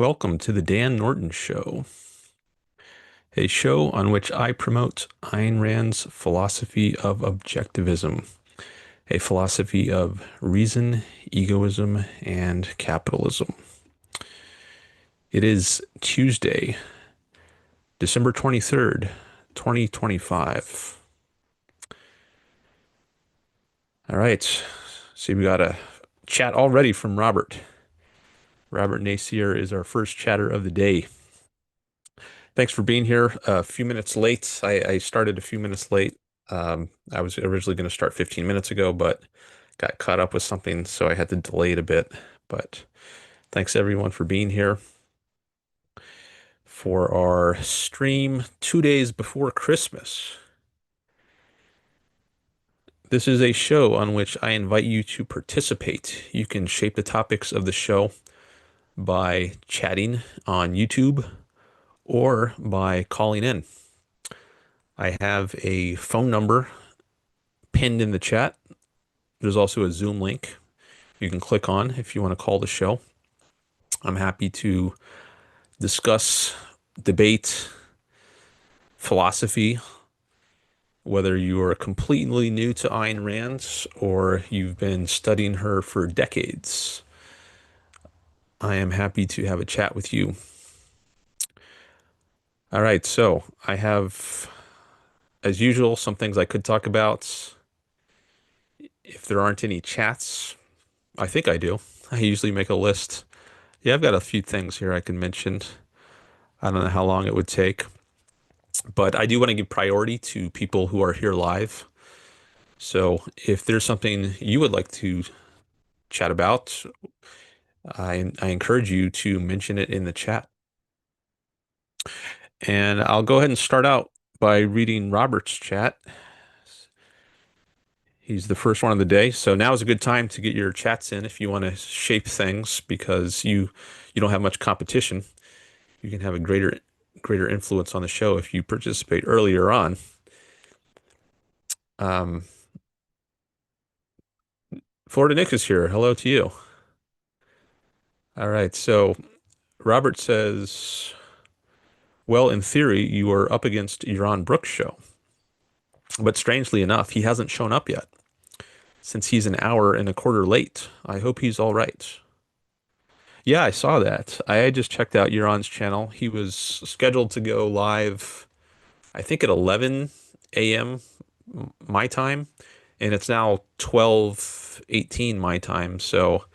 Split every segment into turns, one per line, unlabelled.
Welcome to the Dan Norton Show, a show on which I promote Ayn Rand's philosophy of objectivism, a philosophy of reason, egoism, and capitalism. It is Tuesday, December 23rd, 2025. All right, see, we got a chat already from Robert. Robert Nacier is our first chatter of the day. Thanks for being here. A few minutes late. I started a few minutes late. I was originally going to start 15 minutes ago, but got caught up with something, so I had to delay it a bit. But thanks everyone for being here for our stream 2 days before Christmas. This is a show on which I invite you to participate. You can shape the topics of the show by chatting on YouTube or by calling in. I have a phone number pinned in the chat. There's also a Zoom link you can click on if you want to call the show. I'm happy to discuss, debate, philosophy, whether you are completely new to Ayn Rand or you've been studying her for decades. I am happy to have a chat with you. All right, so I have, as usual, some things I could talk about. If there aren't any chats, I think I do. I usually make a list. Yeah, I've got a few things here I can mention. I don't know how long it would take, but I do want to give priority to people who are here live. So if there's something you would like to chat about, I encourage you to mention it in the chat. And I'll go ahead and start out by reading Robert's chat. He's the first one of the day. So now is a good time to get your chats in if you want to shape things because you don't have much competition. You can have a greater influence on the show if you participate earlier on. Florida Nick is here. Hello to you. All right. So Robert says, well, in theory, you are up against Yaron Brook's show. But strangely enough, he hasn't shown up yet since he's an hour and a quarter late. I hope he's all right. Yeah, I saw that. I just checked out Yaron's channel. He was scheduled to go live, I think at 11 a.m. my time, and it's now 12:18 my time. So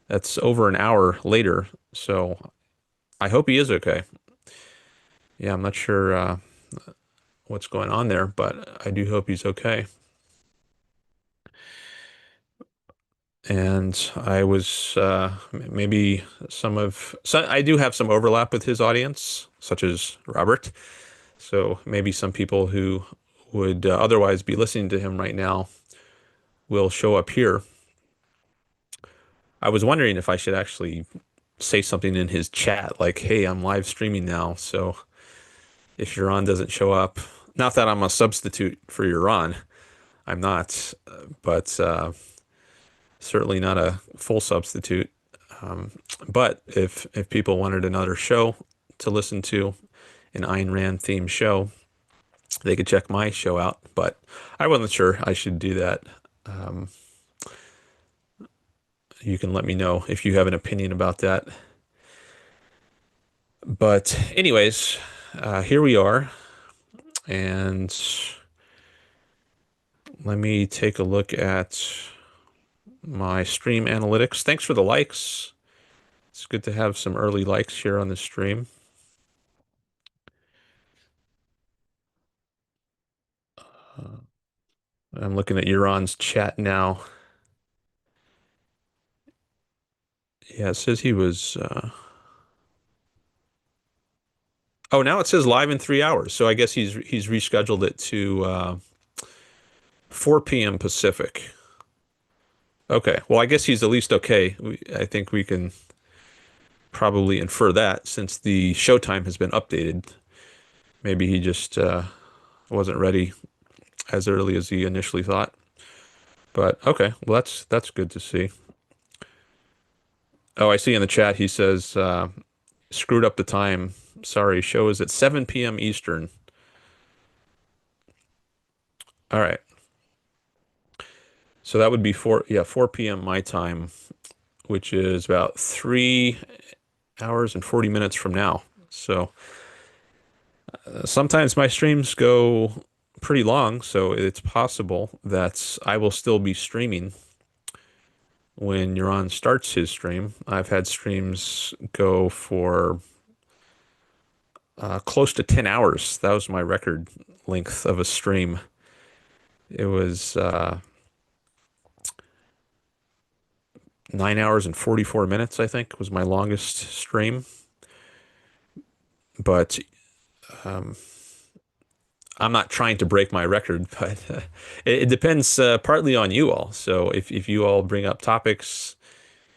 that's over an hour later. So I hope he is okay. Yeah, I'm not sure what's going on there, but I do hope he's okay. And I was maybe I do have some overlap with his audience, such as Robert. So maybe some people who would otherwise be listening to him right now will show up here. I was wondering if I should actually say something in his chat, like, hey, I'm live streaming now. So if Yaron doesn't show up, not that I'm a substitute for Yaron, I'm not, but certainly not a full substitute. But if people wanted another show to listen to, an Ayn Rand themed show, they could check my show out. But I wasn't sure I should do that. You can let me know if you have an opinion about that. But anyways, here we are. And let me take a look at my stream analytics. Thanks for the likes. It's good to have some early likes here on the stream. I'm looking at Yaron's chat now. Yeah, it says he was. Oh, now it says live in 3 hours. So I guess he's rescheduled it to 4 p.m. Pacific. Okay. Well, I guess he's at least okay. I think we can probably infer that since the showtime has been updated. Maybe he just wasn't ready as early as he initially thought. But okay, well that's good to see. Oh, I see in the chat he says screwed up the time. Sorry, show is at 7 p.m. Eastern. All right. So that would be 4 p.m. my time, which is about 3 hours and 40 minutes from now. So sometimes my streams go pretty long, so it's possible that I will still be streaming when Yaron starts his stream. I've had streams go for close to 10 hours. That was my record length of a stream. It was 9 hours and 44 minutes, I think, was my longest stream. But um, I'm not trying to break my record, but it depends partly on you all. So if you all bring up topics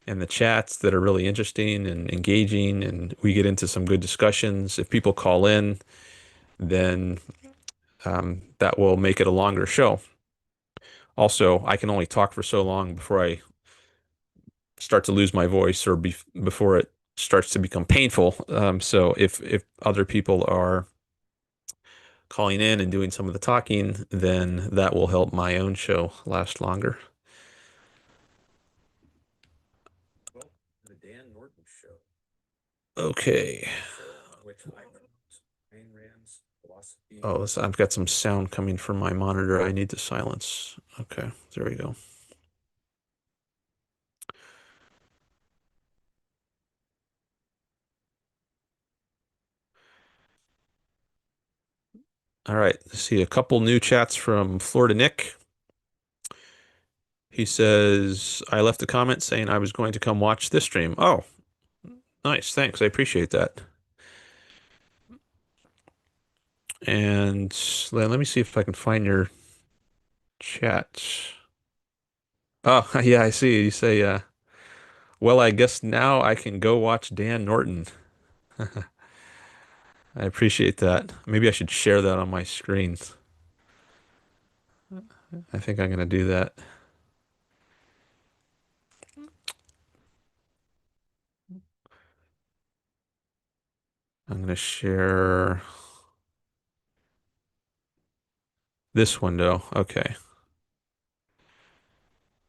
in the chats that are really interesting and engaging, and we get into some good discussions, if people call in, then that will make it a longer show. Also, I can only talk for so long before I start to lose my voice or before it starts to become painful. So if other people are calling in and doing some of the talking, then that will help my own show last longer. Well, the Dan Norton show. Okay. Which Ayn Rand's philosophy. Oh, so I've got some sound coming from my monitor I need to silence. Okay, there we go. All right, see a couple new chats from Florida Nick. He says, I left a comment saying I was going to come watch this stream. Oh, nice. Thanks. I appreciate that. And let me see if I can find your chat. Oh, yeah, I see. You say, well, I guess now I can go watch Dan Norton. I appreciate that. Maybe I should share that on my screen. I think I'm going to do that. I'm going to share this window. Okay.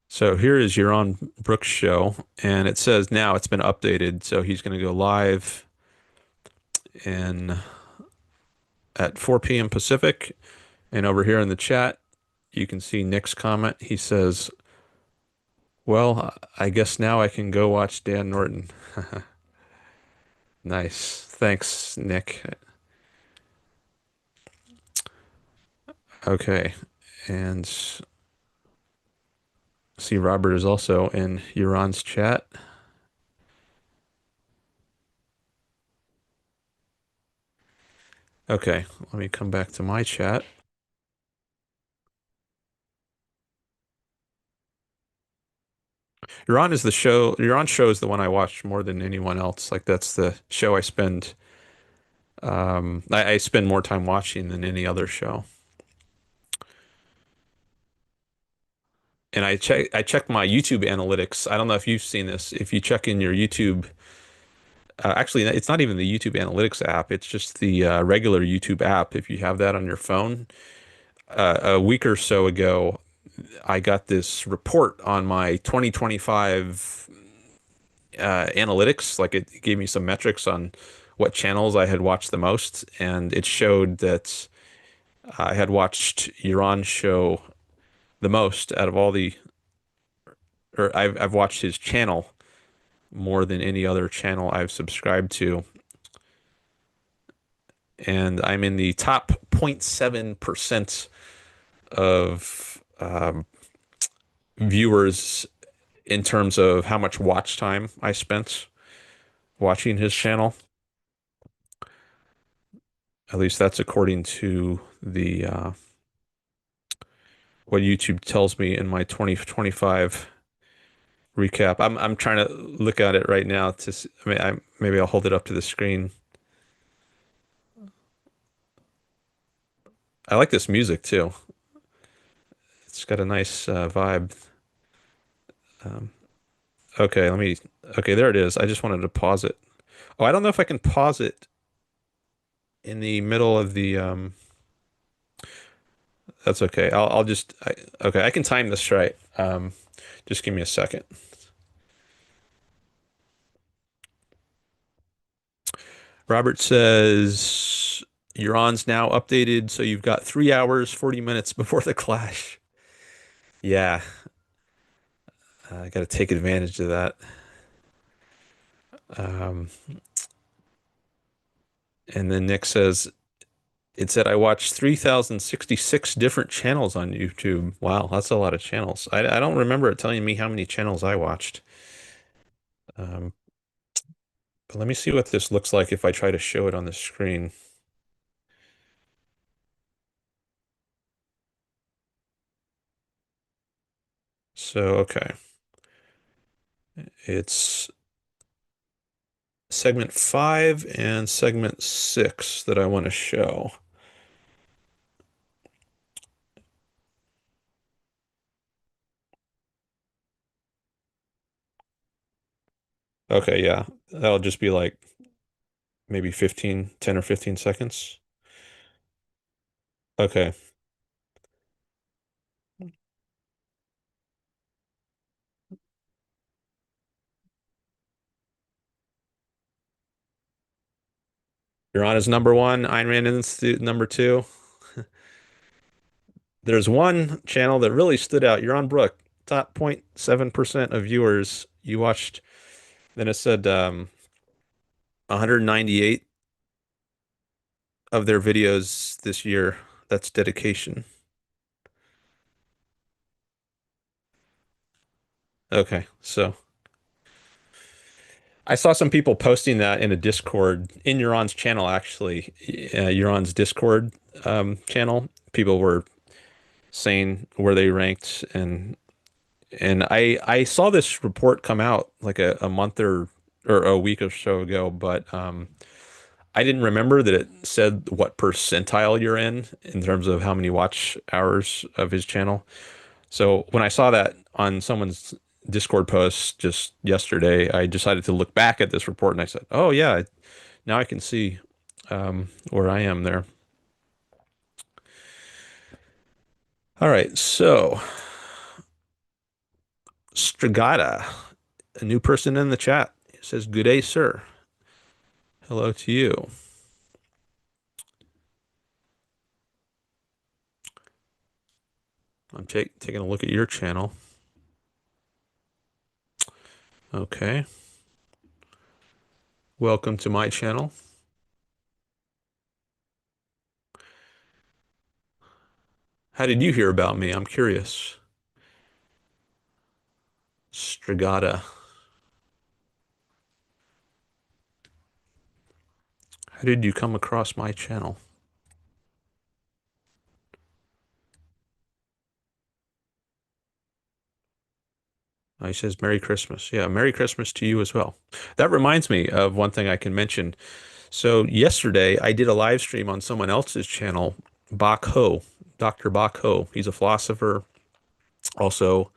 So here is Yaron Brook's show, and it says now it's been updated. So he's going to go live in at 4 p.m. Pacific. And over here in the chat, you can see Nick's comment. He says, well, I guess now I can go watch Dan Norton. Nice. Thanks, Nick. Okay. And see, Robert is also in Euron's chat. Okay, let me come back to my chat. Euron's show is the one I watch more than anyone else. Like that's the show I spend more time watching than any other show. And I check my YouTube analytics. I don't know if you've seen this. If you check in your YouTube, actually, it's not even the YouTube analytics app. It's just the regular YouTube app. If you have that on your phone, a week or so ago, I got this report on my 2025 analytics. Like it gave me some metrics on what channels I had watched the most, and it showed that I had watched Yaron's show the most out of all the, or I've watched his channel more than any other channel I've subscribed to, and I'm in the top 0.7% of viewers in terms of how much watch time I spent watching his channel. At least that's according to the what YouTube tells me in my 2025 recap. I'm trying to look at it right now to see, I mean maybe I'll hold it up to the screen. I like this music too. It's got a nice vibe. Um, okay, okay, there it is. I just wanted to pause it. Oh, I don't know if I can pause it in the middle of the that's okay. I'll just okay, I can time this right. Just give me a second. Robert says your on's now updated, so you've got 3 hours, 40 minutes before the clash. Yeah, I got to take advantage of that. Um, and then Nick says it said I watched 3,066 different channels on YouTube. Wow, that's a lot of channels. I don't remember it telling me how many channels I watched. Um, but let me see what this looks like if I try to show it on the screen. So, okay. It's segment 5 and segment 6 that I want to show. Okay, yeah. That'll just be like maybe 15, 10 or 15 seconds. Okay. You're on as number one, Ayn Rand Institute number two. There's one channel that really stood out. You're on Brook, top 0.7% of viewers. You watched, then it said 198 of their videos this year. That's dedication. Okay, so I saw some people posting that in a Discord in Euron's channel, actually, Euron's Discord channel. People were saying where they ranked, and I saw this report come out like a month or a week or so ago, but I didn't remember that it said what percentile you're in terms of how many watch hours of his channel. So when I saw that on someone's Discord post just yesterday, I decided to look back at this report and I said, "Oh yeah, now I can see where I am there." All right, so Strigata, a new person in the chat, it says, "Good day, sir. Hello to you." I'm taking a look at your channel. Okay. Welcome to my channel. How did you hear about me? I'm curious. Strigata. How did you come across my channel? He says, Merry Christmas. Yeah, Merry Christmas to you as well. That reminds me of one thing I can mention. So yesterday I did a live stream on someone else's channel, Bach Ho, Dr. Bach Ho. He's a philosopher. Also,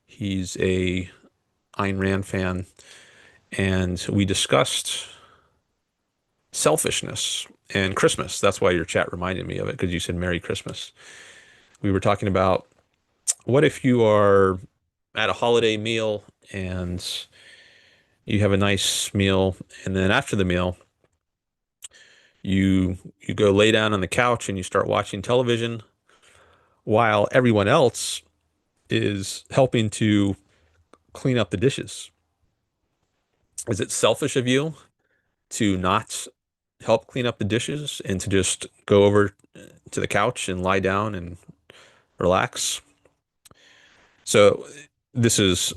he's a Ayn Rand fan. And we discussed selfishness and Christmas. That's why your chat reminded me of it, because you said Merry Christmas. We were talking about what if you are at a holiday meal and you have a nice meal, and then after the meal, you go lay down on the couch and you start watching television while everyone else is helping to clean up the dishes. Is it selfish of you to not help clean up the dishes and to just go over to the couch and lie down and relax? So this is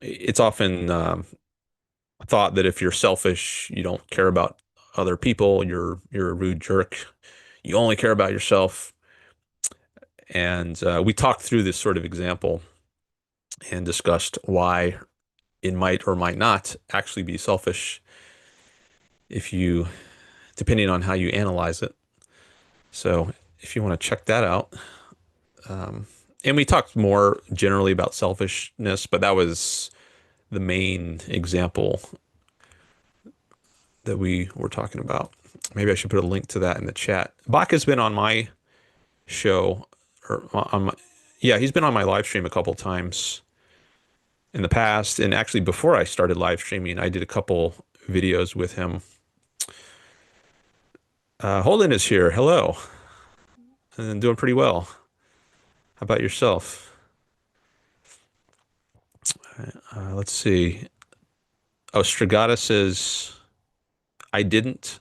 it's often thought that if you're selfish, you don't care about other people, you're a rude jerk. You only care about yourself. And we talked through this sort of example and discussed why it might or might not actually be selfish if you, depending on how you analyze it. So if you want to check that out. And we talked more generally about selfishness, but that was the main example that we were talking about. Maybe I should put a link to that in the chat. Bach has been on my show, or yeah, he's been on my live stream a couple times in the past. And actually, before I started live streaming, I did a couple videos with him. Holden is here. Hello. And doing pretty well. How about yourself? Let's see. Oh, Strigata says, I didn't.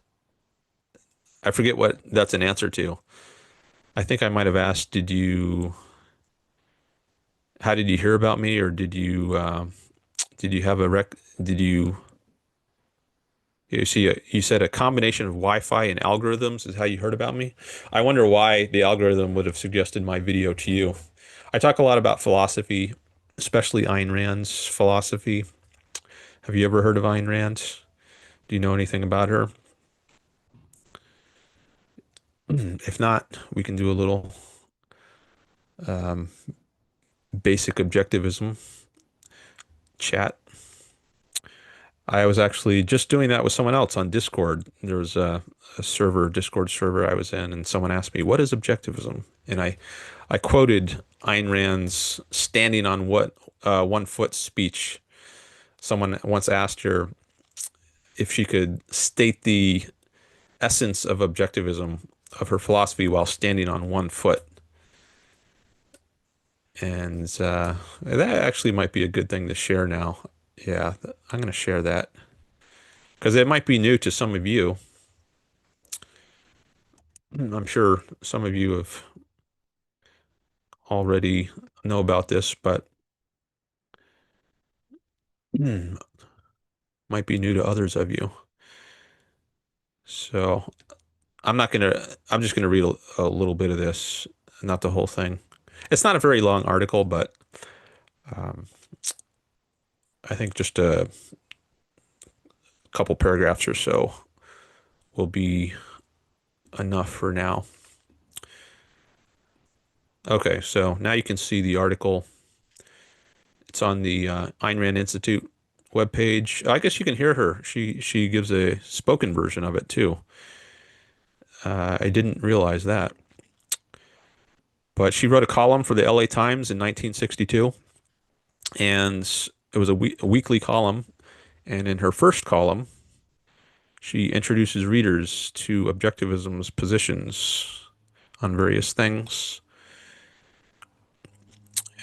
I forget what that's an answer to. I think I might have asked, how did you hear about me? Or did you have a did you see, you said a combination of Wi-Fi and algorithms is how you heard about me. I wonder why the algorithm would have suggested my video to you. I talk a lot about philosophy, especially Ayn Rand's philosophy. Have you ever heard of Ayn Rand? Do you know anything about her? If not, we can do a little um, basic objectivism chat. I was actually just doing that with someone else on Discord. There was a server, Discord server I was in, and someone asked me, "What is objectivism?" And I quoted Ayn Rand's "standing on what 1 foot" speech. Someone once asked her if she could state the essence of objectivism, of her philosophy, while standing on 1 foot. And that actually might be a good thing to share now. Yeah, I'm going to share that because it might be new to some of you. I'm sure some of you have already know about this, but might be new to others of you. So I'm just gonna read a little bit of this, not the whole thing. It's not a very long article, but um, I think just a couple paragraphs or so will be enough for now. Okay, so now you can see the article. It's on the Ayn Rand Institute webpage. I guess you can hear her. She gives a spoken version of it too. I didn't realize that. But she wrote a column for the LA Times in 1962, and it was a weekly column. And in her first column, she introduces readers to Objectivism's positions on various things.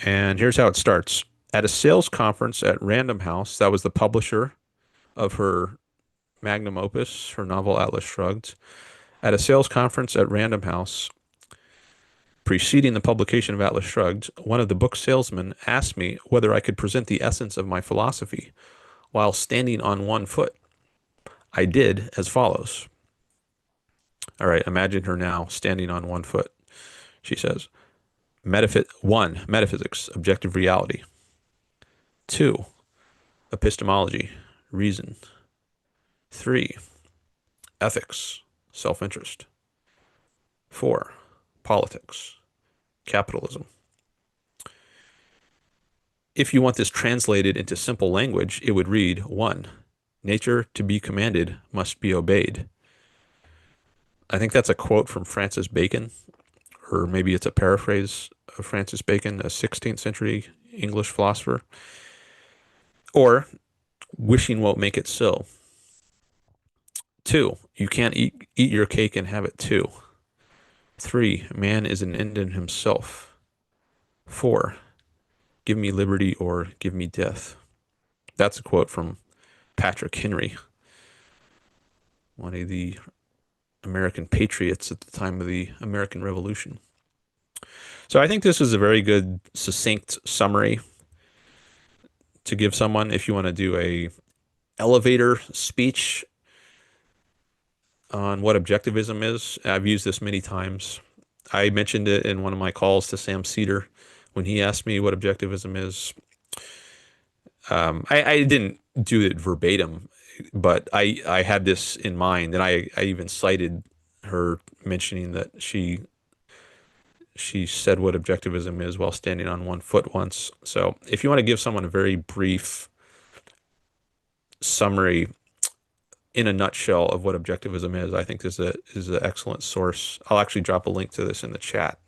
And here's how it starts. At a sales conference at Random House, that was the publisher of her magnum opus, her novel Atlas Shrugged. At a sales conference at Random House, preceding the publication of Atlas Shrugged, one of the book salesmen asked me whether I could present the essence of my philosophy while standing on 1 foot. I did as follows. All right, imagine her now standing on 1 foot. She says, 1, metaphysics, objective reality. 2, epistemology, reason. 3, ethics, self-interest. 4, politics, capitalism. If you want this translated into simple language, it would read 1, nature to be commanded must be obeyed. I think that's a quote from Francis Bacon, or maybe it's a paraphrase of Francis Bacon, a 16th century English philosopher. Or, wishing won't make it so. 2, you can't eat your cake and have it too. 3, man is an end in himself. 4, give me liberty or give me death. That's a quote from Patrick Henry, one of the American patriots at the time of the American Revolution. So I think this is a very good, succinct summary to give someone if you want to do a elevator speech on what objectivism is. I've used this many times. I mentioned it in one of my calls to Sam Cedar when he asked me what objectivism is. I didn't do it verbatim, but I had this in mind, and I even cited her mentioning that she said what objectivism is while standing on 1 foot once. So if you want to give someone a very brief summary in a nutshell of what objectivism is, I think is an excellent source. I'll actually drop a link to this in the chat.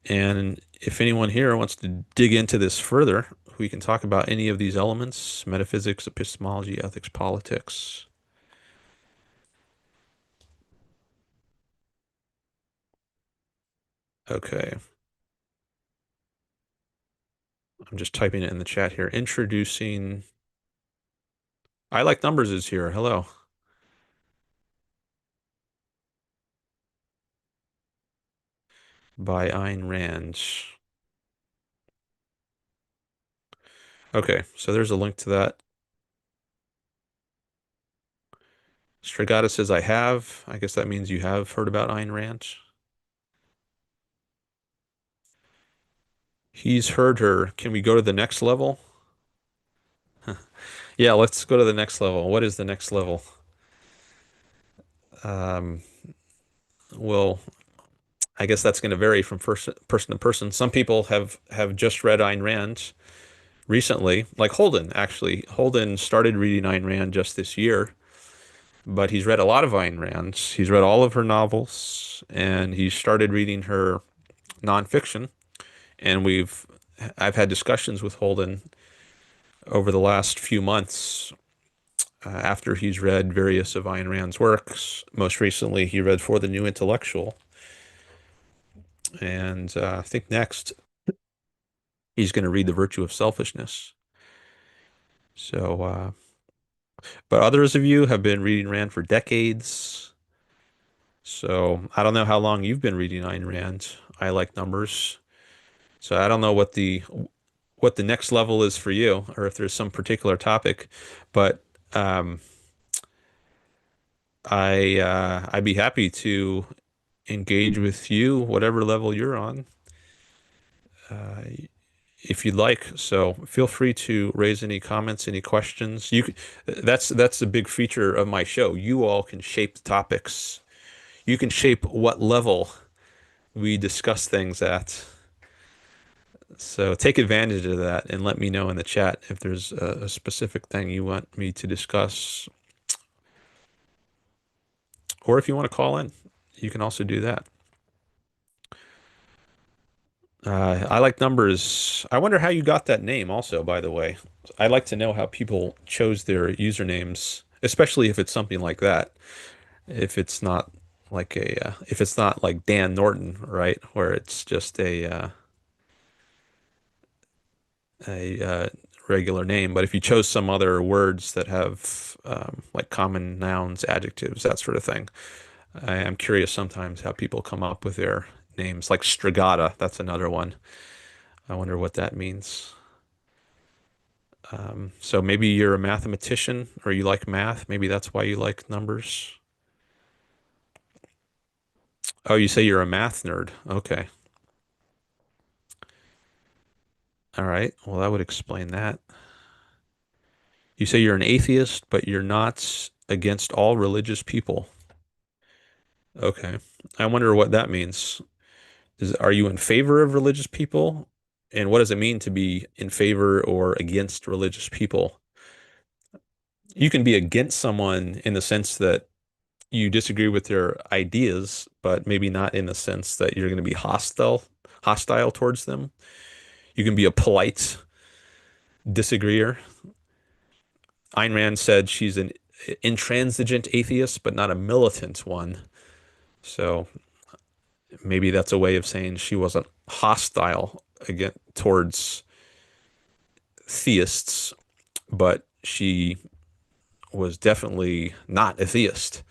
And if anyone here wants to dig into this further, we can talk about any of these elements: metaphysics, epistemology, ethics, politics. Okay. I'm just typing it in the chat here. Introducing I Like Numbers is here. Hello. By Ayn Rand. Okay, so there's a link to that. Strigata says I have. I guess that means you have heard about Ayn Rand. He's heard her. Can we go to the next level? Yeah, let's go to the next level. What is the next level? Um, well, I guess that's going to vary from person to person. Some people have just read Ayn Rand recently, like Holden, actually. Holden started reading Ayn Rand just this year, but he's read a lot of Ayn Rand. He's read all of her novels, and he started reading her nonfiction. And I've had discussions with Holden over the last few months after he's read various of Ayn Rand's works. Most recently, he read For the New Intellectual. And I think next he's going to read The Virtue of Selfishness. So, but others of you have been reading Rand for decades. So I don't know how long you've been reading Ayn Rand. I Like Numbers. So I don't know what the next level is for you, or if there's some particular topic, but I'd be happy to engage with you, whatever level you're on, uh, if you'd like. So feel free to raise any comments, any questions. That's a big feature of my show. You all can shape the topics. You can shape what level we discuss things at. So take advantage of that and let me know in the chat if there's a specific thing you want me to discuss, or if you want to call in, you can also do that. I Like Numbers. I wonder how you got that name also, by the way. I'd like to know how people chose their usernames, especially if it's something like that. If it's not if it's not like Dan Norton, right? Where it's just a regular name. But if you chose some other words that have like common nouns, adjectives, that sort of thing, I am curious sometimes how people come up with their names. Like Strigata, that's another one. I wonder what that means. So maybe you're a mathematician or you like math. Maybe that's why you like numbers. Oh, you say you're a math nerd. Okay. All right. Well, that would explain that. You say you're an atheist, but you're not against all religious people. Okay. I wonder what that means. Are you in favor of religious people? And what does it mean to be in favor or against religious people? You can be against someone in the sense that you disagree with their ideas, but maybe not in the sense that you're going to be hostile towards them. You can be a polite disagreeer. Ayn Rand said she's an intransigent atheist, but not a militant one. So maybe that's a way of saying she wasn't hostile again towards theists, but she was definitely not a theist.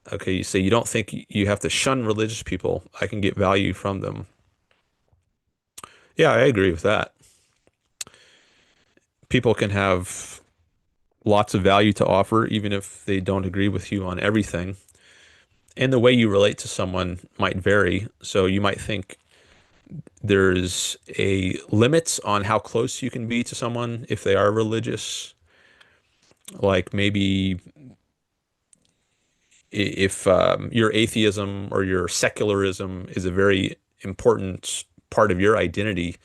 Okay, you say you don't think you have to shun religious people. I can get value from them. Yeah, I agree with that. People can have lots of value to offer, even if they don't agree with you on everything. And the way you relate to someone might vary. So you might think there's a limit on how close you can be to someone if they are religious. Like maybe if your atheism or your secularism is a very important part of your identity,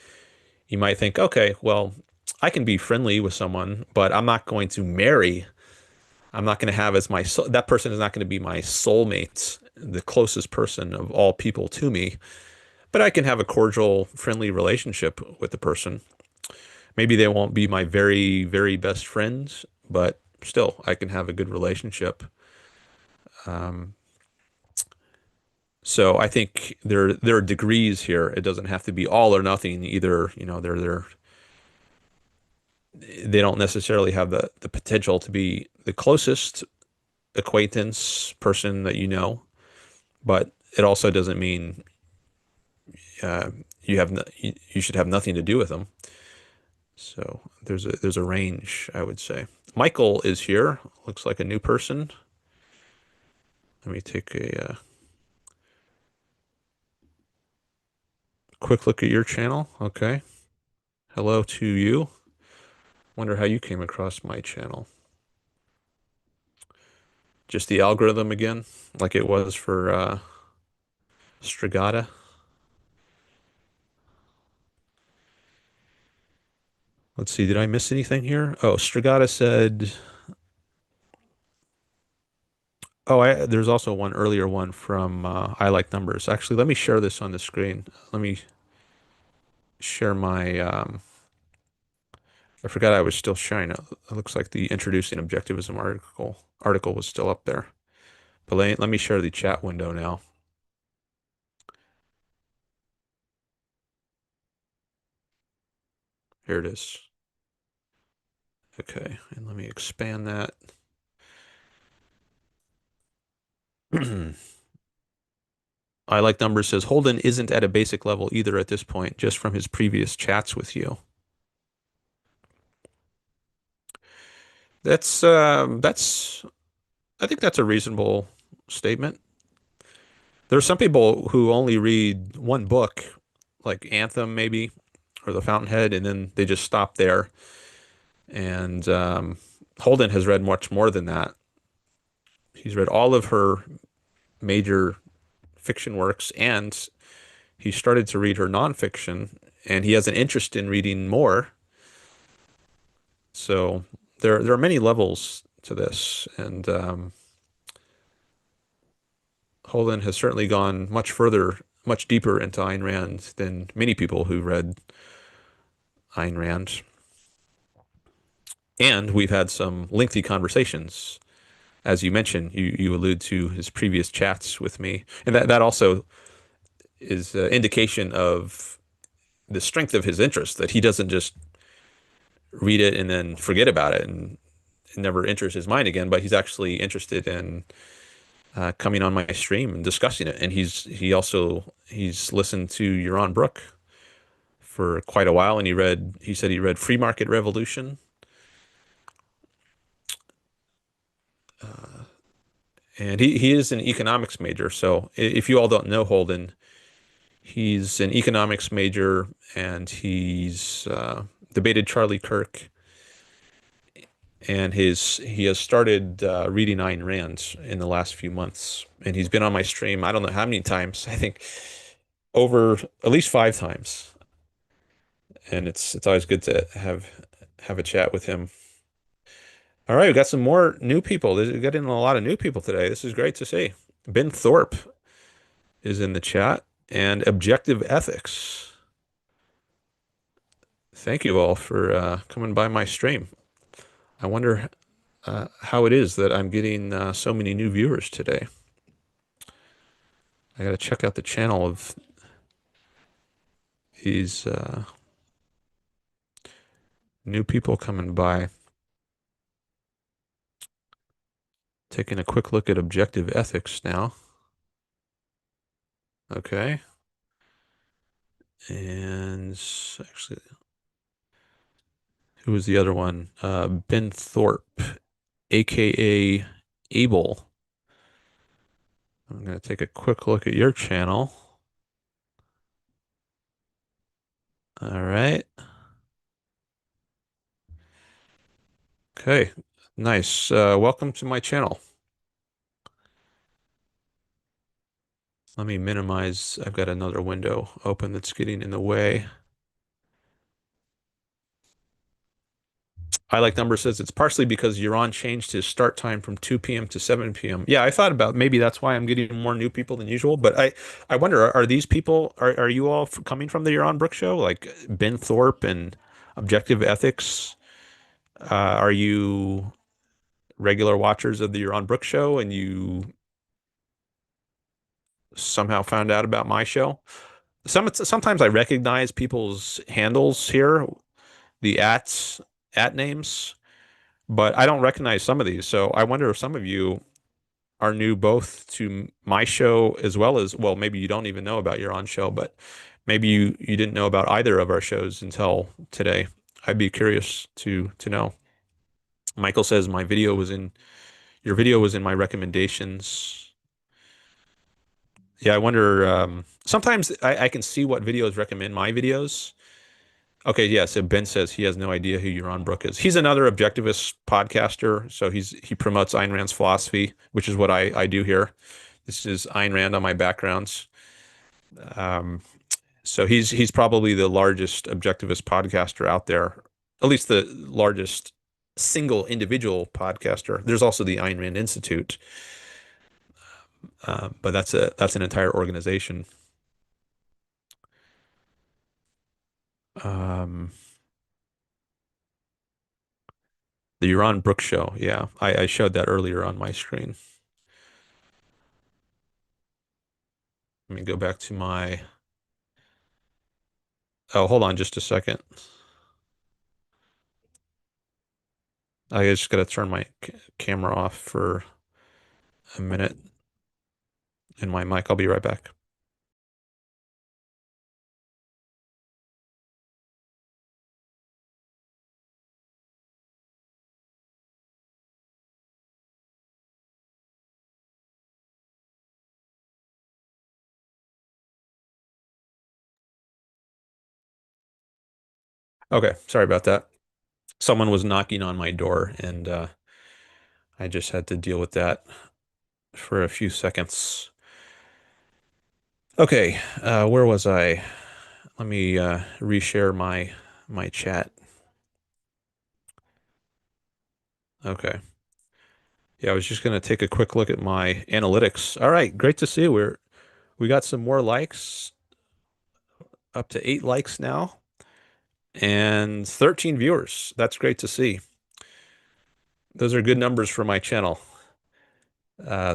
you might think, okay, well, I can be friendly with someone, but I'm not going to marry. I'm not going to have as my that person is not going to be my soulmate, the closest person of all people to me. But I can have a cordial, friendly relationship with the person. Maybe they won't be my very, very best friends, but still, I can have a good relationship. Um, so I think there are degrees here. It doesn't have to be all or nothing either. They don't necessarily have the potential to be the closest acquaintance person that you know, but it also doesn't mean uh, you have no, you should have nothing to do with them. So there's a range, I would say. Michael is here. Looks like a new person. Let me take a quick look at your channel. Okay. Hello to you. Wonder how you came across my channel. Just the algorithm again, like it was for Strigata. Let's see, did I miss anything here? Oh, Strigata said, oh, there's also one earlier one from I Like Numbers. Actually, let me share this on the screen. Let me share my, I forgot I was still sharing it. It looks like the Introducing Objectivism article was still up there. But let me share the chat window now. Here it is. Okay, and let me expand that. I Like Numbers says Holden isn't at a basic level either at this point, just from his previous chats with you. That's I think that's a reasonable statement. There are some people who only read one book, like Anthem maybe, or The Fountainhead, and then they just stop there. And Holden has read much more than that. He's read all of her major fiction works, and he started to read her nonfiction, and he has an interest in reading more. So there are many levels to this, and Holden has certainly gone much further, much deeper into Ayn Rand than many people who read Ayn Rand. And we've had some lengthy conversations. As you mentioned, you allude to his previous chats with me, and that also is an indication of the strength of his interest, that he doesn't just read it and then forget about it and it never enters his mind again, but he's actually interested in coming on my stream and discussing it. And he's listened to Yaron Brook for quite a while, and he said he read Free Market Revolution. And he is an economics major. So if you all don't know Holden, he's an economics major, and he's debated Charlie Kirk, and he has started reading Ayn Rand in the last few months, and he's been on my stream. I don't know how many times. I think over at least 5 times, and it's always good to have a chat with him. All right, we got some more new people. We got in a lot of new people today. This is great to see. Ben Thorpe is in the chat, and Objective Ethics. Thank you all for coming by my stream. I wonder how it is that I'm getting so many new viewers today. I got to check out the channel of these new people coming by. Taking a quick look at Objective Ethics now. Okay. And actually, who was the other one? Ben Thorpe, aka Abel. I'm going to take a quick look at your channel. All right. Okay. Nice. Welcome to my channel. Let me minimize. I've got another window open that's getting in the way. I like number says it's partially because Yaron changed his start time from 2 p.m. to 7 p.m. Yeah, I thought about maybe that's why I'm getting more new people than usual. But I wonder, are these people, are you all coming from the Yaron Brook show? Like Ben Thorpe and Objective Ethics? Are you regular watchers of the Yaron Brook show and you somehow found out about my show? Sometimes I recognize people's handles here, the at names, but I don't recognize some of these. So I wonder if some of you are new both to my show as well as, well, maybe you don't even know about your own show, but maybe you didn't know about either of our shows until today. I'd be curious to know. Michael says my video was in your video was in my recommendations. Yeah, I wonder. Sometimes I can see what videos recommend my videos. Okay, yeah. So Ben says he has no idea who Yaron Brook is. He's another objectivist podcaster. So he promotes Ayn Rand's philosophy, which is what I do here. This is Ayn Rand on my backgrounds. Um, so he's probably the largest objectivist podcaster out there, at least the largest single individual podcaster. There's also the Ayn Rand Institute, but that's an entire organization. Um, the Yaron Brook show, yeah, I showed that earlier on my screen. Let me go back to my. Oh, hold on just a second. I just gotta turn my camera off for a minute and my mic. I'll be right back. Okay, sorry about that. Someone was knocking on my door, and I just had to deal with that for a few seconds. Okay, where was I? Let me reshare my chat. Okay. Yeah, I was just gonna take a quick look at my analytics. All right, great to see you. We got some more likes, up to 8 likes now, and 13 viewers. That's great to see. Those are good numbers for my channel.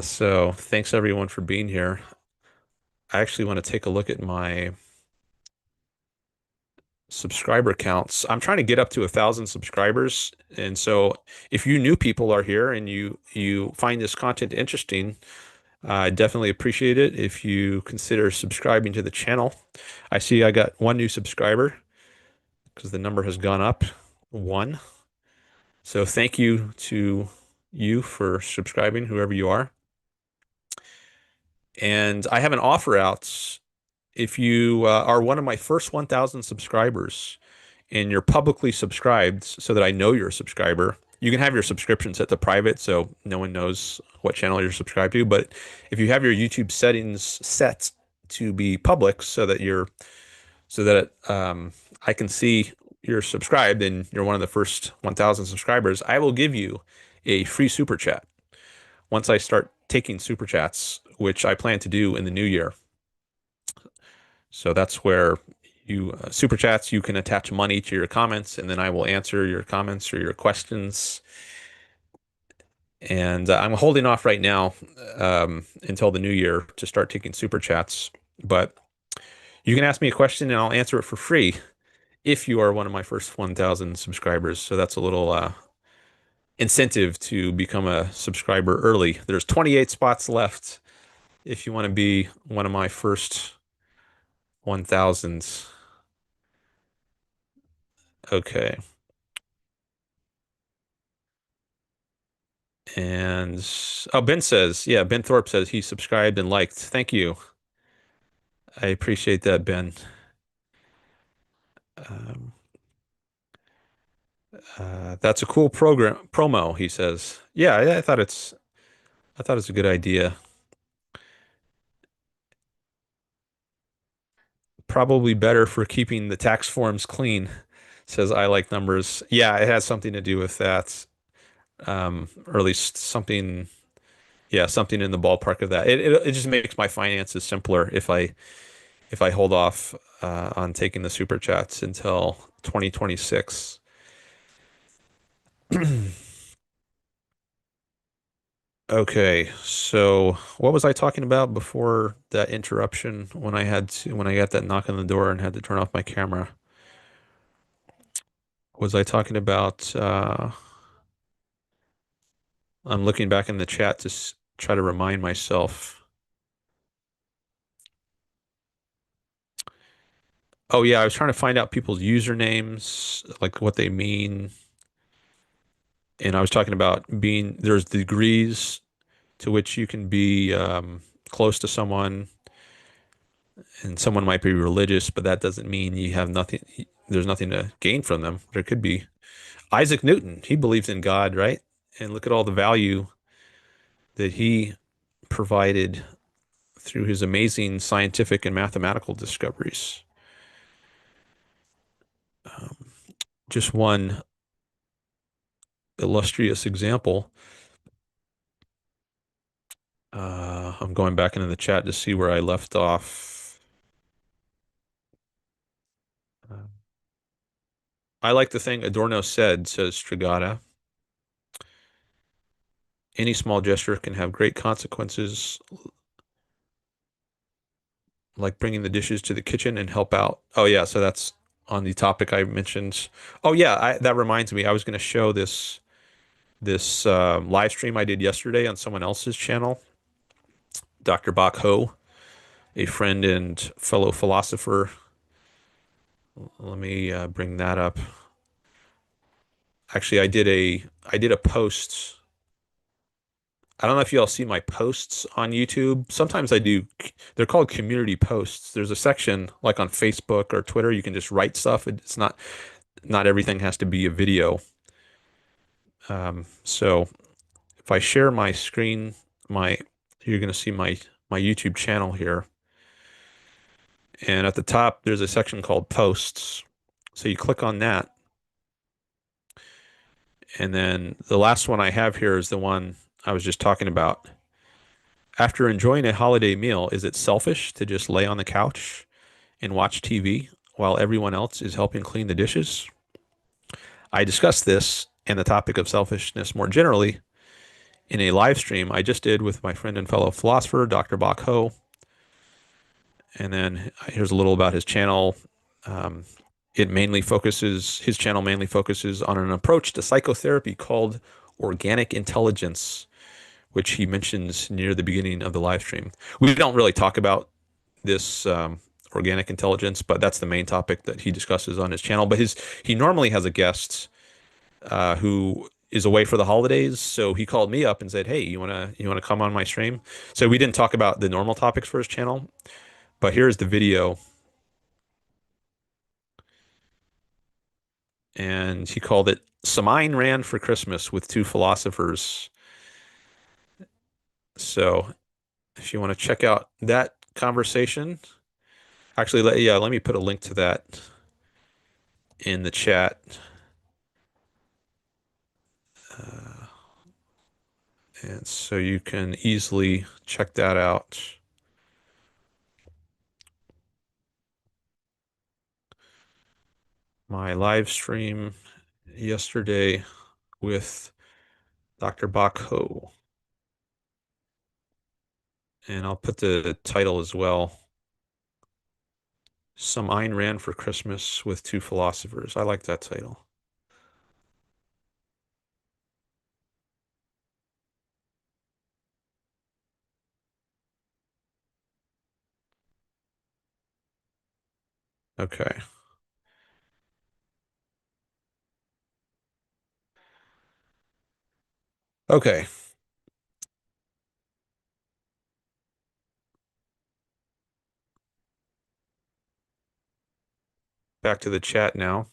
So thanks everyone for being here. I actually want to take a look at my subscriber counts. I'm trying to get up to 1,000 subscribers. And so if you new people are here and you find this content interesting, I definitely appreciate it if you consider subscribing to the channel. I see I got one new subscriber because the number has gone up one. So thank you to you for subscribing, whoever you are. And I have an offer out. If you are one of my first 1,000 subscribers and you're publicly subscribed so that I know you're a subscriber, you can have your subscription set to private so no one knows what channel you're subscribed to. But if you have your YouTube settings set to be public so that I can see you're subscribed and you're one of the first 1,000 subscribers, I will give you a free super chat once I start taking super chats, which I plan to do in the new year. So that's where you super chats, you can attach money to your comments, and then I will answer your comments or your questions. And I'm holding off right now until the new year to start taking super chats. But you can ask me a question and I'll answer it for free if you are one of my first 1,000 subscribers. So that's a little incentive to become a subscriber early. There's 28 spots left if you want to be one of my first 1,000. Okay. And oh, Ben says, yeah, Ben Thorpe says he subscribed and liked. Thank you. I appreciate that, Ben. Um, that's a cool promo, he says. Yeah, I thought it's a good idea. Probably better for keeping the tax forms clean. Says I like numbers. Yeah, it has something to do with that. Or at least something, yeah, something in the ballpark of that. It just makes my finances simpler if I hold off on taking the super chats until 2026. Okay, so what was I talking about before that interruption when I got that knock on the door and had to turn off my camera? Was I talking about I'm looking back in the chat to try to remind myself. Oh yeah, I was trying to find out people's usernames, like what they mean, and I was talking about there's degrees to which you can be close to someone, and someone might be religious, but that doesn't mean you have nothing. There's nothing to gain from them. There could be Isaac Newton. He believed in God, right? And look at all the value that he provided through his amazing scientific and mathematical discoveries. Um, just one illustrious example. I'm going back into the chat to see where I left off. Uh, I like the thing Adorno said, says Strigata. Any small gesture can have great consequences, like bringing the dishes to the kitchen and help out. Oh, yeah. So that's on the topic I mentioned. Oh, yeah. That reminds me. I was going to show this live stream I did yesterday on someone else's channel, Dr. Bach Ho, a friend and fellow philosopher. Let me bring that up. Actually, I did a post. I don't know if you all see my posts on YouTube. Sometimes I do. They're called community posts. There's a section like on Facebook or Twitter. You can just write stuff. It's not everything has to be a video. So if I share my screen, my you're going to see my YouTube channel here. And at the top, there's a section called posts. So you click on that. And then the last one I have here is the one I was just talking about. After enjoying a holiday meal, is it selfish to just lay on the couch and watch TV while everyone else is helping clean the dishes? I discussed this and the topic of selfishness more generally in a live stream I just did with my friend and fellow philosopher, Dr. Bach Ho. And then here's a little about his channel. Um, his channel mainly focuses on an approach to psychotherapy called organic intelligence, which he mentions near the beginning of the live stream. We don't really talk about this organic intelligence, but that's the main topic that he discusses on his channel. But he normally has a guest who is away for the holidays, so he called me up and said, "Hey, you wanna come on my stream?" So we didn't talk about the normal topics for his channel, but here's the video, and he called it "Some Ayn Rand for Christmas with Two Philosophers." So if you want to check out that conversation, actually, let me put a link to that in the chat. Uh, and so you can easily check that out. My live stream yesterday with Dr. Bakho. And I'll put the title as well. Some Ayn Rand for Christmas with Two Philosophers. I like that title. Okay. Okay. Back to the chat now.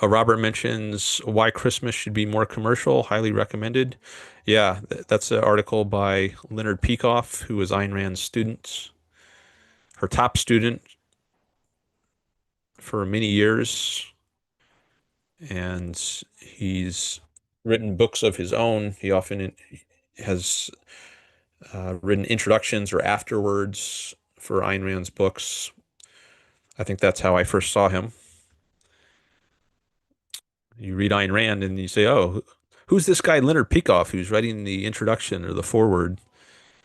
Robert mentions why Christmas should be more commercial. Highly recommended. Yeah, that's an article by Leonard Peikoff, who was Ayn Rand's student, her top student. for many years, and he's written books of his own. He often has written introductions or afterwards for Ayn Rand's books. I think that's how I first saw him. You read Ayn Rand and you say, "Oh, who's this guy Leonard Peikoff who's writing the introduction or the foreword?"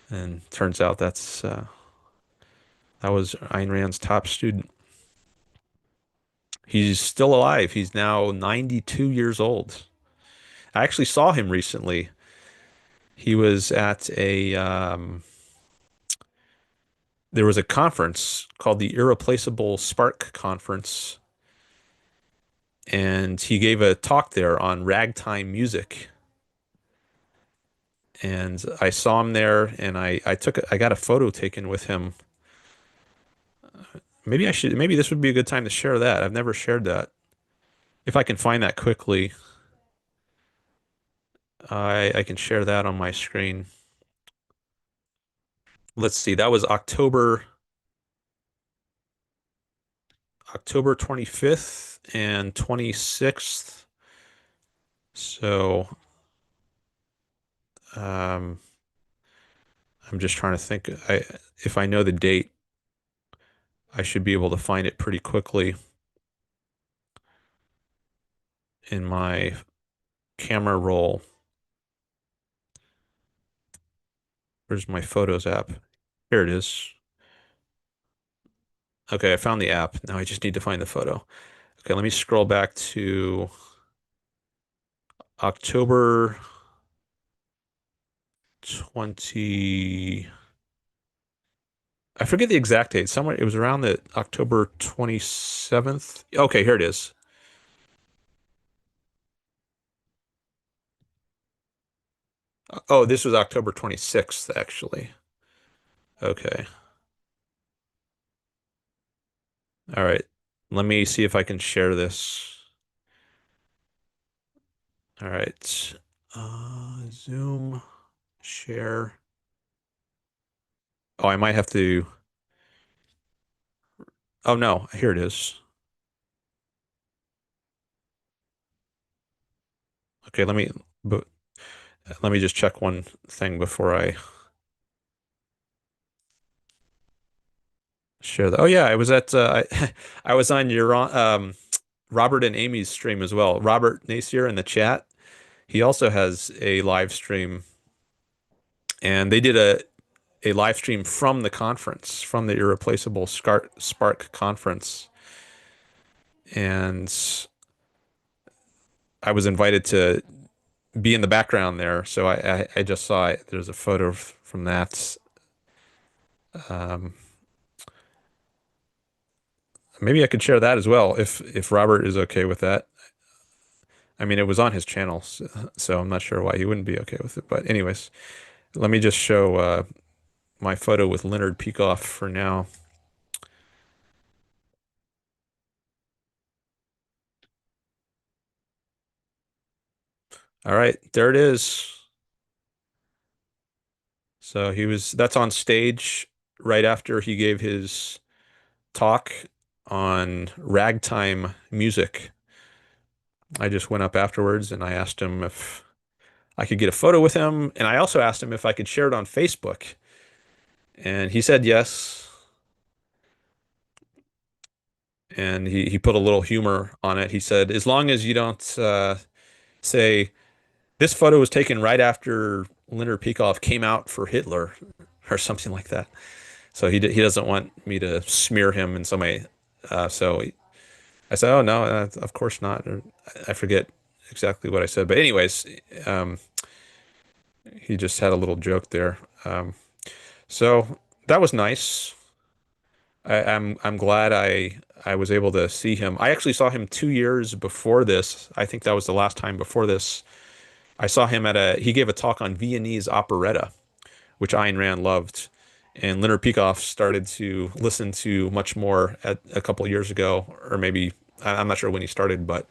And turns out that was Ayn Rand's top student. He's still alive. He's now 92 years old. I actually saw him recently. He was at there was a conference called the Irreplaceable Spark Conference, and he gave a talk there on ragtime music. And I saw him there, and I got a photo taken with him. Maybe this would be a good time to share that. I've never shared that. If I can find that quickly, I can share that on my screen. Let's see, that was October 25th and 26th. So um, I'm just trying to think. If I know the date, I should be able to find it pretty quickly in my camera roll. Where's my Photos app? Here it is. Okay, I found the app. Now I just need to find the photo. Okay, let me scroll back to October 20. I forget the exact date. Somewhere it was around the October 27th. Okay, here it is. Oh, this was October 26th, actually. Okay. All right. Let me see if I can share this. All right. Zoom, share. Oh, I might have to. Oh, no. Here it is. Okay, but let me just check one thing before I share that. Oh, yeah. I was at, I was on your, Robert and Amy's stream as well. Robert Nacier in the chat. He also has a live stream, and they did a live stream from the conference, from the Irreplaceable Spark conference. And I was invited to be in the background there. So I just saw it. There's a photo from that. Um, Maybe I could share that as well if Robert is okay with that. I mean, it was on his channel, so I'm not sure why he wouldn't be okay with it. But anyways, let me just show my photo with Leonard Peikoff for now. All right, there it is. So that's on stage right after he gave his talk on ragtime music. I just went up afterwards and I asked him if I could get a photo with him. And I also asked him if I could share it on Facebook. And he said yes. And he put a little humor on it. He said, as long as you don't say, this photo was taken right after Leonard Peikoff came out for Hitler or something like that. So he doesn't want me to smear him in some way. I said, "Oh no, of course not." Or, I forget exactly what I said, but anyways, um, he just had a little joke there. So that was nice. I'm glad I was able to see him. I actually saw him 2 years before this. I think that was the last time before this. I saw him he gave a talk on Viennese operetta, which Ayn Rand loved. And Leonard Peikoff started to listen to much more a couple years ago, or maybe I'm not sure when he started, but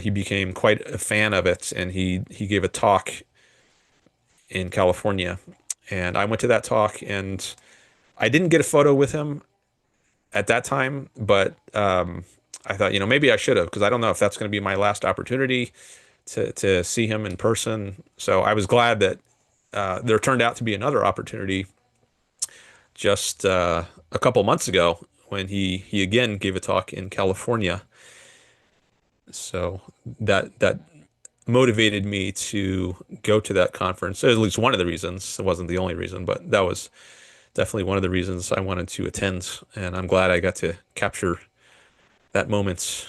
he became quite a fan of it, and he gave a talk in California, and I went to that talk, and I didn't get a photo with him. at that time, but I thought, maybe I should have because I don't know if that's going to be my last opportunity to see him in person. So I was glad that there turned out to be another opportunity just a couple months ago when he again gave a talk in California. So that motivated me to go to that conference. At least one of the reasons. It wasn't the only reason, but that was definitely one of the reasons I wanted to attend. And I'm glad I got to capture that moment.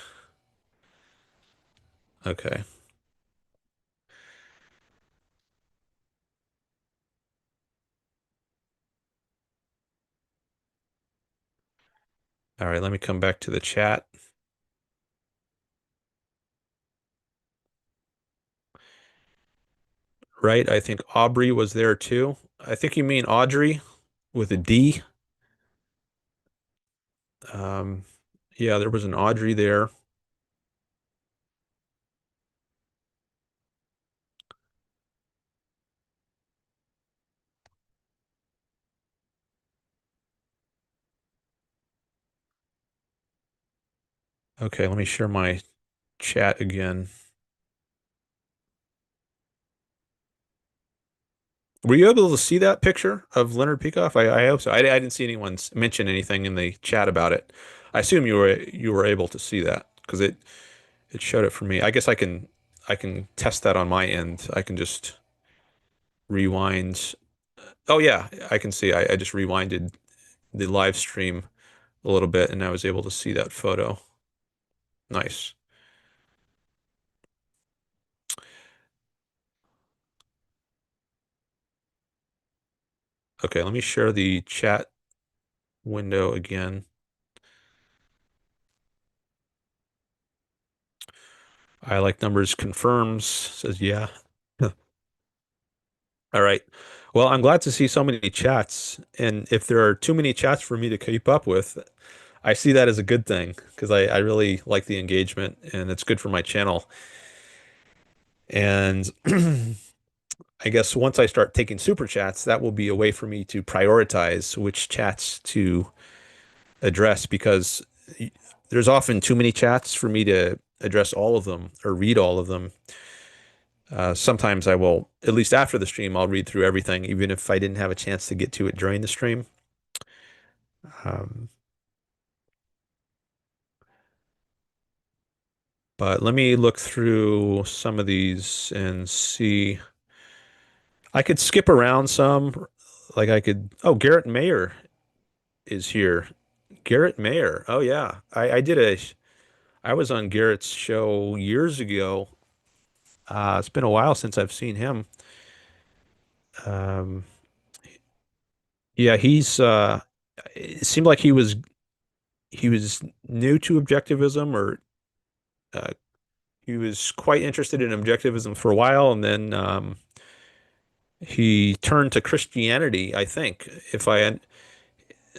Okay. All right, let me come back to the chat. Right, I think Aubrey was there too. I think you mean Audrey with a D. Um, yeah, there was an Audrey there. Okay, let me share my chat again. Were you able to see that picture of Leonard Peikoff? I hope so. I didn't see anyone mention anything in the chat about it. I assume you were able to see that because it showed it for me. I guess I can test that on my end. I can just rewind. Oh yeah, I can see. I just rewinded the live stream a little bit and I was able to see that photo. Nice. Okay, let me share the chat window again. I like numbers confirms, says yeah. All right. Well, I'm glad to see so many chats. And if there are too many chats for me to keep up with, I see that as a good thing because I really like the engagement and it's good for my channel. And I guess once I start taking super chats, that will be a way for me to prioritize which chats to address because there's often too many chats for me to address all of them or read all of them. Sometimes I will, at least after the stream, I'll read through everything, even if I didn't have a chance to get to it during the stream. Um, but let me look through some of these and see. I could skip around some. Like I could, oh, Garrett Mayer is here. Garrett Mayer. Oh yeah. I was on Garrett's show years ago. It's been a while since I've seen him. Um, yeah, it seemed like he was new to objectivism or uh, he was quite interested in objectivism for a while, and then he turned to Christianity, I think, if I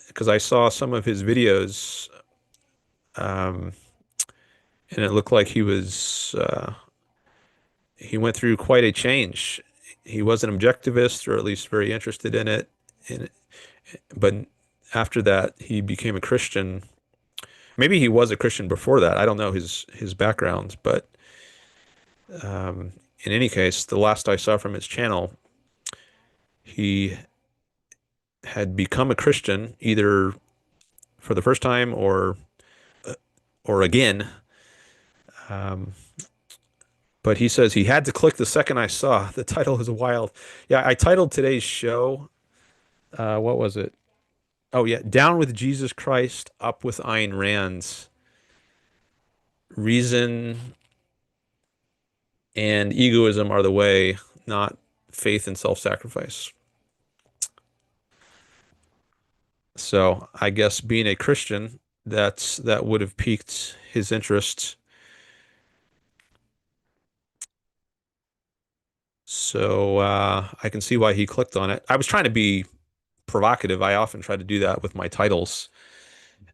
because I saw some of his videos, um, and it looked like he went through quite a change. He was an objectivist, or at least very interested in it, and but after that, he became a Christian. Maybe he was a Christian before that. I don't know his background, but um, in any case, the last I saw from his channel, he had become a Christian either for the first time or again. Um, but he says he had to click the second I saw. The title is wild. Yeah, I titled today's show. What was it? Oh yeah, Down with Jesus Christ, Up with Ayn Rand. Reason and egoism are the way, not faith and self-sacrifice. So I guess being a Christian, that would have piqued his interest. So I can see why he clicked on it. I was trying to be provocative. I often try to do that with my titles.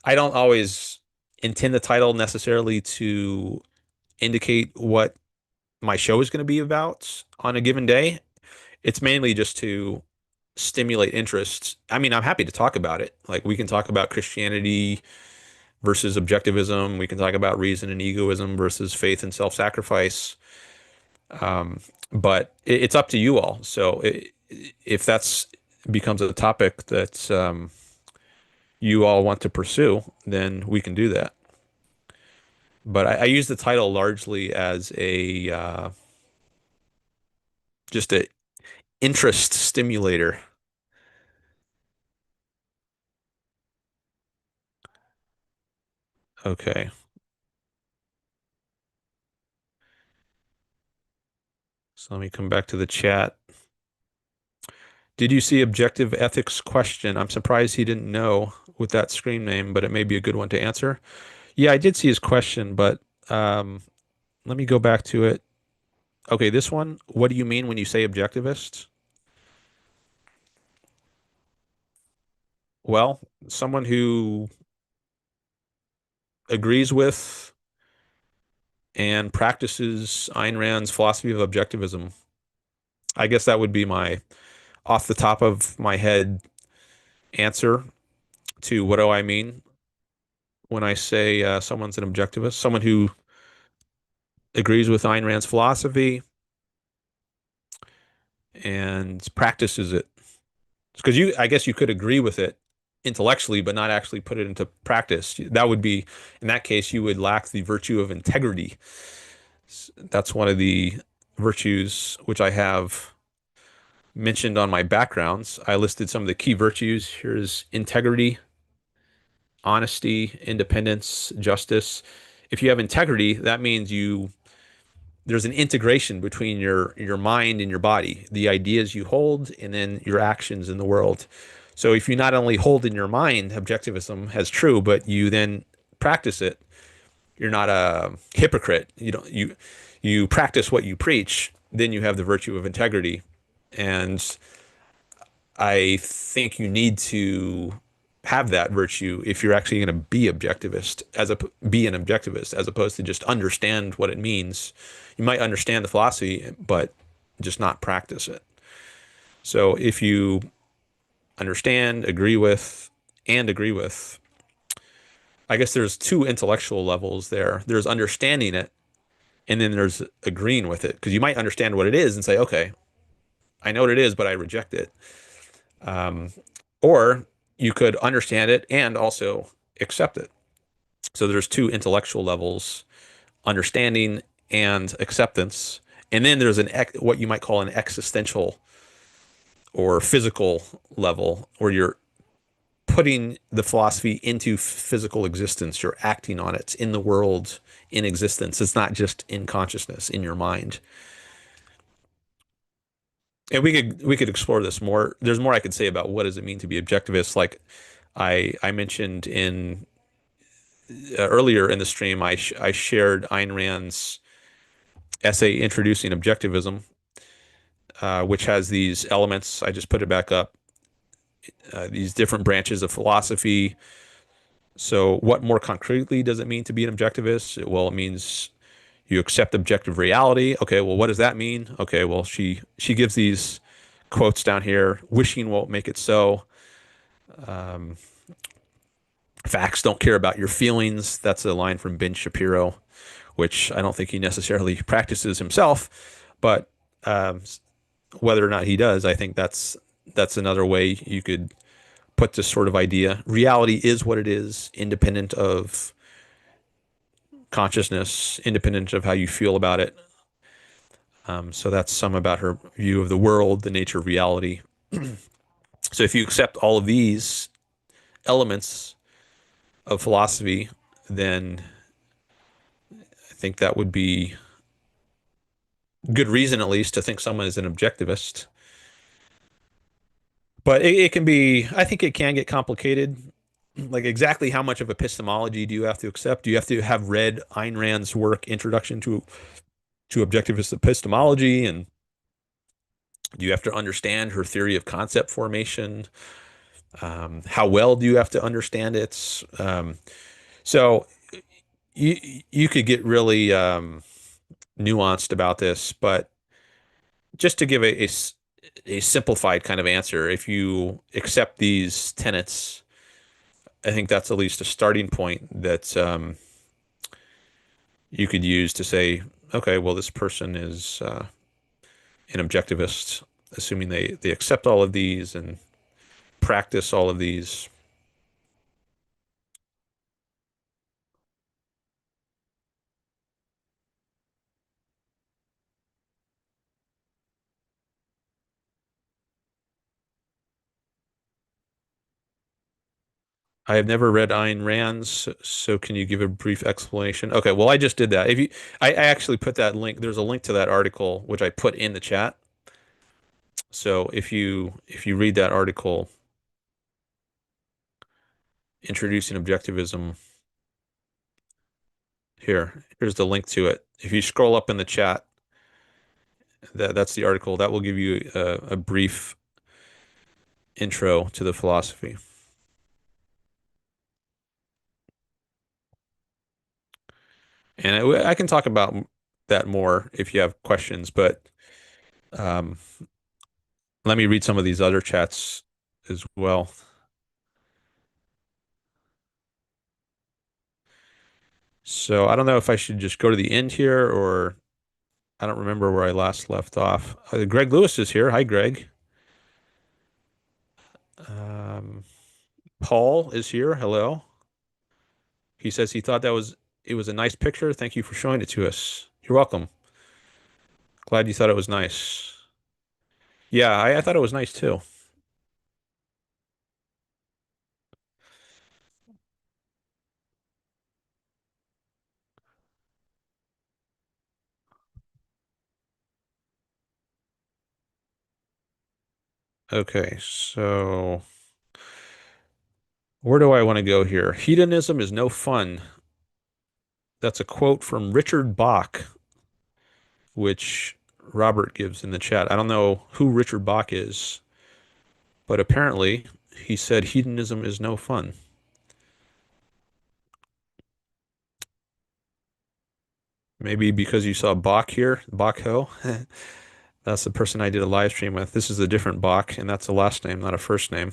I don't always intend the title necessarily to indicate what my show is going to be about on a given day. It's mainly just to stimulate interest, I mean, I'm happy to talk about it. Like we can talk about Christianity versus objectivism. We can talk about reason and egoism versus faith and self-sacrifice. Um, but it's up to you all. So if that's becomes a topic that you all want to pursue, then we can do that. But I use the title largely as a just a interest stimulator. Okay, so let me come back to the chat. Did you see Objective Ethics question? I'm surprised he didn't know with that screen name, but it may be a good one to answer. Yeah, I did see his question, but um, let me go back to it. Okay, this one. What do you mean when you say objectivist? Well, someone who agrees with and practices Ayn Rand's philosophy of objectivism. I guess that would be my off the top of my head answer to what do I mean when I say someone's an objectivist? Someone who agrees with Ayn Rand's philosophy and practices it. Because I guess you could agree with it intellectually, but not actually put it into practice. That would be, in that case, you would lack the virtue of integrity. That's one of the virtues which I have mentioned on my backgrounds. I listed some of the key virtues. Here's integrity, honesty, independence, justice. If you have integrity, that means there's an integration between your mind and your body, the ideas you hold, and then your actions in the world. So if you not only hold in your mind objectivism as true, but you then practice it, you're not a hypocrite. You practice what you preach, then you have the virtue of integrity. And I think you need to have that virtue if you're actually going to be objectivist be an objectivist as opposed to just understand what it means. You might understand the philosophy, but just not practice it. So if you understand, agree with, I guess there's two intellectual levels there. There's understanding it, and then there's agreeing with it. Because you might understand what it is and say, okay, I know what it is, but I reject it. Um, or you could understand it and also accept it. So there's two intellectual levels, understanding and acceptance. And then there's what you might call an existential or physical level where you're putting the philosophy into physical existence. You're acting on it in the world, in existence. It's not just in consciousness, in your mind. And we could explore this more. There's more I could say about what does it mean to be objectivist. Like I mentioned in earlier in the stream, I shared Ayn Rand's essay introducing objectivism, which has these elements. I just put it back up. These different branches of philosophy. So, what more concretely does it mean to be an objectivist? Well, it means you accept objective reality. Okay, well, what does that mean? Okay, well, she gives these quotes down here. Wishing won't make it so. Um, Facts don't care about your feelings. That's a line from Ben Shapiro, which I don't think he necessarily practices himself, but um, whether or not he does, I think that's another way you could put this sort of idea. Reality is what it is, independent of consciousness, independent of how you feel about it. So that's some about her view of the world, the nature of reality. So if you accept all of these elements of philosophy, then I think that would be good reason, at least, to think someone is an objectivist. But it can be, I think it can get complicated. Like exactly how much of epistemology do you have to accept? Do you have to have read Ayn Rand's work, Introduction to Objectivist Epistemology, and do you have to understand her theory of concept formation? How well do you have to understand it? So you could get really nuanced about this, but just to give a simplified kind of answer. If you accept these tenets, I think that's at least a starting point that you could use to say, okay, well, this person is an objectivist, assuming they accept all of these and practice all of these. I have never read Ayn Rand's, so can you give a brief explanation? Okay, well, I just did that. If you, I actually put that link. There's a link to that article which I put in the chat. So if you read that article, introducing objectivism, here's the link to it. If you scroll up in the chat, that's the article. That will give you a brief intro to the philosophy. And I can talk about that more if you have questions, but um, let me read some of these other chats as well. So I don't know if I should just go to the end here or I don't remember where I last left off. Greg Lewis is here. Hi, Greg. Um, Paul is here. Hello. He says he thought it was a nice picture. Thank you for showing it to us. You're welcome. Glad you thought it was nice. Yeah, I thought it was nice too. Okay, so where do I want to go here? Hedonism is no fun. That's a quote from Richard Bach, which Robert gives in the chat. I don't know who Richard Bach is, but apparently he said hedonism is no fun. Maybe because you saw Bach here, Bach Ho. That's the person I did a live stream with. This is a different Bach, and that's a last name, not a first name.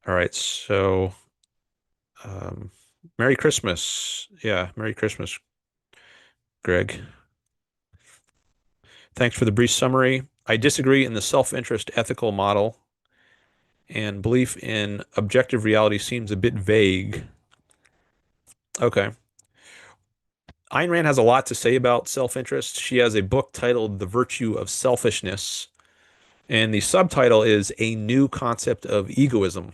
All right, so um, Merry Christmas. Yeah, Merry Christmas, Greg. Thanks for the brief summary. I disagree in the self-interest ethical model, and belief in objective reality seems a bit vague. Okay. Ayn Rand has a lot to say about self-interest. She has a book titled The Virtue of Selfishness, and the subtitle is A New Concept of Egoism.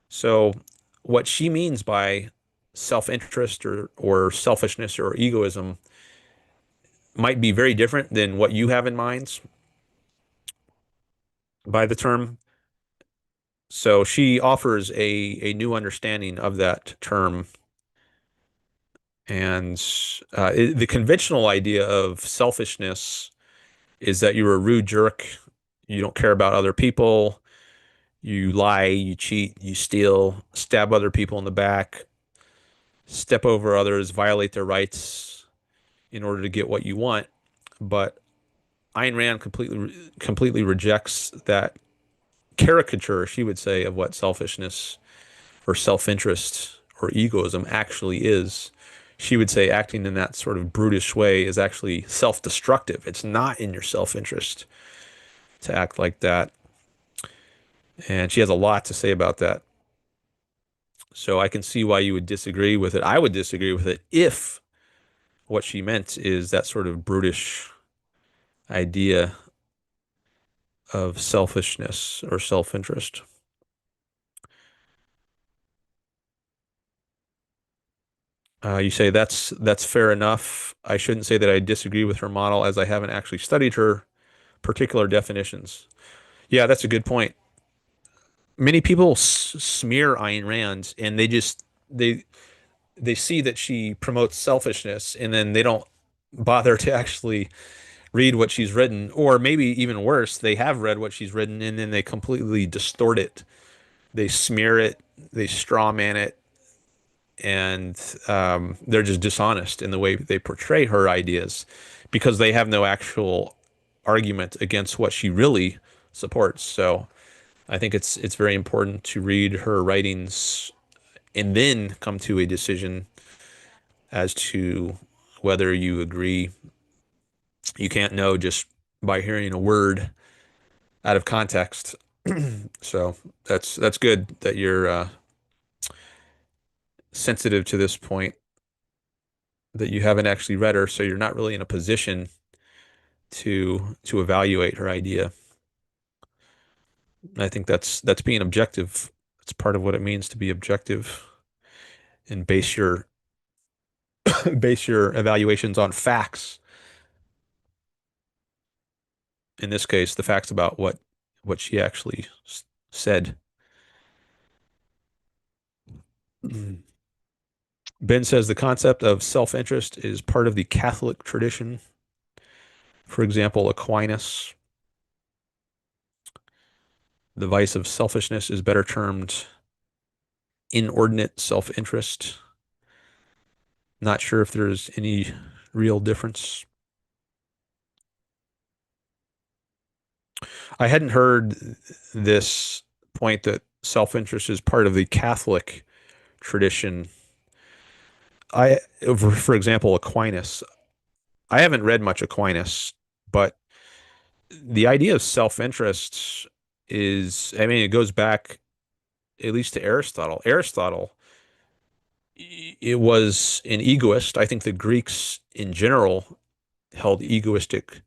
So, what she means by self-interest or selfishness or egoism might be very different than what you have in mind by the term. So, she offers a new understanding of that term. And the conventional idea of selfishness is that you're a rude jerk. You don't care about other people. You lie, you cheat, you steal, stab other people in the back, step over others, violate their rights in order to get what you want. But Ayn Rand completely rejects that caricature, she would say, of what selfishness or self-interest or egoism actually is. She would say acting in that sort of brutish way is actually self-destructive. It's not in your self-interest to act like that. And she has a lot to say about that. So I can see why you would disagree with it. I would disagree with it if what she meant is that sort of brutish idea of selfishness or self-interest. You say that's fair enough. I shouldn't say that I disagree with her model as I haven't actually studied her particular definitions. Yeah, that's a good point. Many people smear Ayn Rand and they see that she promotes selfishness and then they don't bother to actually read what she's written, or maybe even worse, they have read what she's written and then they completely distort it. They smear it they straw man it, and they're just dishonest in the way they portray her ideas because they have no actual argument against what she really supports. So I think it's very important to read her writings and then come to a decision as to whether you agree. You can't know just by hearing a word out of context. So that's good that you're sensitive to this point, that you haven't actually read her, so you're not really in a position to evaluate her idea. I think that's being objective. It's part of what it means to be objective and base your evaluations on facts. In this case, the facts about what she actually said. Ben says the concept of self-interest is part of the Catholic tradition. For example, Aquinas, the vice of selfishness is better termed inordinate self-interest. Not sure if there's any real difference. I hadn't heard this point that self-interest is part of the Catholic tradition. For example, Aquinas. I haven't read much Aquinas, but the idea of self-interest is, I mean, it goes back at least to Aristotle. Aristotle, it was an egoist. I think the Greeks in general held egoistic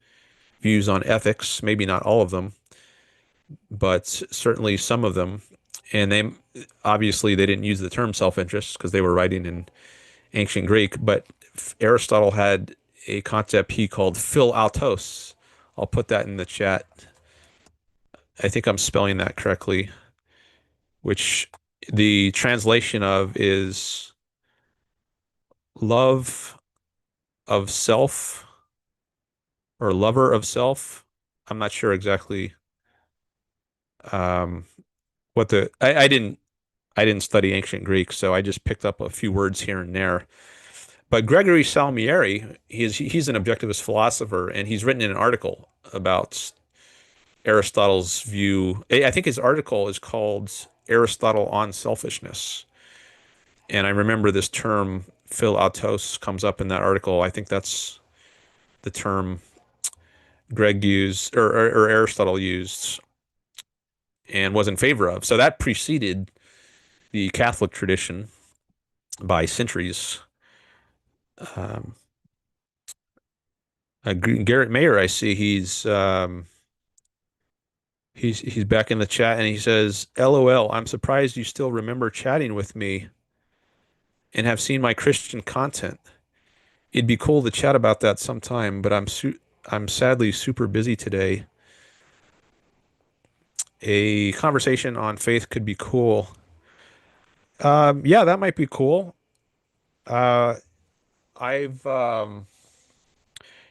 views on ethics, maybe not all of them, but certainly some of them. And they obviously they didn't use the term self-interest because they were writing in ancient Greek, but Aristotle had a concept he called philautos. I'll put that in the chat. I think I'm spelling that correctly, which the translation of is love of self or lover of self. I'm not sure exactly um, what I didn't study ancient Greek, so I just picked up a few words here and there. But Gregory Salmieri, he's an objectivist philosopher, and he's written an article about Aristotle's view. I think his article is called Aristotle on Selfishness. And I remember this term philautos comes up in that article. I think that's the term Greg used or Aristotle used and was in favor of. So that preceded the Catholic tradition by centuries. Um, Garrett Mayer, I see he's back in the chat and he says, "LOL, I'm surprised you still remember chatting with me and have seen my Christian content. It'd be cool to chat about that sometime, but I'm sadly super busy today. A conversation on faith could be cool. Yeah, that might be cool. Uh, I've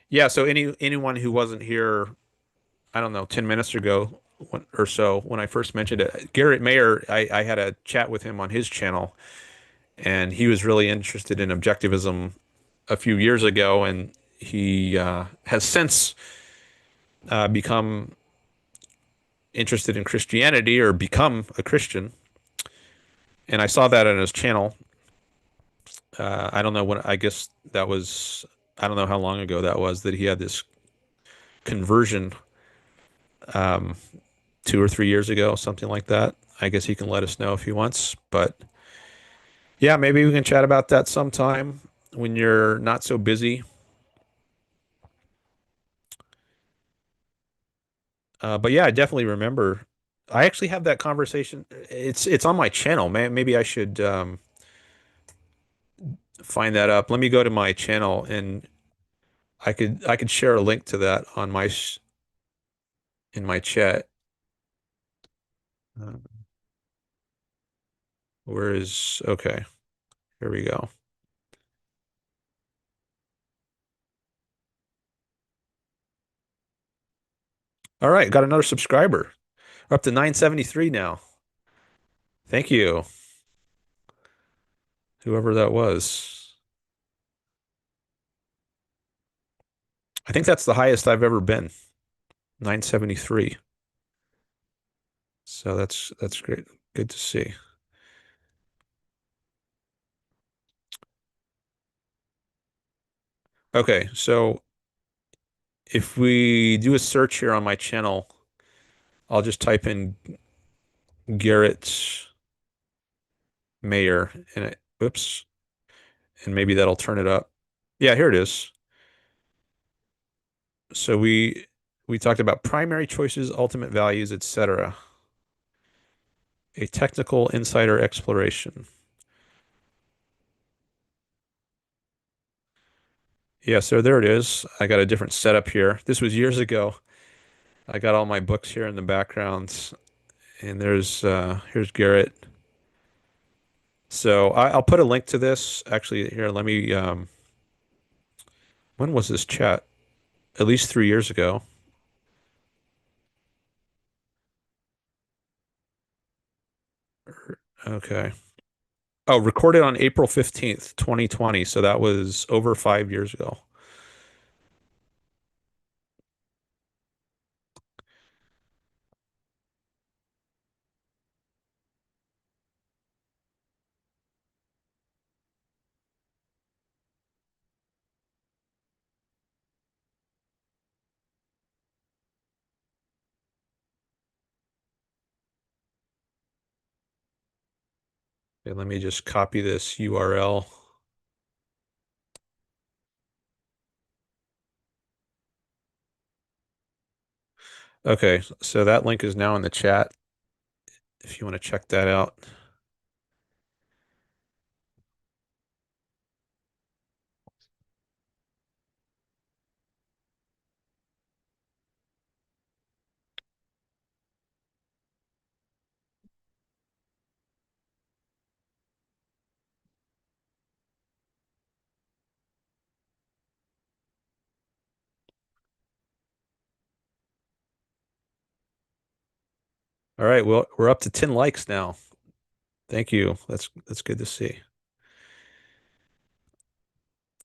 yeah. So anyone who wasn't here, I don't know, 10 minutes ago or so when I first mentioned it, Garrett Mayer, I had a chat with him on his channel, and he was really interested in objectivism a few years ago, and he has since become interested in Christianity or become a Christian. And I saw that on his channel. I don't know when, I guess that was, I don't know how long ago that was that he had this conversion, um, 2 or 3 years ago, something like that. I guess he can let us know if he wants. But yeah, maybe we can chat about that sometime when you're not so busy. But yeah, I definitely remember. I actually have that conversation. It's on my channel, man. Maybe I should find that up. Let me go to my channel and I could share a link to that on my in my chat. Uh, where is okay? Here we go. All right, got another subscriber. We're up to 973 now. Thank you. whoever that was. I think that's the highest I've ever been, 973. So that's great. Good to see. Okay, so if we do a search here on my channel, I'll just type in Garrett Mayer and oops, and maybe that'll turn it up. Yeah, here it is. So we talked about primary choices, ultimate values, etc. A technical insider exploration. Yeah, so there it is. I got a different setup here. This was years ago. I got all my books here in the background, and here's Garrett. So I'll put a link to this. Actually, here, let me when was this chat? At least 3 years ago. Okay. Oh, recorded on April 15th, 2020. So that was over 5 years ago. Okay, let me just copy this URL. Okay, so that link is now in the chat if you want to check that out. All right, well, we're up to 10 likes now. Thank you. That's good to see.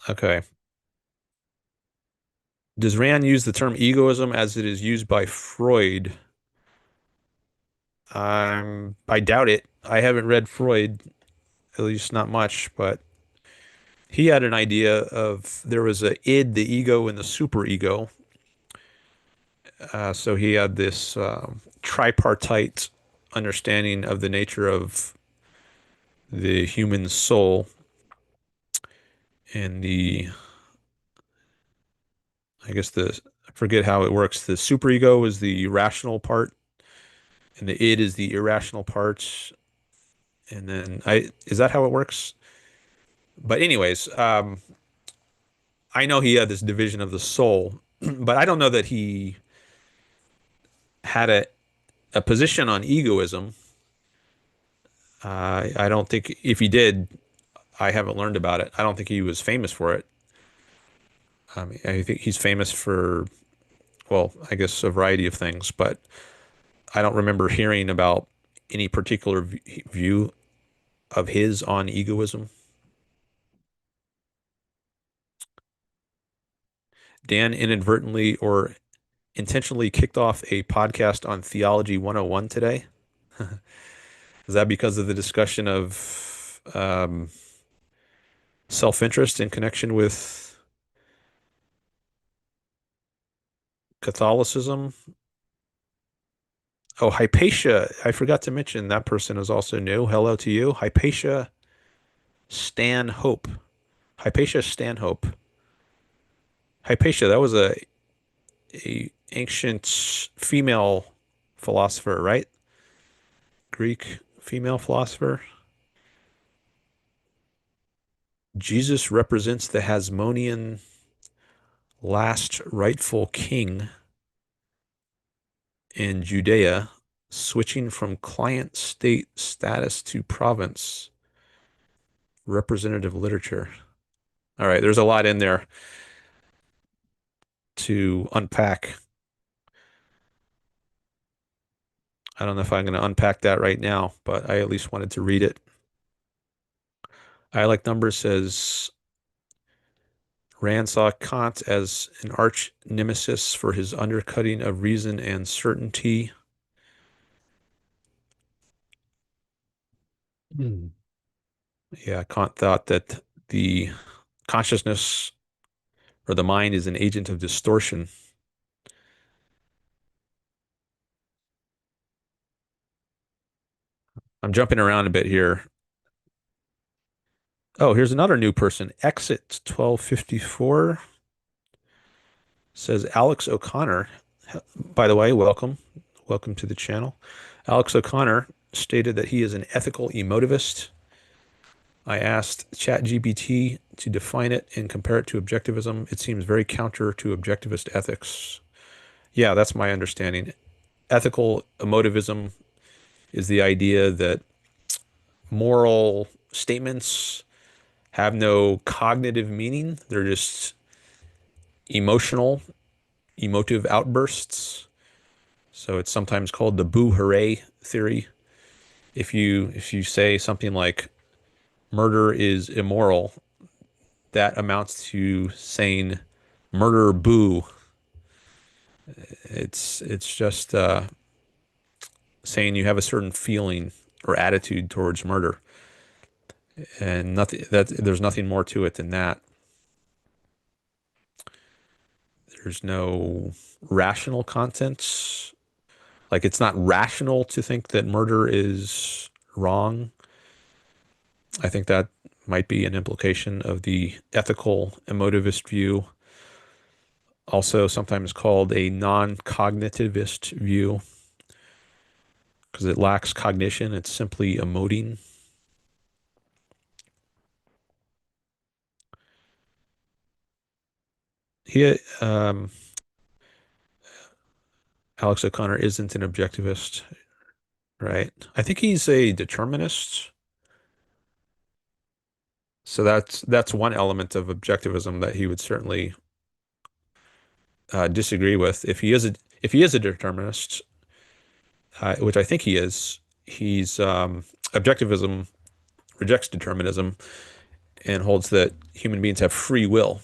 Okay. Does Rand use the term egoism as it is used by Freud? I doubt it. I haven't read Freud, at least not much, but he had an idea of there was a id, the ego, and the superego. So he had this tripartite understanding of the nature of the human soul and I guess I forget how it works. The superego is the rational part, and the id is the irrational part. And then is that how it works? But anyways, I know he had this division of the soul, but I don't know that he had a position on egoism. I don't think if he did, I haven't learned about it. I don't think he was famous for it. I think he's famous for, well, I guess a variety of things, but I don't remember hearing about any particular view of his on egoism. Dan inadvertently or intentionally kicked off a podcast on Theology 101 today. Is that because of the discussion of self-interest in connection with Catholicism? Oh, Hypatia. I forgot to mention that person is also new. Hello to you. Hypatia Stanhope. Hypatia Stanhope. Hypatia, that was a ancient female philosopher, right? Greek female philosopher. Jesus represents the Hasmonean last rightful king in Judea, switching from client state status to province. Representative literature. All right, there's a lot in there to unpack. I don't know if I'm going to unpack that right now, but I at least wanted to read it. I Like Numbers says Rand saw Kant as an arch nemesis for his undercutting of reason and certainty. Hmm. Yeah, Kant thought that the consciousness or the mind is an agent of distortion. I'm jumping around a bit here. Oh, here's another new person. Exit 1254 says Alex O'Connor. By the way, welcome. Welcome to the channel. Alex O'Connor stated that he is an ethical emotivist. I asked ChatGPT to define it and compare it to objectivism. It seems very counter to objectivist ethics. Yeah, that's my understanding. Ethical emotivism is the idea that moral statements have no cognitive meaning. They're just emotional, emotive outbursts. So it's sometimes called the boo hooray theory. If you say something like murder is immoral, that amounts to saying murder boo. It's just saying you have a certain feeling or attitude towards murder, and nothing that there's nothing more to it than that. There's no rational content. Like it's not rational to think that murder is wrong. I think that might be an implication of the ethical emotivist view, also sometimes called a non-cognitivist view, because it lacks cognition. It's simply emoting. He, Alex O'Connor isn't an objectivist, right? I think he's a determinist. So that's one element of objectivism that he would certainly disagree with. If he is a determinist, which I think he is, he's objectivism rejects determinism and holds that human beings have free will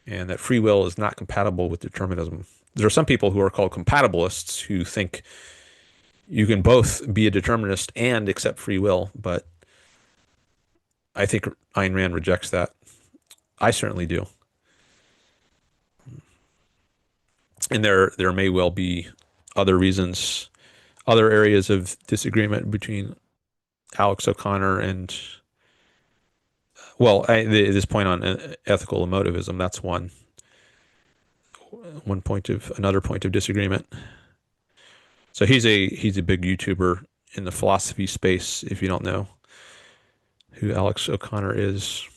and that free will is not compatible with determinism. There are some people who are called compatibilists who think you can both be a determinist and accept free will, but I think Ayn Rand rejects that. I certainly do. And there may well be other reasons, other areas of disagreement between Alex O'Connor and, well, this point on ethical emotivism, that's one point of another point of disagreement. So he's a big YouTuber in the philosophy space, if you don't know who Alex O'Connor is.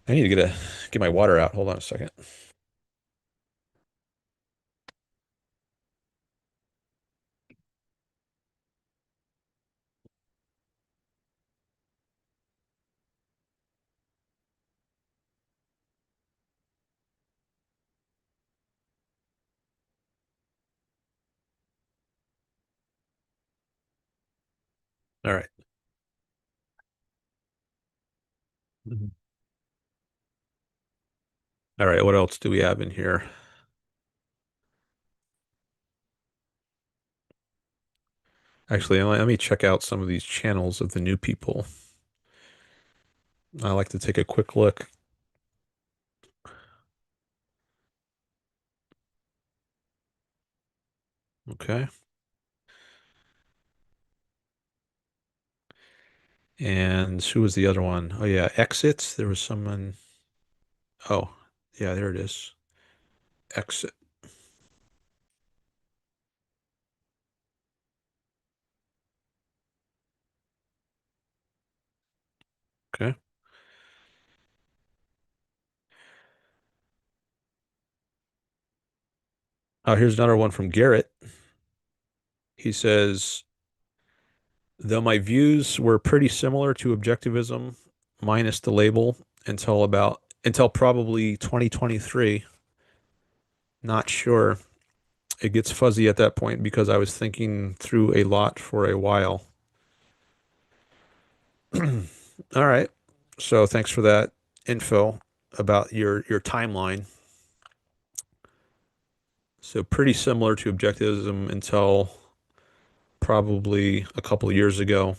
I need to get my water out. Hold on a second. All right. Mhm. All right. What else do we have in here? Actually, let me check out some of these channels of the new people. I like to take a quick look. Okay. And who was the other one? Oh yeah, Exit. There was someone. Oh, yeah, there it is. Exit. Okay. Oh, here's another one from Garrett. He says, though my views were pretty similar to objectivism, minus the label, until probably 2023. Not sure. It gets fuzzy at that point because I was thinking through a lot for a while. All right. So thanks for that info about your timeline. So pretty similar to objectivism until probably a couple of years ago.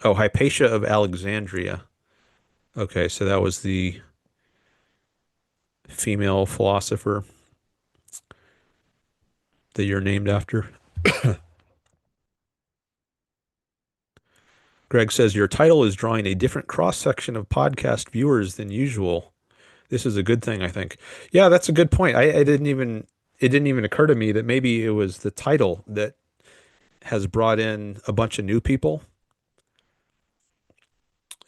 Oh, Hypatia of Alexandria. Okay, so that was the female philosopher that you're named after. Greg says your title is drawing a different cross-section of podcast viewers than usual. This is a good thing, I think. Yeah, that's a good point. I didn't even it didn't even occur to me that maybe it was the title that has brought in a bunch of new people.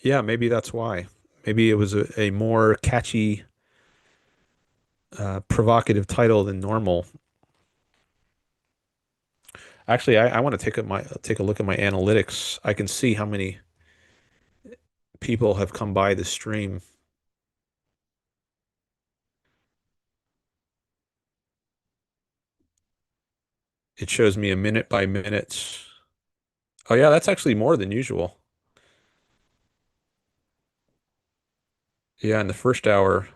Yeah, maybe that's why. Maybe it was a more catchy, provocative title than normal. Actually, I want to take a look at my analytics. I can see how many people have come by the stream. It shows me a minute by minute. Oh yeah, that's actually more than usual. Yeah, in the first hour,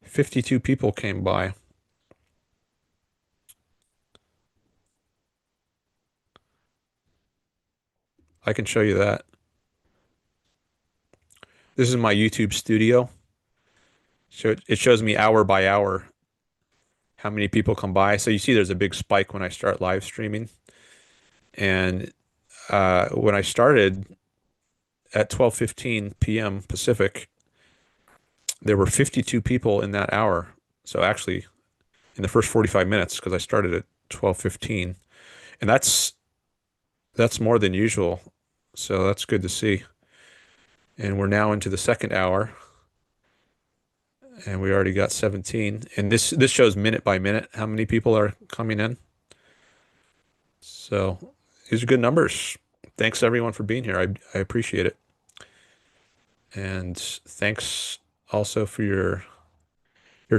52 people came by. I can show you that. This is my YouTube studio. So it shows me hour by hour how many people come by. So you see there's a big spike when I start live streaming. And when I started at 12:15 p.m. Pacific, there were 52 people in that hour. So actually in the first 45 minutes, because I started at 12:15. And that's more than usual. So that's good to see. And we're now into the second hour, and we already got 17. And this shows minute by minute how many people are coming in. So these are good numbers. Thanks everyone for being here. I appreciate it. And thanks also for your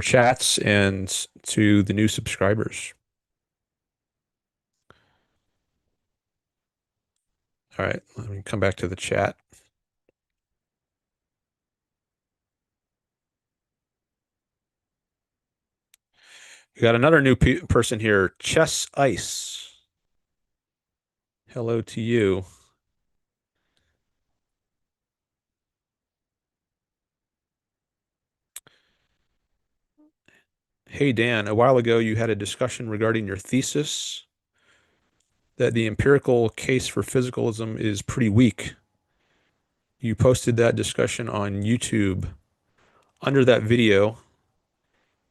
chats and to the new subscribers. All right, let me come back to the chat. We got another new person here, Chess Ice. Hello to you. Hey Dan, a while ago you had a discussion regarding your thesis that the empirical case for physicalism is pretty weak. You posted that discussion on YouTube. Under that video,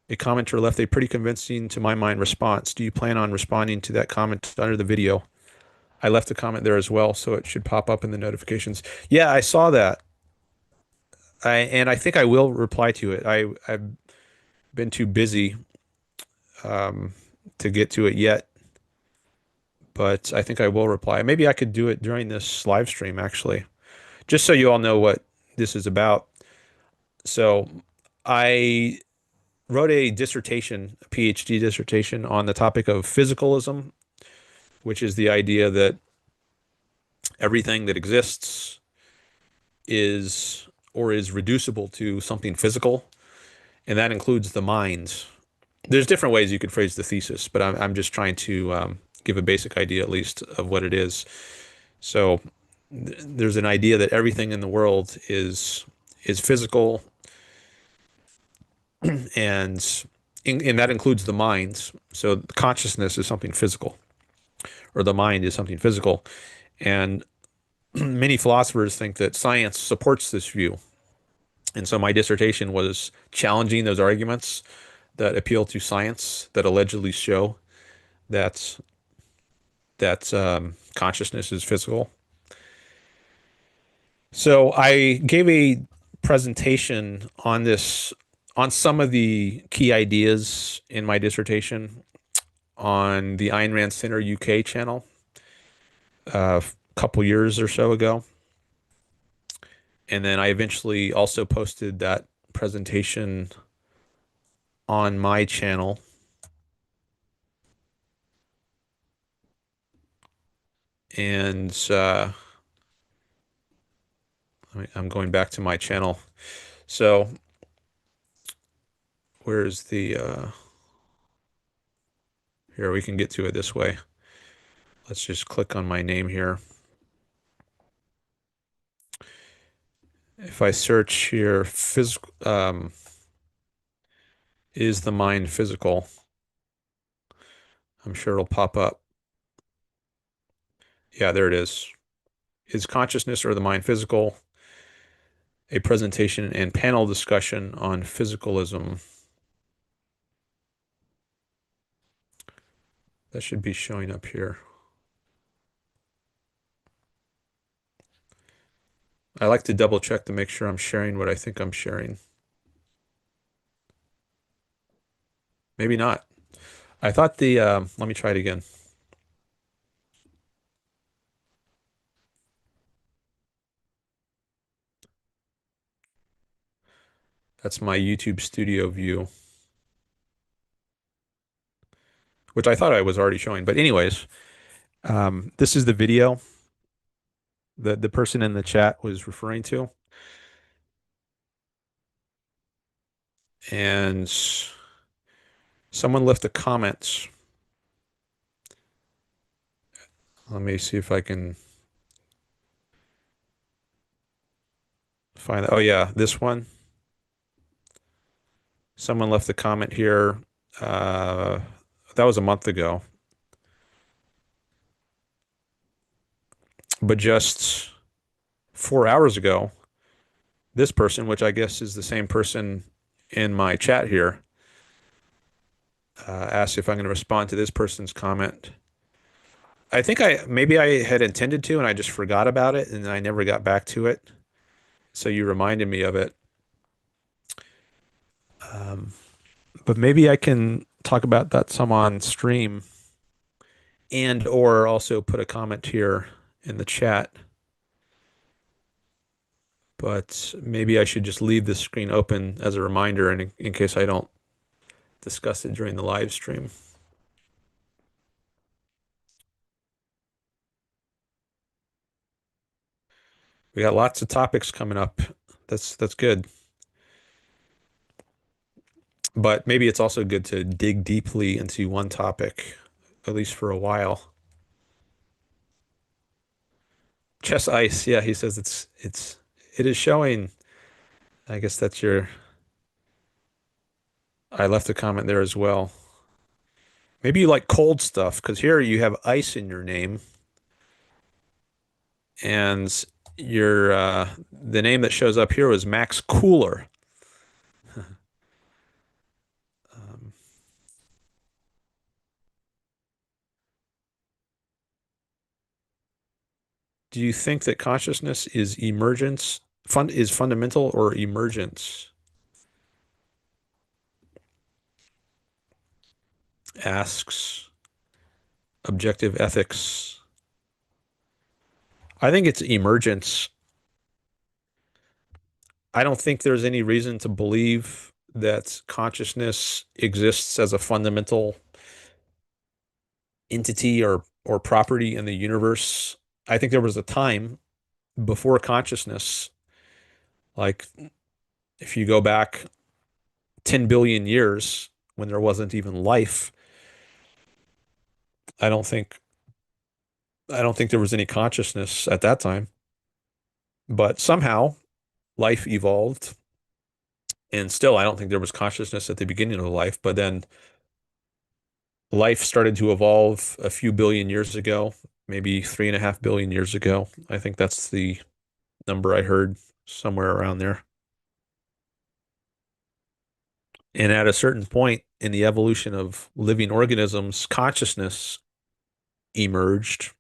a commenter left a pretty convincing, to my mind, response. Do you plan on responding to that comment under the video? I left a comment there as well, so it should pop up in the notifications. Yeah, I saw that. And I think I will reply to it. I've been too busy um, to get to it yet, but I think I will reply. Maybe I could do it during this live stream, actually, just so you all know what this is about. So I wrote a dissertation, a PhD dissertation on the topic of physicalism, which is the idea that everything that exists is or is reducible to something physical, and that includes the mind. There's different ways you could phrase the thesis, but I'm just trying to give a basic idea, at least, of what it is. So there's an idea that everything in the world is physical, and and that includes the mind. So consciousness is something physical, or the mind is something physical. And many philosophers think that science supports this view. And so my dissertation was challenging those arguments that appeal to science that allegedly show that consciousness is physical. So I gave a presentation on this, on some of the key ideas in my dissertation on the Ayn Rand Center UK channel a couple years or so ago. And then I eventually also posted that presentation on my channel. And I'm going back to my channel. So where's the here we can get to it this way. Let's just click on my name here. If I search here, physical, is the mind physical? I'm sure it'll pop up. Yeah, there it is. Is consciousness or the mind physical? A presentation and panel discussion on physicalism. That should be showing up here. I like to double check to make sure I'm sharing what I think I'm sharing. Maybe not. I thought let me try it again. That's my YouTube studio view, which I thought I was already showing. But anyways, this is the video that the person in the chat was referring to. And someone left a comment. Let me see if I can find. Oh yeah, this one. Someone left a comment here. Uh, that was a month ago. But just 4 hours ago, this person, which I guess is the same person in my chat here, asked if I'm going to respond to this person's comment. I think maybe I had intended to, and I just forgot about it, and I never got back to it. So you reminded me of it. But maybe I can talk about that some on stream, and or also put a comment here in the chat. But maybe I should just leave this screen open as a reminder in case I don't discuss it during the live stream. We got lots of topics coming up. That's good. But maybe it's also good to dig deeply into one topic, at least for a while. Chess ice, yeah, he says it is showing. I guess that's your. I left a comment there as well. Maybe you like cold stuff because here you have ice in your name, and your the name that shows up here was Max Cooler. Um, do you think that consciousness is emergence, is fundamental or emergence? Asks Objective Ethics. I think it's emergence. I don't think there's any reason to believe that consciousness exists as a fundamental entity or property in the universe. I think there was a time before consciousness, like if you go back 10 billion years when there wasn't even life, I don't think I don't think there was any consciousness at that time. But somehow life evolved, and still I don't think there was consciousness at the beginning of life, but then life started to evolve a few billion years ago, maybe 3.5 billion years ago. I think that's the number I heard somewhere around there. And at a certain point in the evolution of living organisms, consciousness emerged.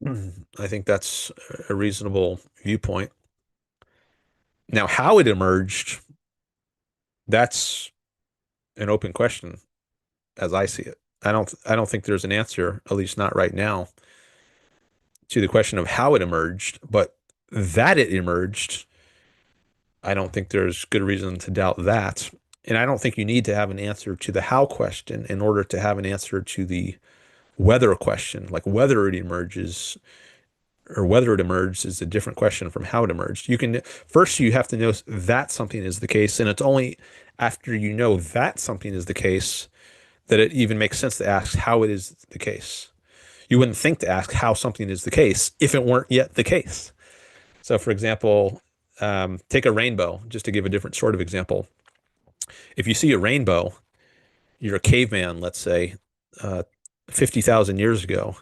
I think that's a reasonable viewpoint. Now, how it emerged, that's an open question as I see it. I don't think there's an answer, at least not right now, to the question of how it emerged, but that it emerged, I don't think there's good reason to doubt that. And I don't think you need to have an answer to the how question in order to have an answer to the whether question, like whether it emerges or whether it emerged is a different question from how it emerged. You can first you have to know that something is the case, and it's only after you know that something is the case that it even makes sense to ask how it is the case. You wouldn't think to ask how something is the case if it weren't yet the case. So, for example, take a rainbow, just to give a different sort of example. If you see a rainbow, you're a caveman, let's say, uh, 50,000 years ago,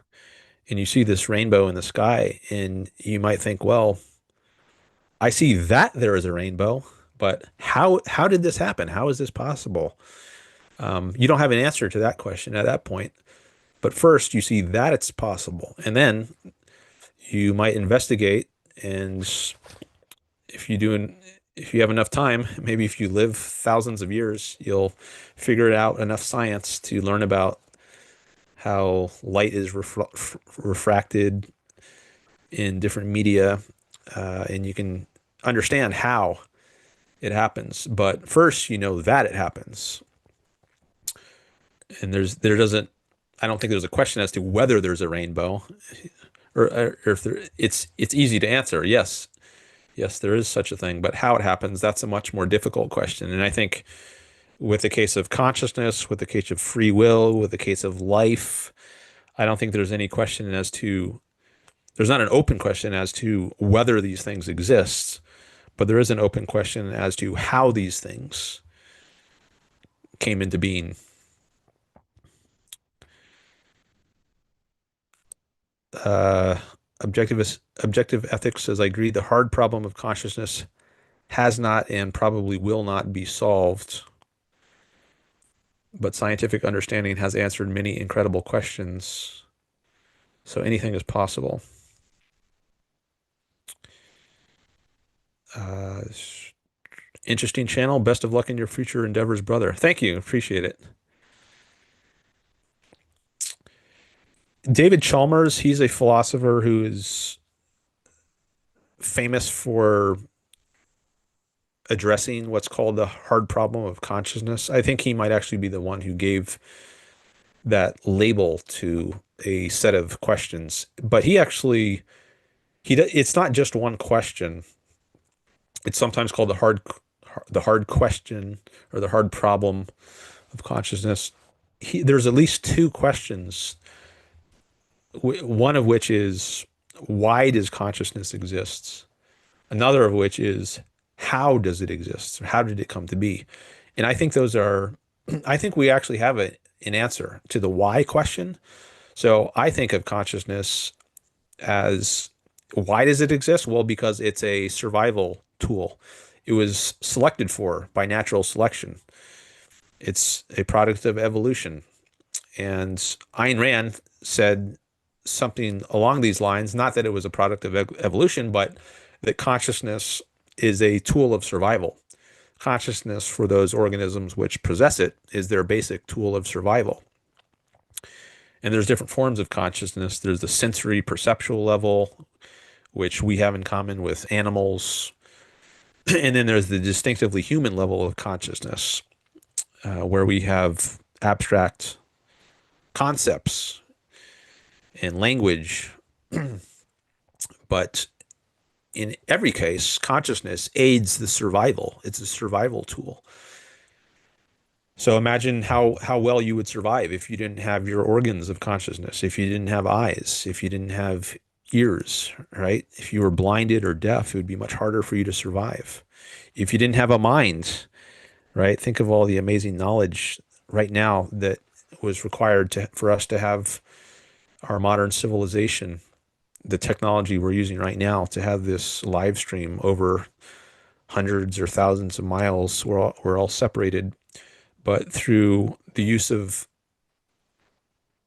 and you see this rainbow in the sky, and you might think, well, I see that there is a rainbow, but how did this happen? How is this possible? You don't have an answer to that question at that point. But first, you see that it's possible, and then you might investigate. And if you have enough time, maybe if you live thousands of years, you'll figure out enough science to learn about how light is refracted in different media, and you can understand how it happens. But first, you know that it happens, and I don't think there's a question as to whether there's a rainbow, or if it's easy to answer. Yes, yes, there is such a thing, but how it happens, that's a much more difficult question. And I think with the case of consciousness, with the case of free will, with the case of life, I don't think there's any question as to, there's not an open question as to whether these things exist, but there is an open question as to how these things came into being. Uh, objective ethics says, I agree, the hard problem of consciousness has not and probably will not be solved, but scientific understanding has answered many incredible questions. So anything is possible. Uh, Interesting channel. Best of luck in your future endeavors, brother. Thank you. Appreciate it. David Chalmers, he's a philosopher who is famous for addressing what's called the hard problem of consciousness. I think he might actually be the one who gave that label to a set of questions. But it's not just one question. It's sometimes called the hard question or the hard problem of consciousness. There's at least two questions, one of which is, why does consciousness exist? Another of which is, how does it exist? How did it come to be? And I think we actually have an answer to the why question. So I think of consciousness as, why does it exist? Well, because it's a survival tool. It was selected for by natural selection. It's a product of evolution. And Ayn Rand said something along these lines, not that it was a product of evolution, but that consciousness is a tool of survival. Consciousness, for those organisms which possess it, is their basic tool of survival. And there's different forms of consciousness. There's the sensory perceptual level, which we have in common with animals. And then there's the distinctively human level of consciousness, where we have abstract concepts and language. But in every case, consciousness aids the survival. It's a survival tool. So imagine how well you would survive if you didn't have your organs of consciousness, if you didn't have eyes, if you didn't have ears, right? If you were blinded or deaf, it would be much harder for you to survive. If you didn't have a mind, right? Think of all the amazing knowledge right now that was required for us to have our modern civilization, the technology we're using right now to have this live stream over hundreds or thousands of miles. We're all separated, but through the use of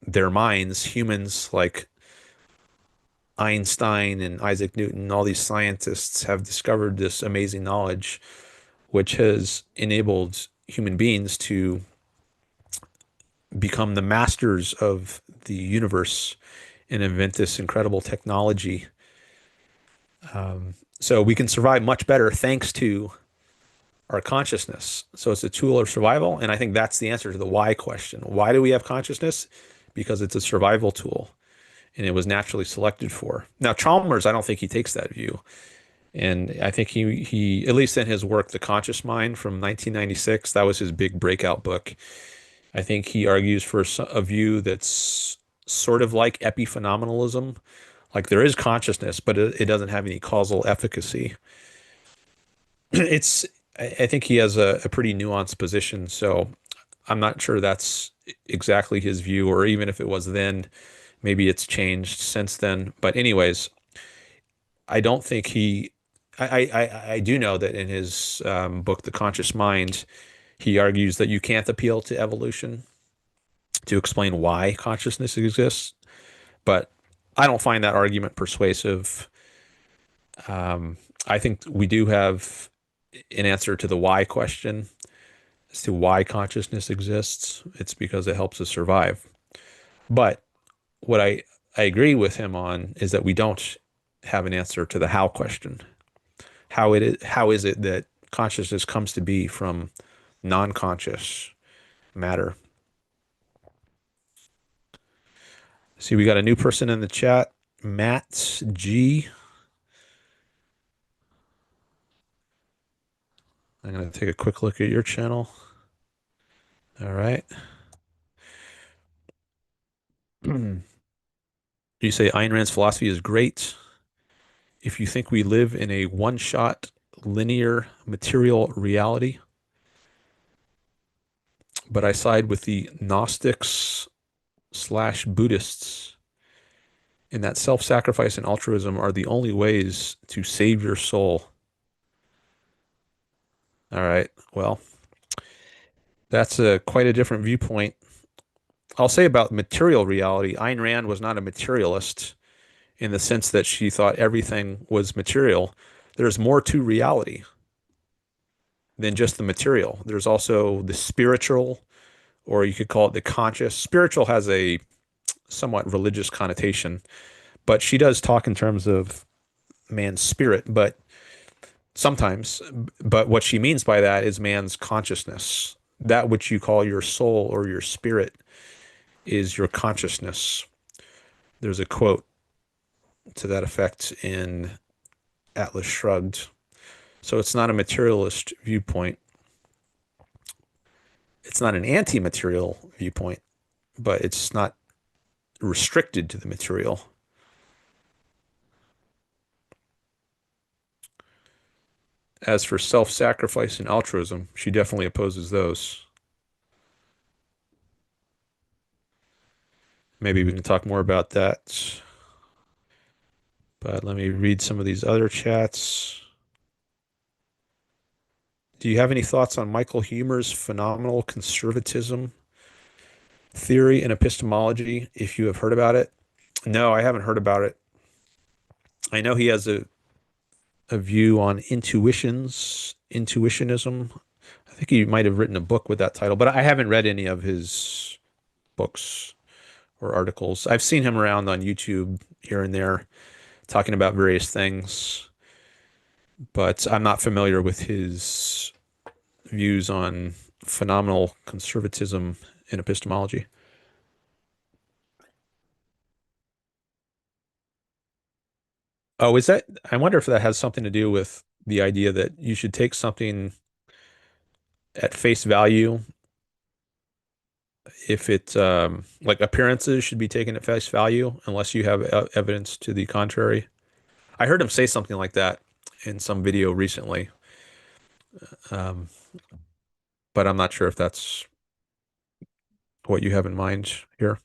their minds, humans like Einstein and Isaac Newton, all these scientists have discovered this amazing knowledge, which has enabled human beings to become the masters of the universe and invent this incredible technology. So we can survive much better thanks to our consciousness. So it's a tool of survival. And I think that's the answer to the why question. Why do we have consciousness? because it's a survival tool and it was naturally selected for. Now, Chalmers, I don't think he takes that view. And I think he at least in his work, The Conscious Mind from 1996, that was his big breakout book. I think he argues for a view that's sort of like epiphenomenalism. Like there is consciousness, but it doesn't have any causal efficacy. It's, I think he has a pretty nuanced position. So I'm not sure that's exactly his view, or even if it was then, maybe it's changed since then. But anyways, I don't think I do know that in his book, The Conscious Mind, he argues that you can't appeal to evolution to explain why consciousness exists. But I don't find that argument persuasive. I think we do have an answer to the why question as to why consciousness exists. It's because it helps us survive. But what I agree with him on is that we don't have an answer to the how question. How is it that consciousness comes to be from non-conscious matter? See, we got a new person in the chat, Matt G. I'm going to take a quick look at your channel. All right. You say Ayn Rand's philosophy is great if you think we live in a one-shot linear material reality, but I side with the Gnostics slash Buddhists in that self-sacrifice and altruism are the only ways to save your soul. All right. Well, that's quite a different viewpoint. I'll say about material reality, Ayn Rand was not a materialist in the sense that she thought everything was material. There's more to reality than just the material. There's also the spiritual, or you could call it the conscious. Spiritual has a somewhat religious connotation, but she does talk in terms of man's spirit, but sometimes, but what she means by that is man's consciousness. That which you call your soul or your spirit is your consciousness. There's a quote to that effect in Atlas Shrugged. So it's not a materialist viewpoint. It's not an anti-material viewpoint, but it's not restricted to the material. As for self-sacrifice and altruism, she definitely opposes those. Maybe we can talk more about that. But let me read some of these other chats. Do you have any thoughts on Michael Huemer's phenomenal conservatism theory and epistemology, if you have heard about it? No, I haven't heard about it. I know he has a view on intuitionism. I think he might have written a book with that title, but I haven't read any of his books or articles. I've seen him around on YouTube here and there talking about various things, but I'm not familiar with his views on phenomenal conservatism in epistemology. Oh, is that? I wonder if that has something to do with the idea that you should take something at face value if it like appearances should be taken at face value unless you have evidence to the contrary. I heard him say something like that in some video recently, um, but I'm not sure if that's what you have in mind here.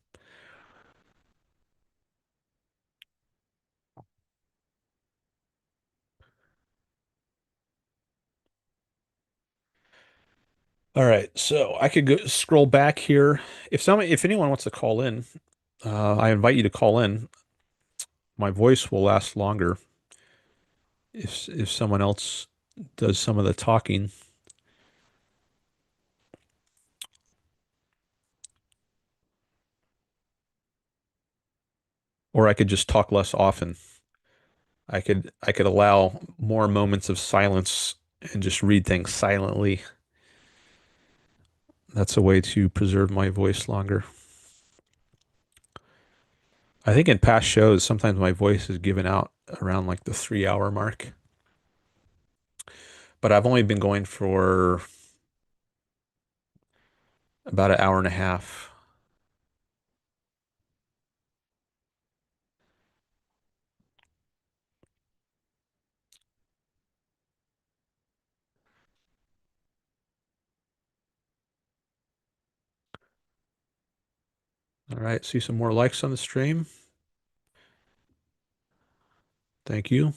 All right, so I could go scroll back here. If anyone wants to call in, I invite you to call in. My voice will last longer if someone else does some of the talking, or I could just talk less often. I could allow more moments of silence and just read things silently. That's a way to preserve my voice longer. I think in past shows, sometimes my voice is given out around like the 3 hour mark, but I've only been going for about an hour and a half. All right, see some more likes on the stream. Thank you.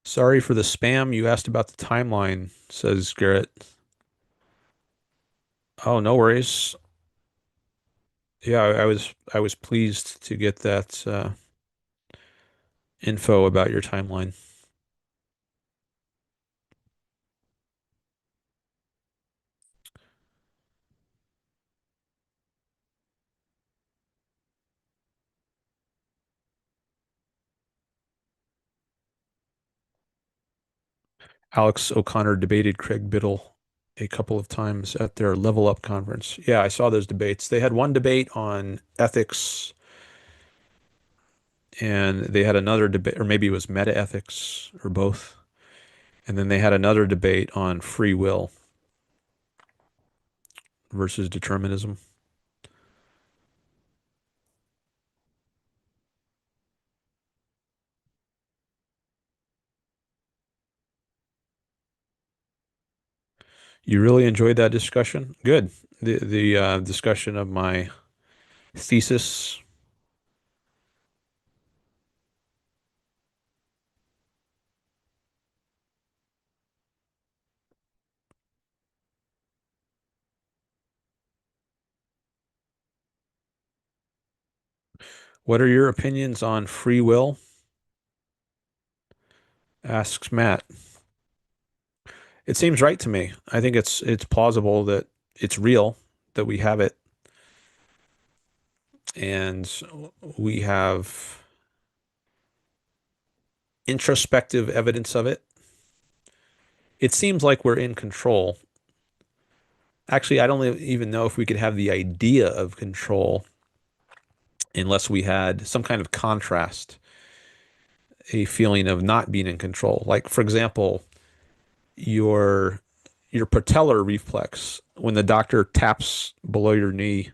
Sorry for the spam. You asked about the timeline, says Garrett. Oh, no worries. Yeah, I was pleased to get that info about your timeline. Alex O'Connor debated Craig Biddle a couple of times at their Level Up conference. Yeah, I saw those debates. They had one debate on ethics, and they had another debate, or maybe it was meta-ethics, or both. And then they had another debate on free will versus determinism. You really enjoyed that discussion? Good. The discussion of my thesis. What are your opinions on free will? Asks Matt. It seems right to me. I think it's plausible that it's real, that we have it, and we have introspective evidence of it. It seems like we're in control. Actually, I don't even know if we could have the idea of control unless we had some kind of contrast, a feeling of not being in control. Like, for example, your your patellar reflex, when the doctor taps below your knee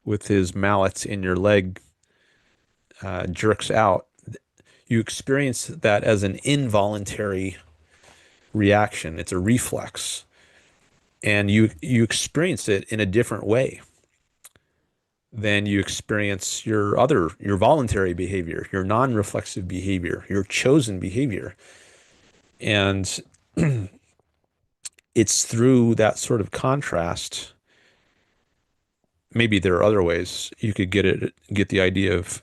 with his mallet in your leg, jerks out, you experience that as an involuntary reaction. It's a reflex, and you experience it in a different way than you experience your voluntary behavior, your non-reflexive behavior, your chosen behavior. And it's through that sort of contrast, maybe there are other ways you could get the idea of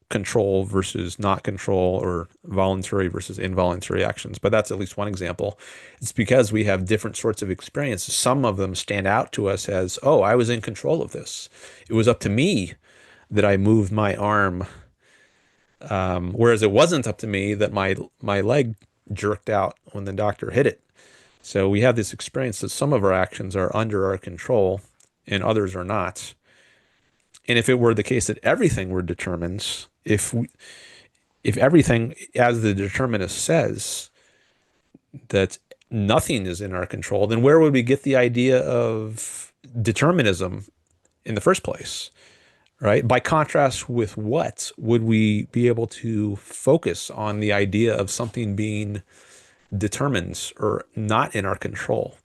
control versus not control, or voluntary versus involuntary actions. But that's at least one example. It's because we have different sorts of experiences. Some of them stand out to us as, oh, I was in control of this. It was up to me that I moved my arm, whereas it wasn't up to me that my leg jerked out when the doctor hit it. So we have this experience that some of our actions are under our control and others are not. And if it were the case that everything were determined, if everything, as the determinist says, that nothing is in our control, then where would we get the idea of determinism in the first place? Right? By contrast with what would we be able to focus on the idea of something being determined or not in our control?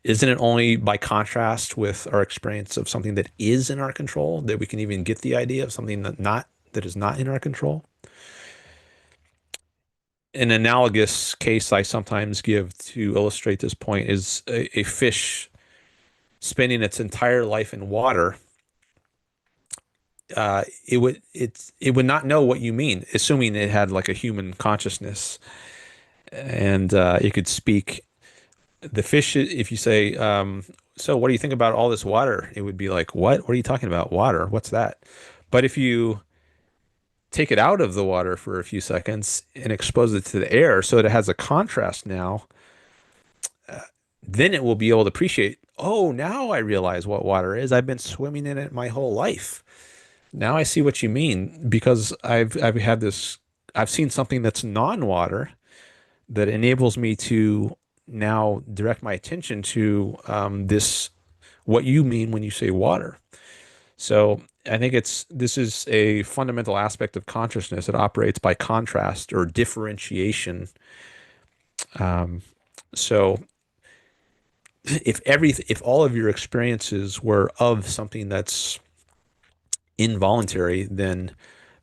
Isn't it only by contrast with our experience of something that is in our control that we can even get the idea of something that is not in our control? An analogous case I sometimes give to illustrate this point is a fish spending its entire life in water. It would not know what you mean, assuming it had like a human consciousness, and it could speak. The fish, if you say, so what do you think about all this water? It would be like, what? What are you talking about? Water? What's that? But if you take it out of the water for a few seconds and expose it to the air so that it has a contrast now, then it will be able to appreciate, oh, now I realize what water is. I've been swimming in it my whole life. Now I see what you mean because I've had this, I've seen something that's non-water that enables me to now direct my attention to this, what you mean when you say water. So I think this is a fundamental aspect of consciousness. It operates by contrast or differentiation. Um, so if all of your experiences were of something that's involuntary, then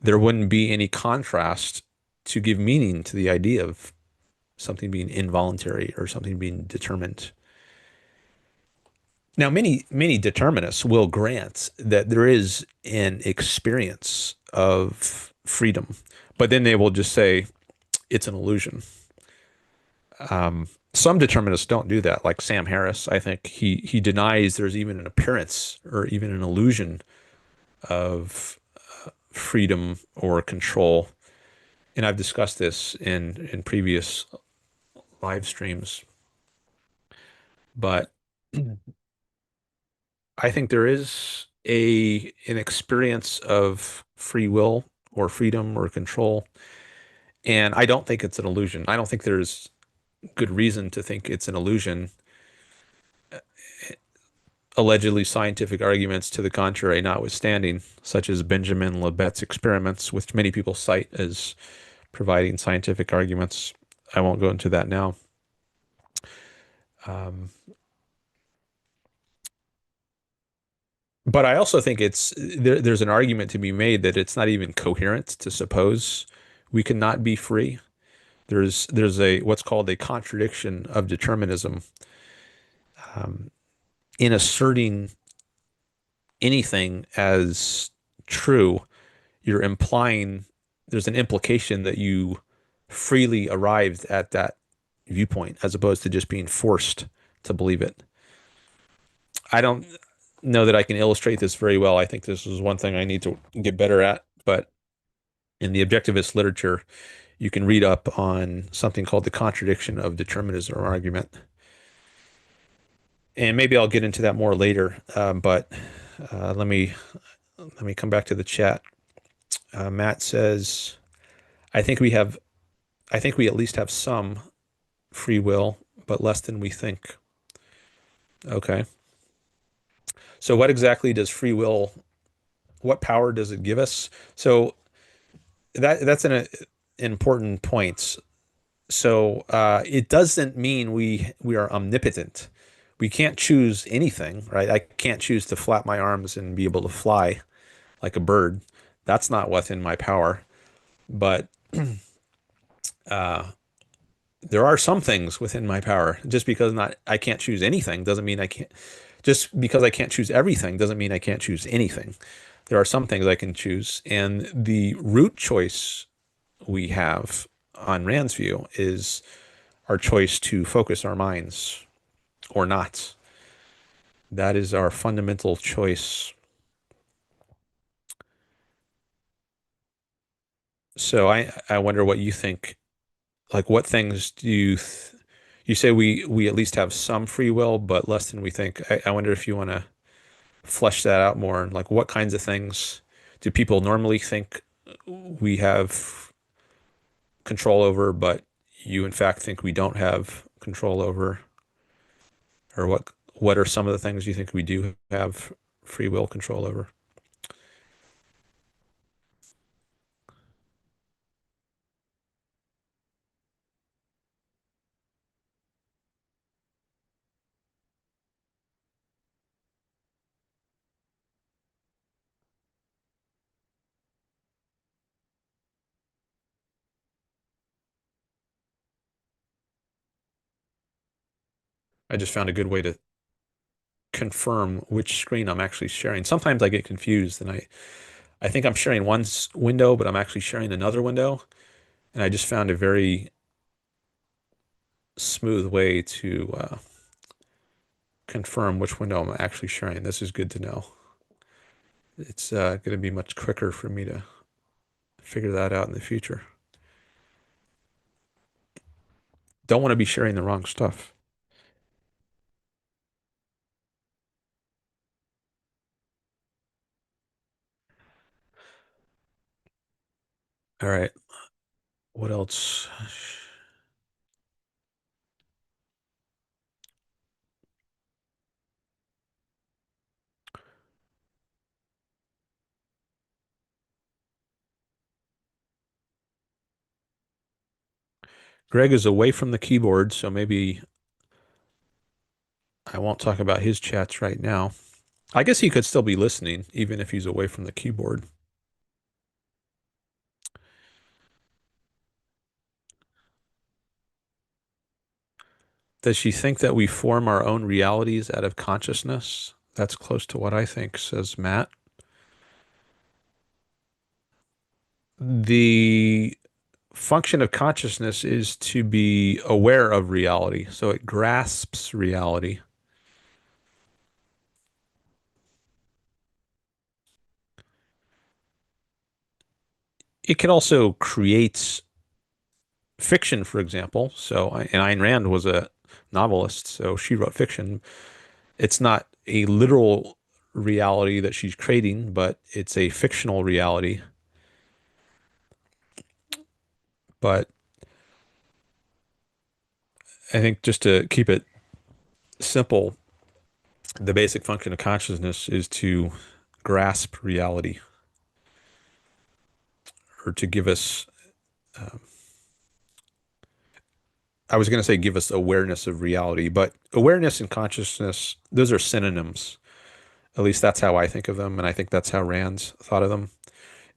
there wouldn't be any contrast to give meaning to the idea of something being involuntary or something being determined. Now, many determinists will grant that there is an experience of freedom, but then they will just say it's an illusion. Some determinists don't do that, like Sam Harris. I think he denies there's even an appearance or even an illusion of freedom or control. And I've discussed this in previous live streams, but I think there is a an experience of free will or freedom or control, and I don't think it's an illusion. I don't think there's good reason to think it's an illusion. Allegedly scientific arguments to the contrary notwithstanding, such as Benjamin Libet's experiments, which many people cite as providing scientific arguments. I won't go into that now. Um, but I also think there's an argument to be made that it's not even coherent to suppose we cannot be free. There's a what's called a contradiction of determinism in asserting anything as true. You're implying there's an implication that you freely arrived at that viewpoint as opposed to just being forced to believe it. I don't know that I can illustrate this very well. I think this is one thing I need to get better at, but in the objectivist literature, you can read up on something called the contradiction of determinism argument. And maybe I'll get into that more later. But let me come back to the chat. Matt says, I think we have, I think we at least have some free will, but less than we think. Okay. So what exactly does free will, what power does it give us? So that's an important point. So it doesn't mean we are omnipotent. We can't choose anything, right? I can't choose to flap my arms and be able to fly like a bird. That's not within my power. But uh, there are some things within my power. Just because not I can't choose anything doesn't mean I can't. Just because I can't choose everything doesn't mean I can't choose anything. There are some things I can choose, and the root choice we have on Rand's view is our choice to focus our minds or not. That is our fundamental choice. So I wonder what you think. Like, what things do you say we at least have some free will, but less than we think? I wonder if you want to flesh that out more. Like, what kinds of things do people normally think we have control over, but you in fact think we don't have control over? Or what are some of the things you think we do have free will control over? I just found a good way to confirm which screen I'm actually sharing. Sometimes I get confused and I think I'm sharing one window, but I'm actually sharing another window. And I just found a very smooth way to confirm which window I'm actually sharing. This is good to know. It's going to be much quicker for me to figure that out in the future. Don't want to be sharing the wrong stuff. All right. What else? Greg is away from the keyboard, so maybe I won't talk about his chats right now. I guess he could still be listening, even if he's away from the keyboard. Does she think that we form our own realities out of consciousness? That's close to what I think, says Matt. The function of consciousness is to be aware of reality, so it grasps reality. It can also create fiction, for example. So, and Ayn Rand was a novelist, so she wrote fiction. It's not a literal reality that she's creating, but it's a fictional reality. But I think just to keep it simple, the basic function of consciousness is to grasp reality or to give us, I was going to say give us awareness of reality, but awareness and consciousness, those are synonyms. At least that's how I think of them, and I think that's how Rand's thought of them.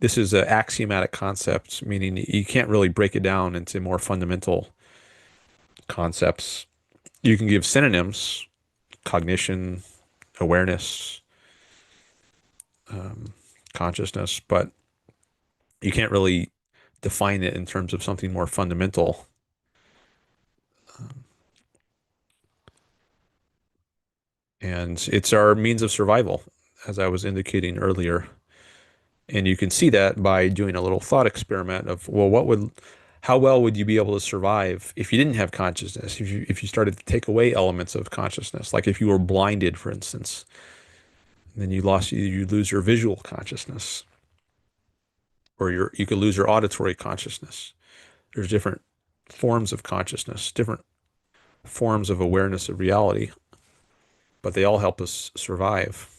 This is an axiomatic concept, meaning you can't really break it down into more fundamental concepts. You can give synonyms, cognition, awareness, consciousness, but you can't really define it in terms of something more fundamental. And it's our means of survival, as I was indicating earlier. And you can see that by doing a little thought experiment of, well, how well would you be able to survive if you didn't have consciousness? If you started to take away elements of consciousness, like if you were blinded, for instance, then you lose your visual consciousness, or you could lose your auditory consciousness. There's different forms of consciousness, different forms of awareness of reality, but they all help us survive.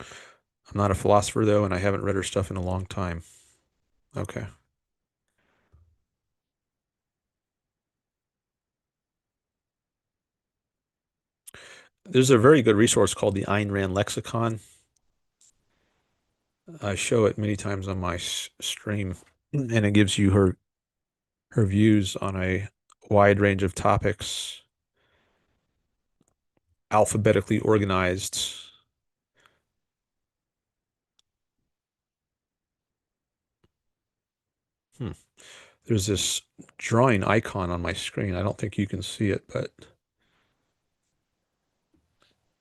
I'm not a philosopher though, and I haven't read her stuff in a long time. Okay. There's a very good resource called the Ayn Rand Lexicon. I show it many times on my stream, and it gives you her views on a wide range of topics, alphabetically organized. Hmm. There's this drawing icon on my screen. I don't think you can see it, but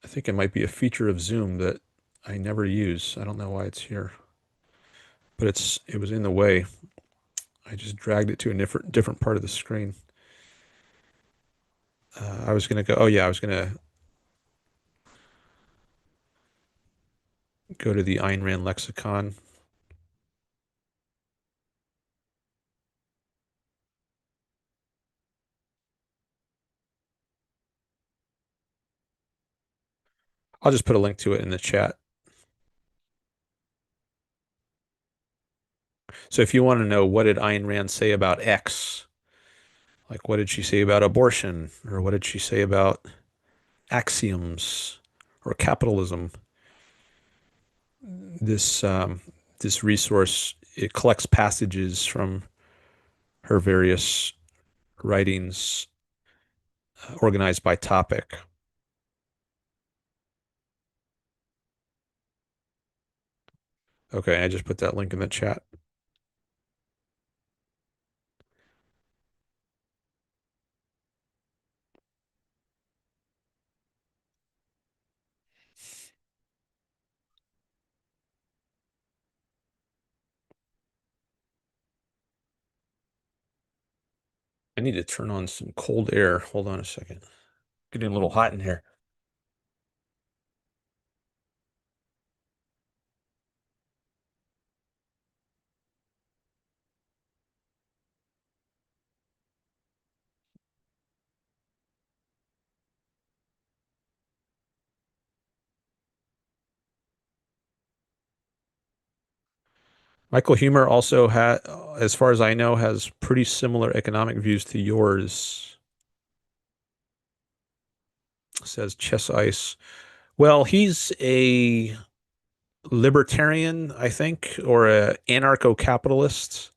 I think it might be a feature of Zoom that I never use. I don't know why it's here, but it was in the way. I just dragged it to a different part of the screen. I was gonna go. Oh yeah, I was gonna go to the Ayn Rand lexicon. I'll just put a link to it in the chat. So if you want to know what did Ayn Rand say about X, like what did she say about abortion, or what did she say about axioms or capitalism, this this resource, it collects passages from her various writings, organized by topic. Okay, I just put that link in the chat. I need to turn on some cold air. Hold on a second. Getting a little hot in here. Michael Humer also had, as far as I know, has pretty similar economic views to yours, says Chess Ice. Well, he's a libertarian, I think, or a anarcho-capitalist,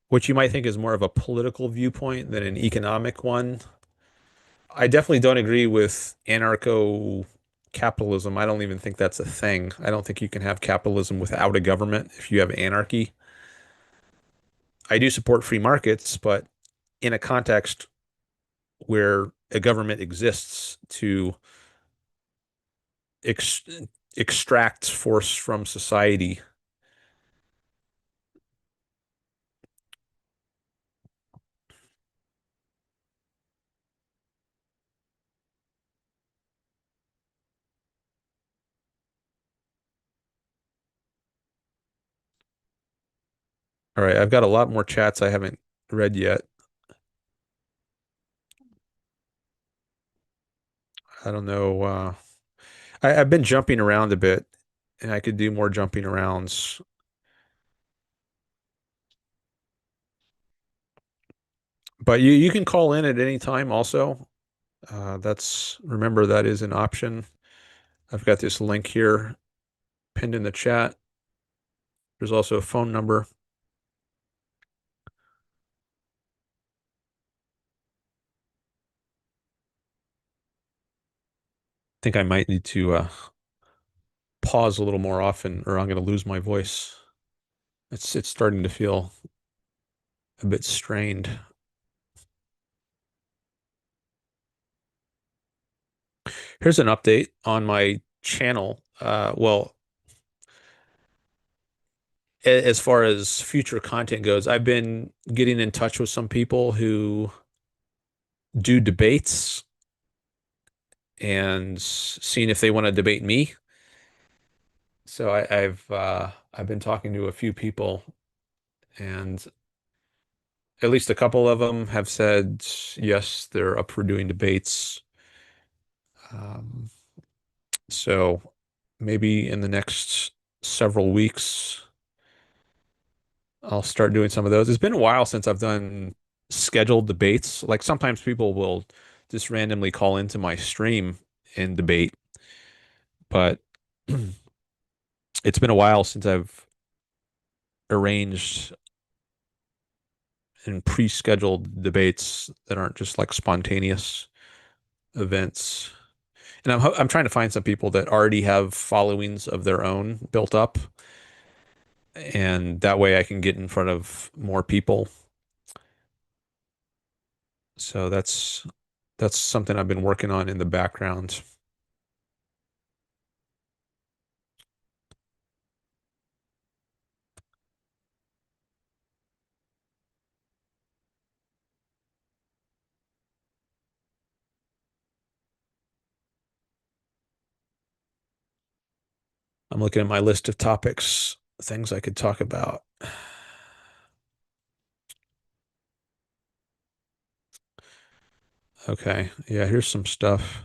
which you might think is more of a political viewpoint than an economic one. I definitely don't agree with anarcho-capitalism. I don't even think that's a thing. I don't think you can have capitalism without a government if you have anarchy. I do support free markets, but in a context where a government exists to ex extract force from society. All right, I've got a lot more chats I haven't read yet. I don't know. I've been jumping around a bit, and I could do more jumping arounds. But you can call in at any time also. That's remember that is an option. I've got this link here pinned in the chat. There's also a phone number. I think I might need to pause a little more often, or I'm going to lose my voice. It's starting to feel a bit strained. Here's an update on my channel. Well, as far as future content goes, I've been getting in touch with some people who do debates and seeing if they want to debate me. So I've been talking to a few people, and at least a couple of them have said yes, they're up for doing debates. Um, so maybe in the next several weeks, I'll start doing some of those. It's been a while since I've done scheduled debates. Like sometimes people will just randomly call into my stream and debate, but it's been a while since I've arranged and pre-scheduled debates that aren't just like spontaneous events. And I'm trying to find some people that already have followings of their own built up, and that way I can get in front of more people. So that's something I've been working on in the background. I'm looking at my list of topics, things I could talk about. Okay, yeah, here's some stuff.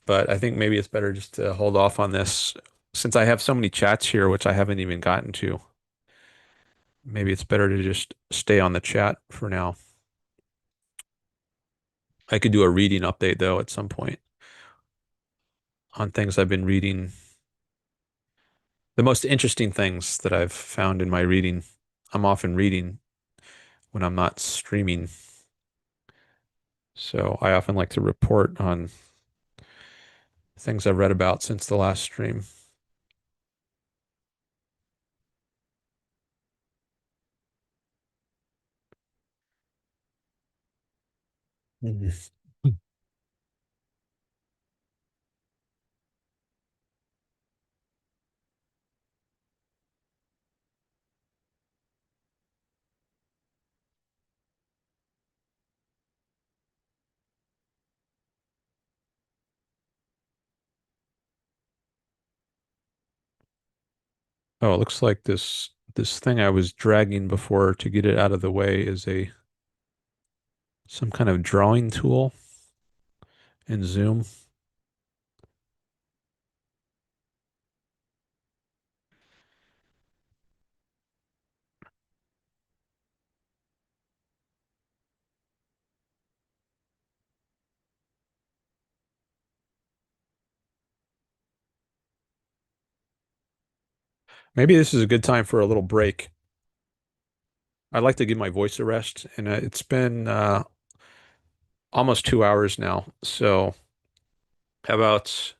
But I think maybe it's better just to hold off on this since I have so many chats here, which I haven't even gotten to. Maybe it's better to just stay on the chat for now. I could do a reading update though at some point on things I've been reading. The most interesting things that I've found in my reading. I'm often reading when I'm not streaming. So I often like to report on things I've read about since the last stream. Mhm. Oh, it looks like this thing I was dragging before to get it out of the way is a some kind of drawing tool in Zoom. Maybe this is a good time for a little break. I'd like to give my voice a rest, and it's been almost 2 hours now. So how about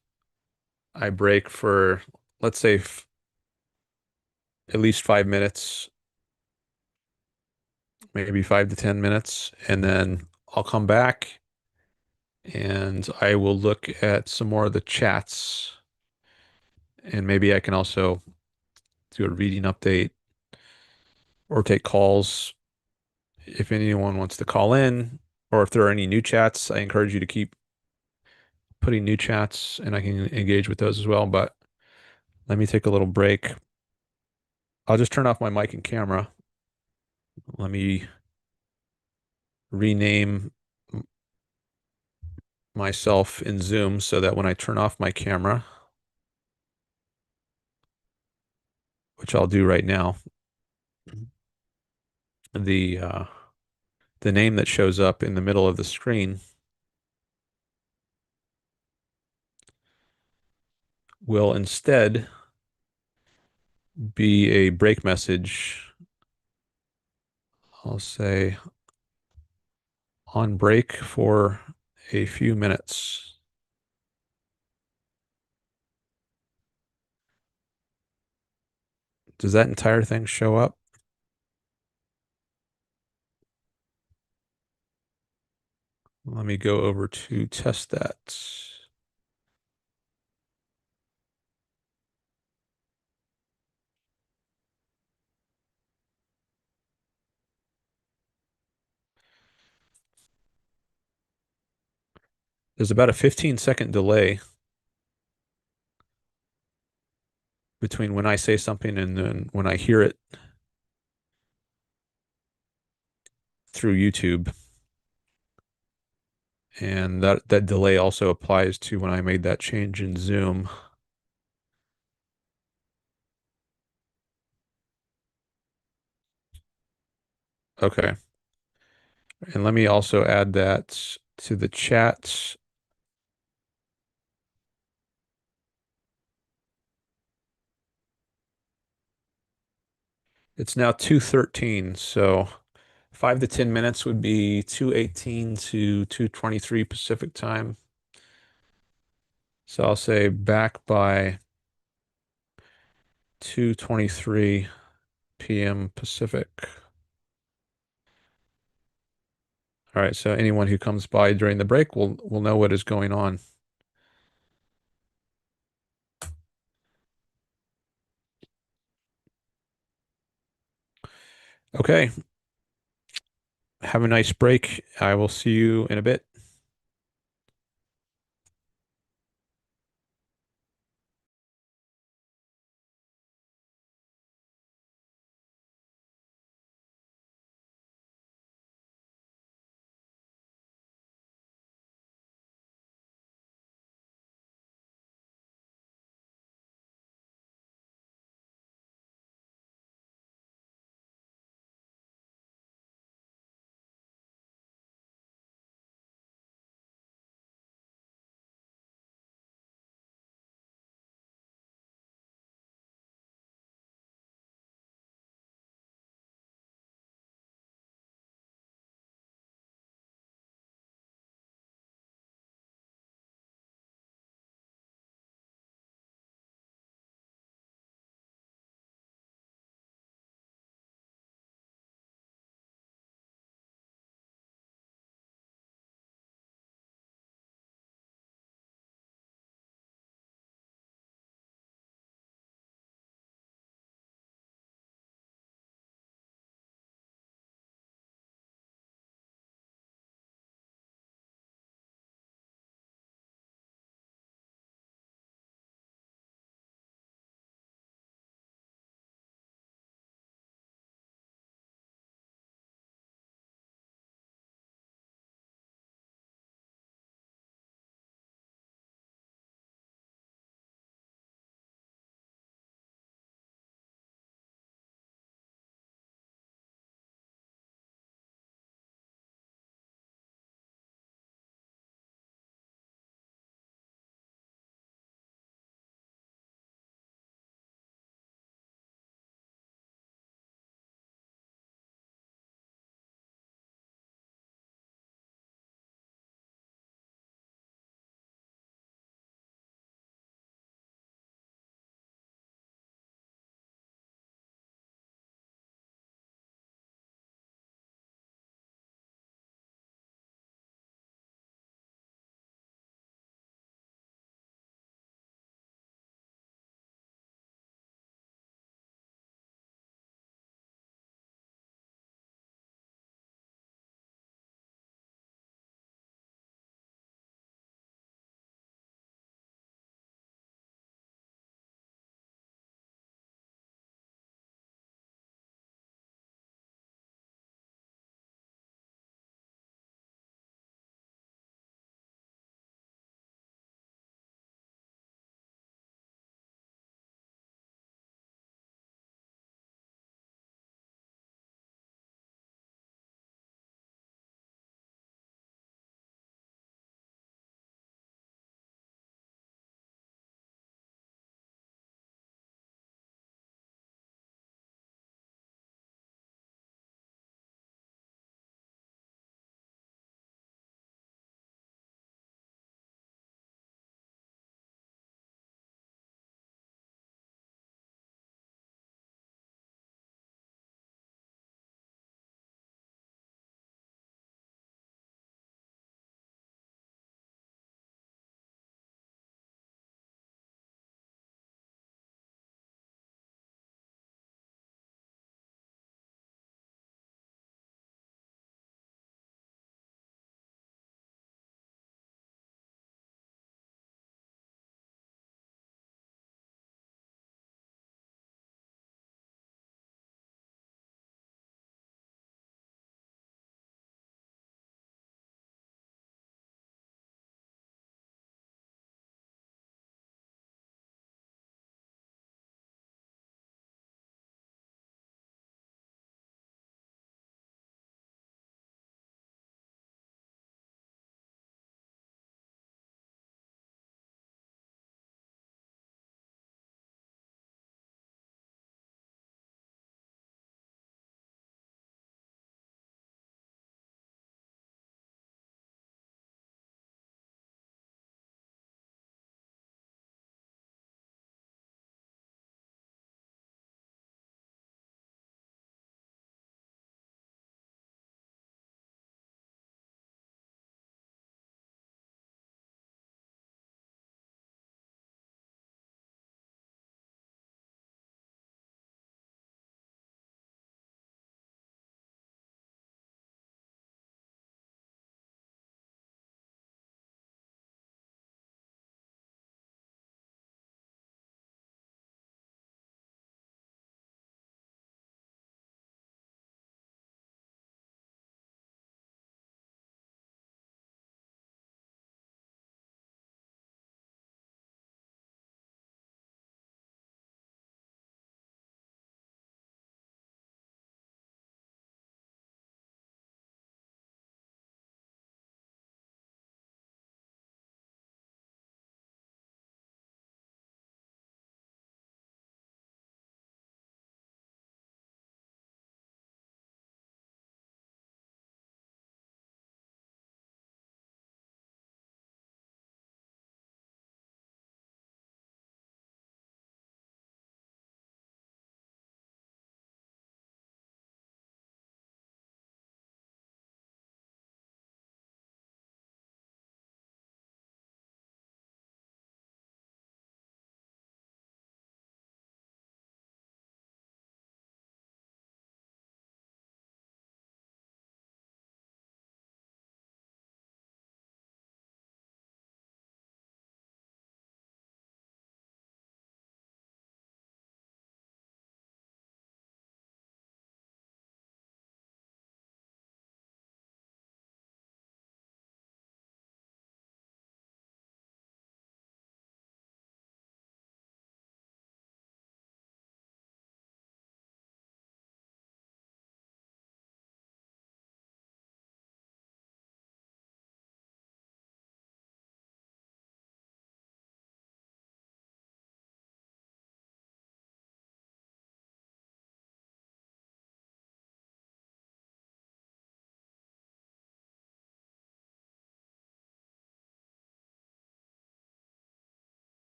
I break for, let's say, f at least 5 minutes, maybe 5 to 10 minutes, and then I'll come back and I will look at some more of the chats, and maybe I can also do a reading update or take calls if anyone wants to call in, or if there are any new chats. I encourage you to keep putting new chats and I can engage with those as well. But let me take a little break. I'll just turn off my mic and camera. Let me rename myself in Zoom so that when I turn off my camera, which I'll do right now, the uh, the name that shows up in the middle of the screen will instead be a break message. I'll say on break for a few minutes. Does that entire thing show up? Let me go over to test that. There's about a 15-second delay between when I say something and then when I hear it through YouTube. And that delay also applies to when I made that change in Zoom. Okay. And let me also add that to the chat. It's now 2:13, so 5 to 10 minutes would be 2:18 to 2:23 Pacific time. So I'll say back by 2:23 p.m. Pacific. All right, so anyone who comes by during the break will know what is going on. Okay, have a nice break. I will see you in a bit.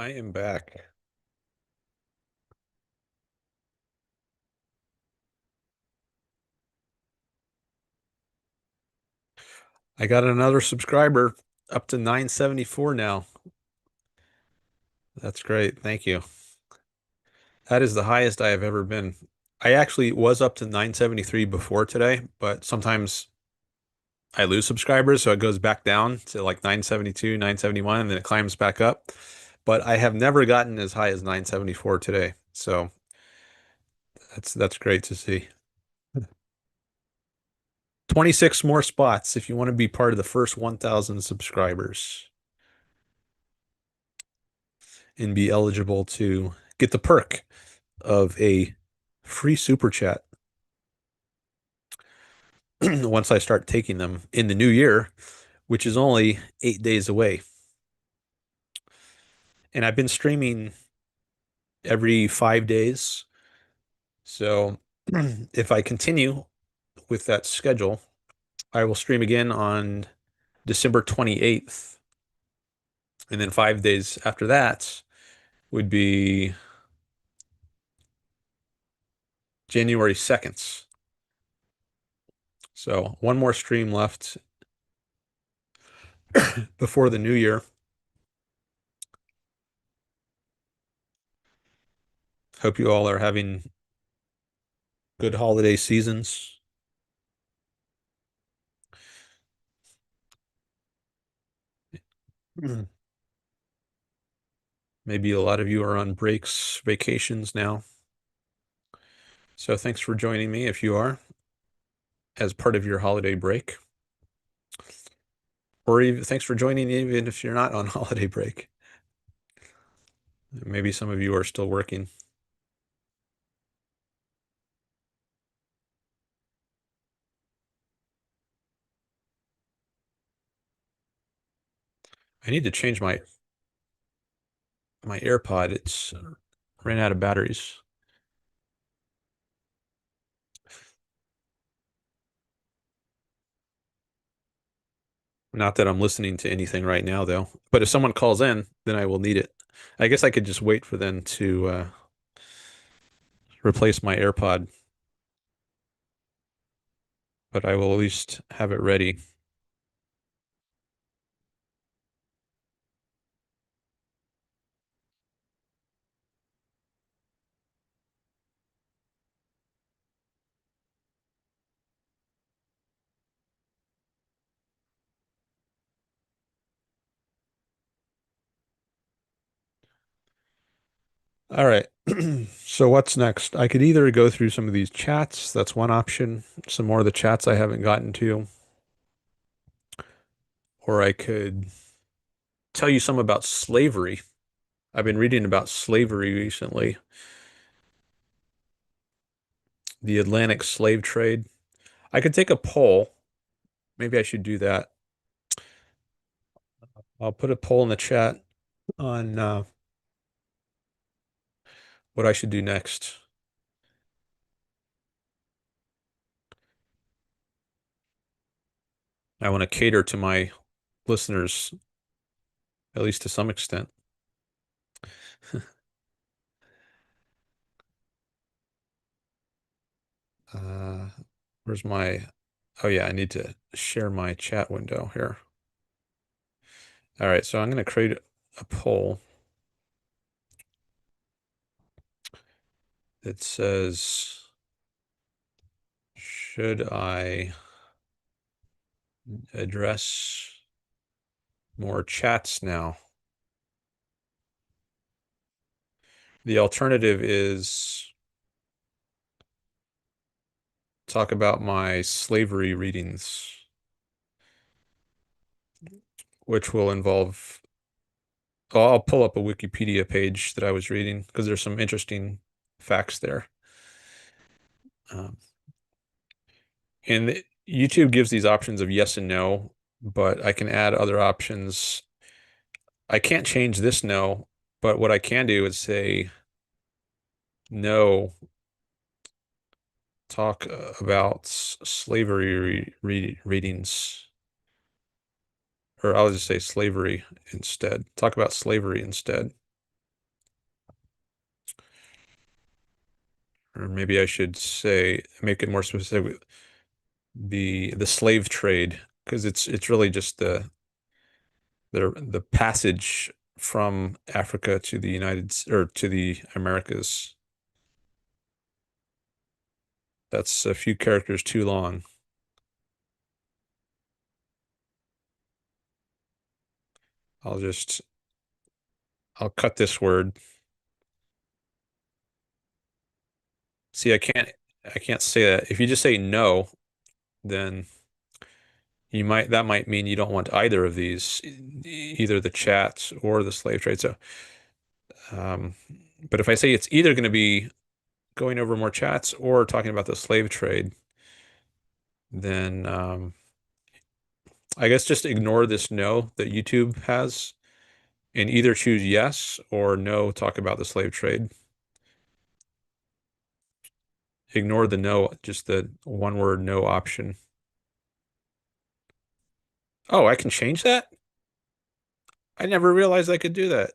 I am back. I got another subscriber up to 974 now. That's great. Thank you. That is the highest I have ever been. I actually was up to 973 before today, but sometimes I lose subscribers, so it goes back down to like 972, 971, and then it climbs back up. But I have never gotten as high as 974 today. So that's great to see. 26 more spots if you want to be part of the first 1,000 subscribers and be eligible to get the perk of a free super chat once I start taking them in the new year, which is only 8 days away. And I've been streaming every 5 days. So if I continue with that schedule, I will stream again on December 28th. And then 5 days after that would be January 2nd. So one more stream left before the new year. Hope you all are having good holiday seasons. Maybe a lot of you are on breaks, vacations now. So thanks for joining me if you are as part of your holiday break. Or even, thanks for joining even if you're not on holiday break. Maybe some of you are still working. I need to change my AirPod. It's ran out of batteries. Not that I'm listening to anything right now, though. But if someone calls in, then I will need it. I guess I could just wait for them to replace my AirPod, but I will at least have it ready. All right. So what's next? I could either go through some of these chats. That's one option. Some more of the chats I haven't gotten to. Or I could tell you some about slavery. I've been reading about slavery recently. The Atlantic slave trade. I could take a poll. Maybe I should do that. I'll put a poll in the chat on what I should do next. I want to cater to my listeners, at least to some extent. Uh, where's my, oh yeah, I need to share my chat window here. All right, so I'm going to create a poll that says, should I address more chats now? The alternative is talk about my slavery readings, which will involve, oh, I'll pull up a Wikipedia page that I was reading because there's some interesting facts there. And YouTube gives these options of yes and no, but I can add other options. I can't change this no, but what I can do is say no, talk about slavery readings, or I'll just say slavery instead. Talk about slavery instead. Or maybe I should say, make it more specific, the slave trade, because it's really just the passage from Africa to the or to the Americas. That's a few characters too long. I'll just I'll cut this word. See, I can't say that. If you just say no, then you might that might mean you don't want either of these, either the chats or the slave trade. So, um, but if I say it's either going to be going over more chats or talking about the slave trade, then I guess just ignore this no that YouTube has and either choose yes or no, talk about the slave trade. Ignore the no, just the one word no option. Oh, I can change that? I never realized I could do that.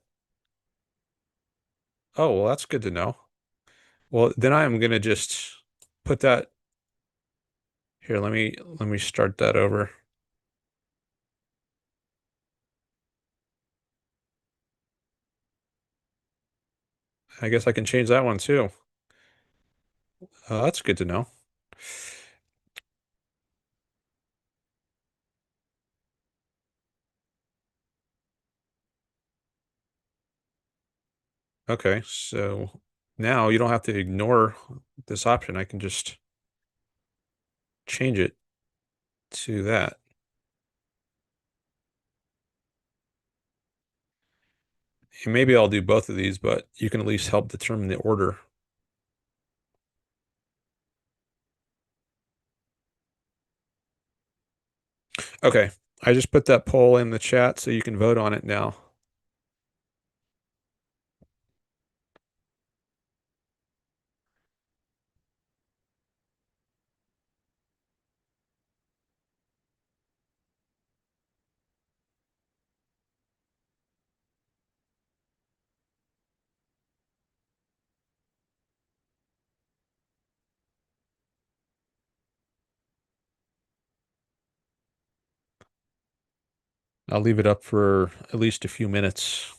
Oh, well, that's good to know. Well, then I'm gonna just put that here. Let me start that over. I guess I can change that one too. That's good to know. Okay, so now you don't have to ignore this option. I can just change it to that. And maybe I'll do both of these, but you can at least help determine the order. Okay, I just put that poll in the chat so you can vote on it now. I'll leave it up for at least a few minutes.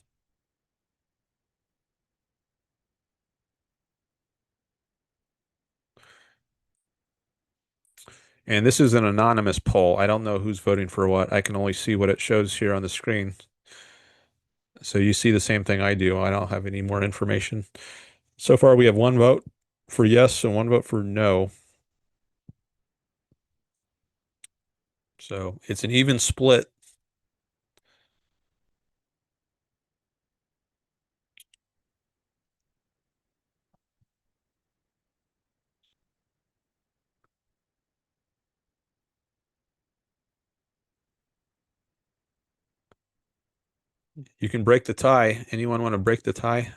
And this is an anonymous poll. I don't know who's voting for what. I can only see what it shows here on the screen. So you see the same thing I do. I don't have any more information. So far, we have one vote for yes and one vote for no. So it's an even split. You can break the tie. Anyone want to break the tie?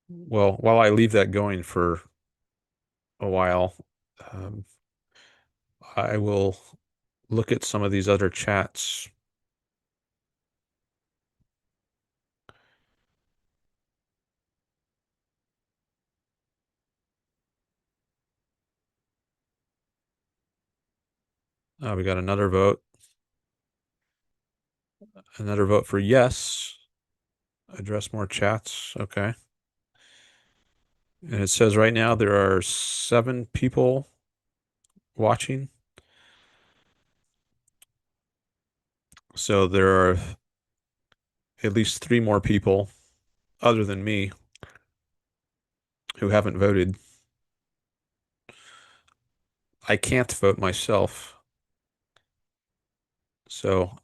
Well, while I leave that going for a while, um, I will look at some of these other chats. We got another vote for yes. Address more chats. Okay. And it says right now there are 7 people watching. So there are at least 3 more people other than me who haven't voted. I can't vote myself. So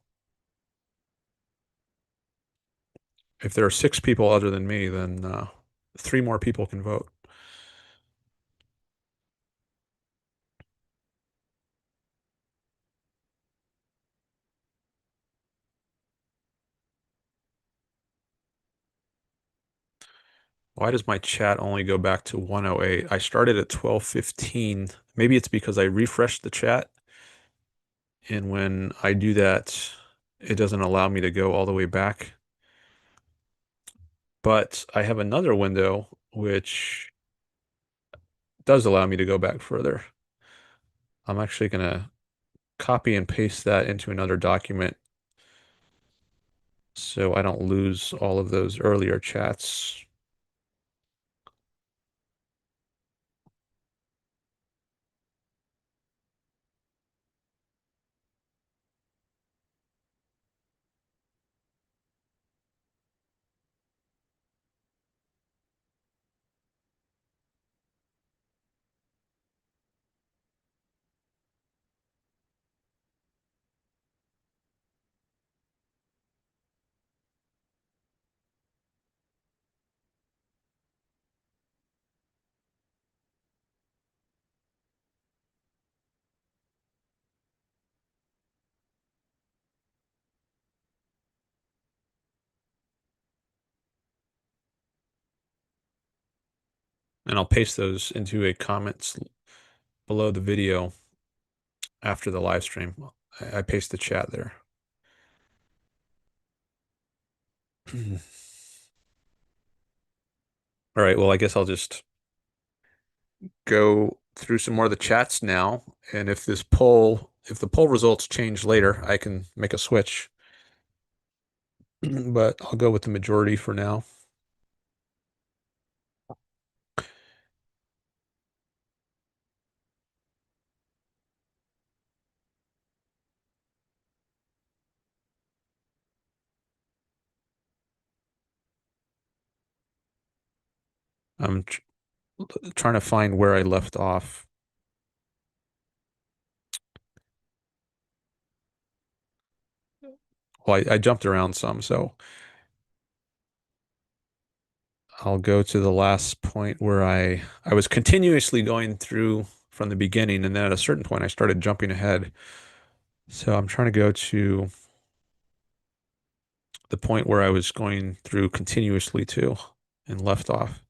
if there are 6 people other than me, then 3 more people can vote. Why does my chat only go back to 108? I started at 12:15. Maybe it's because I refreshed the chat, and when I do that, it doesn't allow me to go all the way back. But I have another window which does allow me to go back further. I'm actually going to copy and paste that into another document so I don't lose all of those earlier chats. And I'll paste those into a comments below the video after the live stream. I paste the chat there. All right, well, I guess I'll just go through some more of the chats now. And if if the poll results change later, I can make a switch. But I'll go with the majority for now. I'm tr trying to find where I left off. Well, I jumped around some, so I'll go to the last point where I was continuously going through from the beginning, and then at a certain point I started jumping ahead. So I'm trying to go to the point where I was going through continuously too and left off.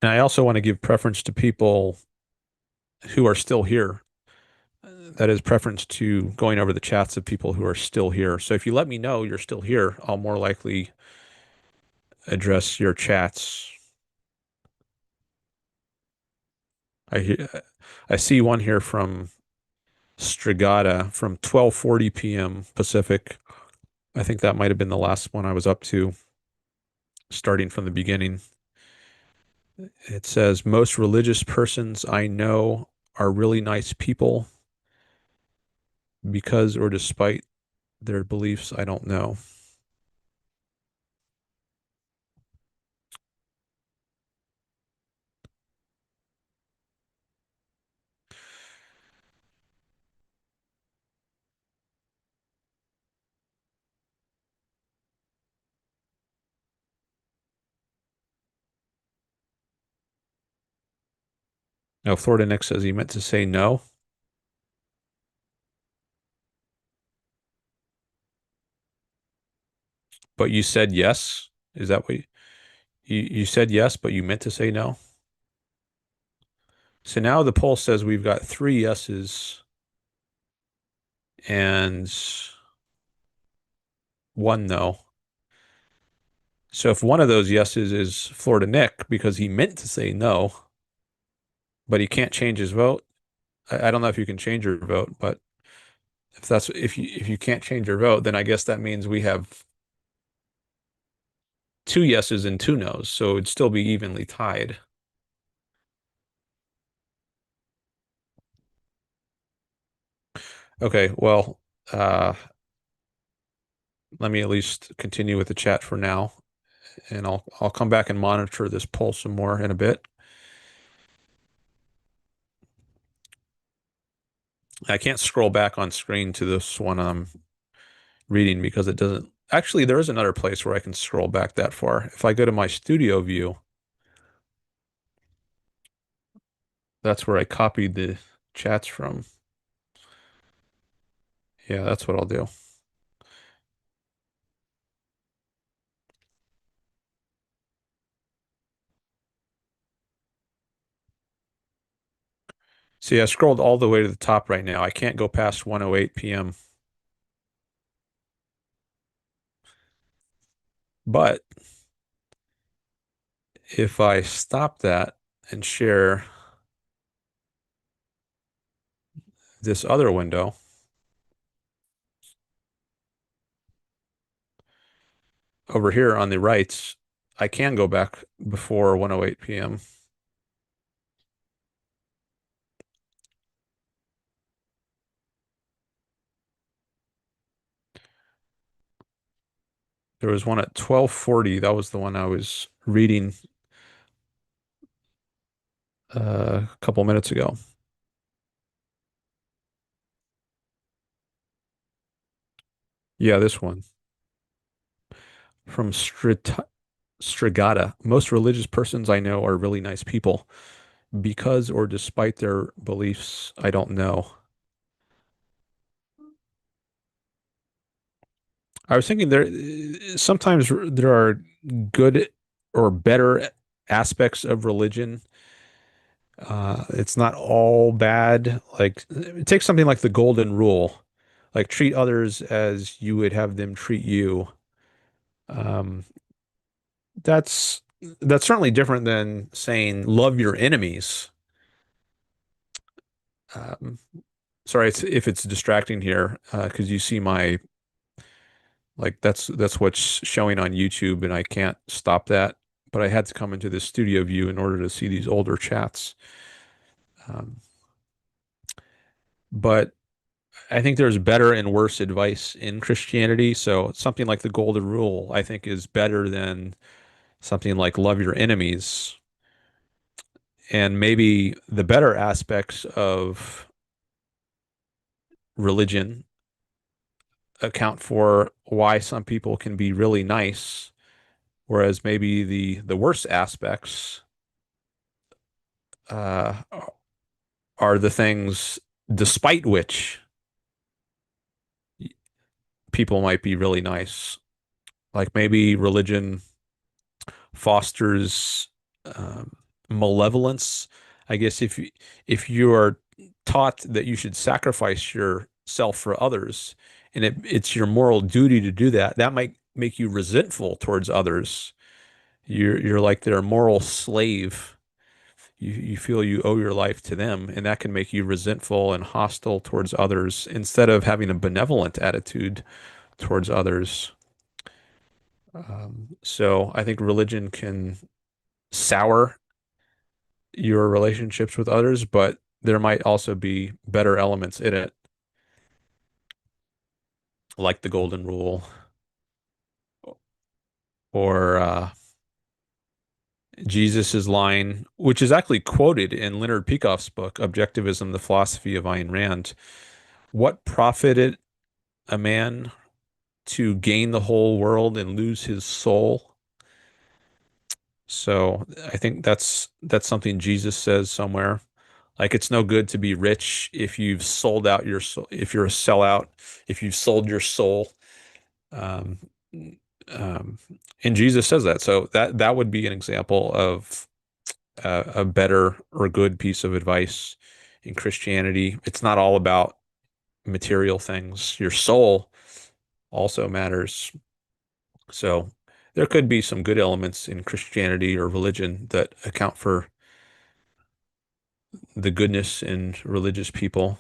And I also want to give preference to people who are still here. That is preference to going over the chats of people who are still here. So if you let me know you're still here, I'll more likely address your chats. I I see one here from Strigata from 12:40 p.m. Pacific. I think that might have been the last one I was up to, starting from the beginning. It says, most religious persons I know are really nice people because or despite their beliefs, I don't know. Now, Florida Nick says he meant to say no, but you said yes. Is that what you said yes, but you meant to say no? So now the poll says we've got three yeses and one no. So if one of those yeses is Florida Nick because he meant to say no, but he can't change his vote, I don't know if you can change your vote, but if you can't change your vote, then I guess that means we have two yeses and two nos, so it'd still be evenly tied. Okay, well, uh, let me at least continue with the chat for now, and I'll come back and monitor this poll some more in a bit. I can't scroll back on screen to this one I'm reading because it doesn't. Actually, there is another place where I can scroll back that far. If I go to my studio view, that's where I copied the chats from. Yeah, that's what I'll do. See, I scrolled all the way to the top right now. I can't go past 1:08 p.m. But if I stop that and share this other window over here on the right, I can go back before 1:08 p.m. There was one at 12:40. That was the one I was reading a couple minutes ago. Yeah, this one from Strigata. Most religious persons I know are really nice people. Because or despite their beliefs, I don't know. I was thinking sometimes there are good or better aspects of religion. It's not all bad. Like take something like the golden rule, like treat others as you would have them treat you. Um, that's that's certainly different than saying love your enemies. Um, sorry if it's distracting here, because you see my like that's what's showing on YouTube, and I can't stop that. But I had to come into this studio view in order to see these older chats. Um, but I think there's better and worse advice in Christianity. So something like the Golden Rule, I think, is better than something like love your enemies. And maybe the better aspects of religion account for why some people can be really nice, whereas maybe the worst aspects uh, are the things despite which people might be really nice. Like maybe religion fosters malevolence. I guess if you are taught that you should sacrifice yourself for others, and it's your moral duty to do that, that might make you resentful towards others. You're like their moral slave. You feel you owe your life to them, and that can make you resentful and hostile towards others instead of having a benevolent attitude towards others. So I think religion can sour your relationships with others, but there might also be better elements in it, like the golden rule or Jesus's line, which is actually quoted in Leonard Peikoff's book, Objectivism, the Philosophy of Ayn Rand. What profited a man to gain the whole world and lose his soul? So I think that's something Jesus says somewhere. Like it's no good to be rich if you've sold out your soul, if you're a sellout, if you've sold your soul. Um, um, and Jesus says that. So that would be an example of a better or good piece of advice in Christianity. It's not all about material things. Your soul also matters. So there could be some good elements in Christianity or religion that account for the goodness in religious people.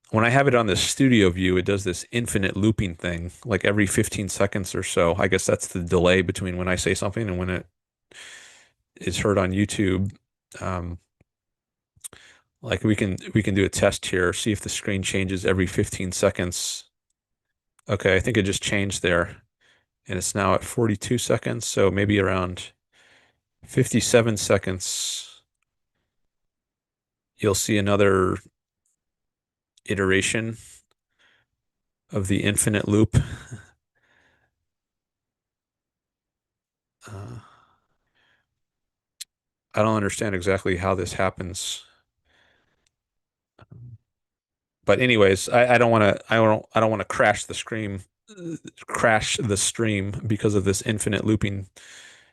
When I have it on the studio view, it does this infinite looping thing, like every 15 seconds or so. I guess that's the delay between when I say something and when it is heard on YouTube. Um, like we can do a test here, see if the screen changes every 15 seconds. Okay, I think it just changed there. and it's now at 42 seconds. So maybe around 57 seconds, you'll see another iteration of the infinite loop. Uh, I don't understand exactly how this happens. But anyways, I don't want to I don't want to crash the stream because of this infinite looping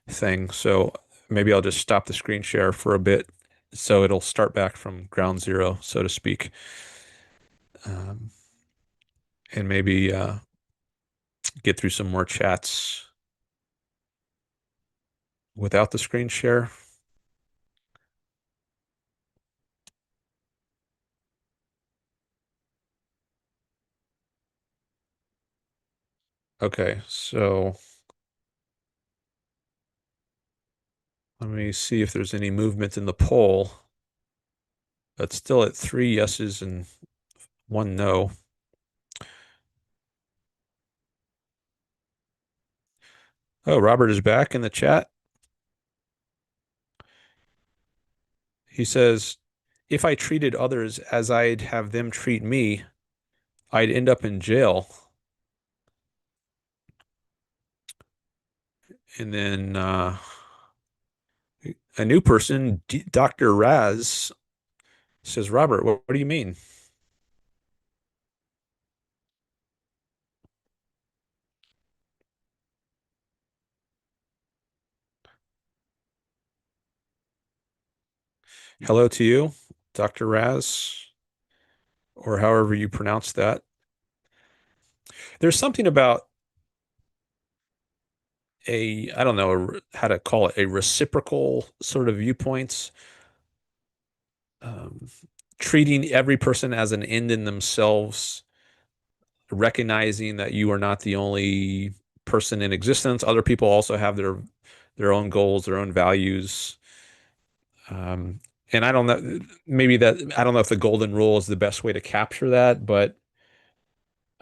thing. So maybe I'll just stop the screen share for a bit so it'll start back from ground zero, so to speak. Um, and maybe get through some more chats without the screen share. Okay, so let me see if there's any movement in the poll. That's still at 3 yeses and 1 no. Oh, Robert is back in the chat. He says, if I treated others as I'd have them treat me, I'd end up in jail. And then a new person, Dr. Raz, says, Robert, what do you mean? Hello to you, Dr. Raz, or however you pronounce that. There's something about I don't know how to call it, a reciprocal sort of viewpoints, um, treating every person as an end in themselves, recognizing that you are not the only person in existence. Other people also have their own goals, their own values. And I don't know, maybe that I don't know if the golden rule is the best way to capture that, but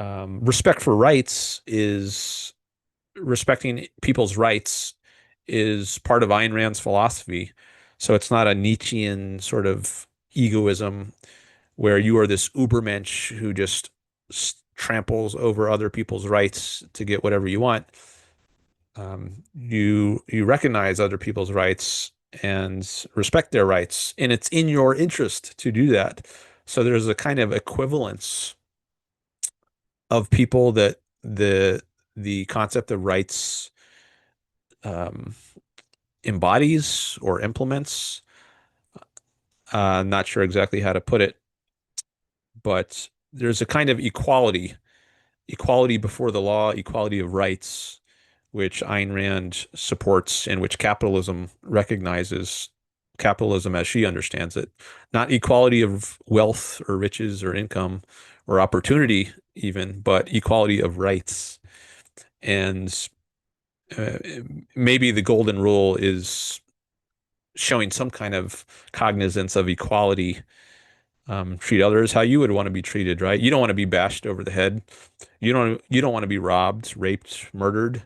respect for rights is respecting people's rights is part of Ayn Rand's philosophy. So it's not a Nietzschean sort of egoism where you are this Ubermensch who just tramples over other people's rights to get whatever you want. You recognize other people's rights and respect their rights, and it's in your interest to do that. So there's a kind of equivalence of people that the concept of rights um, embodies or implements. Not sure exactly how to put it, but there's a kind of equality before the law, equality of rights, which Ayn Rand supports and which capitalism recognizes, capitalism as she understands it. Not equality of wealth or riches or income or opportunity even, but equality of rights. And uh, maybe the golden rule is showing some kind of cognizance of equality. Treat others how you would want to be treated, right? You don't want to be bashed over the head. You don't want to be robbed, raped, murdered.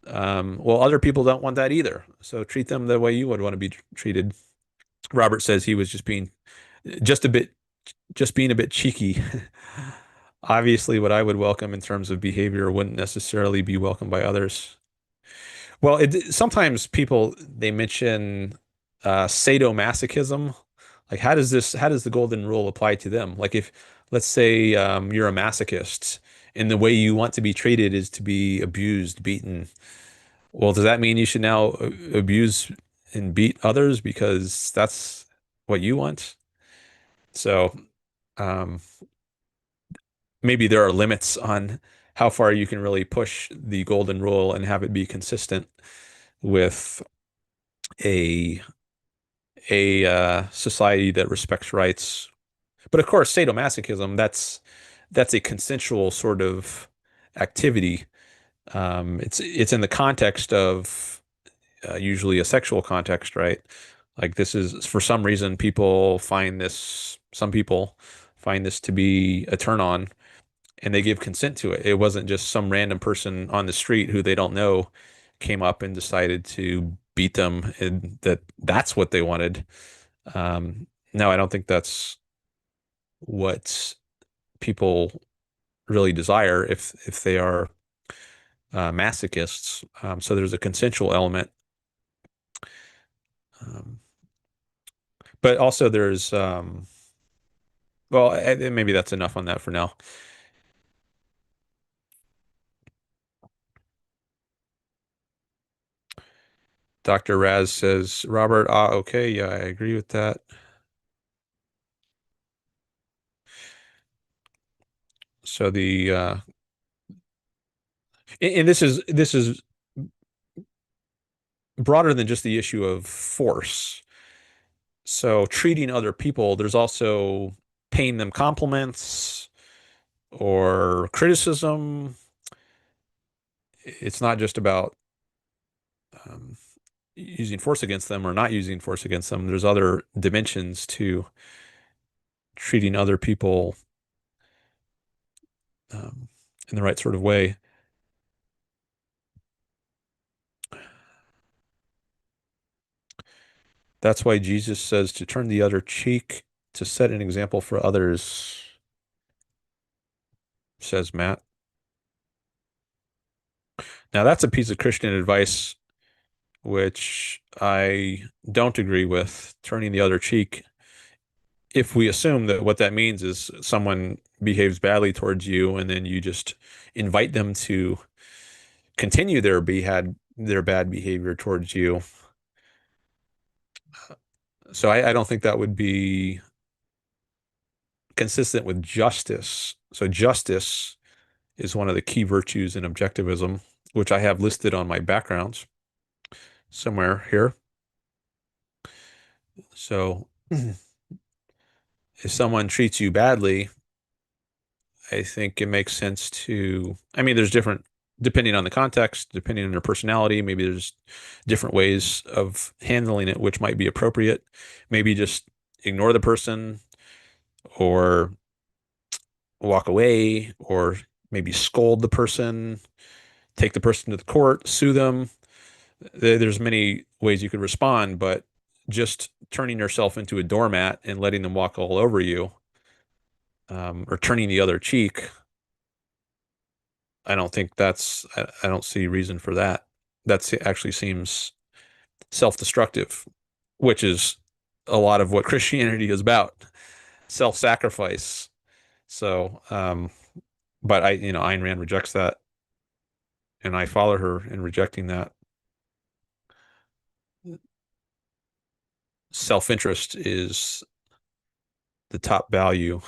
Well, other people don't want that either. So treat them the way you would want to be treated. Robert says he was just a bit, just being a bit cheeky. Obviously, what I would welcome in terms of behavior wouldn't necessarily be welcomed by others. Well, sometimes people they mention sadomasochism. Like, how does the golden rule apply to them? Like, if let's say you're a masochist and the way you want to be treated is to be abused, beaten. Well, does that mean you should now abuse and beat others because that's what you want? So, um, maybe there are limits on how far you can really push the golden rule and have it be consistent with a society that respects rights. But of course, sadomasochism, that's a consensual sort of activity. It's in the context of usually a sexual context, right? Like this is for some reason some people find this to be a turn on. and they give consent to it. It wasn't just some random person on the street who they don't know came up and decided to beat them, and that's what they wanted. No, I don't think that's what people really desire if they are masochists. So there's a consensual element, um, but also there's well, maybe that's enough on that for now. Dr. Raz says, Robert, okay, yeah, I agree with that. So and this is broader than just the issue of force. So treating other people, there's also paying them compliments or criticism. It's not just about um, using force against them or not using force against them. There's other dimensions to treating other people um, in the right sort of way. That's why Jesus says to turn the other cheek, to set an example for others, says Matt. Now, that's a piece of Christian advice which I don't agree with, turning the other cheek. If we assume that what that means is someone behaves badly towards you and then you just invite them to continue their bad behavior towards you. So I don't think that would be consistent with justice. So justice is one of the key virtues in objectivism, which I have listed on my backgrounds somewhere here. So if someone treats you badly, I think it makes sense to, I mean, there's different, depending on the context, depending on their personality, maybe there's different ways of handling it, which might be appropriate. Maybe just ignore the person or walk away or maybe scold the person, take the person to the court, sue them. There's many ways you could respond, but just turning yourself into a doormat and letting them walk all over you, or turning the other cheek, I don't think I don't see reason for that. That actually seems self-destructive, which is a lot of what Christianity is about, self-sacrifice. So, but Ayn Rand rejects that, and I follow her in rejecting that. Self-interest is the top value,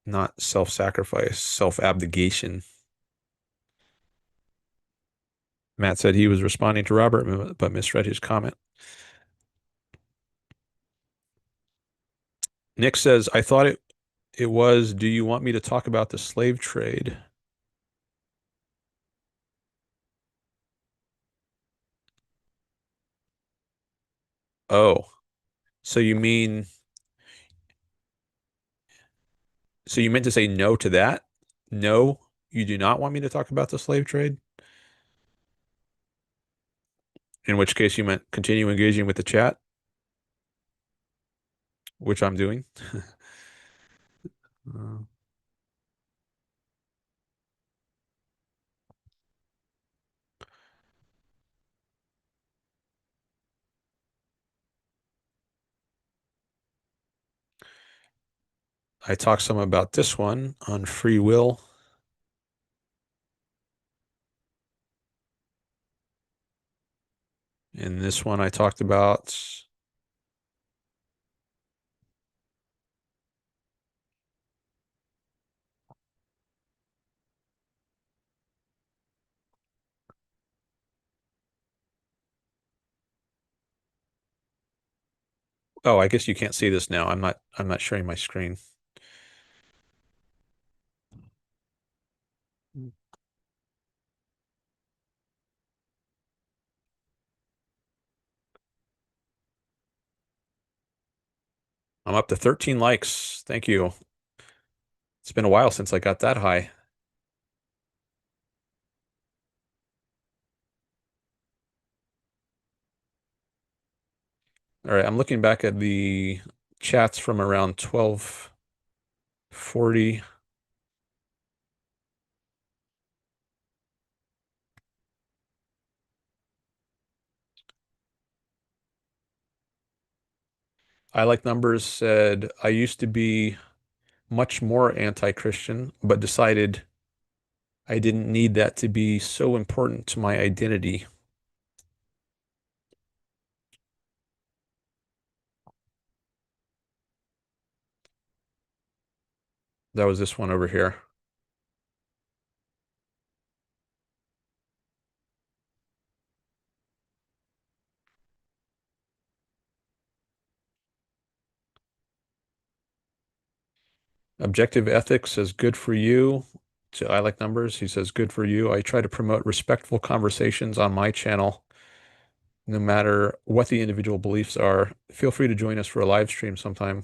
not self-sacrifice, self-abnegation. Matt said he was responding to Robert, but misread his comment. Nick says, I thought it was, do you want me to talk about the slave trade? Oh, so you mean, so you meant to say no to that? No, you do not want me to talk about the slave trade? In which case you meant continue engaging with the chat, which I'm doing. Uh, I talked some about this one on free will. In this one, I talked about, oh, I guess you can't see this now. I'm not sharing my screen. I'm up to 13 likes. Thank you. It's been a while since I got that high. All right, I'm looking back at the chats from around 12:40. I like numbers said, I used to be much more anti-Christian, but decided I didn't need that to be so important to my identity. That was this one over here. Objective ethics says good for you. So I like numbers. He says good for you. I try to promote respectful conversations on my channel, no matter what the individual beliefs are. Feel free to join us for a live stream sometime.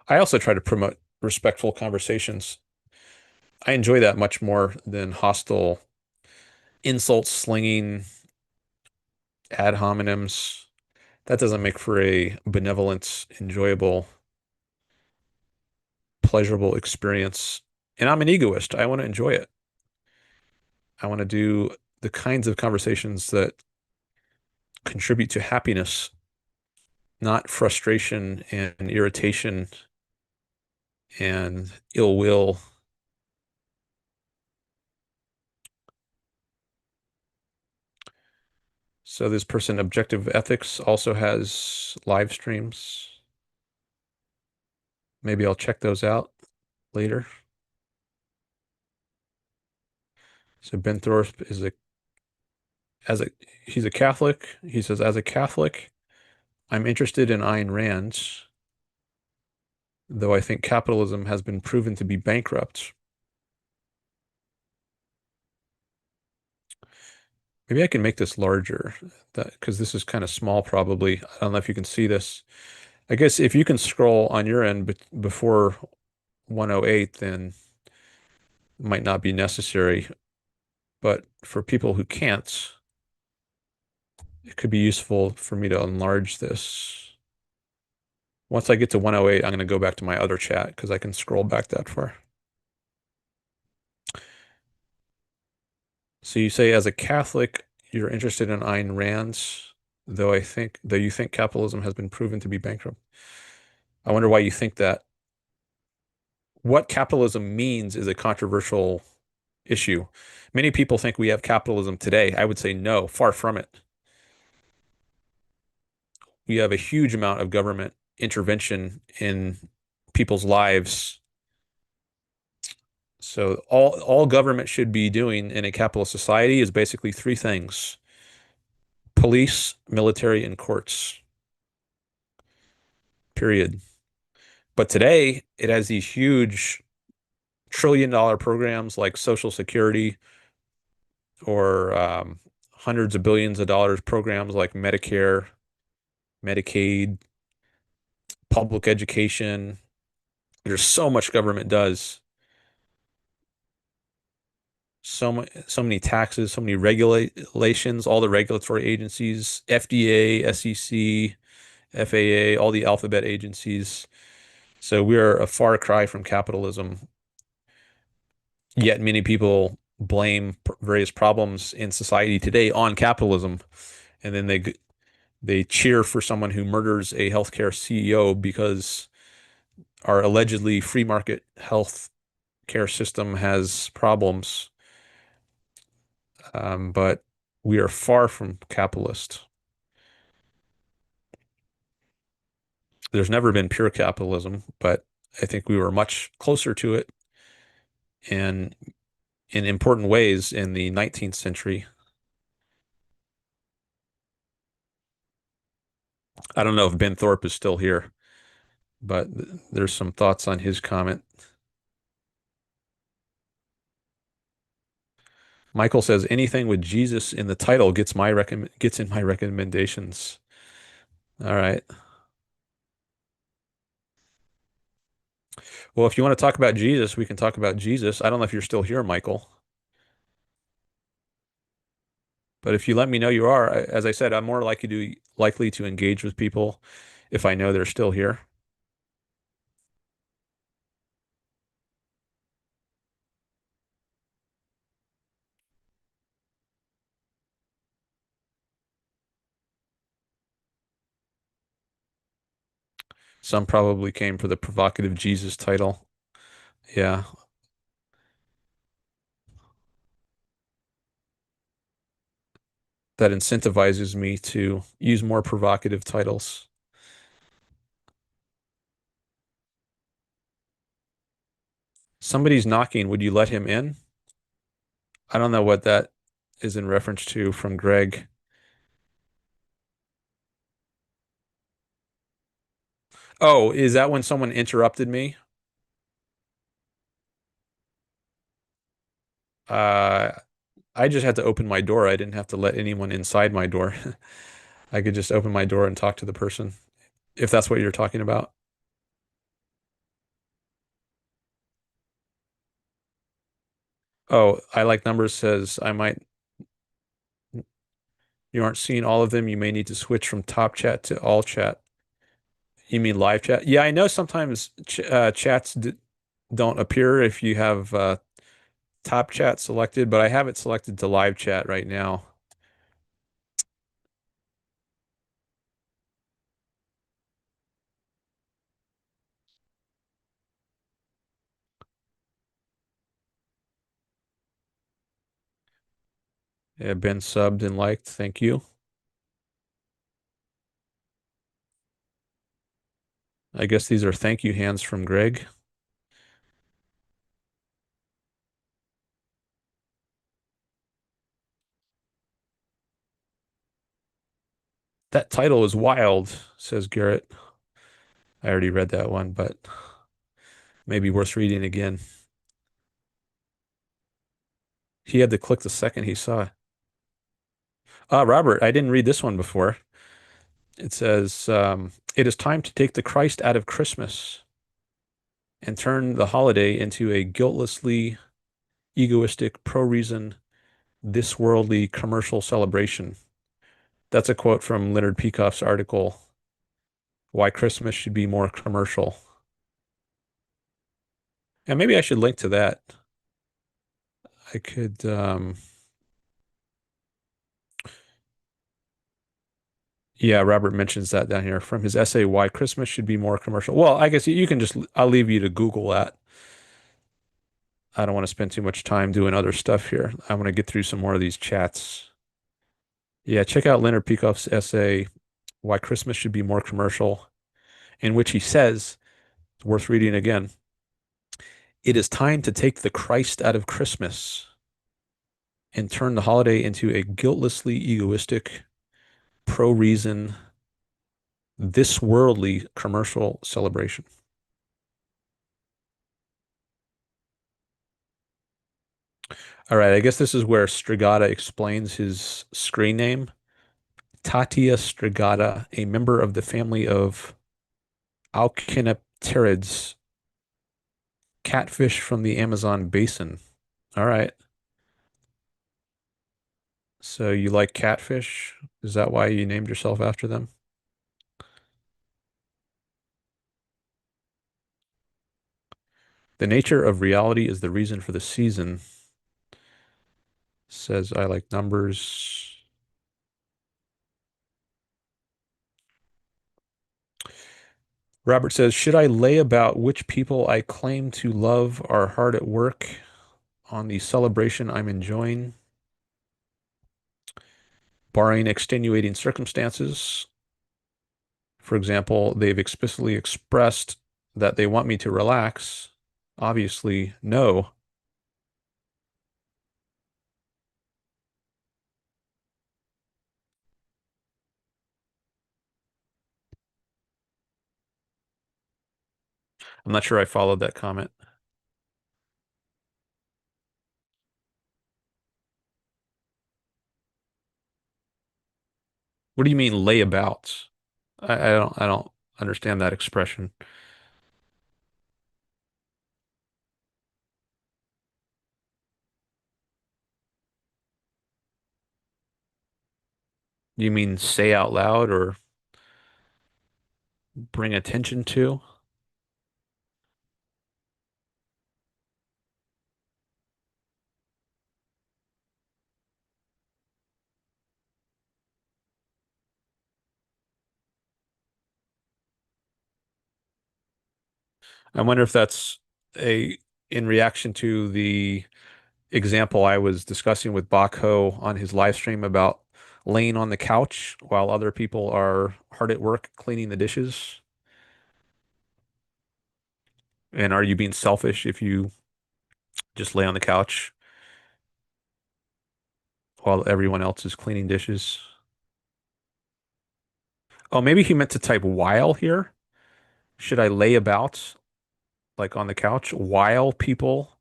I also try to promote respectful conversations. I enjoy that much more than hostile insult slinging ad hominems. That doesn't make for a benevolent, enjoyable, pleasurable experience. And I'm an egoist. I want to enjoy it. I want to do the kinds of conversations that contribute to happiness, not frustration and irritation and ill will. So this person, Objective Ethics, also has live streams. Maybe I'll check those out later. So Ben Thorpe is as a he's a Catholic. He says, as a Catholic, I'm interested in Ayn Rand, though I think capitalism has been proven to be bankrupt. Maybe I can make this larger, that because this is kind of small probably. I don't know if you can see this. I guess if you can scroll on your end before 108, then it might not be necessary. But for people who can't, it could be useful for me to enlarge this. Once I get to 108, I'm going to go back to my other chat because I can scroll back that far. So you say, as a Catholic, you're interested in Ayn Rand, though you think capitalism has been proven to be bankrupt. I wonder why you think that. What capitalism means is a controversial issue. Many people think we have capitalism today. I would say no, far from it. We have a huge amount of government intervention in people's lives. So all government should be doing in a capitalist society is basically three things: police, military, and courts. Period. But today it has these huge trillion-dollar programs like Social Security or hundreds of billions of dollars programs like Medicare, Medicaid, public education. There's so much government does, so many taxes, so many regulations, all the regulatory agencies, FDA, SEC, FAA, all the alphabet agencies. So we are a far cry from capitalism. Yet many people blame various problems in society today on capitalism, and then they cheer for someone who murders a healthcare CEO because our allegedly free market health care system has problems. But we are far from capitalist. There's never been pure capitalism, but I think we were much closer to it in important ways in the 19th century. I don't know if Ben Thorpe is still here, but there's some thoughts on his comment. Michael says anything with Jesus in the title gets in my recommendations. All right. Well, if you want to talk about Jesus, we can talk about Jesus. I don't know if you're still here, Michael, but if you let me know you are, as I said, I'm more likely to engage with people if I know they're still here. Some probably came for the provocative Jesus title. Yeah, that incentivizes me to use more provocative titles. Somebody's knocking. Would you let him in? I don't know what that is in reference to from Greg. Oh, is that when someone interrupted me? Uh, I just had to open my door. I didn't have to let anyone inside my door. I could just open my door and talk to the person, if that's what you're talking about. Oh, I like numbers says I might, you aren't seeing all of them. You may need to switch from top chat to all chat. You mean live chat? Yeah, I know sometimes chats d don't appear if you have top chat selected, but I have it selected to live chat right now. Yeah, been subbed and liked. Thank you. I guess these are thank you hands from Greg. That title is wild, says Garrett. I already read that one, but maybe worth reading again. He had to click the second he saw it. Robert, I didn't read this one before. It says, it is time to take the Christ out of Christmas and turn the holiday into a guiltlessly egoistic, pro-reason, this worldly commercial celebration. That's a quote from Leonard Peikoff's article, Why Christmas Should Be More Commercial. And maybe I should link to that. I could, yeah, Robert mentions that down here from his essay, Why Christmas Should Be More Commercial. Well, I guess you can just, I'll leave you to Google that. I don't want to spend too much time doing other stuff here. I want to get through some more of these chats. Yeah, check out Leonard Peikoff's essay, Why Christmas Should Be More Commercial, in which he says, it's worth reading again, it is time to take the Christ out of Christmas and turn the holiday into a guiltlessly egoistic, pro-reason, this worldly commercial celebration. All right, I guess this is where Strigata explains his screen name. Tatia strigata, a member of the family of Alcinopterids, catfish from the Amazon basin. All right. So you like catfish? Is that why you named yourself after them? The nature of reality is the reason for the season. Says I like numbers. Robert says, should I lay about which people I claim to love are hard at work on the celebration I'm enjoying, barring extenuating circumstances? For example, they've explicitly expressed that they want me to relax. Obviously, no. I'm not sure I followed that comment. What do you mean layabouts? I don't understand that expression. You mean say out loud or bring attention to? I wonder if that's a in reaction to the example I was discussing with Bakho on his live stream about laying on the couch while other people are hard at work cleaning the dishes. And are you being selfish if you just lay on the couch while everyone else is cleaning dishes? Oh, maybe he meant to type while here. Should I lay about like on the couch while people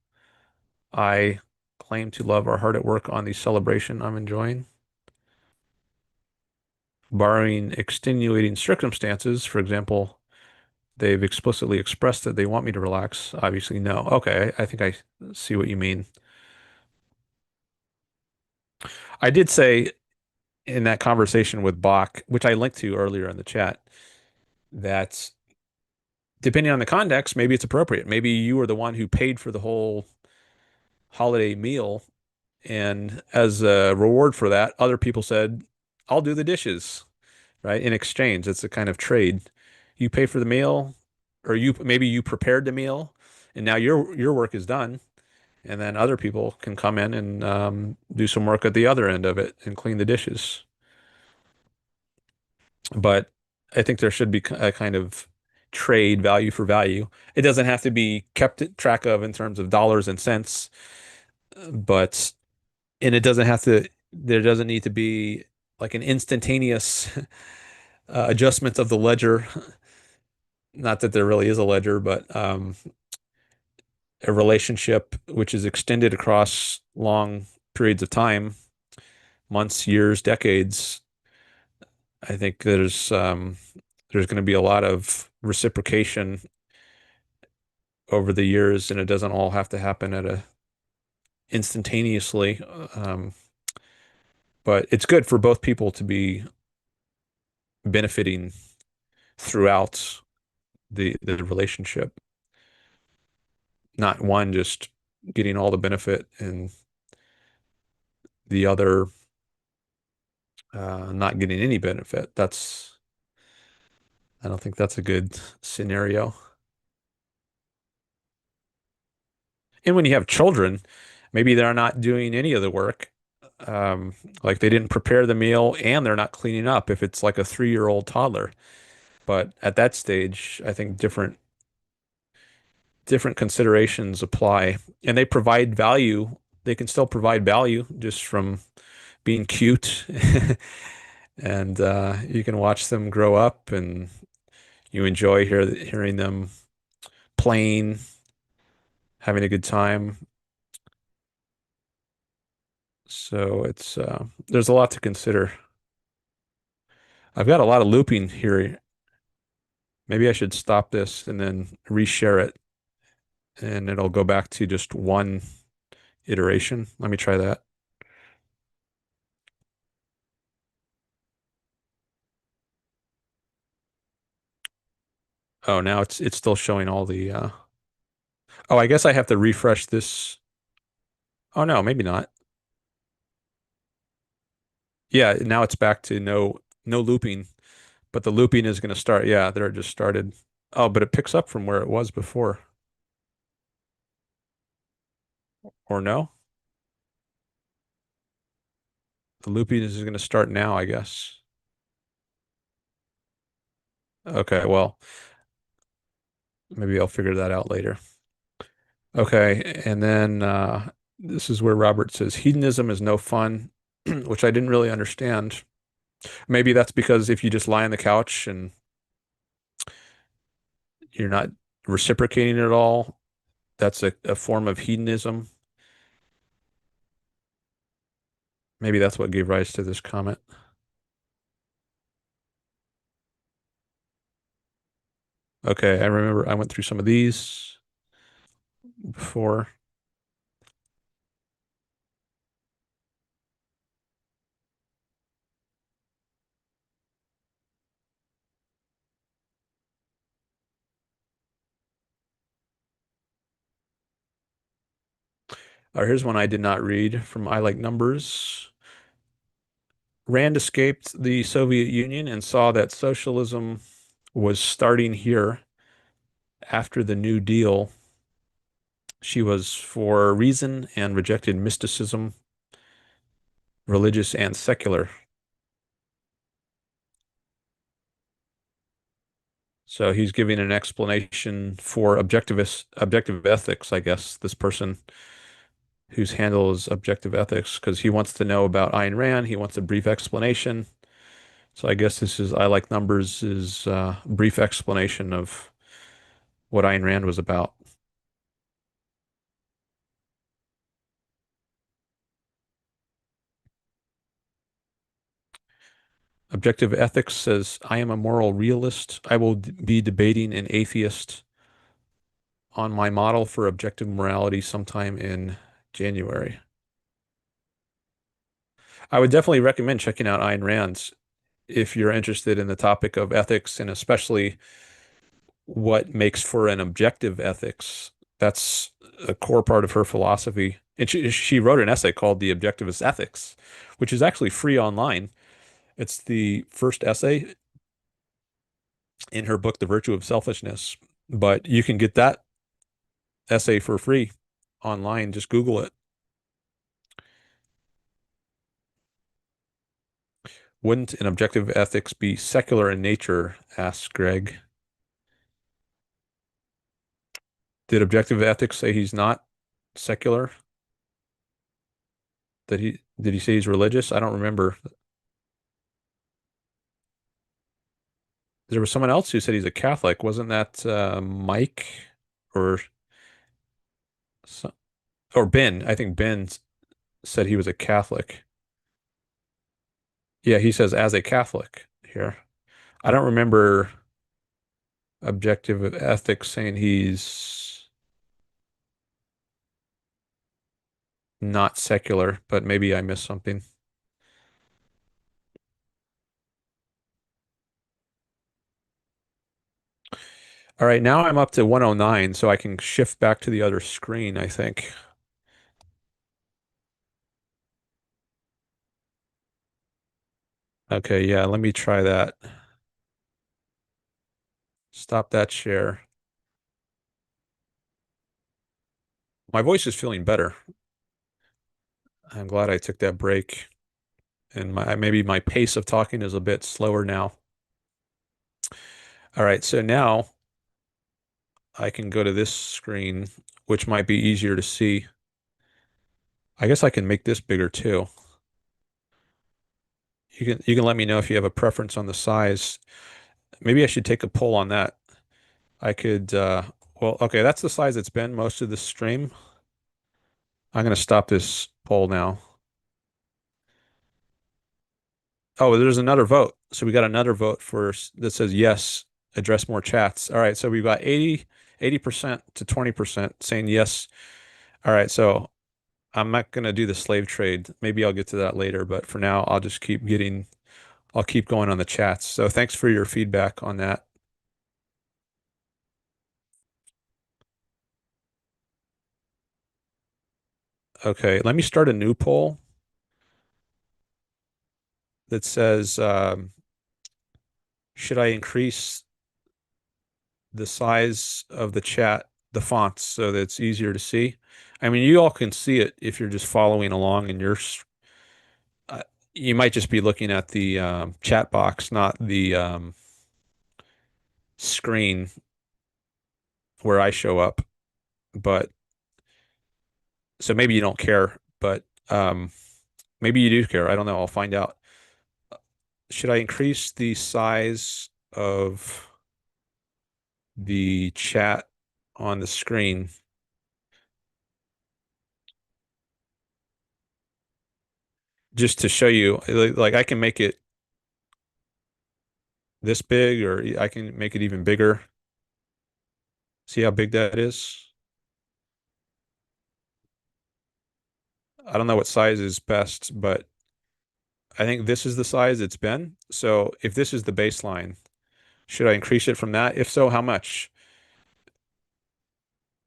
I claim to love are hard at work on the celebration I'm enjoying? Barring extenuating circumstances, for example, they've explicitly expressed that they want me to relax. Obviously, no. Okay, I think I see what you mean. I did say in that conversation with Bach, which I linked to earlier in the chat, that depending on the context, maybe it's appropriate. Maybe you were the one who paid for the whole holiday meal, and as a reward for that, other people said, "I'll do the dishes," right? In exchange, it's a kind of trade. You pay for the meal, or you maybe you prepared the meal, and now your work is done, and then other people can come in and do some work at the other end of it and clean the dishes. But I think there should be a kind of trade value for value. It doesn't have to be kept track of in terms of dollars and cents, but and it doesn't have to, there doesn't need to be like an instantaneous adjustment of the ledger. Not that there really is a ledger, but a relationship which is extended across long periods of time, months, years, decades. I think there's going to be a lot of reciprocation over the years, and it doesn't all have to happen at a instantaneously. Um, but it's good for both people to be benefiting throughout the relationship, not one just getting all the benefit and the other not getting any benefit. I don't think that's a good scenario. And when you have children, maybe they're not doing any of the work. Like they didn't prepare the meal and they're not cleaning up if it's like a 3-year-old toddler. But at that stage, I think different considerations apply, and they provide value. They can still provide value just from being cute, and you can watch them grow up, and you enjoy hearing them playing, having a good time. So it's there's a lot to consider. I've got a lot of looping here. Maybe I should stop this and then reshare it, and it'll go back to just one iteration. Let me try that. Oh, now it's still showing all the oh, I guess I have to refresh this. Oh no, maybe not. Yeah, now it's back to no looping, but the looping is going to start. Yeah, there it just started. Oh, but it picks up from where it was before. Or no? The looping is going to start now, I guess. Okay, well, maybe I'll figure that out later. Okay, and then this is where Robert says hedonism is no fun, which I didn't really understand. Maybe that's because if you just lie on the couch and you're not reciprocating at all, that's a form of hedonism. Maybe that's what gave rise to this comment. Okay, I remember I went through some of these before. Here's one I did not read from I Like Numbers. Rand escaped the Soviet Union and saw that socialism was starting here after the New Deal. She was for reason and rejected mysticism, religious and secular. So he's giving an explanation for objective ethics, I guess, this person whose handle is objective ethics, because he wants to know about Ayn Rand. He wants a brief explanation. So I guess this is I Like Numbers is a brief explanation of what Ayn Rand was about. Objective ethics says, I am a moral realist. I will be debating an atheist on my model for objective morality sometime in January. I would definitely recommend checking out Ayn Rand's if you're interested in the topic of ethics and especially what makes for an objective ethics. That's a core part of her philosophy. And she wrote an essay called The Objectivist Ethics, which is actually free online. It's the first essay in her book, The Virtue of Selfishness. But you can get that essay for free online. Just Google it. Wouldn't an objective ethics be secular in nature? Asks Greg. Did objective ethics say he's not secular? Did he say he's religious? I don't remember. There was someone else who said he's a Catholic. Wasn't that Mike or so- or Ben? I think Ben said he was a Catholic. Yeah, he says as a Catholic here. I don't remember objective ethics saying he's not secular, but maybe I missed something. All right, now I'm up to 109, so I can shift back to the other screen, I think. Okay, yeah, let me try that. Stop that share. My voice is feeling better. I'm glad I took that break. And maybe my pace of talking is a bit slower now. All right, so now I can go to this screen, which might be easier to see. I guess I can make this bigger too. You can let me know if you have a preference on the size. Maybe I should take a poll on that. I could well, okay, that's the size it's been most of the stream. I'm going to stop this poll now. Oh, there's another vote. So we got another vote that says yes, address more chats. All right, so we've got 80% to 20% saying yes. All right, so I'm not going to do the slave trade. Maybe I'll get to that later, but for now, I'll keep going on the chats. So thanks for your feedback on that. Okay, let me start a new poll that says, should I increase the size of the chat, the fonts, so that it's easier to see? I mean, you all can see it if you're just following along and uh, you might just be looking at the chat box, not the screen where I show up. But so maybe you don't care, but maybe you do care. I don't know. I'll find out. Should I increase the size of the chat on the screen just to show you? Like I can make it this big, or I can make it even bigger. See how big that is? I don't know what size is best, but I think this is the size it's been. So if this is the baseline, should I increase it from that? If so, how much?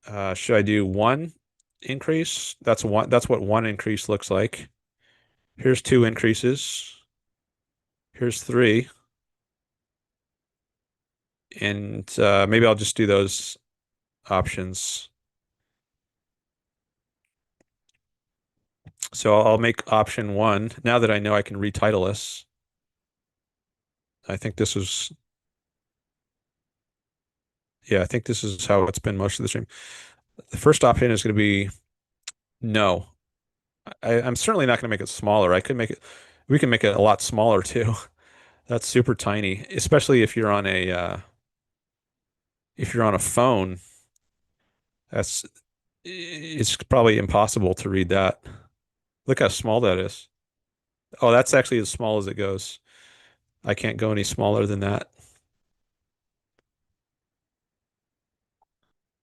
Should I do one? increase. That's one. That's what one increase looks like. Here's two increases. Here's three. And maybe I'll just do those options. So I'll make option one. Now that I know I can retitle this, I think this is, yeah, I think this is how it's been most of the stream. The first option is going to be no. I'm certainly not going to make it smaller. I could make it, we can make it a lot smaller too. That's super tiny, especially if you're on a phone. That's it's probably impossible to read that. Look how small that is. Oh, that's actually as small as it goes. I can't go any smaller than that.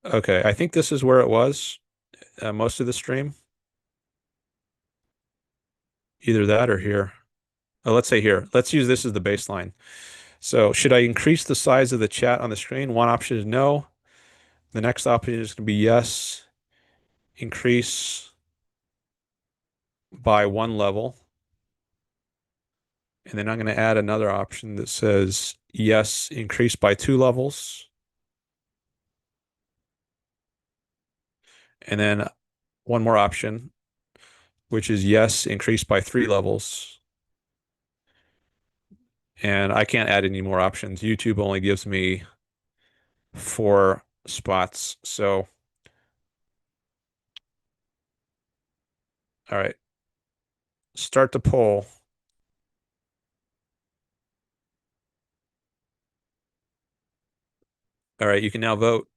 Okay, I think this is where it was most of the stream. Either that or here. Oh, let's say here. Let's use this as the baseline. So should I increase the size of the chat on the screen? One option is no. The next option is going to be yes. Increase by one level. And then I'm going to add another option that says yes, increase by two levels. And then one more option, which is yes, increase by three levels. And I can't add any more options. YouTube only gives me four spots. So, all right, start the poll. All right, you can now vote.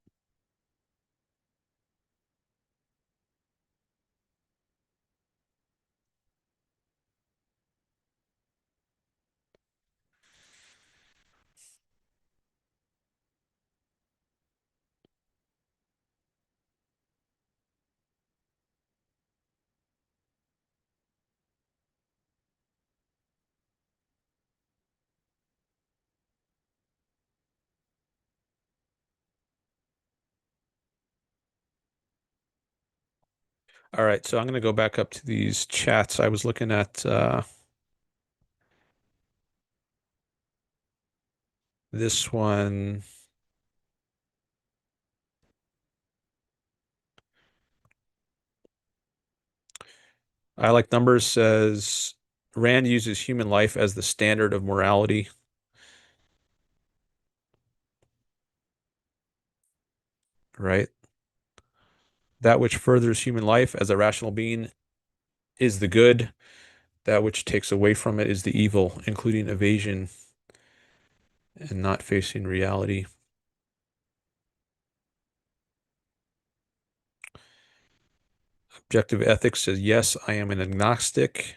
All right, so I'm going to go back up to these chats. I was looking at this one. I like numbers says Rand uses human life as the standard of morality, right? That which furthers human life as a rational being is the good. That which takes away from it is the evil, including evasion and not facing reality. Objective ethics says, yes, I am an agnostic,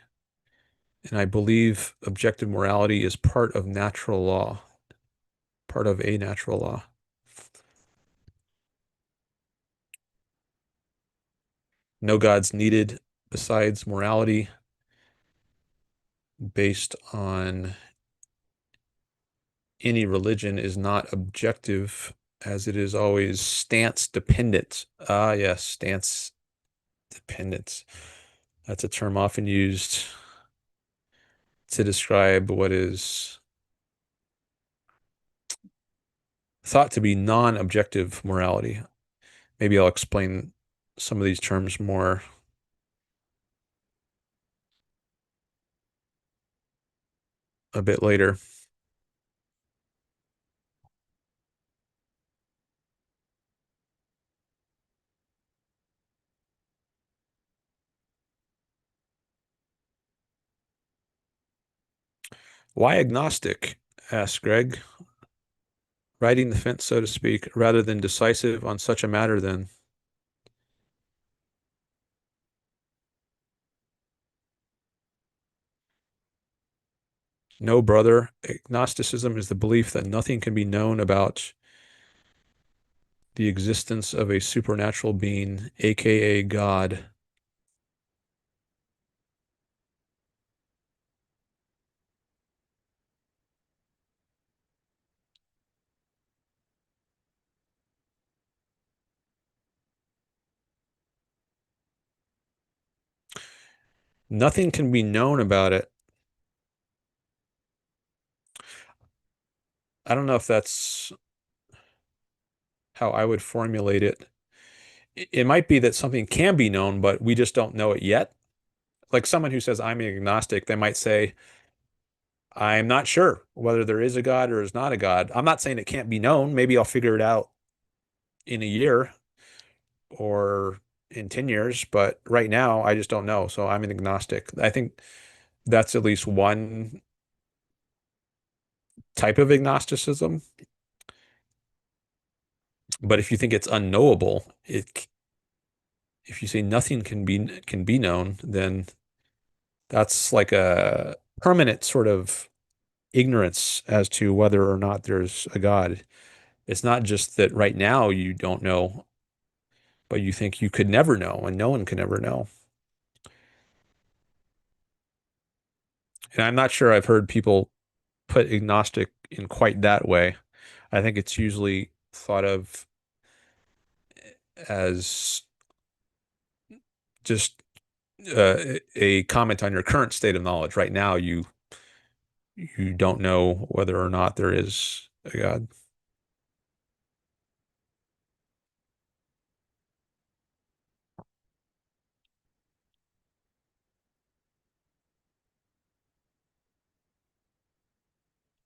and I believe objective morality is part of natural law, part of a natural law. No gods needed besides morality based on any religion is not objective as it is always stance dependent. Ah, yes, stance dependent. That's a term often used to describe what is thought to be non-objective morality. Maybe I'll explain some of these terms more a bit later. Why agnostic? Asked Greg. Riding the fence, so to speak, rather than decisive on such a matter, then. No, brother. Agnosticism is the belief that nothing can be known about the existence of a supernatural being, aka God. Nothing can be known about it. I don't know if that's how I would formulate it. It might be that something can be known, but we just don't know it yet. Like someone who says, I'm an agnostic, they might say, I'm not sure whether there is a God or is not a God. I'm not saying it can't be known. Maybe I'll figure it out in a year or in 10 years, but right now I just don't know. So I'm an agnostic. I think that's at least one type of agnosticism. But if you think it's unknowable, if you say nothing can be known, then that's like a permanent sort of ignorance as to whether or not there's a God. It's not just that right now you don't know, but you think you could never know, and no one can ever know. And I'm not sure I've heard people put agnostic in quite that way. I think it's usually thought of as just a comment on your current state of knowledge. Right now, you don't know whether or not there is a God.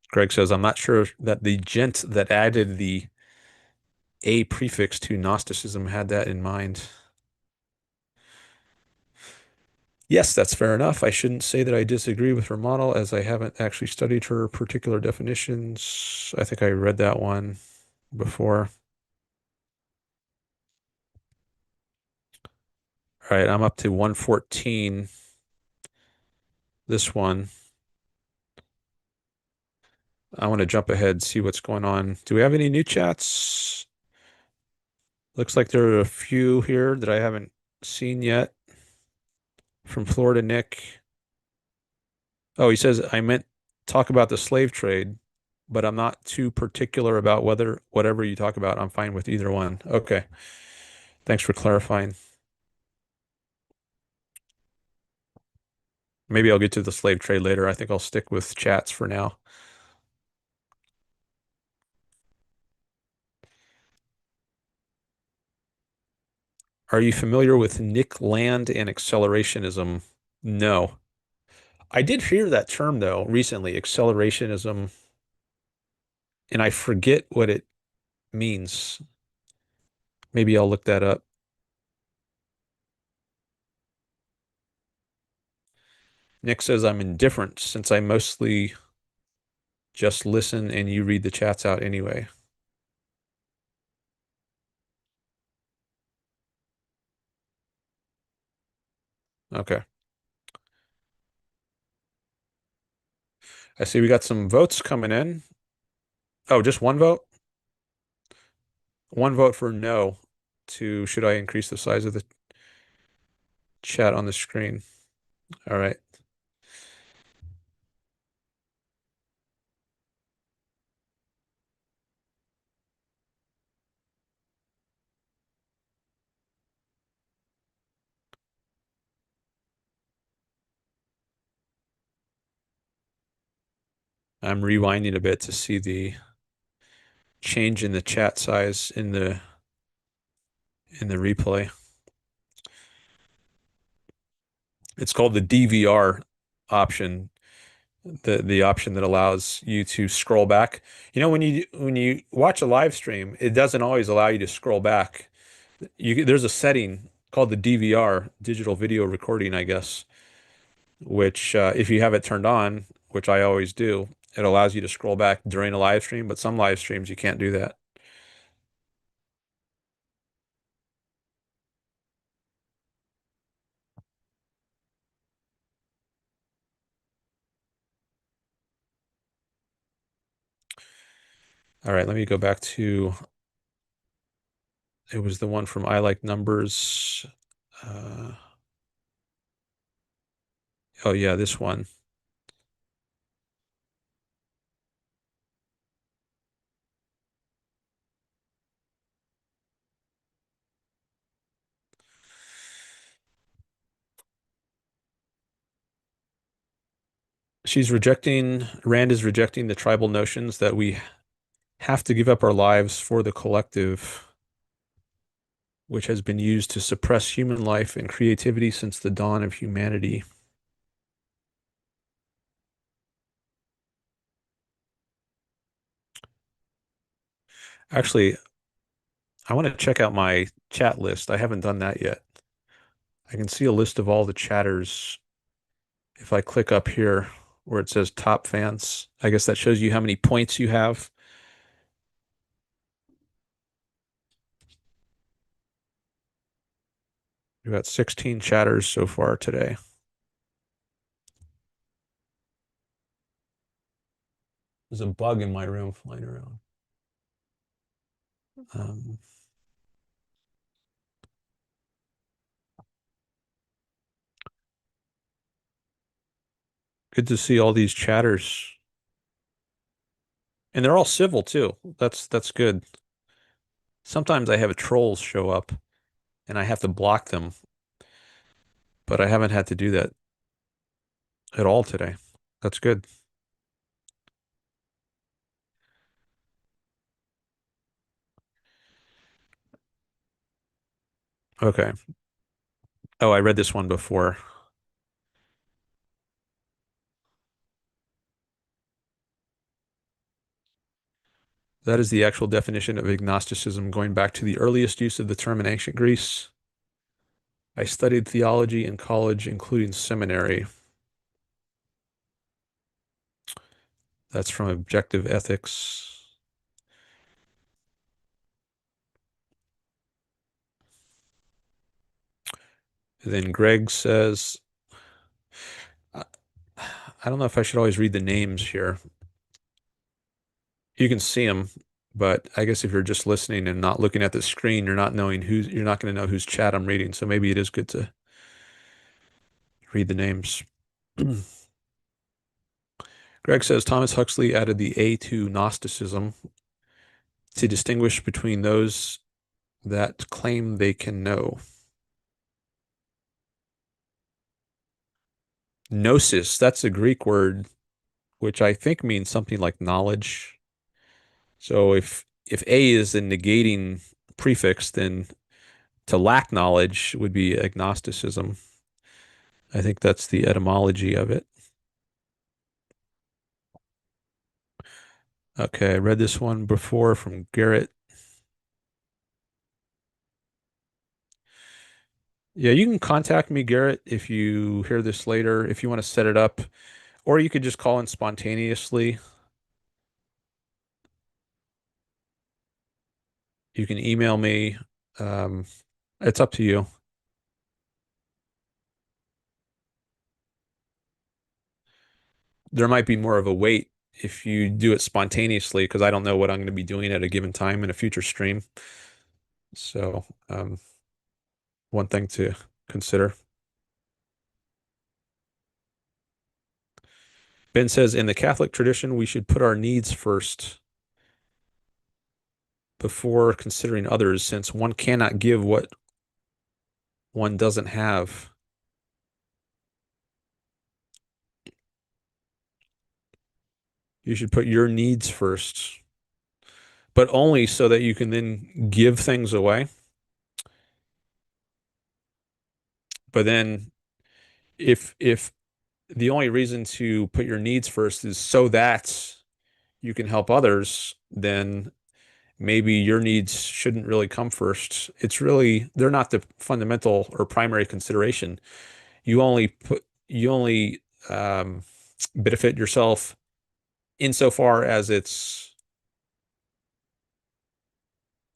Greg says, I'm not sure that the gent that added the a prefix to Gnosticism had that in mind. Yes, that's fair enough. I shouldn't say that I disagree with her model as I haven't actually studied her particular definitions. I think I read that one before. All right, I'm up to 114. This one. I want to jump ahead, see what's going on. Do we have any new chats? Looks like there are a few here that I haven't seen yet. From Florida Nick. Oh, he says, I meant talk about the slave trade, but I'm not too particular about whether whatever you talk about, I'm fine with either one. Okay. Thanks for clarifying. Maybe I'll get to the slave trade later. I think I'll stick with chats for now. Are you familiar with Nick Land and accelerationism? No. I did hear that term though recently, accelerationism, and I forget what it means. Maybe I'll look that up. Nick says I'm indifferent since I mostly just listen and you read the chats out anyway. Okay. I see we got some votes coming in. Oh, just one vote? One vote for no to should I increase the size of the chat on the screen? All right. I'm rewinding a bit to see the change in the chat size in the replay. It's called the DVR option, the option that allows you to scroll back. You know, when you watch a live stream, it doesn't always allow you to scroll back. There's a setting called the DVR, digital video recording, I guess, which if you have it turned on, which I always do, it allows you to scroll back during a live stream, but some live streams you can't do that. All right, let me go back to it was the one from I Like Numbers. Uh, oh yeah, this one. Rand is rejecting the tribal notions that we have to give up our lives for the collective, which has been used to suppress human life and creativity since the dawn of humanity. Actually, I want to check out my chat list. I haven't done that yet. I can see a list of all the chatters if I click up here where it says top fans. I guess that shows you how many points you have. We've got 16 chatters so far today. There's a bug in my room flying around. Um, Good to see all these chatters. And they're all civil too. That's good. Sometimes I have trolls show up and I have to block them, but I haven't had to do that at all today. That's good. Okay. Oh, I read this one before. That is the actual definition of agnosticism, going back to the earliest use of the term in ancient Greece. I studied theology in college, including seminary. That's from Objective Ethics. And then Greg says, I I don't know if I should always read the names here. You can see them, but I guess if you're just listening and not looking at the screen, you're not going to know whose chat I'm reading. So maybe it is good to read the names. Greg says Thomas Huxley added the A to Gnosticism to distinguish between those that claim they can know. Gnosis, that's a Greek word, which I think means something like knowledge. So if A is the negating prefix, then to lack knowledge would be agnosticism. I think that's the etymology of it. Okay, I read this one before from Garrett. Yeah, you can contact me, Garrett, if you hear this later, if you want to set it up, or you could just call in spontaneously. You can email me. Um, it's up to you. There might be more of a wait if you do it spontaneously because I don't know what I'm going to be doing at a given time in a future stream. So, one thing to consider. Ben says, in the Catholic tradition, we should put our needs first before considering others, since one cannot give what one doesn't have. You should put your needs first, but only so that you can then give things away. But then if the only reason to put your needs first is so that you can help others, then maybe your needs shouldn't really come first. They're not the fundamental or primary consideration. You only benefit yourself insofar as it's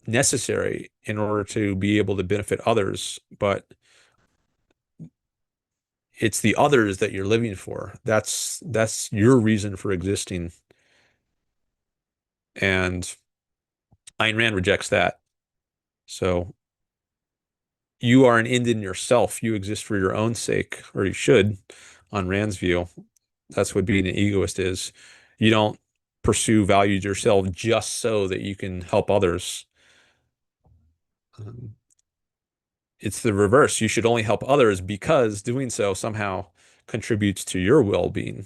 necessary in order to be able to benefit others, but it's the others that you're living for. That's your reason for existing. And Ayn Rand rejects that. So you are an end in yourself. You exist for your own sake, or you should, on Rand's view. That's what being an egoist is. You don't pursue values yourself just so that you can help others. Um, it's the reverse. You should only help others because doing so somehow contributes to your well-being.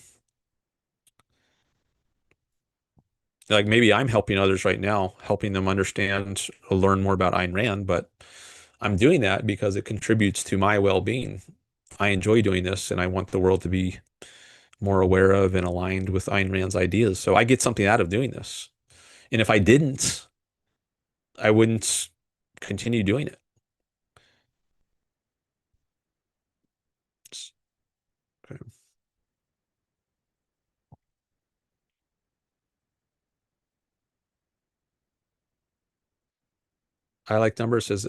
Like maybe I'm helping others right now, helping them understand or learn more about Ayn Rand, but I'm doing that because it contributes to my well-being. I enjoy doing this and I want the world to be more aware of and aligned with Ayn Rand's ideas. So I get something out of doing this. And if I didn't, I wouldn't continue doing it. Okay. I like numbers says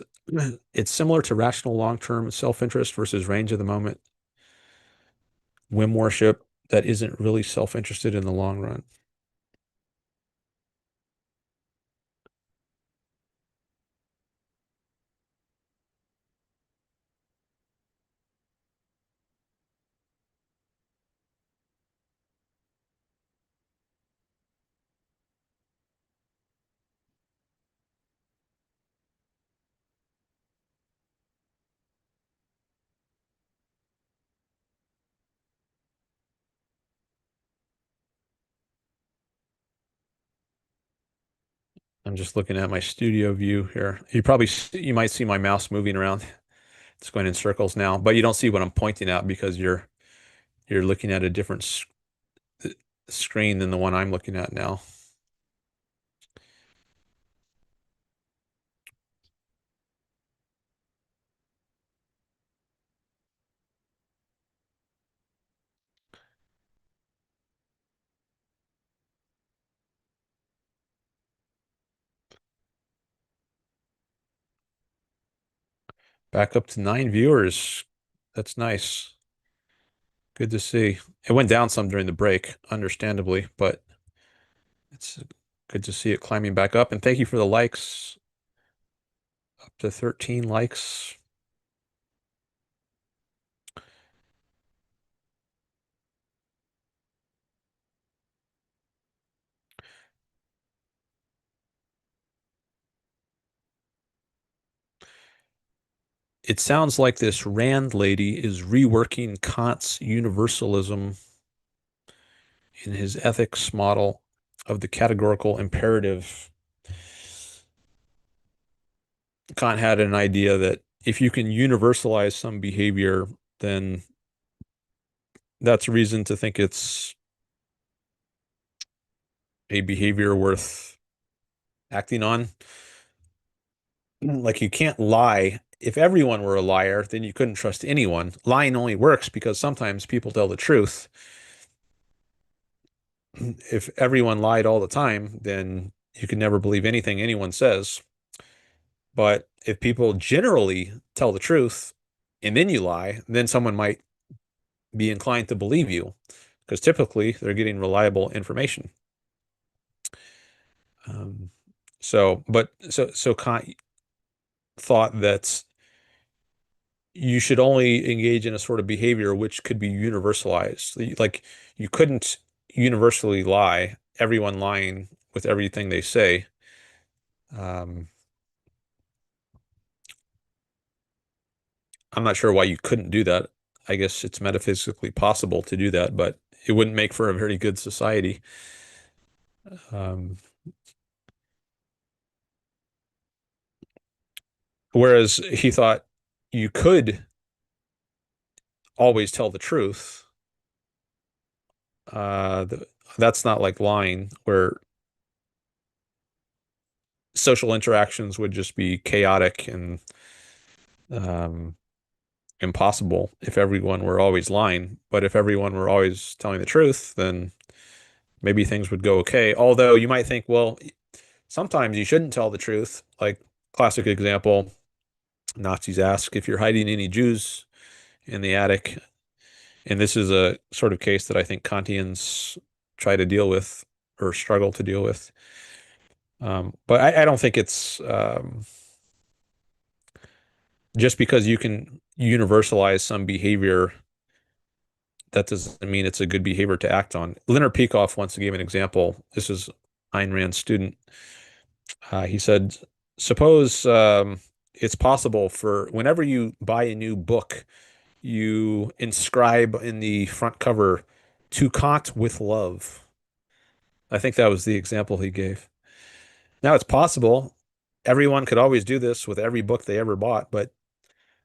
it's similar to rational long-term self-interest versus range of the moment whim worship that isn't really self-interested in the long run. I'm just looking at my studio view here. You might see my mouse moving around. It's going in circles now, but you don't see what I'm pointing at because you're looking at a different screen than the one I'm looking at now. Back up to 9 viewers. That's nice. Good to see. It went down some during the break, understandably, but it's good to see it climbing back up. And thank you for the likes, up to 13 likes. It sounds like this Rand lady is reworking Kant's universalism in his ethics model of the categorical imperative. Kant had an idea that if you can universalize some behavior, then that's reason to think it's a behavior worth acting on. Like you can't lie. If everyone were a liar, then you couldn't trust anyone. Lying only works because sometimes people tell the truth. If everyone lied all the time, then you can never believe anything anyone says. But if people generally tell the truth and then you lie, then someone might be inclined to believe you because typically they're getting reliable information. Um, so Kant thought that you should only engage in a sort of behavior which could be universalized. Like you couldn't universally lie, everyone lying with everything they say. Um, I'm not sure why you couldn't do that. I guess it's metaphysically possible to do that, but it wouldn't make for a very good society. Um, whereas he thought you could always tell the truth. That's not like lying, where social interactions would just be chaotic and um, impossible if everyone were always lying. But if everyone were always telling the truth, then maybe things would go okay. Although you might think, well, sometimes you shouldn't tell the truth. Like classic example, Nazis ask if you're hiding any Jews in the attic. And this is a sort of case that I think Kantians try to deal with or struggle to deal with. But I don't think it's just because you can universalize some behavior, that doesn't mean it's a good behavior to act on. Leonard Peikoff once gave an example. This is Ayn Rand's student. He said, suppose it's possible for whenever you buy a new book, you inscribe in the front cover, to Kant with love. I think that was the example he gave. Now it's possible everyone could always do this with every book they ever bought, but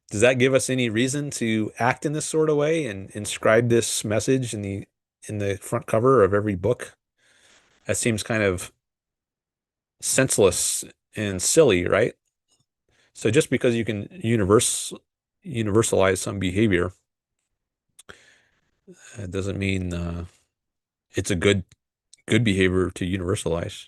does that give us any reason to act in this sort of way and inscribe this message in the front cover of every book? That seems kind of senseless and silly, right? So just because you can universalize some behavior, doesn't mean it's a good behavior to universalize.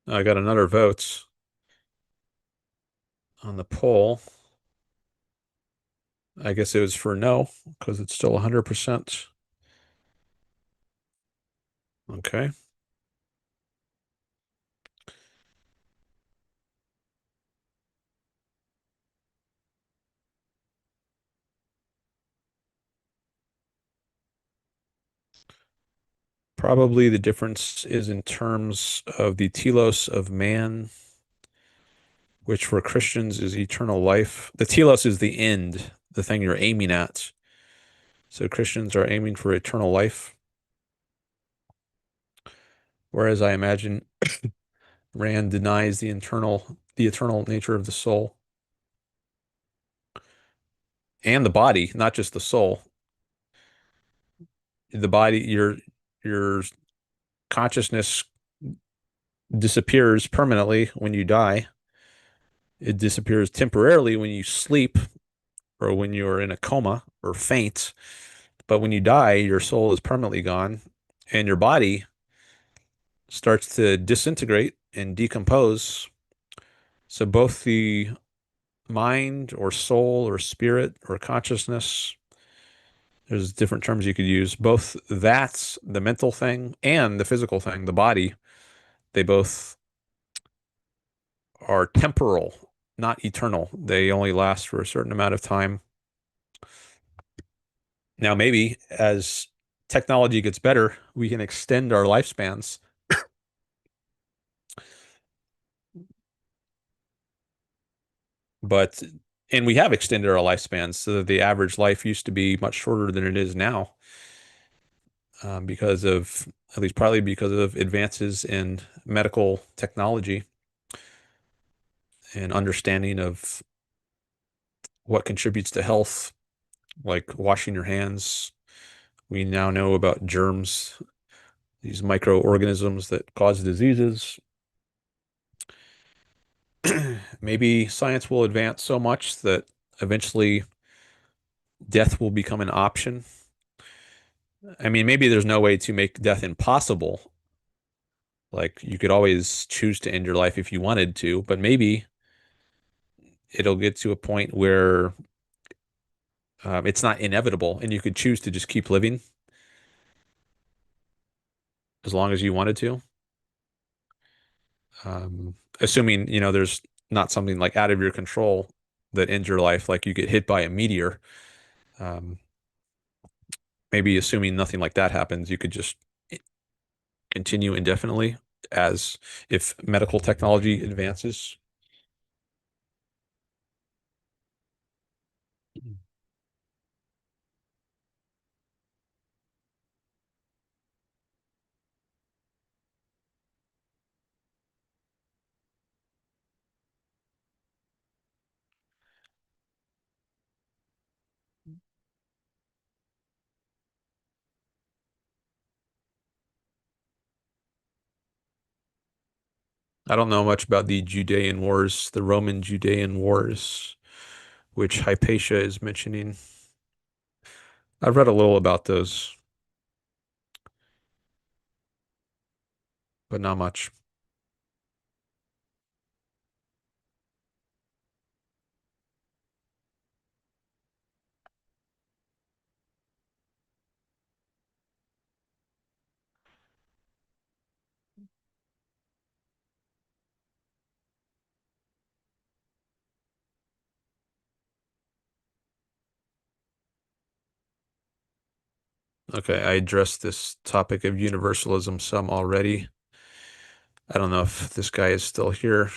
I got another vote on the poll. I guess it was for no because it's still 100%. Okay. Probably the difference is in terms of the telos of man, which for Christians is eternal life. The telos is the end, the thing you're aiming at. So Christians are aiming for eternal life, whereas I imagine Rand denies the eternal nature of the soul and the body, not just the soul. The body, your consciousness disappears permanently when you die. It disappears temporarily when you sleep or when you're in a coma or faint. But when you die, your soul is permanently gone and your body starts to disintegrate and decompose. So both the mind or soul or spirit or consciousness, there's different terms you could use. Both that's the mental thing and the physical thing, the body, they both are temporal, not eternal. They only last for a certain amount of time. Now, maybe as technology gets better, we can extend our lifespans, but and we have extended our lifespans so that the average life used to be much shorter than it is now, because of at least partly because of advances in medical technology and understanding of what contributes to health, like washing your hands. We now know about germs, these microorganisms that cause diseases. Maybe science will advance so much that eventually death will become an option. I mean, maybe there's no way to make death impossible. Like you could always choose to end your life if you wanted to, but maybe it'll get to a point where it's not inevitable and you could choose to just keep living as long as you wanted to. Assuming, there's not something like out of your control that ends your life, like you get hit by a meteor. Um, Maybe assuming nothing like that happens, you could just continue indefinitely as if medical technology advances. I don't know much about the Judean Wars, the Roman Judean Wars, which Hypatia is mentioning. I've read a little about those, but not much. Okay, I addressed this topic of universalism some already. I don't know if this guy is still here.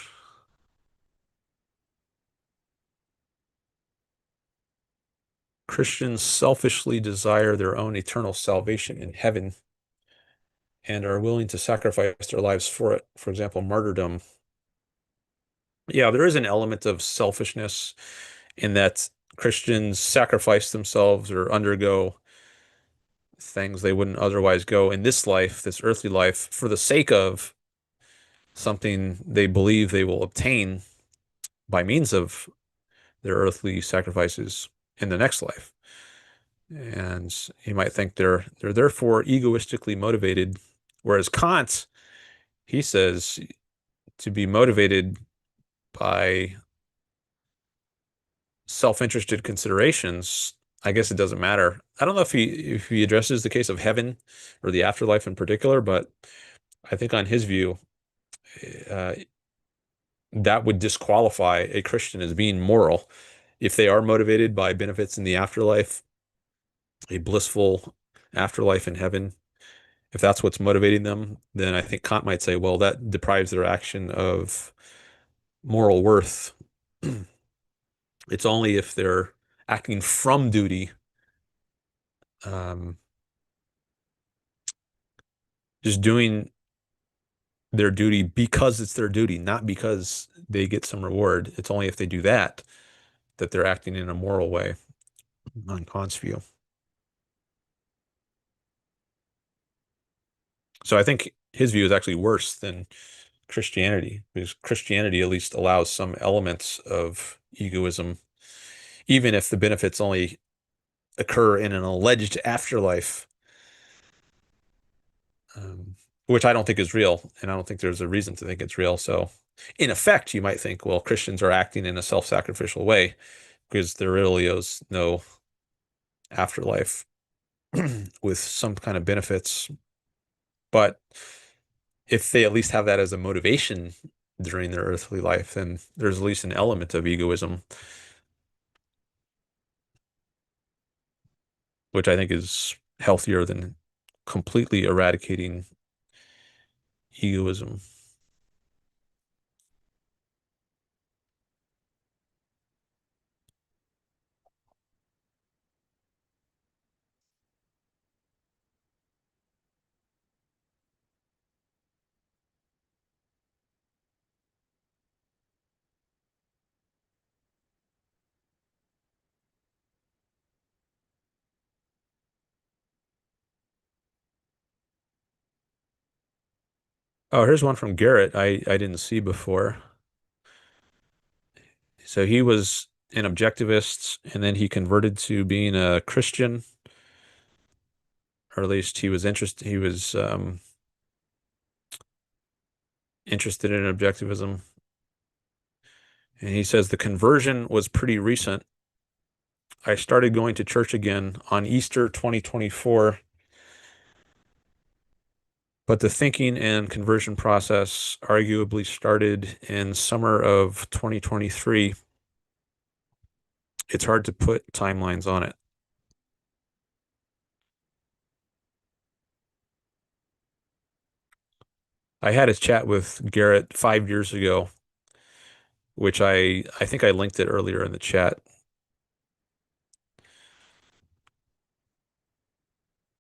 Christians selfishly desire their own eternal salvation in heaven and are willing to sacrifice their lives for it. For example, martyrdom. Yeah, there is an element of selfishness in that Christians sacrifice themselves or undergo things they wouldn't otherwise go in this life, this earthly life, for the sake of something they believe they will obtain by means of their earthly sacrifices in the next life. And you might think they're therefore egoistically motivated, whereas Kant, he says to be motivated by self-interested considerations, I guess it doesn't matter. I don't know if he addresses the case of heaven or the afterlife in particular, but I think on his view, uh, that would disqualify a Christian as being moral. If they are motivated by benefits in the afterlife, a blissful afterlife in heaven, if that's what's motivating them, then I think Kant might say, well, that deprives their action of moral worth. It's only if they're acting from duty, um, just doing their duty because it's their duty, not because they get some reward. It's only if they do that that they're acting in a moral way on Kant's view. So I think his view is actually worse than Christianity, because Christianity at least allows some elements of egoism, even if the benefits only occur in an alleged afterlife, which I don't think is real, and I don't think there's a reason to think it's real. So, in effect, you might think, well, Christians are acting in a self-sacrificial way because there really is no afterlife with some kind of benefits. But if they at least have that as a motivation during their earthly life, then there's at least an element of egoism, which I think is healthier than completely eradicating egoism. Oh, here's one from Garrett I didn't see before. So he was an objectivist and then he converted to being a Christian, or at least he was interested in objectivism. And he says the conversion was pretty recent. I started going to church again on Easter 2024, but the thinking and conversion process arguably started in summer of 2023. It's hard to put timelines on it. I had a chat with Garrett 5 years ago, which I think I linked it earlier in the chat.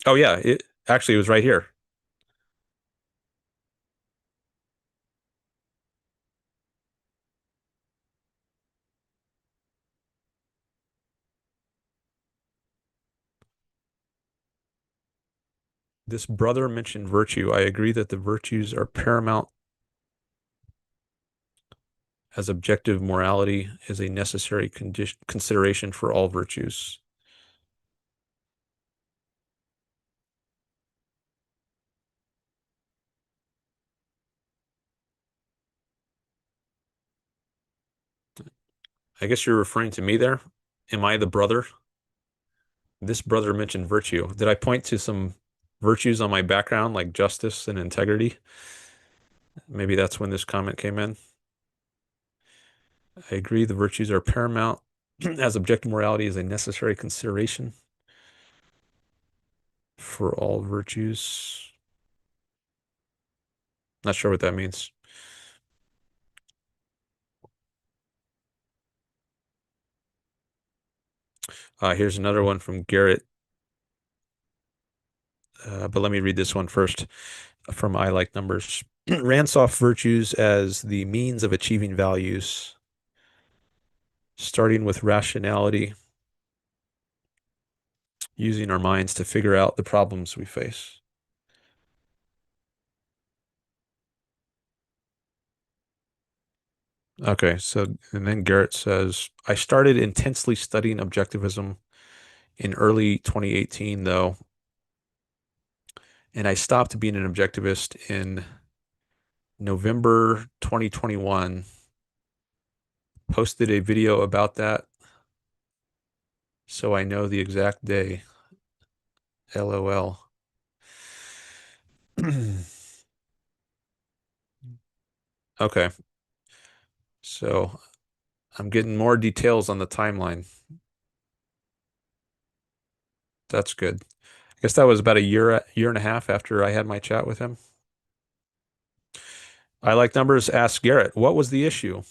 Oh yeah, it actually was right here. This brother mentioned virtue. I agree that the virtues are paramount as objective morality is a necessary consideration for all virtues. I guess you're referring to me there. Am I the brother? This brother mentioned virtue. Did I point to some virtues on my background, like justice and integrity? Maybe that's when this comment came in. I agree the virtues are paramount as objective morality is a necessary consideration for all virtues. Not sure what that means. Here's another one from Garrett. But let me read this one first from I Like Numbers. Rand saw virtues as the means of achieving values, starting with rationality, using our minds to figure out the problems we face. Okay, so and then Garrett says, I started intensely studying objectivism in early 2018, though, and I stopped being an objectivist in November 2021. Posted a video about that, so I know the exact day. LOL. Okay, so I'm getting more details on the timeline. That's good. I guess that was about a year and a half after I had my chat with him. I Like Numbers asked Garrett, what was the issue?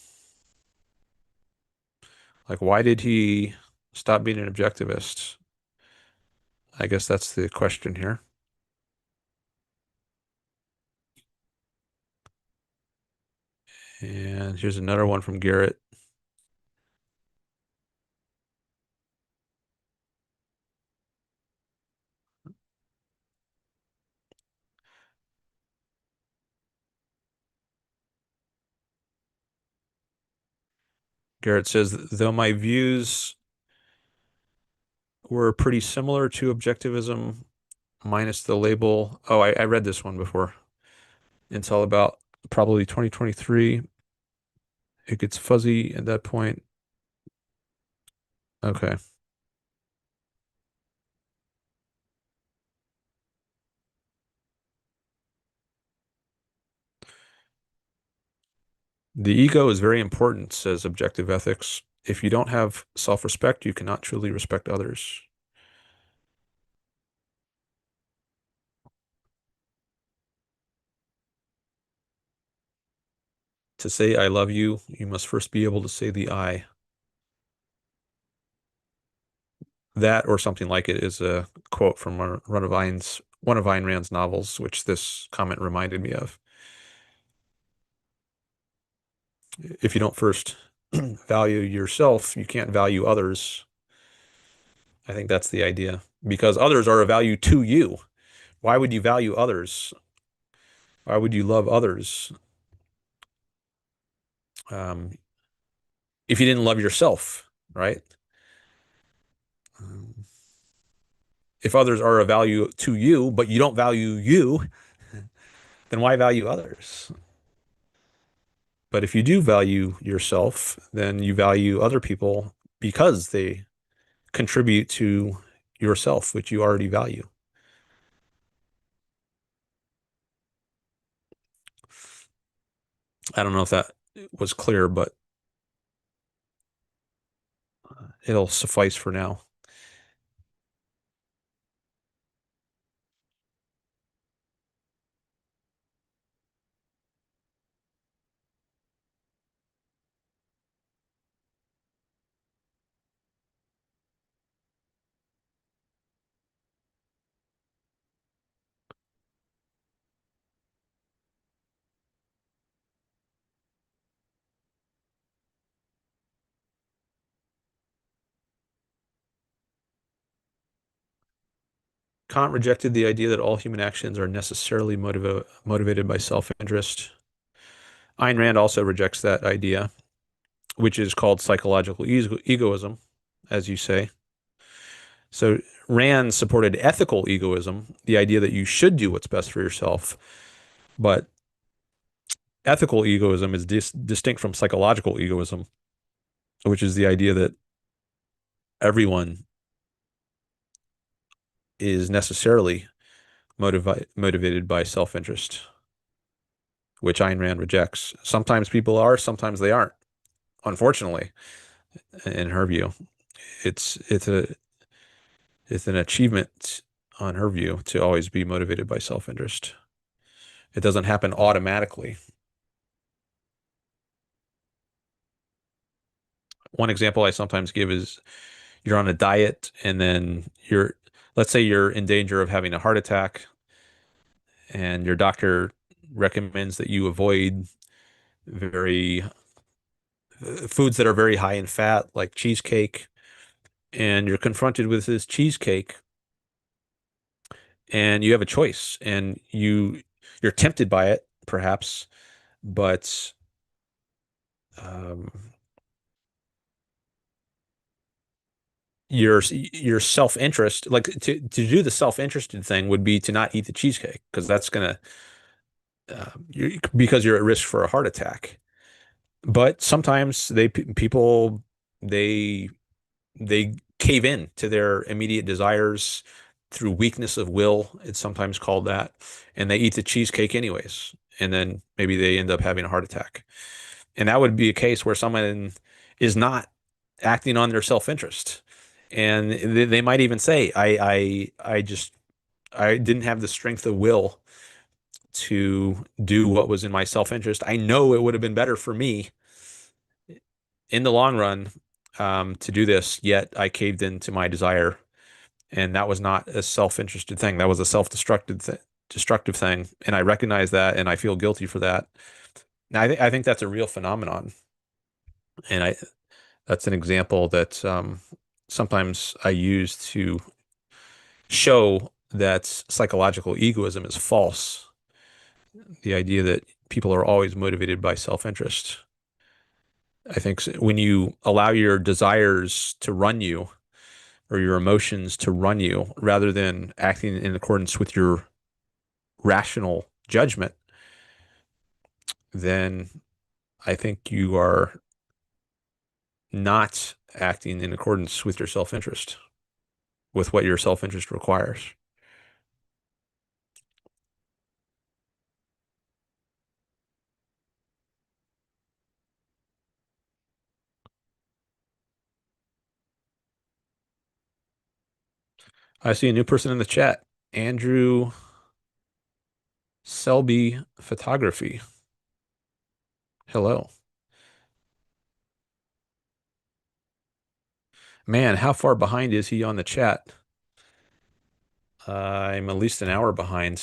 Like, why did he stop being an objectivist? I guess that's the question here. And here's another one from Garrett. Garrett says, though my views were pretty similar to objectivism, minus the label. Oh, I read this one before. Until about probably 2023. It gets fuzzy at that point. Okay. The ego is very important, says objective ethics. If you don't have self-respect, you cannot truly respect others. To say I love you, you must first be able to say the I. That or something like it is a quote from one of Ayn Rand's novels, which this comment reminded me of. If you don't first value yourself, you can't value others. I think that's the idea. Because others are a value to you. Why would you value others? Why would you love others um, if you didn't love yourself, right? Um, if others are a value to you, but you don't value you, then why value others? But if you do value yourself, then you value other people because they contribute to yourself, which you already value. I don't know if that was clear, but it'll suffice for now. Kant rejected the idea that all human actions are necessarily motivated by self-interest. Ayn Rand also rejects that idea, which is called psychological egoism, as you say. So Rand supported ethical egoism, the idea that you should do what's best for yourself. But ethical egoism is distinct from psychological egoism, which is the idea that everyone is necessarily motivated by self-interest, which Ayn Rand rejects. Sometimes people are, sometimes they aren't. Unfortunately, in her view, it's a it's an achievement on her view, to always be motivated by self-interest. It doesn't happen automatically. One example I sometimes give is you're on a diet and then let's say you're in danger of having a heart attack and your doctor recommends that you avoid very foods that are very high in fat, like cheesecake, and you're confronted with this cheesecake and you have a choice and you're tempted by it, perhaps, but um, your self-interest, like to do the self-interested thing would be to not eat the cheesecake because that's gonna because you're at risk for a heart attack. But sometimes people they they cave in to their immediate desires through weakness of will. It's sometimes called that, and they eat the cheesecake anyways, and then maybe they end up having a heart attack. And that would be a case where someone is not acting on their self-interest. And they might even say, I didn't have the strength of will to do what was in my self-interest. I know it would have been better for me in the long run to do this, yet I caved into my desire. And that was not a self-interested thing. That was a destructive thing. And I recognize that and I feel guilty for that. Now, I think that's a real phenomenon. And that's an example that sometimes I use to show that psychological egoism is false. The idea that people are always motivated by self-interest. I think when you allow your desires to run you or your emotions to run you rather than acting in accordance with your rational judgment, then I think you are not acting in accordance with your self-interest, with what your self-interest requires. I see a new person in the chat, Andrew Selby Photography. Hello. Man, how far behind is he on the chat? I'm at least an hour behind,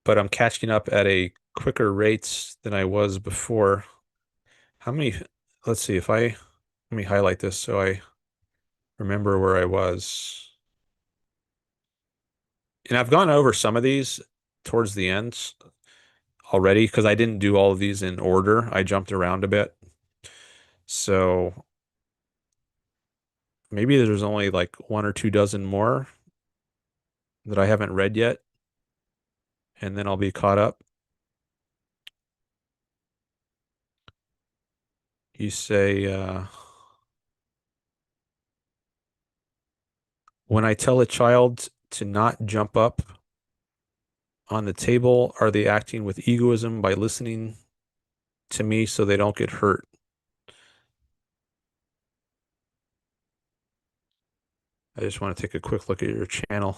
but I'm catching up at a quicker rate than I was before. How many? Let's see if let me highlight this so I remember where I was. And I've gone over some of these towards the end already because I didn't do all of these in order. I jumped around a bit. So maybe there's only like one or two dozen more that I haven't read yet, and then I'll be caught up. You say, when I tell a child to not jump up on the table, are they acting with egoism by listening to me so they don't get hurt? I just want to take a quick look at your channel.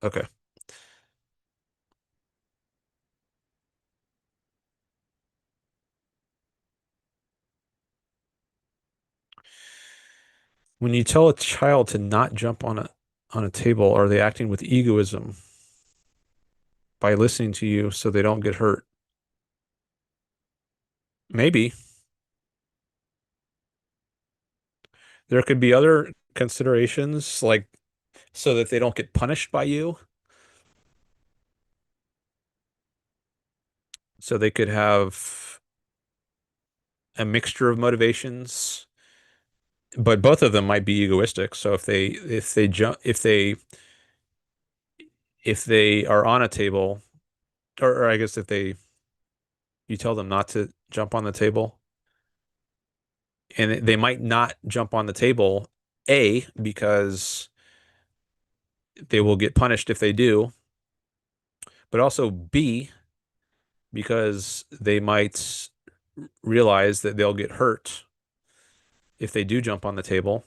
Okay. When you tell a child to not jump on a table, are they acting with egoism by listening to you so they don't get hurt? Maybe. There could be other considerations, like so that they don't get punished by you. So they could have a mixture of motivations, but both of them might be egoistic. So if they are on a table, or I guess if you tell them not to jump on the table, and they might not jump on the table, A, because they will get punished if they do, but also B, because they might realize that they'll get hurt if they do jump on the table.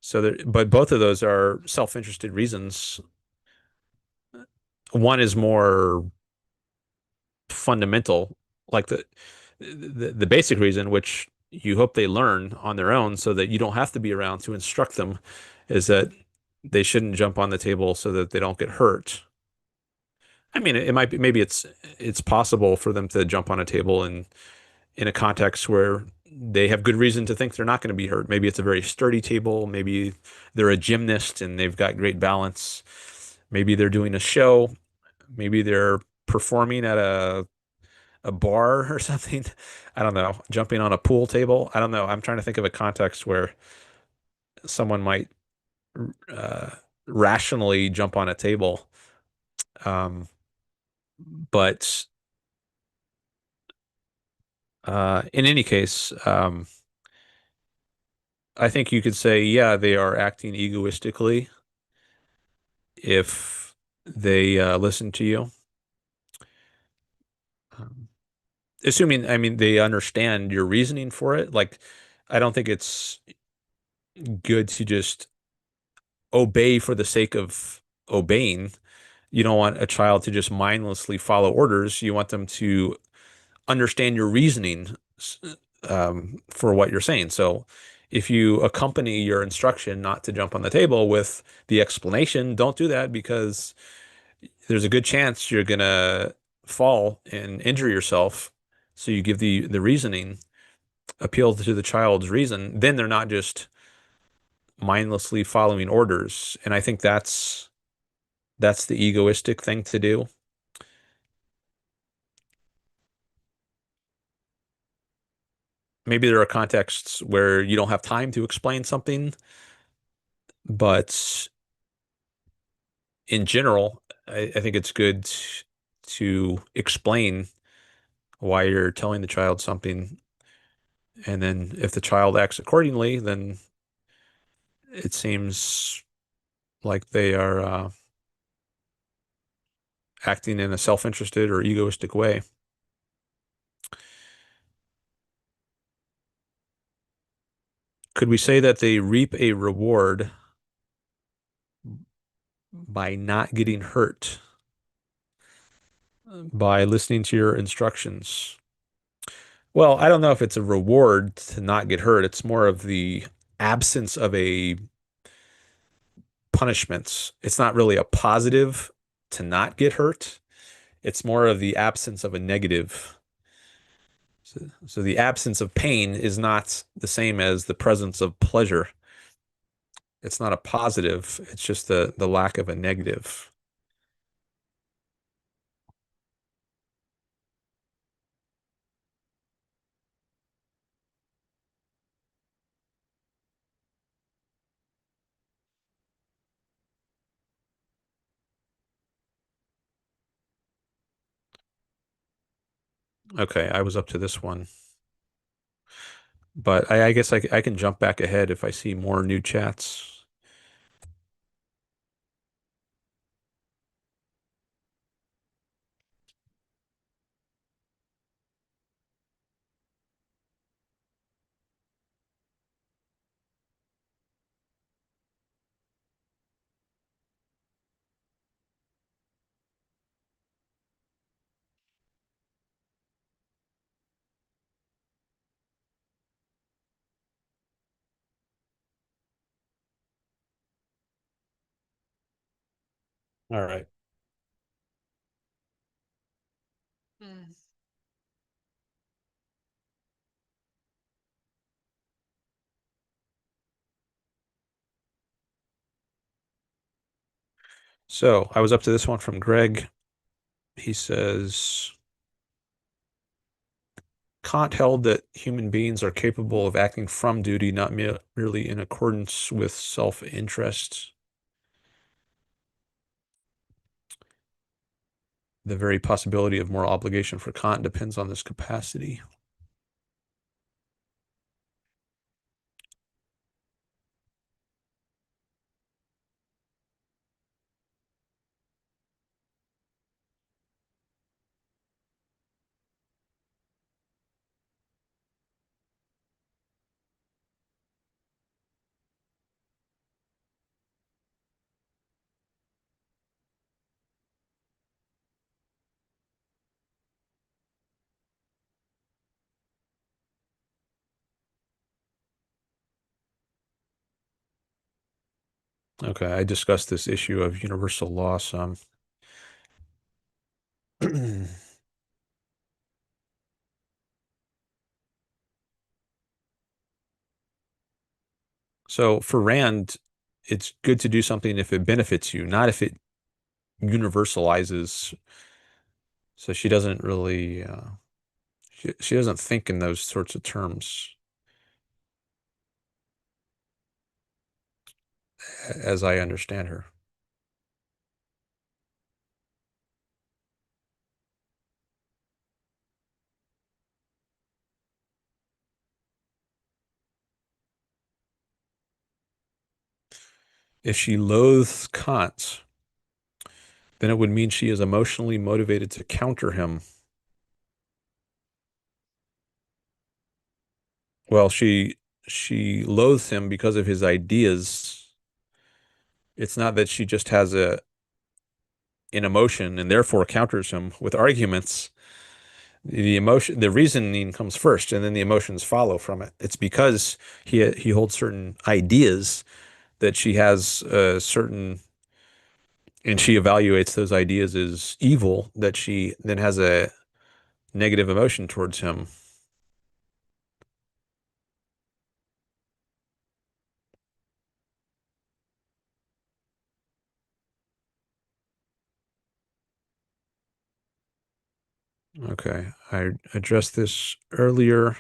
So that, but both of those are self-interested reasons. One is more fundamental, like the basic reason, which you hope they learn on their own so that you don't have to be around to instruct them, is that they shouldn't jump on the table so that they don't get hurt. I mean, it might be maybe it's possible for them to jump on a table in a context where they have good reason to think they're not going to be hurt. Maybe it's a very sturdy table. Maybe they're a gymnast and they've got great balance. Maybe they're doing a show. Maybe they're performing at a bar or something. I don't know. Jumping on a pool table. I don't know. I'm trying to think of a context where someone might uh, rationally jump on a table. Um, but in any case, I think you could say, yeah, they are acting egoistically if they listen to you. Um, Assuming, I mean, they understand your reasoning for it. Like, I don't think it's good to just obey for the sake of obeying. You don't want a child to just mindlessly follow orders. You want them to understand your reasoning for what you're saying. So if you accompany your instruction not to jump on the table with the explanation, don't do that because there's a good chance you're gonna fall and injure yourself. So you give the reasoning, appeal to the child's reason, then they're not just mindlessly following orders. And I think that's the egoistic thing to do. Maybe there are contexts where you don't have time to explain something, but in general, I think it's good to explain why you're telling the child something. And then if the child acts accordingly, then it seems like they are acting in a self-interested or egoistic way. Could we say that they reap a reward by not getting hurt by listening to your instructions? Well, I don't know if it's a reward to not get hurt. It's more of the absence of a punishment. It's not really a positive to not get hurt. It's more of the absence of a negative. So the absence of pain is not the same as the presence of pleasure. It's not a positive. It's just the lack of a negative. Okay, I was up to this one, but I guess I can jump back ahead if I see more new chats. All right. Mm. So I was up to this one from Greg. He says, Kant held that human beings are capable of acting from duty, not merely in accordance with self-interest. The very possibility of moral obligation for Kant depends on this capacity. Okay, I discussed this issue of universal law some. So for Rand, it's good to do something if it benefits you, not if it universalizes. So she doesn't really, she doesn't think in those sorts of terms, as I understand her. If she loathes Kant, then it would mean she is emotionally motivated to counter him. Well, she loathes him because of his ideas. It's not that she just has an emotion and therefore counters him with arguments. The emotion, the reasoning comes first, and then the emotions follow from it. It's because he holds certain ideas that she has a certain, and she evaluates those ideas as evil, that she then has a negative emotion towards him. Okay, I addressed this earlier.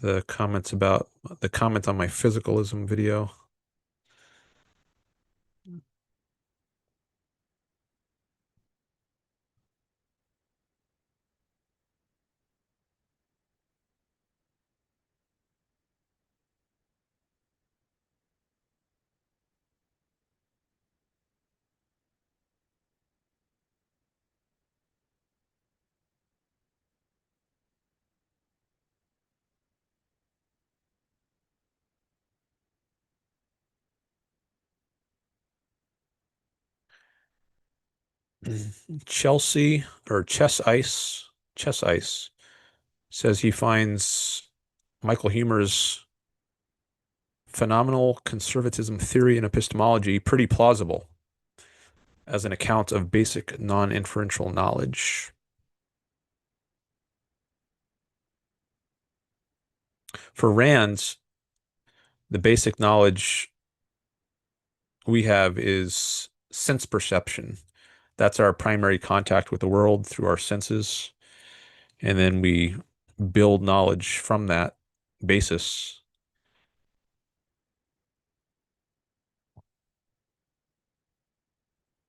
The comment on my physicalism video. Chelsea or Chess Ice says he finds Michael Huemer's phenomenal conservatism theory and epistemology pretty plausible as an account of basic non-inferential knowledge. For Rand, the basic knowledge we have is sense perception. That's our primary contact with the world through our senses. And then we build knowledge from that basis.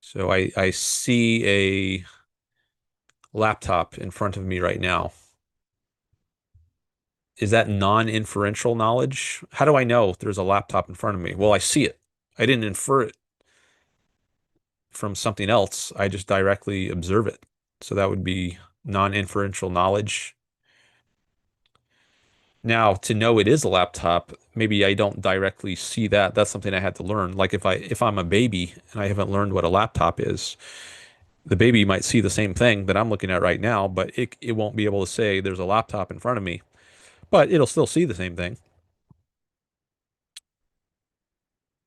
So I see a laptop in front of me right now. Is that non-inferential knowledge? How do I know there's a laptop in front of me? Well, I see it. I didn't infer it from something else. I just directly observe it. So that would be non-inferential knowledge. Now, to know it is a laptop, maybe I don't directly see that. That's something I had to learn. Like if I'm a baby and I haven't learned what a laptop is, the baby might see the same thing that I'm looking at right now, but it won't be able to say there's a laptop in front of me, but it'll still see the same thing.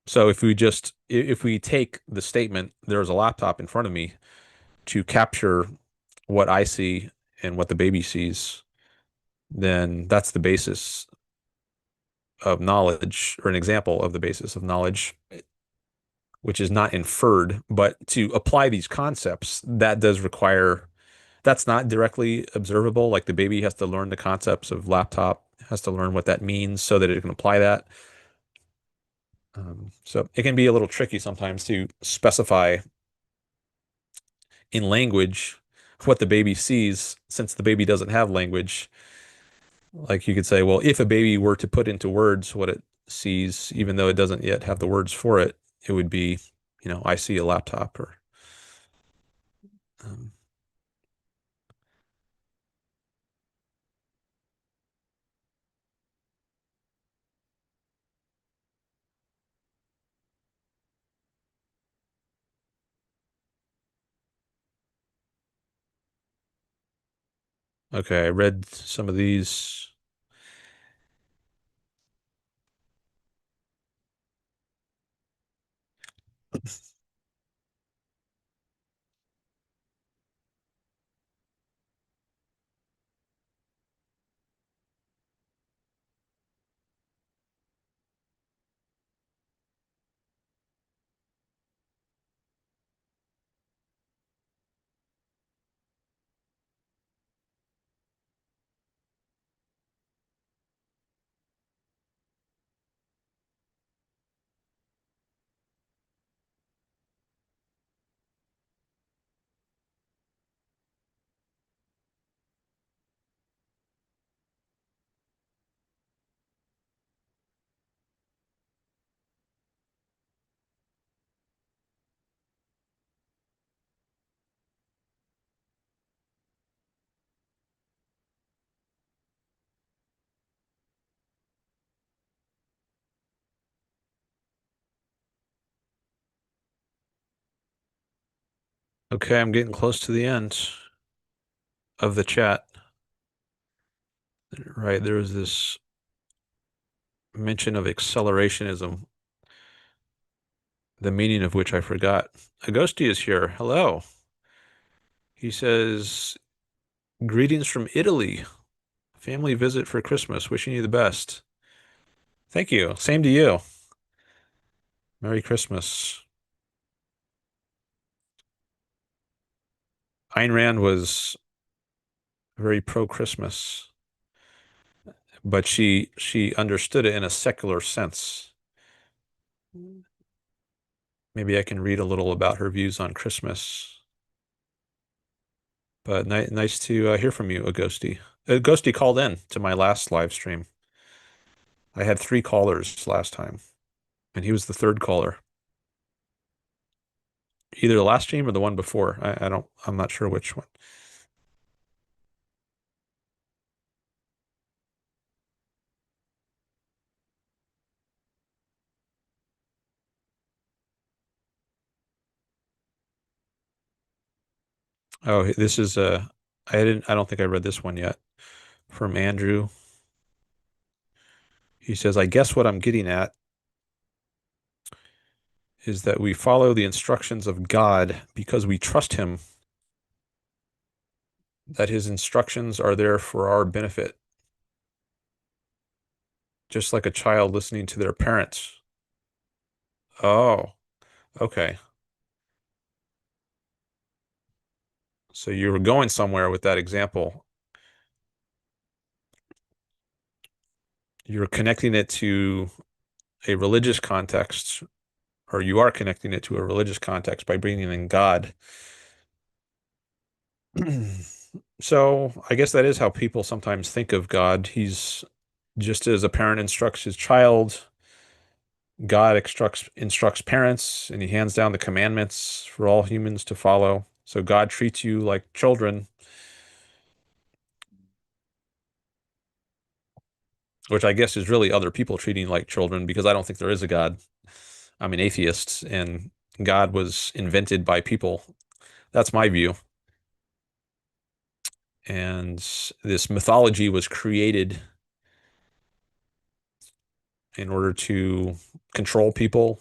So if we take the statement there's a laptop in front of me to capture what I see and what the baby sees, then that's the basis of knowledge, or an example of the basis of knowledge, which is not inferred. But to apply these concepts, that does require, that's not directly observable. Like the baby has to learn the concepts of laptop, has to learn what that means so that it can apply that. So it can be a little tricky sometimes to specify in language what the baby sees, since the baby doesn't have language. Like you could say, well, if a baby were to put into words what it sees, even though it doesn't yet have the words for it, it would be, I see a laptop or, um, okay, I read some of these. Okay, I'm getting close to the end of the chat. Right, there was this mention of accelerationism, the meaning of which I forgot. Agosti is here. Hello. He says, greetings from Italy. Family visit for Christmas. Wishing you the best. Thank you. Same to you. Merry Christmas. Ayn Rand was very pro-Christmas, but she understood it in a secular sense. Maybe I can read a little about her views on Christmas. But nice to hear from you, Agosti. Agosti called in to my last live stream. I had three callers last time, and he was the third caller. Either the last stream or the one before. I'm not sure which one. Oh, this is I don't think I read this one yet. From Andrew. He says, I guess what I'm getting at is that we follow the instructions of God because we trust him, that his instructions are there for our benefit, just like a child listening to their parents. Oh, okay. So you were going somewhere with that example. You're connecting it to a religious context, or you are connecting it to a religious context by bringing in God. So I guess that is how people sometimes think of God. He's just as a parent instructs his child, God instructs parents, and he hands down the commandments for all humans to follow. So God treats you like children, which I guess is really other people treating you like children because I don't think there is a God. I'm an atheist, and God was invented by people. That's my view. And this mythology was created in order to control people.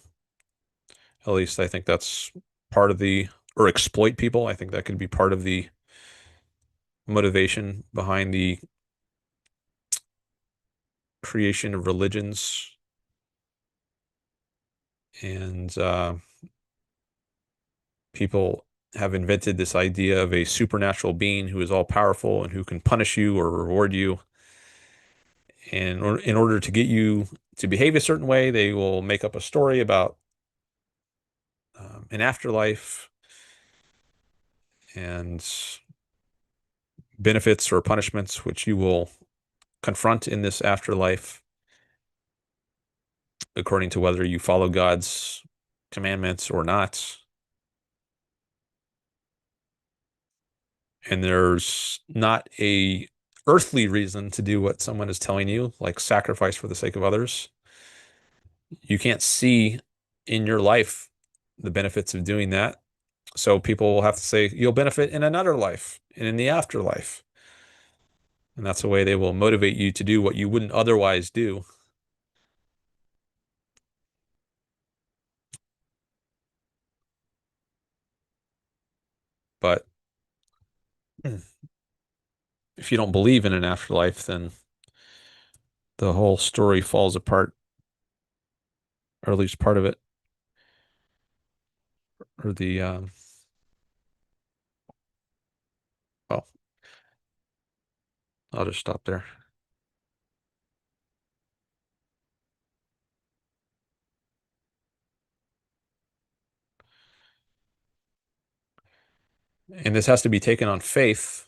At least I think that's part of the, or exploit people. I think that could be part of the motivation behind the creation of religions. And people have invented this idea of a supernatural being who is all powerful and who can punish you or reward you. And in order to get you to behave a certain way, they will make up a story about an afterlife and benefits or punishments which you will confront in this afterlife according to whether you follow God's commandments or not. And there's not a earthly reason to do what someone is telling you, like sacrifice for the sake of others. You can't see in your life the benefits of doing that. So people will have to say, you'll benefit in another life and in the afterlife. And that's the way they will motivate you to do what you wouldn't otherwise do. But if you don't believe in an afterlife, then the whole story falls apart, or at least part of it, or well, I'll just stop there. And this has to be taken on faith.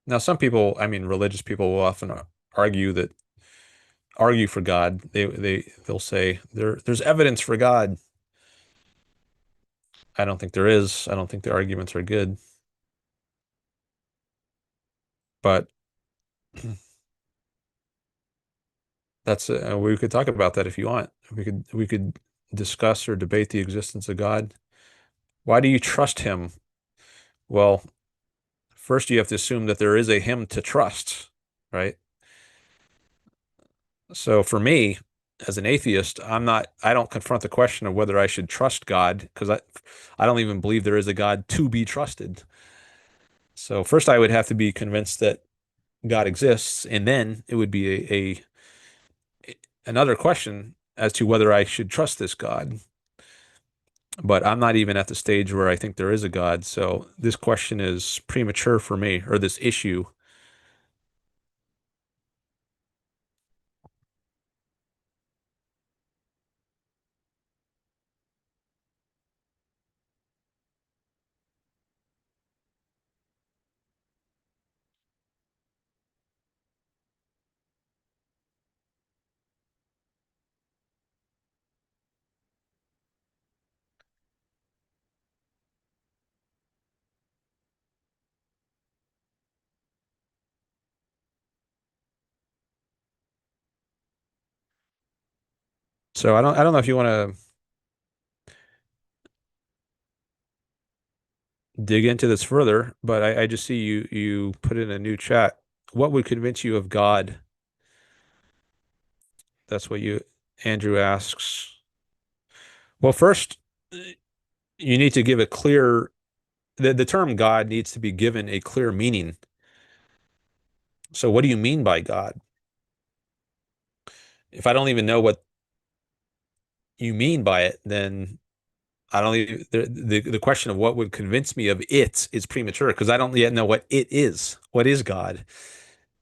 Now, some people, I mean, religious people will often argue that argue for God. They'll say there's evidence for God. I don't think there is. I don't think the arguments are good. But that's we could talk about that if you want. We could discuss or debate the existence of God. Why do you trust him? Well, first you have to assume that there is a him to trust, right? So for me, as an atheist, I don't confront the question of whether I should trust God because I don't even believe there is a God to be trusted. So first I would have to be convinced that God exists, and then it would be another question as to whether I should trust this God. But I'm not even at the stage where I think there is a God. So this question is premature for me, or this issue. So I don't know if you want to dig into this further, but I just see you put in a new chat. What would convince you of God? That's what Andrew asks. Well, first, you need to give a clear, the term God needs to be given a clear meaning. So what do you mean by God? If I don't even know what you mean by it, then I don't even, the question of what would convince me of it is premature because I don't yet know what it is. What is God?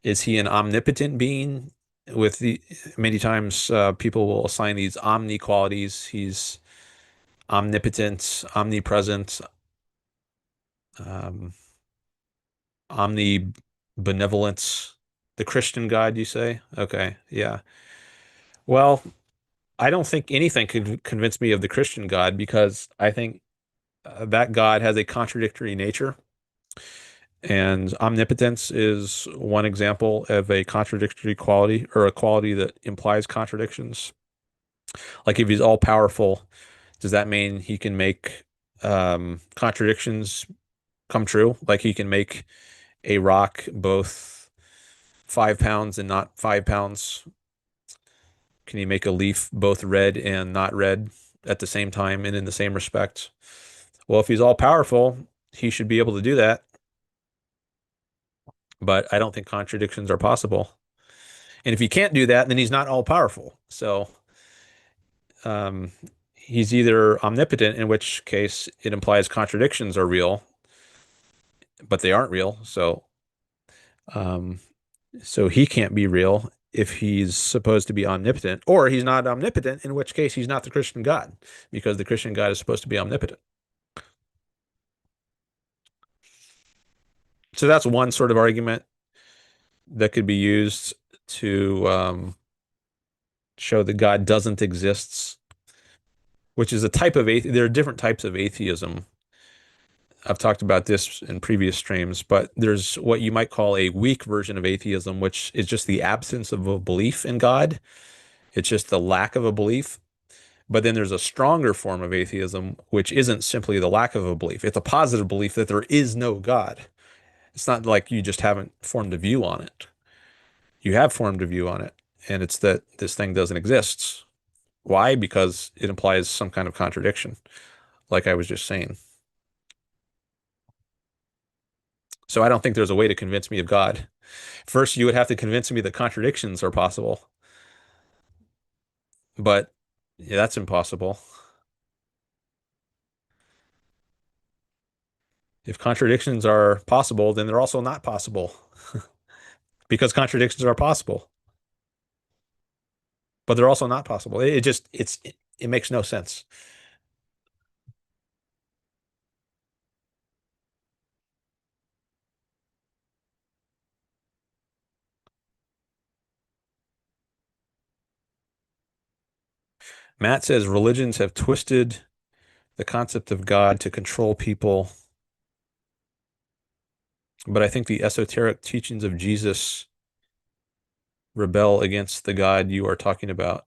Is he an omnipotent being? With the many times people will assign these omni qualities. He's omnipotent, omnipresent, um, omnibenevolence. The Christian God, you say? Okay, yeah. Well, I don't think anything could convince me of the Christian God because I think that God has a contradictory nature. And omnipotence is one example of a contradictory quality or a quality that implies contradictions. Like if he's all powerful, does that mean he can make contradictions come true? Like he can make a rock both 5 pounds and not 5 pounds? Can he make a leaf both red and not red at the same time and in the same respect? Well, if he's all powerful, he should be able to do that. But I don't think contradictions are possible. And if he can't do that, then he's not all powerful. So um, he's either omnipotent, in which case it implies contradictions are real, but they aren't real. Um, so he can't be real if he's supposed to be omnipotent, or he's not omnipotent, in which case he's not the Christian God, because the Christian God is supposed to be omnipotent. So that's one sort of argument that could be used to show that God doesn't exist, which is a type of there are different types of atheism. I've talked about this in previous streams, but there's what you might call a weak version of atheism, which is just the absence of a belief in God. It's just the lack of a belief. But then there's a stronger form of atheism, which isn't simply the lack of a belief. It's a positive belief that there is no God. It's not like you just haven't formed a view on it. You have formed a view on it, and it's that this thing doesn't exist. Why? Because it implies some kind of contradiction, like I was just saying. So I don't think there's a way to convince me of God. First, you would have to convince me that contradictions are possible, but yeah, that's impossible. If contradictions are possible, then they're also not possible because contradictions are possible, but they're also not possible. It just it makes no sense. Matt says religions have twisted the concept of God to control people, but I think the esoteric teachings of Jesus rebel against the God you are talking about.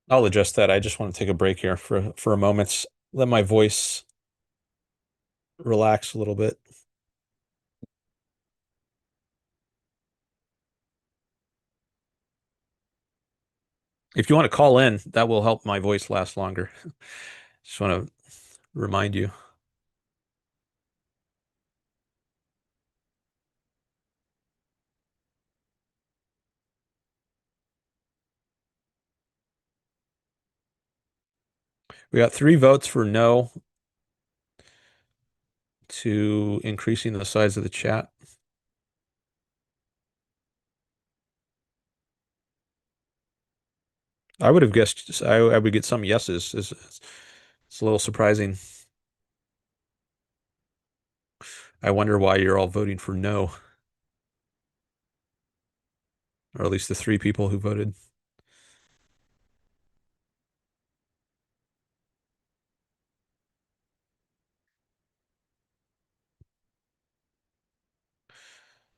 I'll adjust that. I just want to take a break here for a moment, let my voice relax a little bit. If you want to call in, that will help my voice last longer. Just want to remind you. We got 3 votes for no to increasing the size of the chat. I would have guessed I would get some yeses. It's a little surprising. I wonder why you're all voting for no, or at least the 3 people who voted.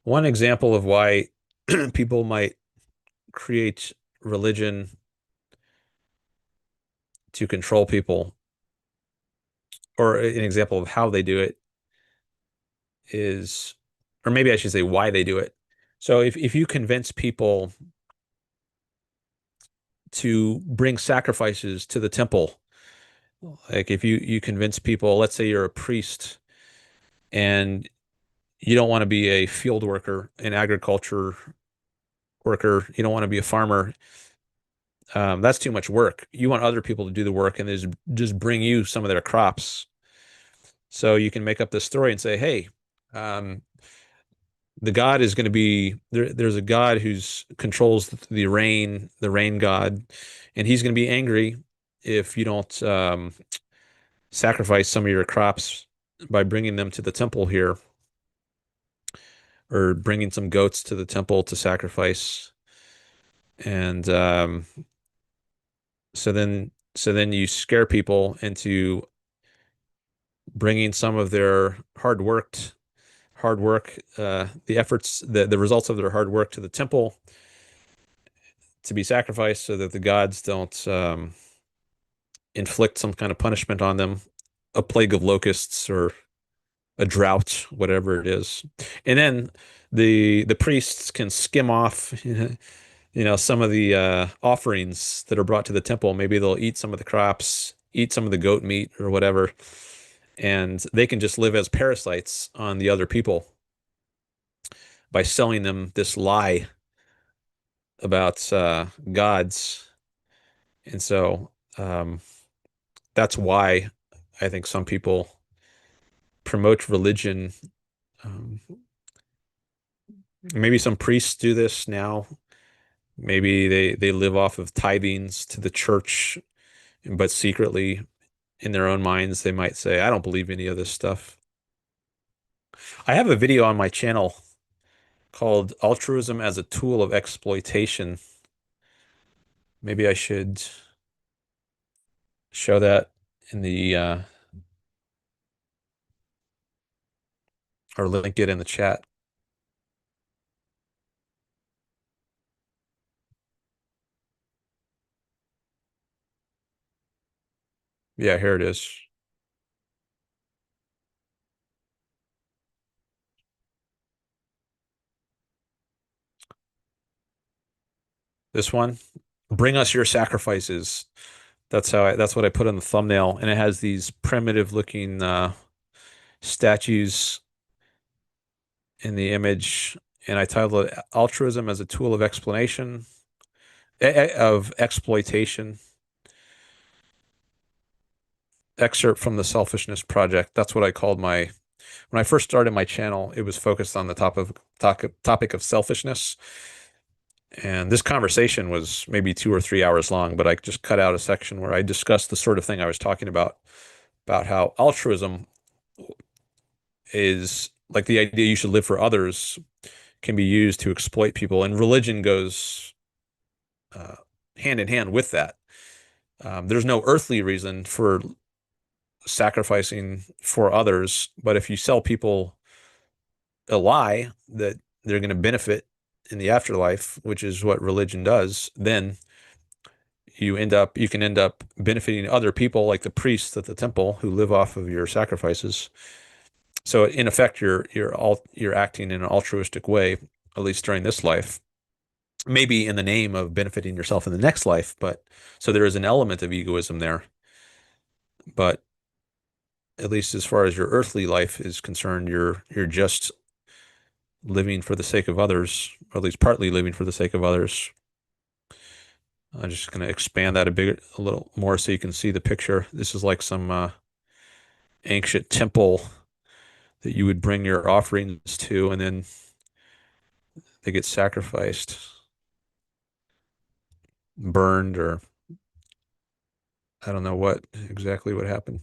One example of why people might create religion to control people, or an example of how they do it is, or maybe I should say why they do it. So if you convince people to bring sacrifices to the temple, like if you convince people, let's say you're a priest and you don't want to be a field worker, an agriculture worker, you don't want to be a farmer. That's too much work. You want other people to do the work and just bring you some of their crops. So you can make up this story and say, hey, um, the God is going to be there. There's a God who's controls the rain God, and he's going to be angry if you don't sacrifice some of your crops by bringing them to the temple here, or bringing some goats to the temple to sacrifice. And so then you scare people into bringing some of their hard work, the efforts, the results of their hard work to the temple to be sacrificed so that the gods don't inflict some kind of punishment on them, a plague of locusts or a drought, whatever it is. And then the priests can skim off, some of the offerings that are brought to the temple. Maybe they'll eat some of the crops, eat some of the goat meat or whatever, and they can just live as parasites on the other people by selling them this lie about gods. And so that's why I think some people promote religion. Um, Maybe some priests do this now. Maybe they live off of tithings to the church, but secretly in their own minds, they might say, I don't believe any of this stuff. I have a video on my channel called Altruism as a Tool of Exploitation. Maybe I should show that in the or link it in the chat. Yeah, here it is. This one. Bring us your sacrifices. That's what I put on the thumbnail, and it has these primitive looking statues in the image, and I titled it Altruism as a Tool of Explanation of Exploitation. Excerpt from the Selfishness Project. That's what I called my when I first started my channel, it was focused on the topic of selfishness. And this conversation was maybe 2 or 3 hours long, but I just cut out a section where I discussed the sort of thing I was talking about how altruism is like the idea you should live for others can be used to exploit people, and religion goes uh, hand in hand with that. There's no earthly reason for sacrificing for others, but if you sell people a lie that they're going to benefit in the afterlife, which is what religion does, then you can end up benefiting other people like the priests at the temple who live off of your sacrifices. So in effect, you're acting in an altruistic way, at least during this life, maybe in the name of benefiting yourself in the next life. But so there is an element of egoism there. But at least as far as your earthly life is concerned, you're just living for the sake of others, or at least partly living for the sake of others. I'm just going to expand that a little more so you can see the picture. This is like some ancient temple that you would bring your offerings to, and then they get sacrificed, burned, or I don't know what exactly what happened.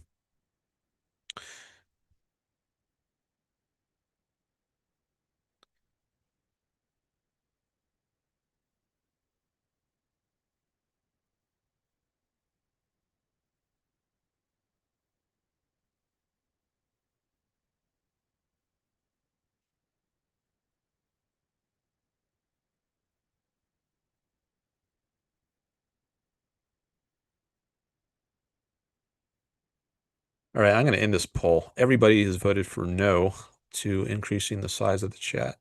All right, I'm going to end this poll. Everybody has voted for no to increasing the size of the chat.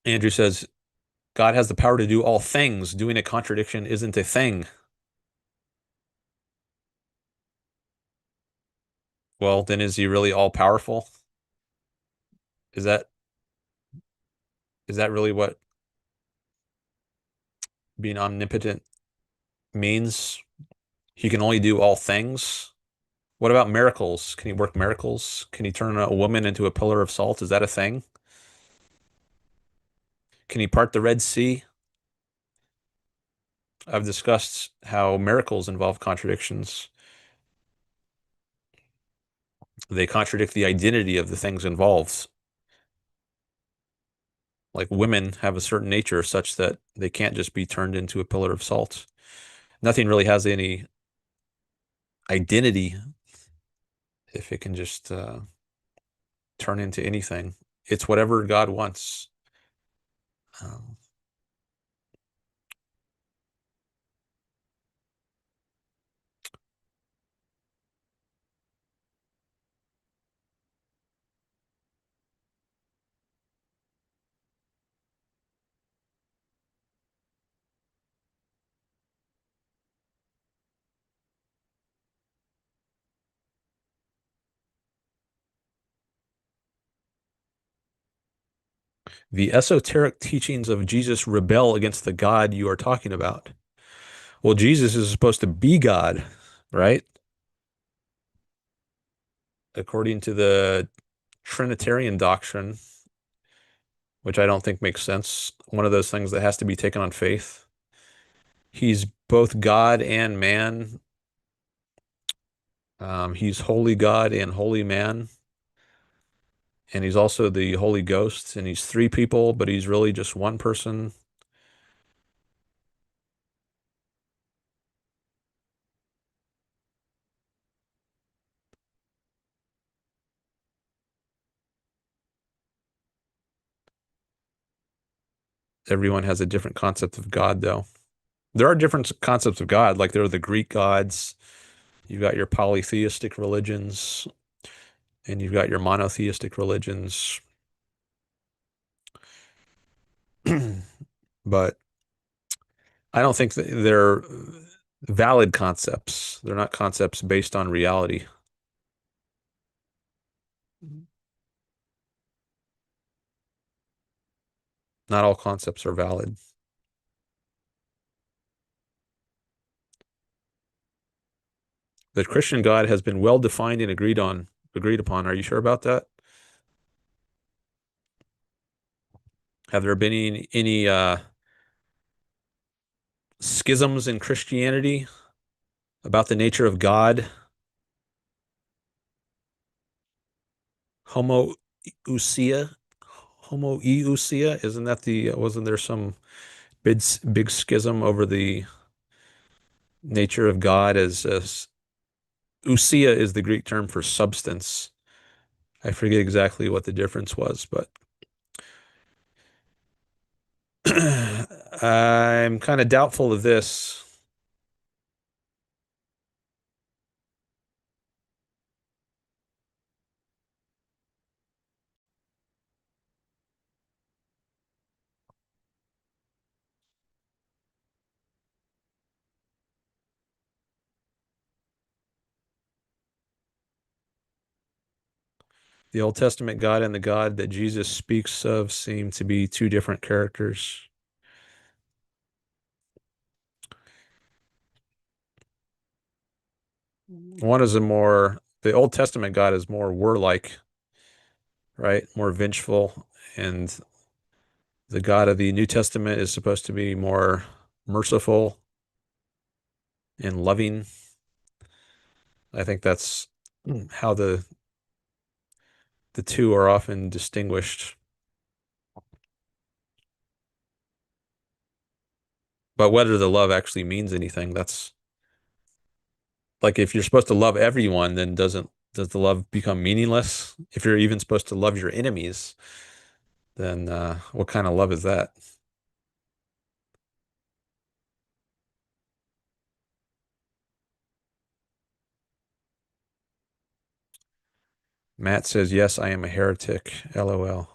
Andrew says, God has the power to do all things. Doing a contradiction isn't a thing. Well, then is he really all powerful? Is that is that really what being omnipotent means? He can only do all things. What about miracles? Can he work miracles? Can he turn a woman into a pillar of salt? Is that a thing? Can he part the Red Sea? I've discussed how miracles involve contradictions. They contradict the identity of the things involved. Like women have a certain nature such that they can't just be turned into a pillar of salt. Nothing really has any identity if it can just turn into anything. It's whatever God wants. Um, the esoteric teachings of Jesus rebel against the God you are talking about. Well, Jesus is supposed to be God, right? According to the Trinitarian doctrine, which I don't think makes sense. One of those things that has to be taken on faith. He's both God and man. He's holy God and holy man. and he's also the Holy Ghost, and he's three people, but he's really just one person. Everyone has a different concept of God, though. There are different concepts of God, like there are the Greek gods. You've got your polytheistic religions, and you've got your monotheistic religions. But I don't think that they're valid concepts. They're not concepts based on reality. Not all concepts are valid. The Christian God has been well defined and agreed upon. Are you sure about that? Have there been any schisms in Christianity about the nature of God? Homoousia? Homoousia? Isn't that wasn't there some big schism over the nature of God as ousia is the Greek term for substance. I forget exactly what the difference was, but I'm kind of doubtful of this. The Old Testament God and the God that Jesus speaks of seem to be two different characters. One is the Old Testament God is more warlike, right? More vengeful. And the God of the New Testament is supposed to be more merciful and loving. I think that's how the two are often distinguished. But whether the love actually means anything, that's like if you're supposed to love everyone, then does the love become meaningless? If you're even supposed to love your enemies, then what kind of love is that? Matt says, yes, I am a heretic. LOL.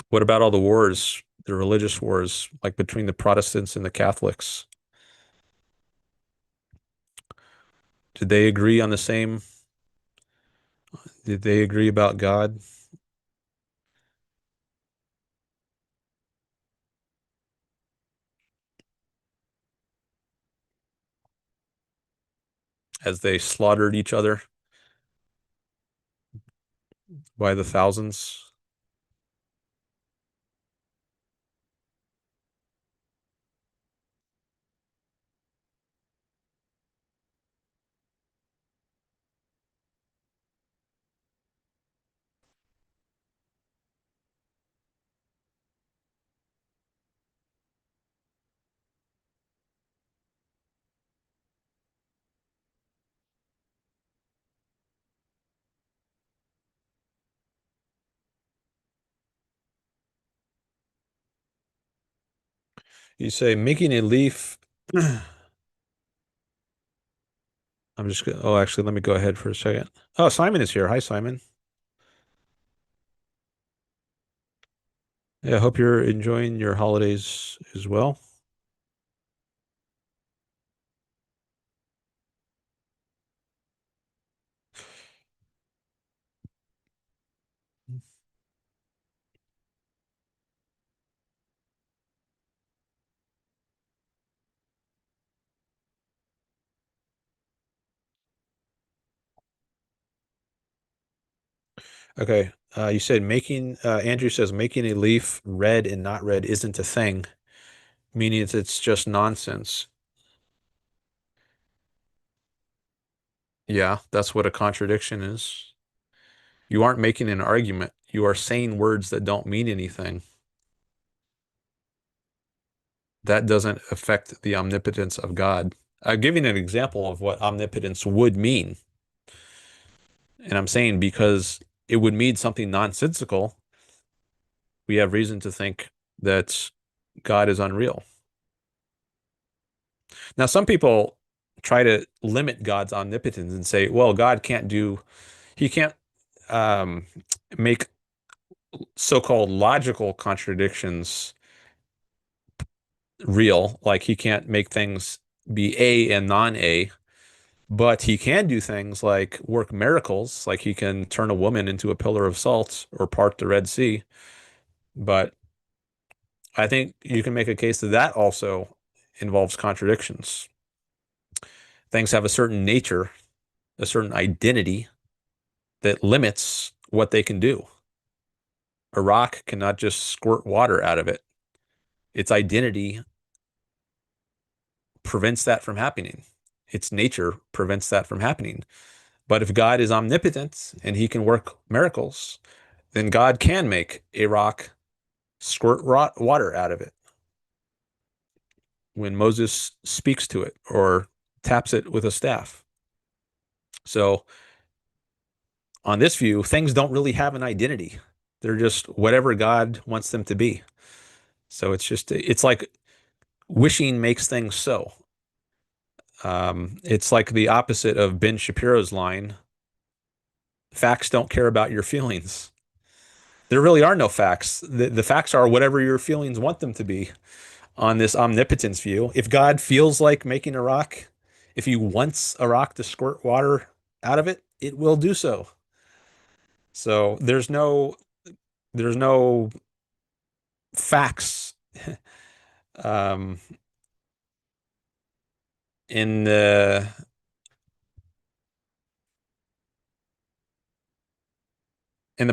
What about all the wars, the religious wars, like between the Protestants and the Catholics? Did they agree on the same? Did they agree about God as they slaughtered each other by the thousands? You say making a leaf. I'm just gonna, oh, actually, let me go ahead for a second. Oh, Simon is here. Hi, Simon. Yeah, I hope you're enjoying your holidays as well. Okay. Andrew says making a leaf red and not red isn't a thing. meaning it's just nonsense. Yeah, that's what a contradiction is. You aren't making an argument. You are saying words that don't mean anything. That doesn't affect the omnipotence of God. I'm giving an example of what omnipotence would mean. And I'm saying because it would mean something nonsensical, we have reason to think that God is unreal. Now, some people try to limit God's omnipotence and say, well, he can't um, make so-called logical contradictions real. Like he can't make things be A and non-A, but he can do things like work miracles, like he can turn a woman into a pillar of salt or part the Red Sea. But I think you can make a case that that also involves contradictions. Things have a certain nature, a certain identity that limits what they can do. A rock cannot just squirt water out of it. Its identity prevents that from happening. Its nature prevents that from happening. But if God is omnipotent and he can work miracles, then God can make a rock squirt water out of it when Moses speaks to it or taps it with a staff. So, on this view, things don't really have an identity. They're just whatever God wants them to be. So it's like wishing makes things so. It's like the opposite of Ben Shapiro's line, facts don't care about your feelings. There really are no facts. The facts are whatever your feelings want them to be on this omnipotence view. If God feels like making a rock, if he wants a rock to squirt water out of it, it will do so. So there's no facts um, in the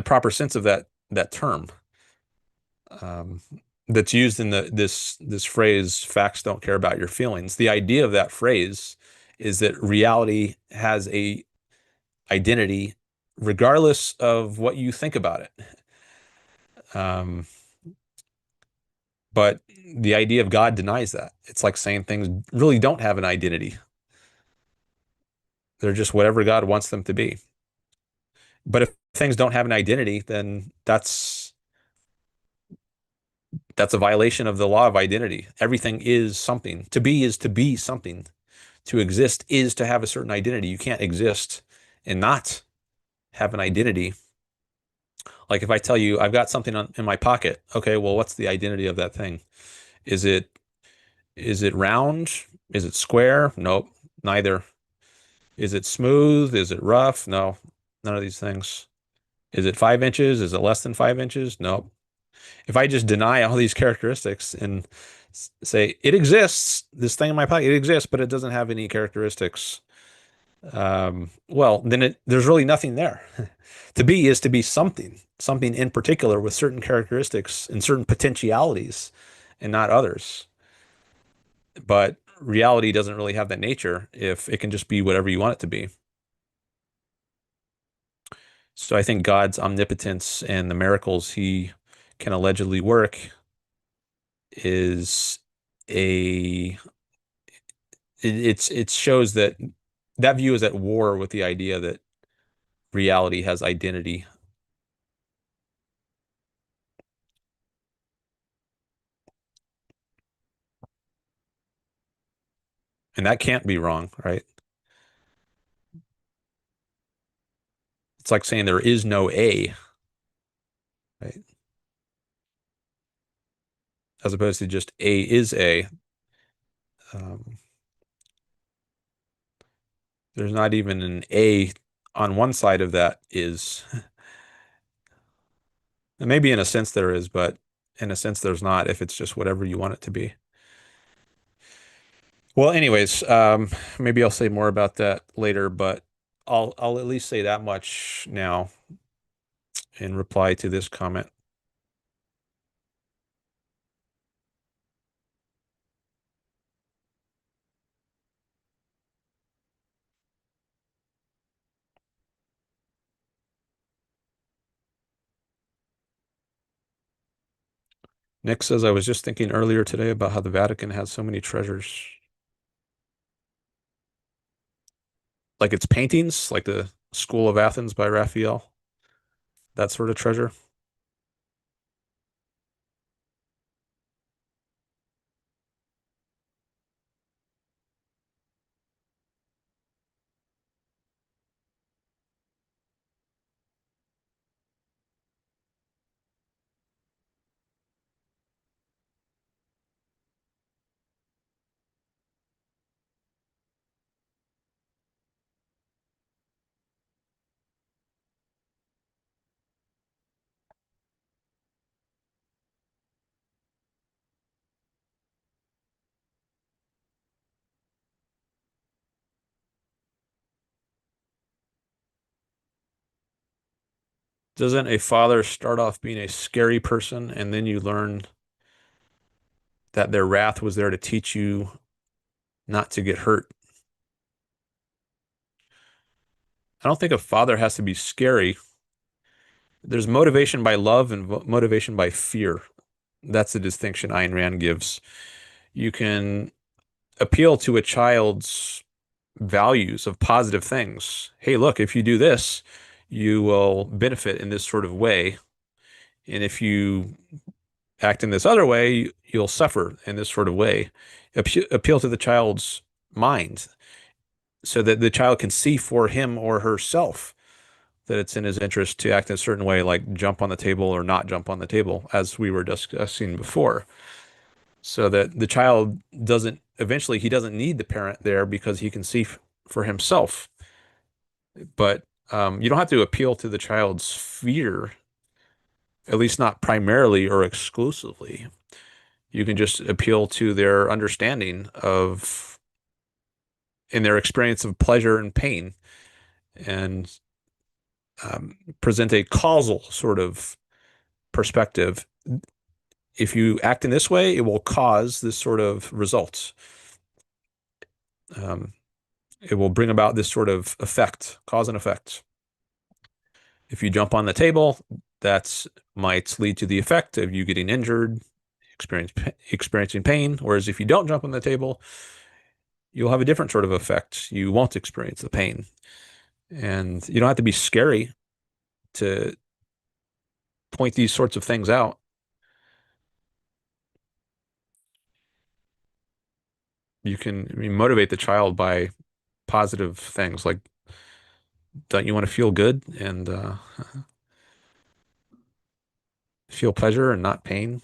proper sense of that term. Um, that's used in this phrase, facts don't care about your feelings. The idea of that phrase is that reality has a identity regardless of what you think about it. Um, but the idea of God denies that. It's like saying things really don't have an identity. They're just whatever God wants them to be. But if things don't have an identity, then that's a violation of the law of identity. Everything is something. To be is to be something. To exist is to have a certain identity. You can't exist and not have an identity. Like if I tell you I've got something in my pocket, okay, well, what's the identity of that thing? Is it is it round? Is it square? Nope, neither. Is it smooth? Is it rough? No, none of these things. Is it 5 inches? Is it less than 5 inches? Nope. If I just deny all these characteristics and say it exists, this thing in my pocket, it exists, but it doesn't have any characteristics, well, then there's really nothing there. To be is to be something, something in particular with certain characteristics and certain potentialities and not others. But reality doesn't really have that nature if it can just be whatever you want it to be. So I think God's omnipotence and the miracles he can allegedly work is a it shows that that view is at war with the idea that reality has identity. And that can't be wrong, right? It's like saying there is no A, right? As opposed to just A is A. Um, there's not even an A on one side of that is. And maybe in a sense there is, but in a sense there's not if it's just whatever you want it to be. Well, anyways, maybe I'll say more about that later, but I'll at least say that much now in reply to this comment. Nick says, I was just thinking earlier today about how the Vatican has so many treasures. Like its paintings, like the School of Athens by Raphael, that sort of treasure. Doesn't a father start off being a scary person and then you learn that their wrath was there to teach you not to get hurt? I don't think a father has to be scary. There's motivation by love and motivation by fear. That's the distinction Ayn Rand gives. You can appeal to a child's values of positive things. Hey, look, if you do this, you will benefit in this sort of way. And if you act in this other way, you'll suffer in this sort of way. Appeal to the child's mind so that the child can see for him or herself that it's in his interest to act in a certain way, like jump on the table or not jump on the table, as we were discussing before, so that the child doesn't, eventually, he doesn't need the parent there because he can see for himself. But you don't have to appeal to the child's fear, at least not primarily or exclusively. You can just appeal to their understanding of, in their experience of pleasure and pain, and present a causal sort of perspective. If you act in this way, it will cause this sort of results. Um, it will bring about this sort of effect, cause and effect. If you jump on the table, that might lead to the effect of you getting injured, experiencing pain. Whereas if you don't jump on the table, you'll have a different sort of effect. You won't experience the pain. And you don't have to be scary to point these sorts of things out. You can, I mean, motivate the child by positive things like, don't you want to feel good and feel pleasure and not pain,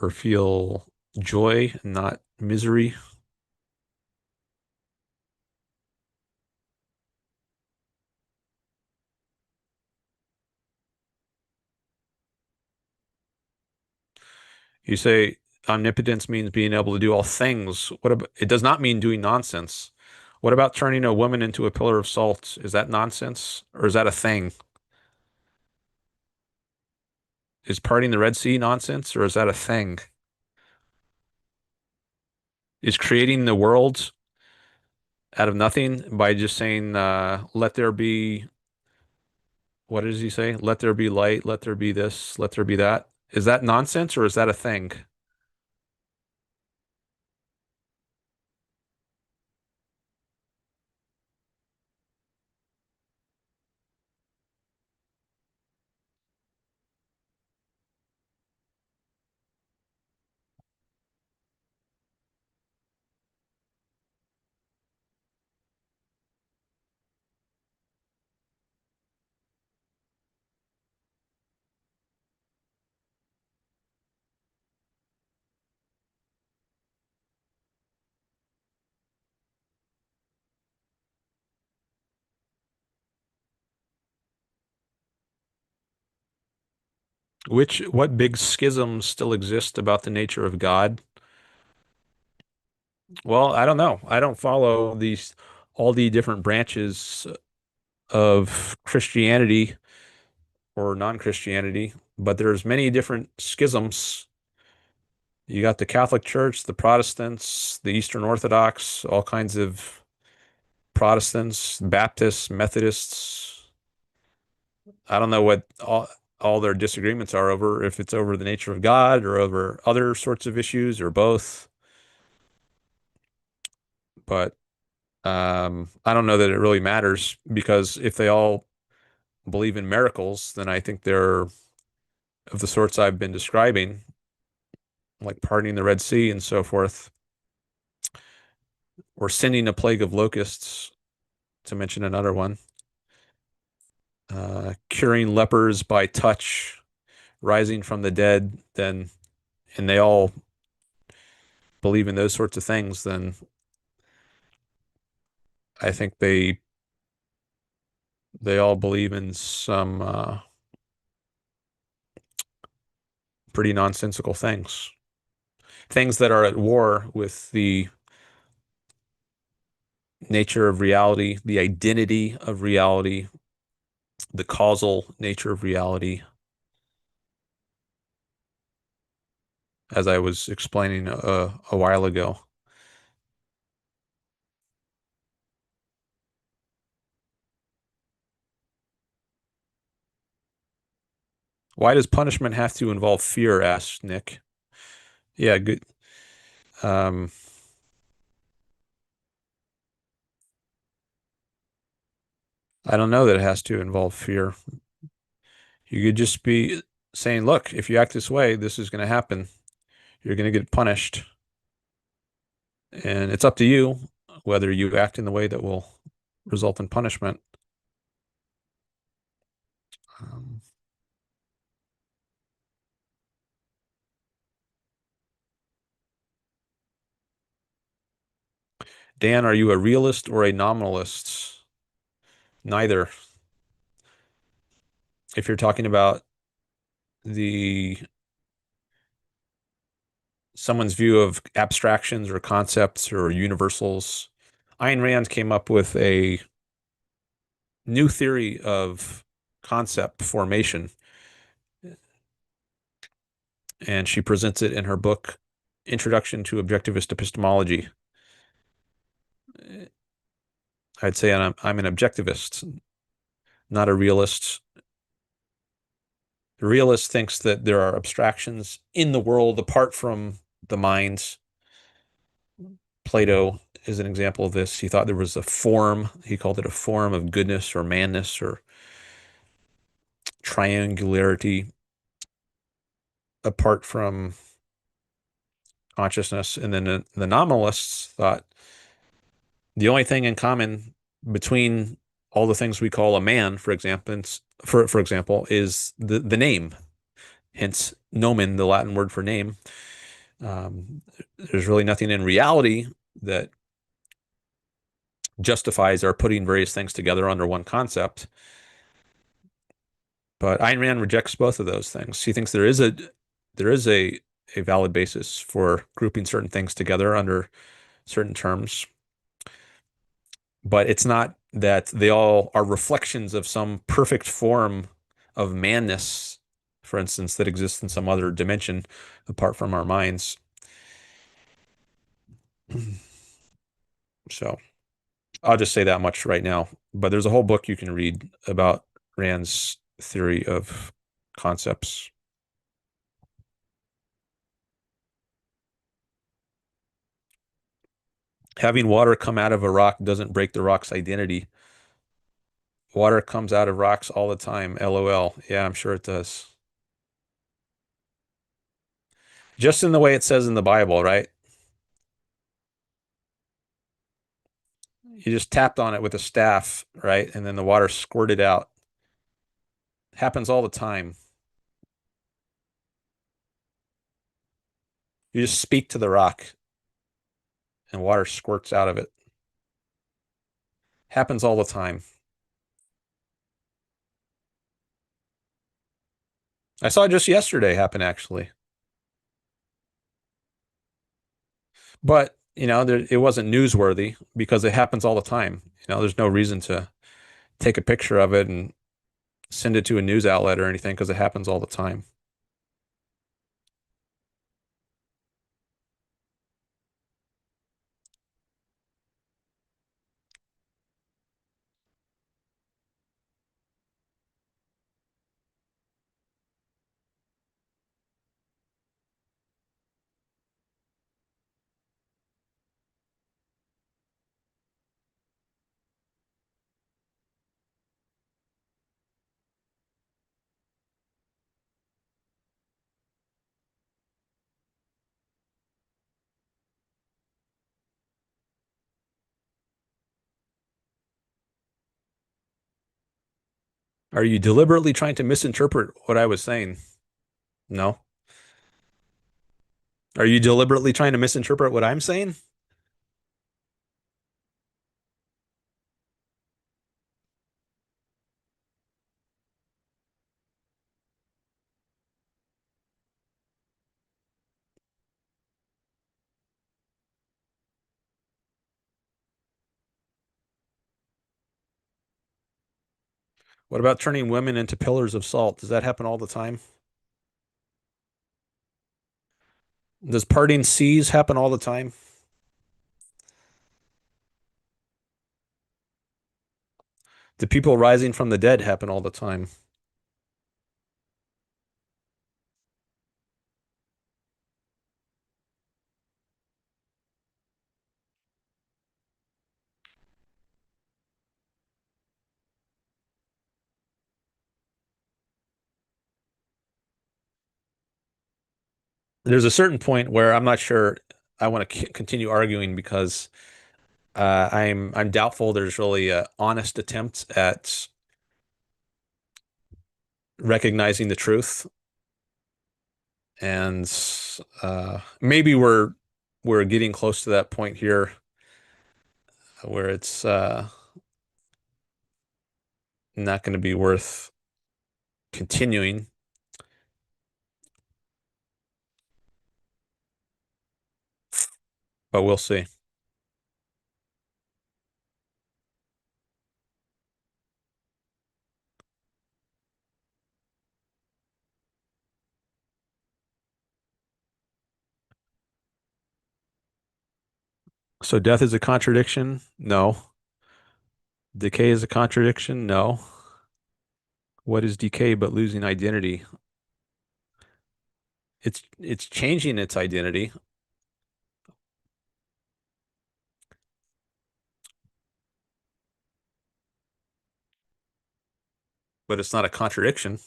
or feel joy and not misery? You say omnipotence means being able to do all things. What about, it does not mean doing nonsense. What about turning a woman into a pillar of salt? Is that nonsense or is that a thing? Is parting the Red Sea nonsense or is that a thing? Is creating the world out of nothing by just saying, let there be, what does he say? Let there be light, let there be this, let there be that. Is that nonsense or is that a thing? What big schisms still exist about the nature of God? Well, I don't know. I don't follow all the different branches of Christianity or non-Christianity, but there's many different schisms. You got the Catholic Church, the Protestants, the Eastern Orthodox, all kinds of Protestants, Baptists, Methodists. I don't know what all their disagreements are over, if it's over the nature of God or over other sorts of issues or both. But I don't know that it really matters because if they all believe in miracles, then I think they're of the sorts I've been describing, like parting the Red Sea and so forth, or sending a plague of locusts, to mention another one, curing lepers by touch, rising from the dead, then, and they all believe in those sorts of things, then I think they all believe in some pretty nonsensical things, things that are at war with the nature of reality, the identity of reality, the causal nature of reality, as I was explaining a while ago. Why does punishment have to involve fear? Asked Nick. Yeah, good. Um, I don't know that it has to involve fear. You could just be saying, look, if you act this way, this is going to happen. You're going to get punished. And it's up to you whether you act in the way that will result in punishment. Um, Dan, are you a realist or a nominalist? Neither. If you're talking about the someone's view of abstractions or concepts or universals, Ayn Rand came up with a new theory of concept formation, and she presents it in her book, Introduction to Objectivist Epistemology. I'd say I'm an objectivist, not a realist. The realist thinks that there are abstractions in the world apart from the mind. Plato is an example of this. He thought there was a form, he called it a form of goodness or manness or triangularity apart from consciousness. And then the nominalists thought the only thing in common between all the things we call a man, for example, for example, is the name. Hence, nomen, the Latin word for name. There's really nothing in reality that justifies our putting various things together under one concept. But Ayn Rand rejects both of those things. She thinks there is a valid basis for grouping certain things together under certain terms, but it's not that they all are reflections of some perfect form of manness, for instance, that exists in some other dimension apart from our minds. So I'll just say that much right now. But there's a whole book you can read about Rand's theory of concepts. Having water come out of a rock doesn't break the rock's identity. Water comes out of rocks all the time. LOL. Yeah, I'm sure it does. Just in the way it says in the Bible, right? You just tapped on it with a staff, right? And then the water squirted out. Happens all the time. You just speak to the rock and water squirts out of it. Happens all the time. I saw it just yesterday happen, actually. But, it wasn't newsworthy because it happens all the time. There's no reason to take a picture of it and send it to a news outlet or anything because it happens all the time. Are you deliberately trying to misinterpret what I was saying? No. Are you deliberately trying to misinterpret what I'm saying? What about turning women into pillars of salt? Does that happen all the time? Does parting seas happen all the time? Do people rising from the dead happen all the time? There's a certain point where I'm not sure I want to continue arguing because I'm doubtful there's really a honest attempt at recognizing the truth, and maybe we're getting close to that point here where it's not going to be worth continuing, but we'll see. So death is a contradiction? No. Decay is a contradiction? No. What is decay but losing identity? It's changing its identity, but it's not a contradiction.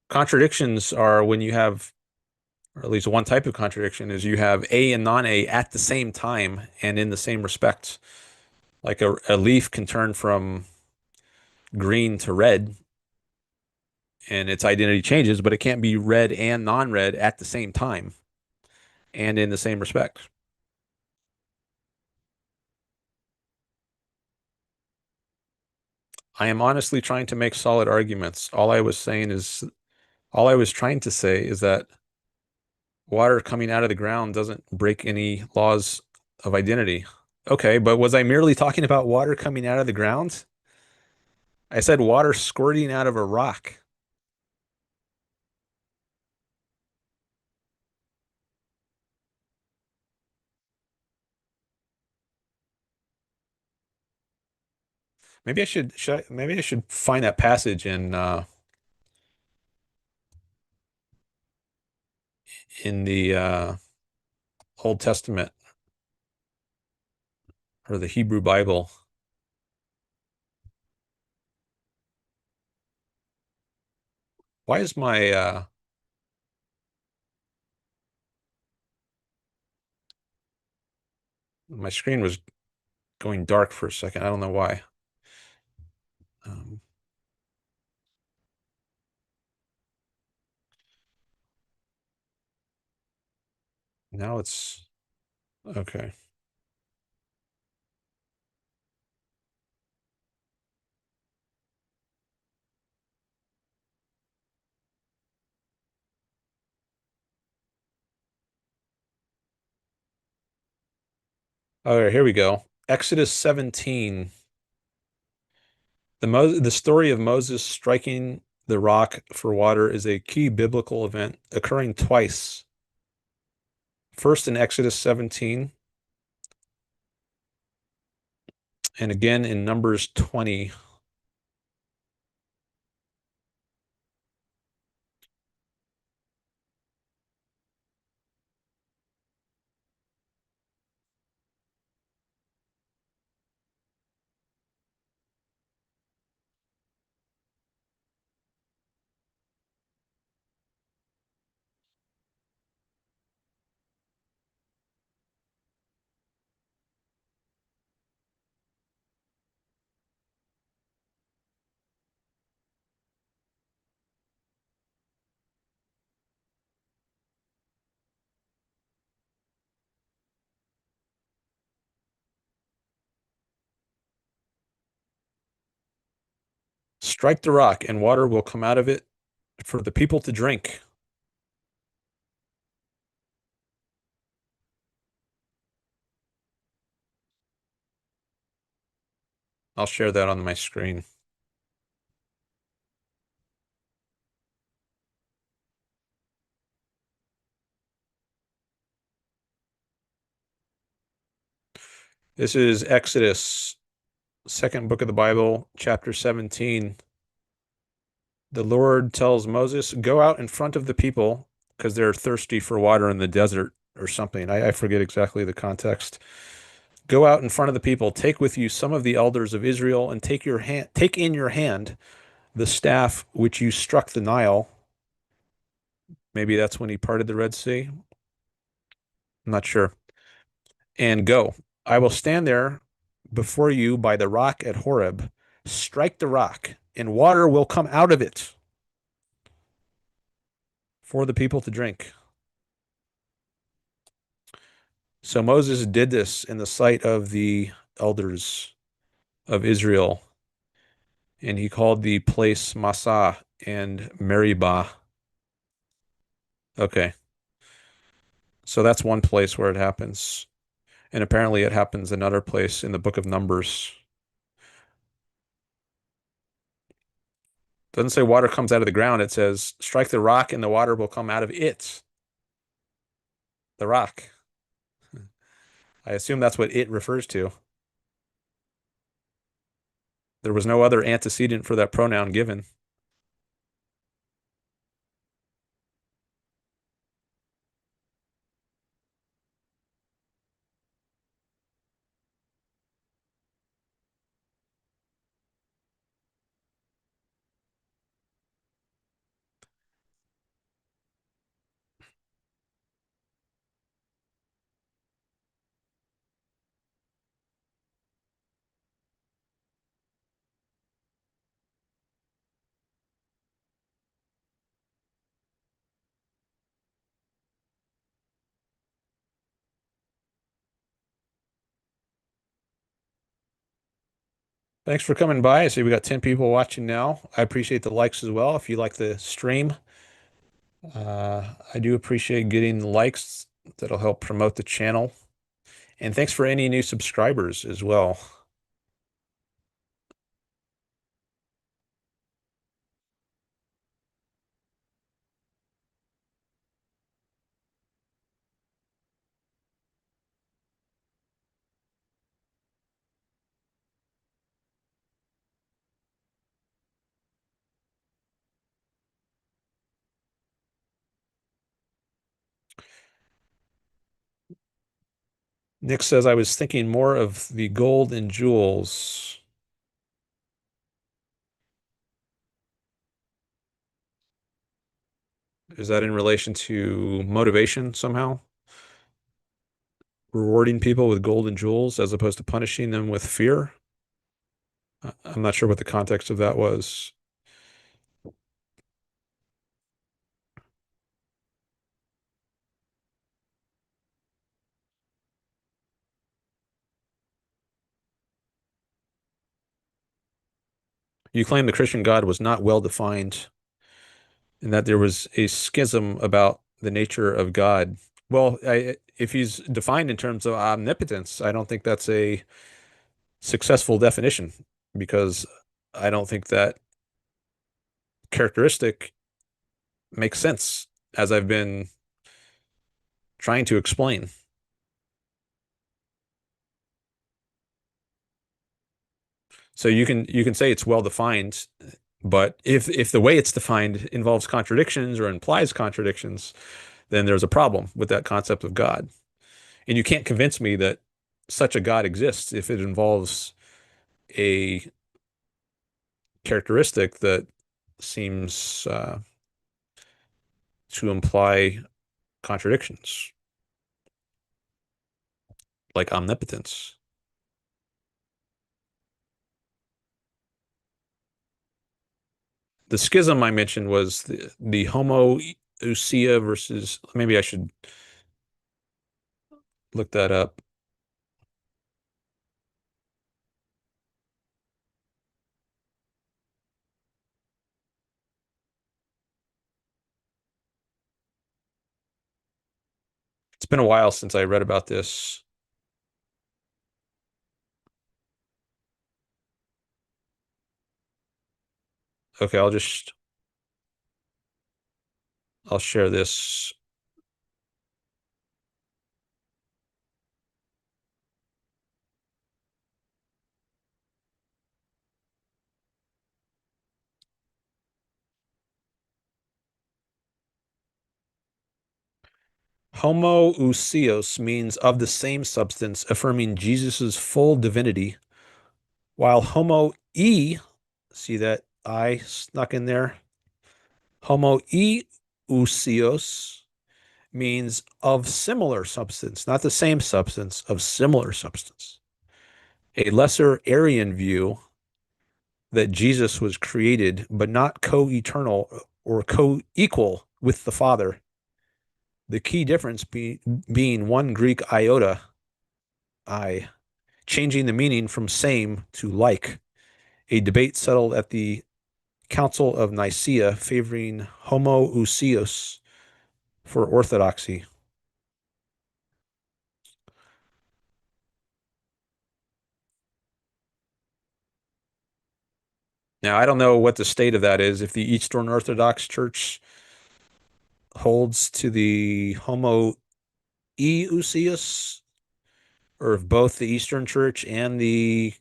Contradictions are when you have, or at least one type of contradiction is you have A and non-A at the same time and in the same respect. Like a leaf can turn from green to red and its identity changes, but it can't be red and non-red at the same time and in the same respect. I am honestly trying to make solid arguments. All I was trying to say is that water coming out of the ground doesn't break any laws of identity. Okay, but was I merely talking about water coming out of the ground? I said water squirting out of a rock. Maybe I should find that passage in the Old Testament or the Hebrew Bible. Why is my screen was going dark for a second. I don't know why. Um, Now it's okay. Okay, here we go. Exodus 17. The story of Moses striking the rock for water is a key biblical event occurring twice. First in Exodus 17 and again in Numbers 20. Strike the rock, and water will come out of it for the people to drink. I'll share that on my screen. This is Exodus, second book of the Bible, chapter 17. The Lord tells Moses, go out in front of the people because they're thirsty for water in the desert or something. I forget exactly the context. Go out in front of the people, take with you some of the elders of Israel, and take in your hand the staff which you struck the Nile. Maybe that's when he parted the Red Sea. I'm not sure. And go. I will stand there before you by the rock at Horeb. Strike the rock, and water will come out of it for the people to drink. So Moses did this in the sight of the elders of Israel, and he called the place Massah and Meribah. Okay, so that's one place where it happens. And apparently it happens another place in the book of Numbers. It doesn't say water comes out of the ground. It says strike the rock and the water will come out of it. The rock. I assume that's what it refers to. There was no other antecedent for that pronoun given. Thanks for coming by. I see we got 10 people watching now. I appreciate the likes as well. If you like the stream, I do appreciate getting the likes. That'll help promote the channel. And thanks for any new subscribers as well. Nick says, I was thinking more of the gold and jewels. Is that in relation to motivation somehow? Rewarding people with gold and jewels as opposed to punishing them with fear? I'm not sure what the context of that was. You claim the Christian God was not well defined and that there was a schism about the nature of God. Well, if he's defined in terms of omnipotence, I don't think that's a successful definition because I don't think that characteristic makes sense as I've been trying to explain. So you can say it's well defined, but if the way it's defined involves contradictions or implies contradictions, then there's a problem with that concept of God. And you can't convince me that such a God exists if it involves a characteristic that seems to imply contradictions, like omnipotence. The schism I mentioned was the homoousia versus, maybe I should look that up. been a while since I read about this. Okay, I'll share this. Homoousios means of the same substance, affirming Jesus's full divinity, while see that I snuck in there? Homoiousios means of similar substance, not the same substance, of similar substance. A lesser Aryan view that Jesus was created but not co-eternal or co-equal with the Father. The key difference being one Greek iota, I, changing the meaning from same to like. A debate settled at the Council of Nicaea favoring homoousios for orthodoxy. Now, I don't know what the state of that is. If the Eastern Orthodox Church holds to the homoousios, or if both the Eastern Church and the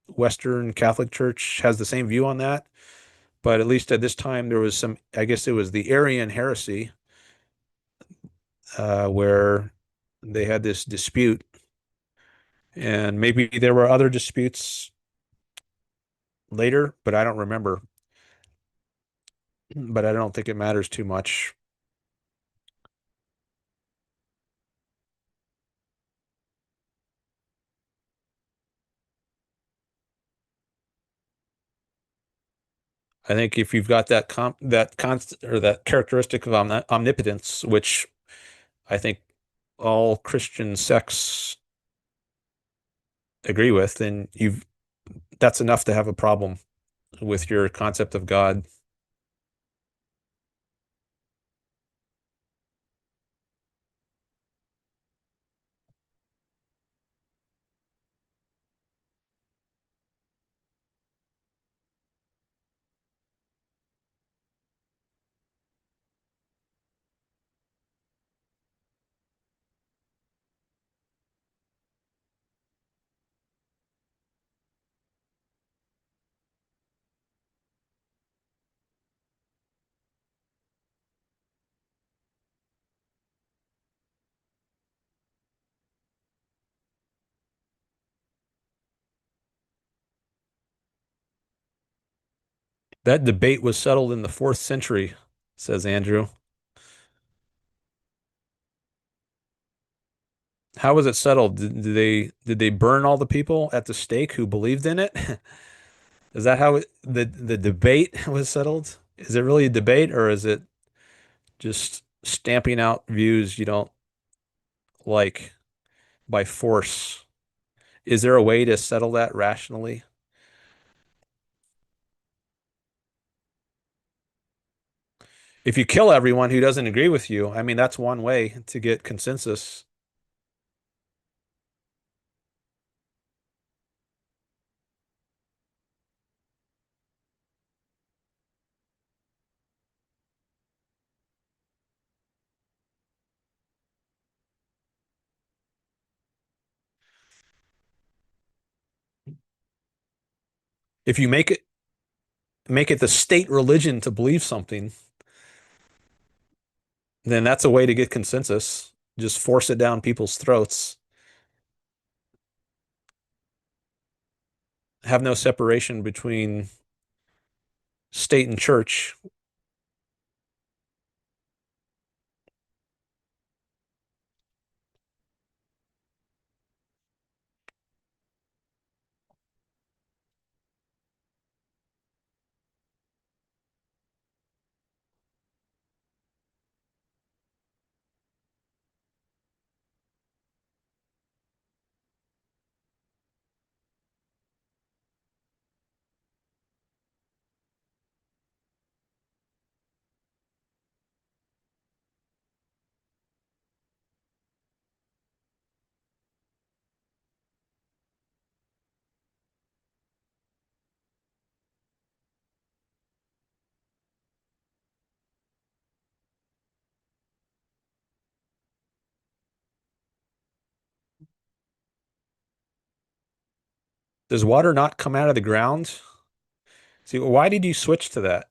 Western Catholic Church has the same view on that. But at least at this time, there was some, I guess it was the Arian heresy, where they had this dispute. And maybe there were other disputes later, but I don't remember. But I don't think it matters too much. I think if you've got that constant or that characteristic of omnipotence, which I think all Christian sects agree with, then you've that's enough to have a problem with your concept of God. That debate was settled in the fourth century, says Andrew. How was it settled? Did they burn all the people at the stake who believed in it? Is that how the debate was settled? Is it really a debate, or is it just stamping out views you don't like by force? Is there a way to settle that rationally? If you kill everyone who doesn't agree with you, I mean, that's one way to get consensus. If you make it the state religion to believe something, then that's a way to get consensus. Just force it down people's throats. Have no separation between state and church. Does water not come out of the ground? See, why did you switch to that?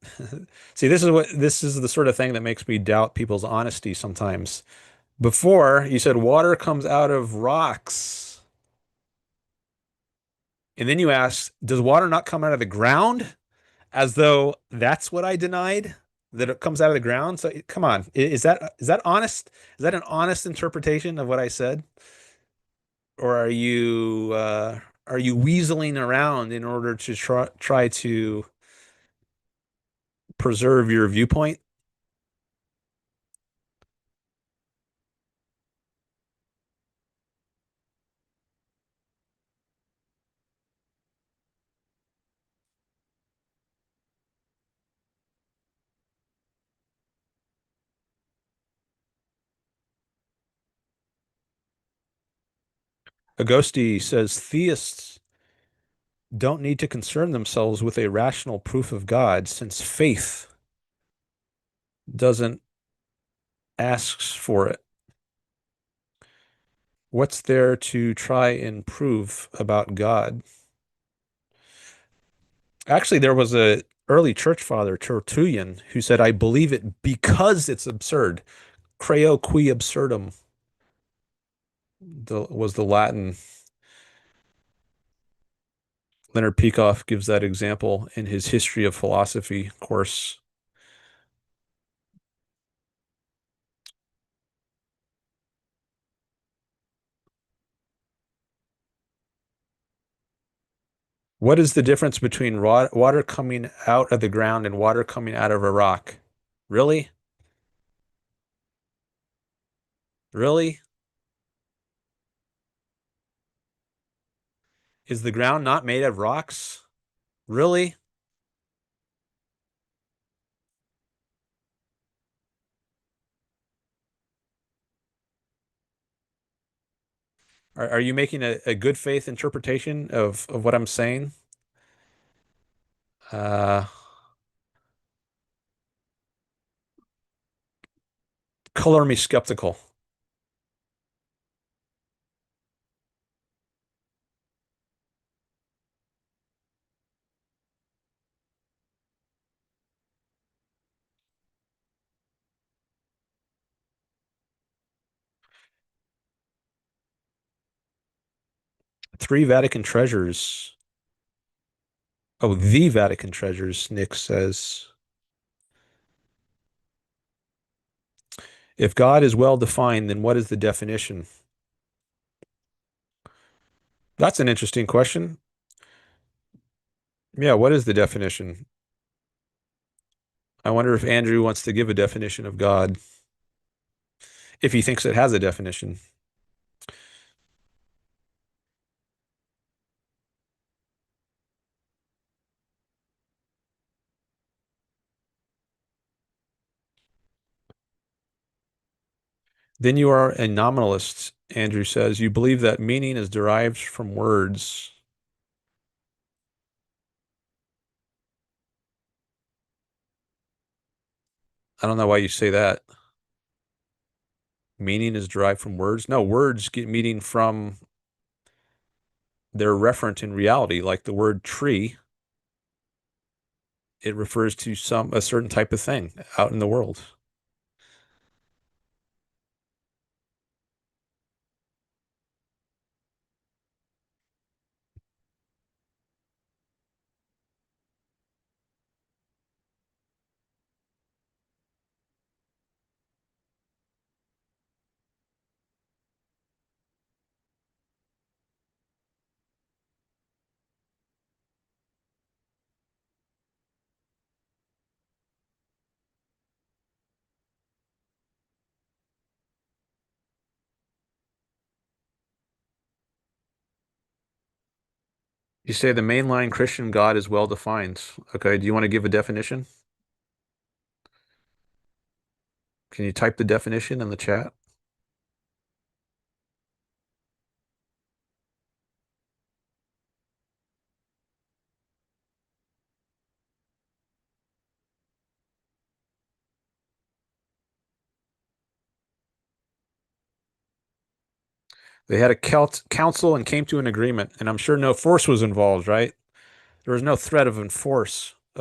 See, this is the sort of thing that makes me doubt people's honesty sometimes. Before, you said water comes out of rocks. And then you asked, does water not come out of the ground? As though that's what I denied, that it comes out of the ground. So come on, is that honest? Is that an honest interpretation of what I said? Or are you weaseling around in order to try to preserve your viewpoint? Agosti says theists don't need to concern themselves with a rational proof of God since faith doesn't asks for it. What's there to try and prove about God? Actually, there was a early church father, Tertullian, who said, I believe it because it's absurd. Creo qui absurdum was the Latin. Leonard Peikoff gives that example in his History of Philosophy course. What is the difference between water coming out of the ground and water coming out of a rock? Really? Really? Is the ground not made of rocks? Really? Are you making a good faith interpretation of what I'm saying? Uh, color me skeptical. Three Vatican treasures. Oh, the Vatican treasures, Nick says. If God is well defined, then what is the definition? That's an interesting question. Yeah, what is the definition? I wonder if Andrew wants to give a definition of God, if he thinks it has a definition. Then you are a nominalist, Andrew says. You believe that meaning is derived from words. I don't know why you say that. Meaning is derived from words. No, words get meaning from their referent in reality, like the word tree. It refers to a certain type of thing out in the world. You say the mainline Christian God is well defined. Okay, do you want to give a definition? Can you type the definition in the chat? They had a council and came to an agreement, and I'm sure no force was involved, right? There was no threat of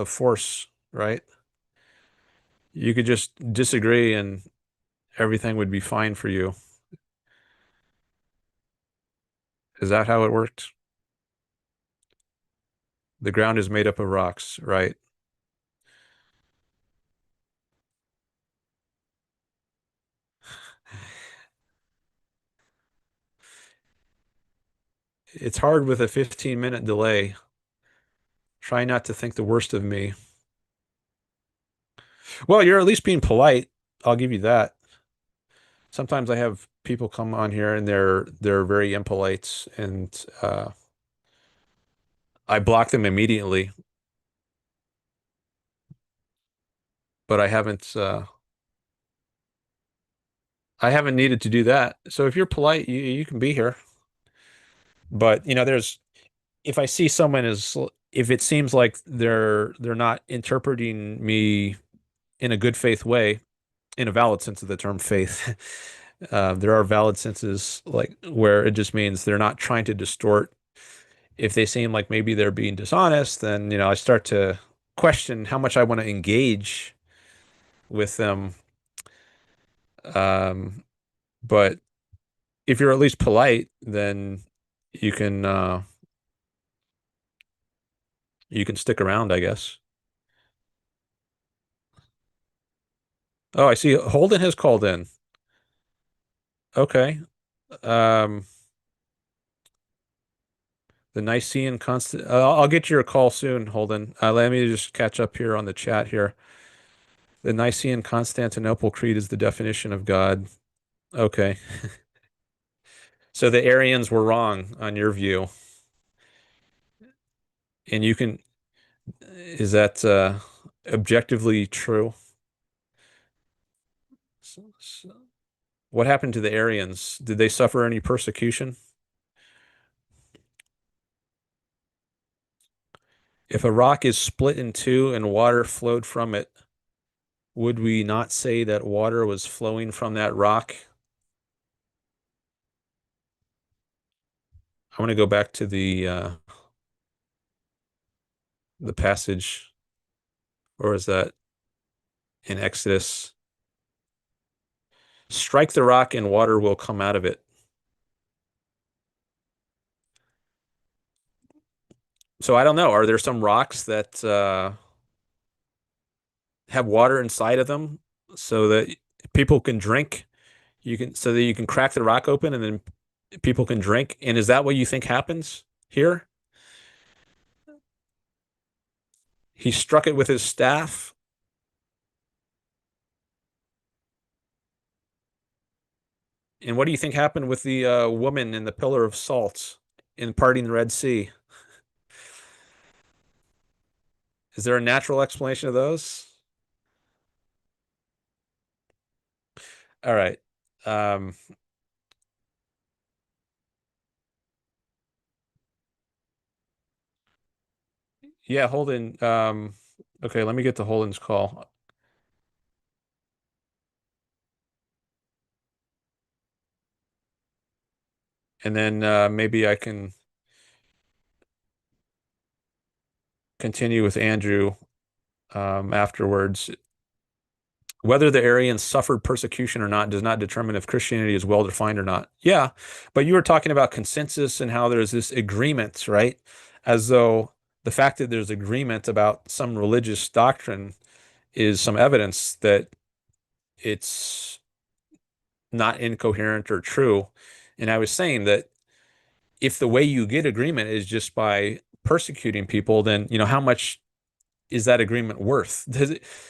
force, right? You could just disagree and everything would be fine for you. Is that how it worked? The ground is made up of rocks, right? It's hard with a 15-minute delay. Try not to think the worst of me. Well, you're at least being polite. I'll give you that. Sometimes I have people come on here and they're very impolite and I block them immediately, but I haven't needed to do that. So if you're polite, you can be here. But there's if I see someone as if it seems like they're not interpreting me in a good faith way, in a valid sense of the term faith. There are valid senses like where it just means they're not trying to distort. If they seem like maybe they're being dishonest, then I start to question how much I want to engage with them. Um, but if you're at least polite, then you can uh, you can stick around, I guess. Oh, I see. Holden has called in. Okay. Um, the Nicene Constant. I'll get your call soon, Holden. Let me just catch up here on the chat here. The Nicene Constantinople Creed is the definition of God. Okay. So the Arians were wrong on your view, and is that objectively true? What happened to the Arians? Did they suffer any persecution? If a rock is split in two and water flowed from it, would we not say that water was flowing from that rock? I want to go back to the passage, or is that in Exodus? Strike the rock and water will come out of it. So I don't know. Are there some rocks that have water inside of them so that people can drink? So that you can crack the rock open and then people can drink. And is that what you think happens here? He struck it with his staff. And what do you think happened with the woman in the pillar of salt in parting the Red Sea? Is there a natural explanation of those? All right. Um, yeah, Holden. Okay, let me get to Holden's call. And then maybe I can continue with Andrew afterwards. Whether the Aryans suffered persecution or not does not determine if Christianity is well defined or not. Yeah, but you were talking about consensus and how there's this agreement, right? As though the fact that there's agreement about some religious doctrine is some evidence that it's not incoherent or true. And I was saying that if the way you get agreement is just by persecuting people, then how much is that agreement worth?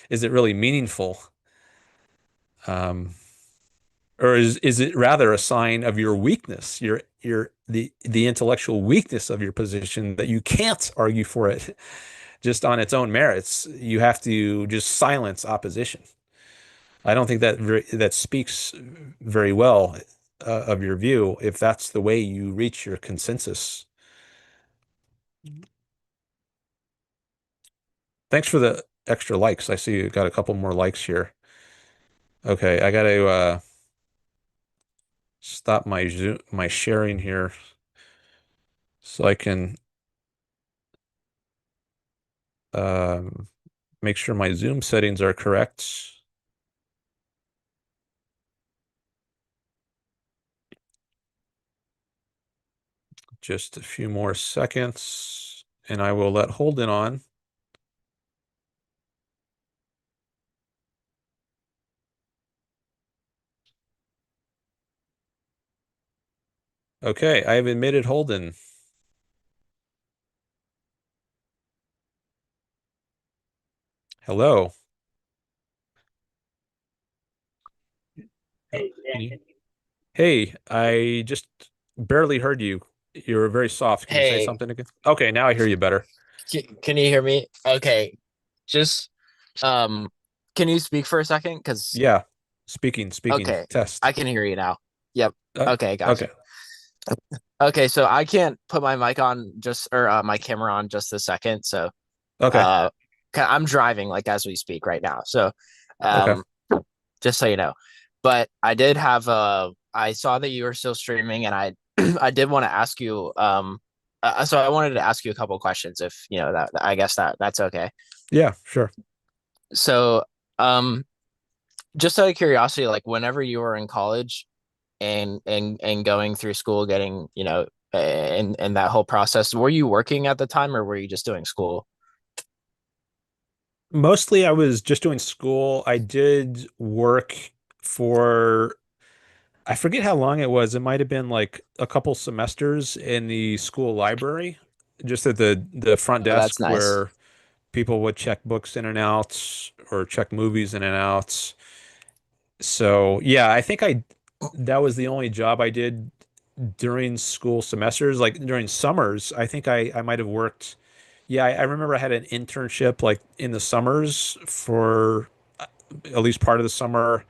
Is it really meaningful? Um, or is it rather a sign of your weakness, the intellectual weakness of your position that you can't argue for it just on its own merits? You have to just silence opposition. I don't think that speaks very well of your view if that's the way you reach your consensus. Thanks for the extra likes. I see you got a couple more likes here. Okay, I got to stop my sharing here so I can um, make sure my Zoom settings are correct. Just a few more seconds, and I will let Holden on. Okay, I have admitted Holden. Hello. Oh,
Hey,
can
Dan,
you?
can you?
Hey, I just barely heard you. You were very soft. Can you say
Hey,
something again? Okay, now I hear you better.
can you hear me? Okay, just um, can you speak for a second? Because
Yeah, speaking,
okay,
test.
I can hear you now. Yep.
Uh,
Okay, gotcha.
okay,
Okay, so I can't put my mic on just or my camera on just a second. So
okay,
uh, I'm driving like as we speak right now. So
okay.
um, just so you know, but I did have I saw that you were still streaming, and I I did want to ask you so I wanted to ask you a couple questions if you know that I guess that's okay.
Yeah, sure.
So, um, just out of curiosity, like whenever you were in college and going through school, getting, and that whole process, were you working at the time or were you just doing school?
Mostly I was just doing school. I did work for, I forget how long it was. It might have been like a couple semesters in the school library, just at the front
Oh, that's
desk
nice.
where people would check books in and out or check movies in and out. So yeah, I think I that was the only job I did during school semesters. Like during summers, I think I might have worked. Yeah, I remember I had an internship like in the summers for at least part of the summer.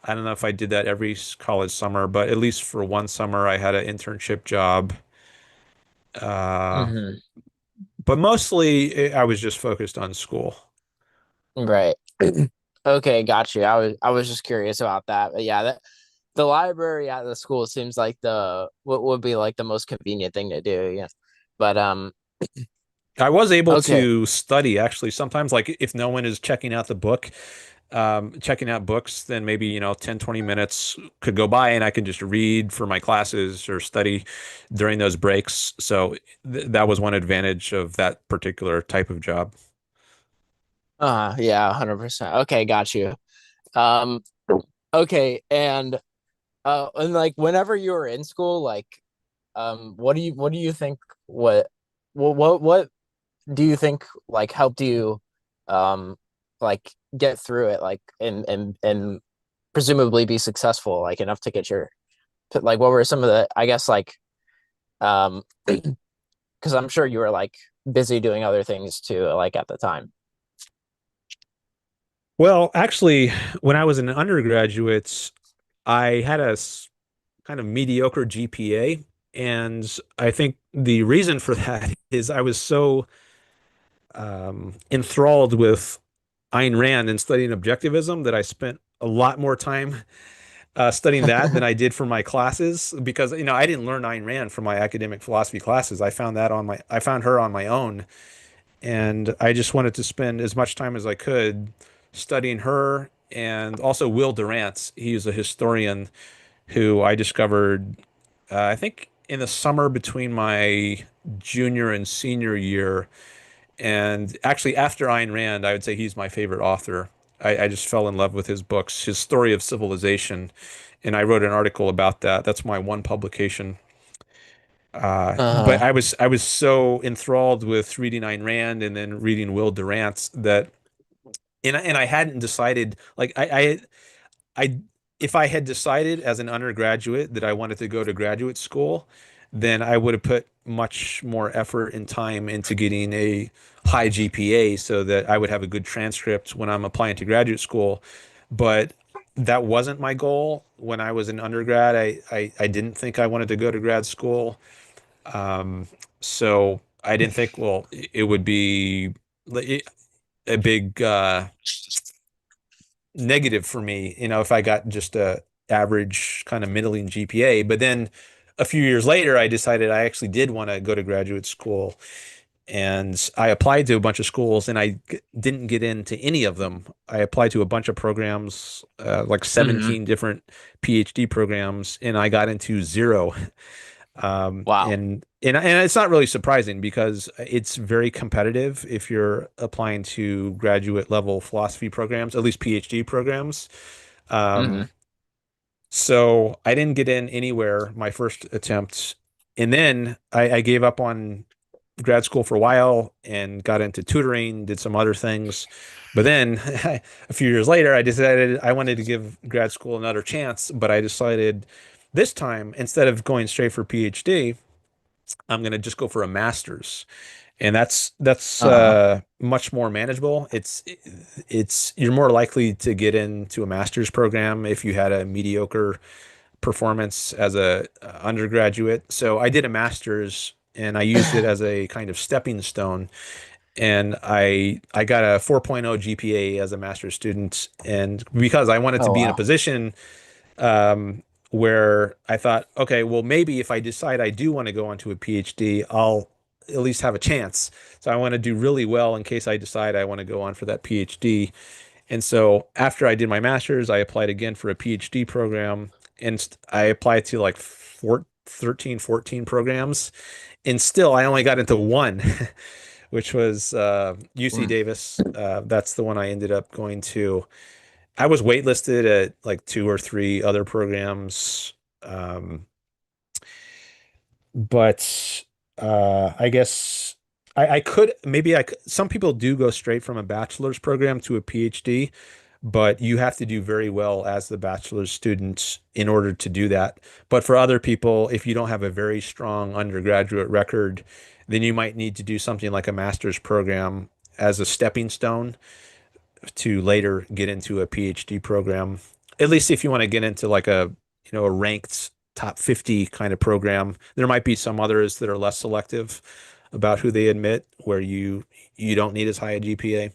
I don't know if I did that every college summer, but at least for one summer I had an internship job. Uh,
Hmm.
but mostly I was just focused on school.
Right. Okay, got you. I was just curious about that. But yeah, the library at the school seems like the what would be like the most convenient thing to do. Yeah. But
I was able
okay.
to study actually sometimes, like if no one is checking out the book, checking out books, then maybe, 10, 20 minutes could go by and I could just read for my classes or study during those breaks. So that was one advantage of that particular type of job.
Yeah, 100%. Okay, got you. Um okay, and like whenever you were in school, like what do you think what do you think like helped you um like get through it like and presumably be successful like enough to get your like what were some of the I guess like um because I'm sure you were like busy doing other things too like at the time.
Well, actually, when I was an undergraduate, I had kind of mediocre GPA. And I think the reason for that is I was so enthralled with Ayn Rand and studying objectivism that I spent a lot more time studying that than I did for my classes because I didn't learn Ayn Rand from my academic philosophy classes. I found her on my own, and I just wanted to spend as much time as I could studying her and also Will Durant. He's a historian who I discovered I think in the summer between my junior and senior year. And actually, after Ayn Rand, I would say he's my favorite author. I just fell in love with his books, his Story of Civilization, and I wrote an article about that. That's my one publication. But
Uh-huh.
I was so enthralled with reading Ayn Rand and then reading Will Durant that and I hadn't decided like I if I had decided as an undergraduate that I wanted to go to graduate school, then I would have put much more effort and time into getting a high GPA so that I would have a good transcript when I'm applying to graduate school. But that wasn't my goal when I was an undergrad. I didn't think I wanted to go to grad school. Um, so I didn't think, well, it would be a big negative for me, if I got just average kind of middling GPA. But then a few years later, I decided I actually did want to go to graduate school. And I applied to a bunch of schools and didn't get into any of them. I applied to a bunch of programs, like
Hmm.
17 different PhD programs, and I got into zero.
Wow.
And it's not really surprising because it's very competitive if you're applying to graduate level philosophy programs, at least PhD programs.
Hmm.
Um, so I didn't get in anywhere my first attempt. And then I gave up on grad school for a while and got into tutoring, did some other things. But then a few years later, I decided I wanted to give grad school another chance, but I decided this time, instead of going straight for PhD, I'm going to just go for a master's. And that's
Uh-huh.
much more manageable. It's you're more likely to get into a master's program if you had a mediocre performance as a undergraduate. So I did a master's and I used it as a kind of stepping stone. And I got a 4.0 GPA as a master's student. And because I wanted to
Oh
be in a
wow.
position where I thought, okay, well, maybe if I decide I do want to go onto a PhD, I'll at least have a chance. So I want to do really well in case I decide I want to go on for that PhD. And so after I did my master's, I applied again for a PhD program and I applied to like 13, 14 programs. And still, I only got into one, which was UC
Mm.
Davis. That's the one I ended up going to. I was waitlisted at like two or three other programs. Um, but I guess I could maybe some people do go straight from a bachelor's program to a PhD, but you have to do very well as the bachelor's student in order to do that. But for other people, if you don't have a very strong undergraduate record, then you might need to do something like a master's program as a stepping stone to later get into a PhD program. At least if you want to get into like a ranked top 50 kind of program. There might be some others that are less selective about who they admit where you don't need as high a GPA.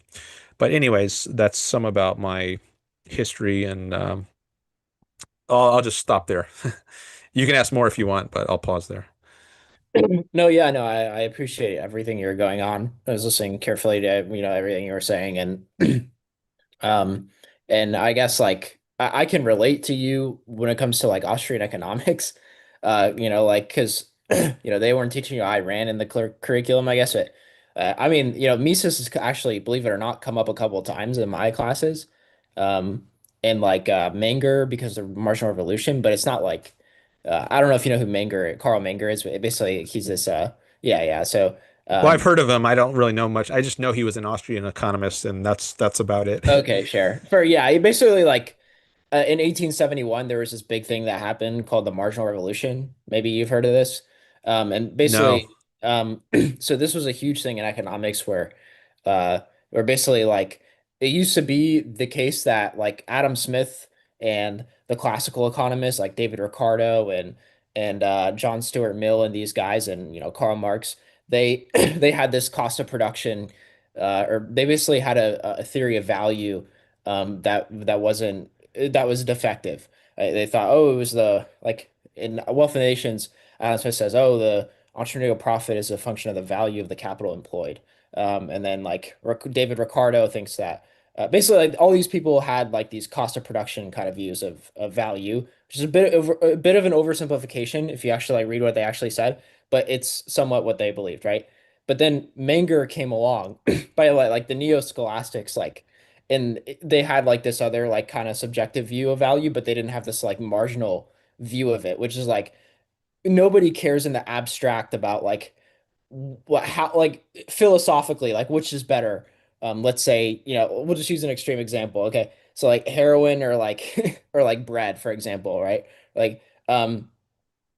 But anyways, that's some about my history and I'll just stop there. You can ask more if you want, but I'll pause there.
No, yeah, no, I appreciate everything you're going on. I was listening carefully to, everything you were saying um and I guess like I can relate to you when it comes to like Austrian economics. Like because they weren't teaching you Ayn Rand in the curriculum, I guess it I mean, Mises has actually, believe it or not, come up a couple of times in my classes. Um and like Menger because of marginal revolution, but it's not like I don't know if you know who Karl Menger is, but basically he's this yeah. So
Well, I've
um
heard of him. I don't really know much. I just know he was an Austrian economist, and that's about it.
okay, sure. He basically like in 1871, there was this big thing that happened called the Marginal Revolution. Maybe you've heard of this. And
No.
basically, so this was a huge thing in economics where basically like it used to be the case that like Adam Smith and the classical economists like David Ricardo and John Stuart Mill and these guys and Karl Marx, they they had this cost of production, or they basically had a theory of value that was defective. They thought, oh, it was the like in Wealth of Nations, Adam Smith says, oh, the entrepreneurial profit is a function of the value of the capital employed. And then like David Ricardo thinks that basically like all these people had like these cost of production kind of views of value, which is a bit of an oversimplification if you actually like read what they actually said, but it's somewhat what they believed, right? But then Menger came along by like the neo-scholastics, like and they had like this other like kind of subjective view of value, but they didn't have this like marginal view of it, which is like nobody cares in the abstract about like what how like philosophically like which is better. Let's say, we'll just use an extreme example. Okay. So like heroin or like or like bread, for example, right? Like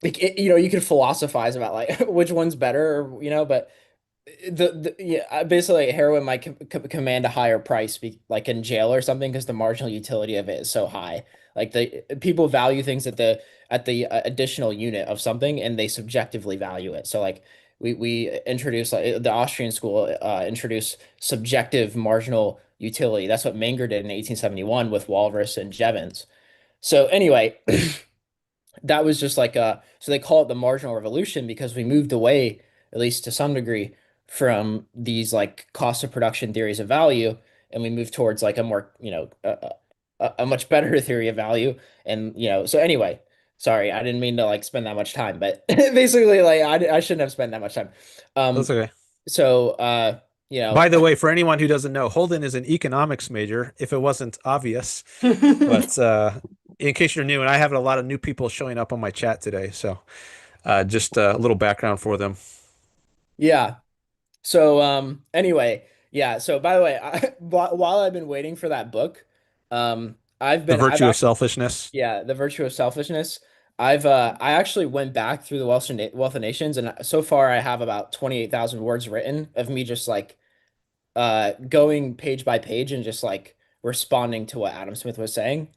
like you could philosophize about like which one's better, or, but yeah, basically heroin might command a higher price like in jail or something because the marginal utility of it is so high. Like the people value things at the additional unit of something and they subjectively value it. So like we introduced like the Austrian school introduced subjective marginal utility. That's what Menger did in 1871 with Walras and Jevons. So anyway, that was just like so they call it the marginal revolution because we moved away, at least to some degree, from these like cost of production theories of value, and we moved towards like a more, a much better theory of value. And so anyway, sorry, I didn't mean to like spend that much time, but basically like I shouldn't have spent that much time.
That's
Um,
okay.
so you know,
By the way, for anyone who doesn't know, Holden is an economics major, if it wasn't obvious. But in case you're new, and I have a lot of new people showing up on my chat today, so just a little background for them.
yeah. So anyway, yeah. So by the way, while I've been waiting for that book,
The
I've
virtue of
actually,
selfishness.
yeah, The Virtue of Selfishness. I actually went back through the Wealth of Nations, and so far I have about 28,000 words written of me just like going page by page and just like responding to what Adam Smith was saying.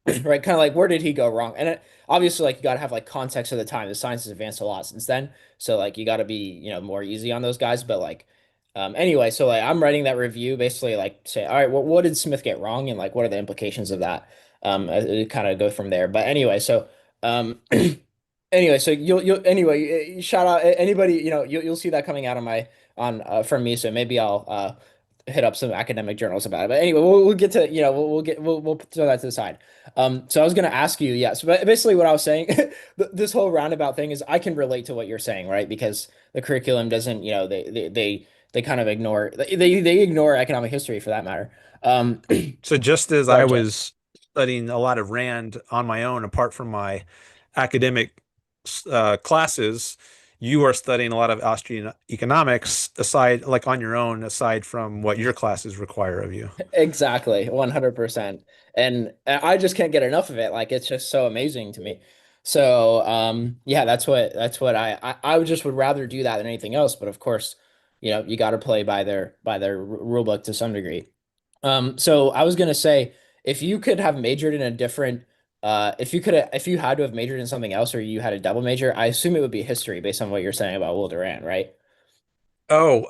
Right? Kind of like where did he go wrong? And obviously, like you got to have like context of the time. The science has advanced a lot since then, so like you got to be more easy on those guys. But like, anyway, so like I'm writing that review basically like say, all right, what did Smith get wrong, and like what are the implications of that? Kind of go from there. But anyway, so anyway, so you'll anyway shout out anybody you'll see that coming out of my on from me. So maybe I'll hit up some academic journals about it. But anyway, we'll get to we'll throw that to the side. So I was gonna ask you, yeah. So basically, what I was saying, this whole roundabout thing is I can relate to what you're saying, right? Because the curriculum doesn't, they kind of ignore they ignore economic history for that matter. Um,
So just as I
Sorry, Jay.
was studying a lot of Rand on my own, apart from my academic classes, you are studying a lot of Austrian economics aside, like on your own, aside from what your classes require of you.
Exactly, 100%. And I just can't get enough of it. Like it's just so amazing to me. So, yeah, that's what I would just would rather do that than anything else. But of course, you got to play by their rule book to some degree. So I was gonna say, if you could have majored in a different, if you had to have majored in something else, or you had a double major, I assume it would be history based on what you're saying about Will Durant, right?
Oh,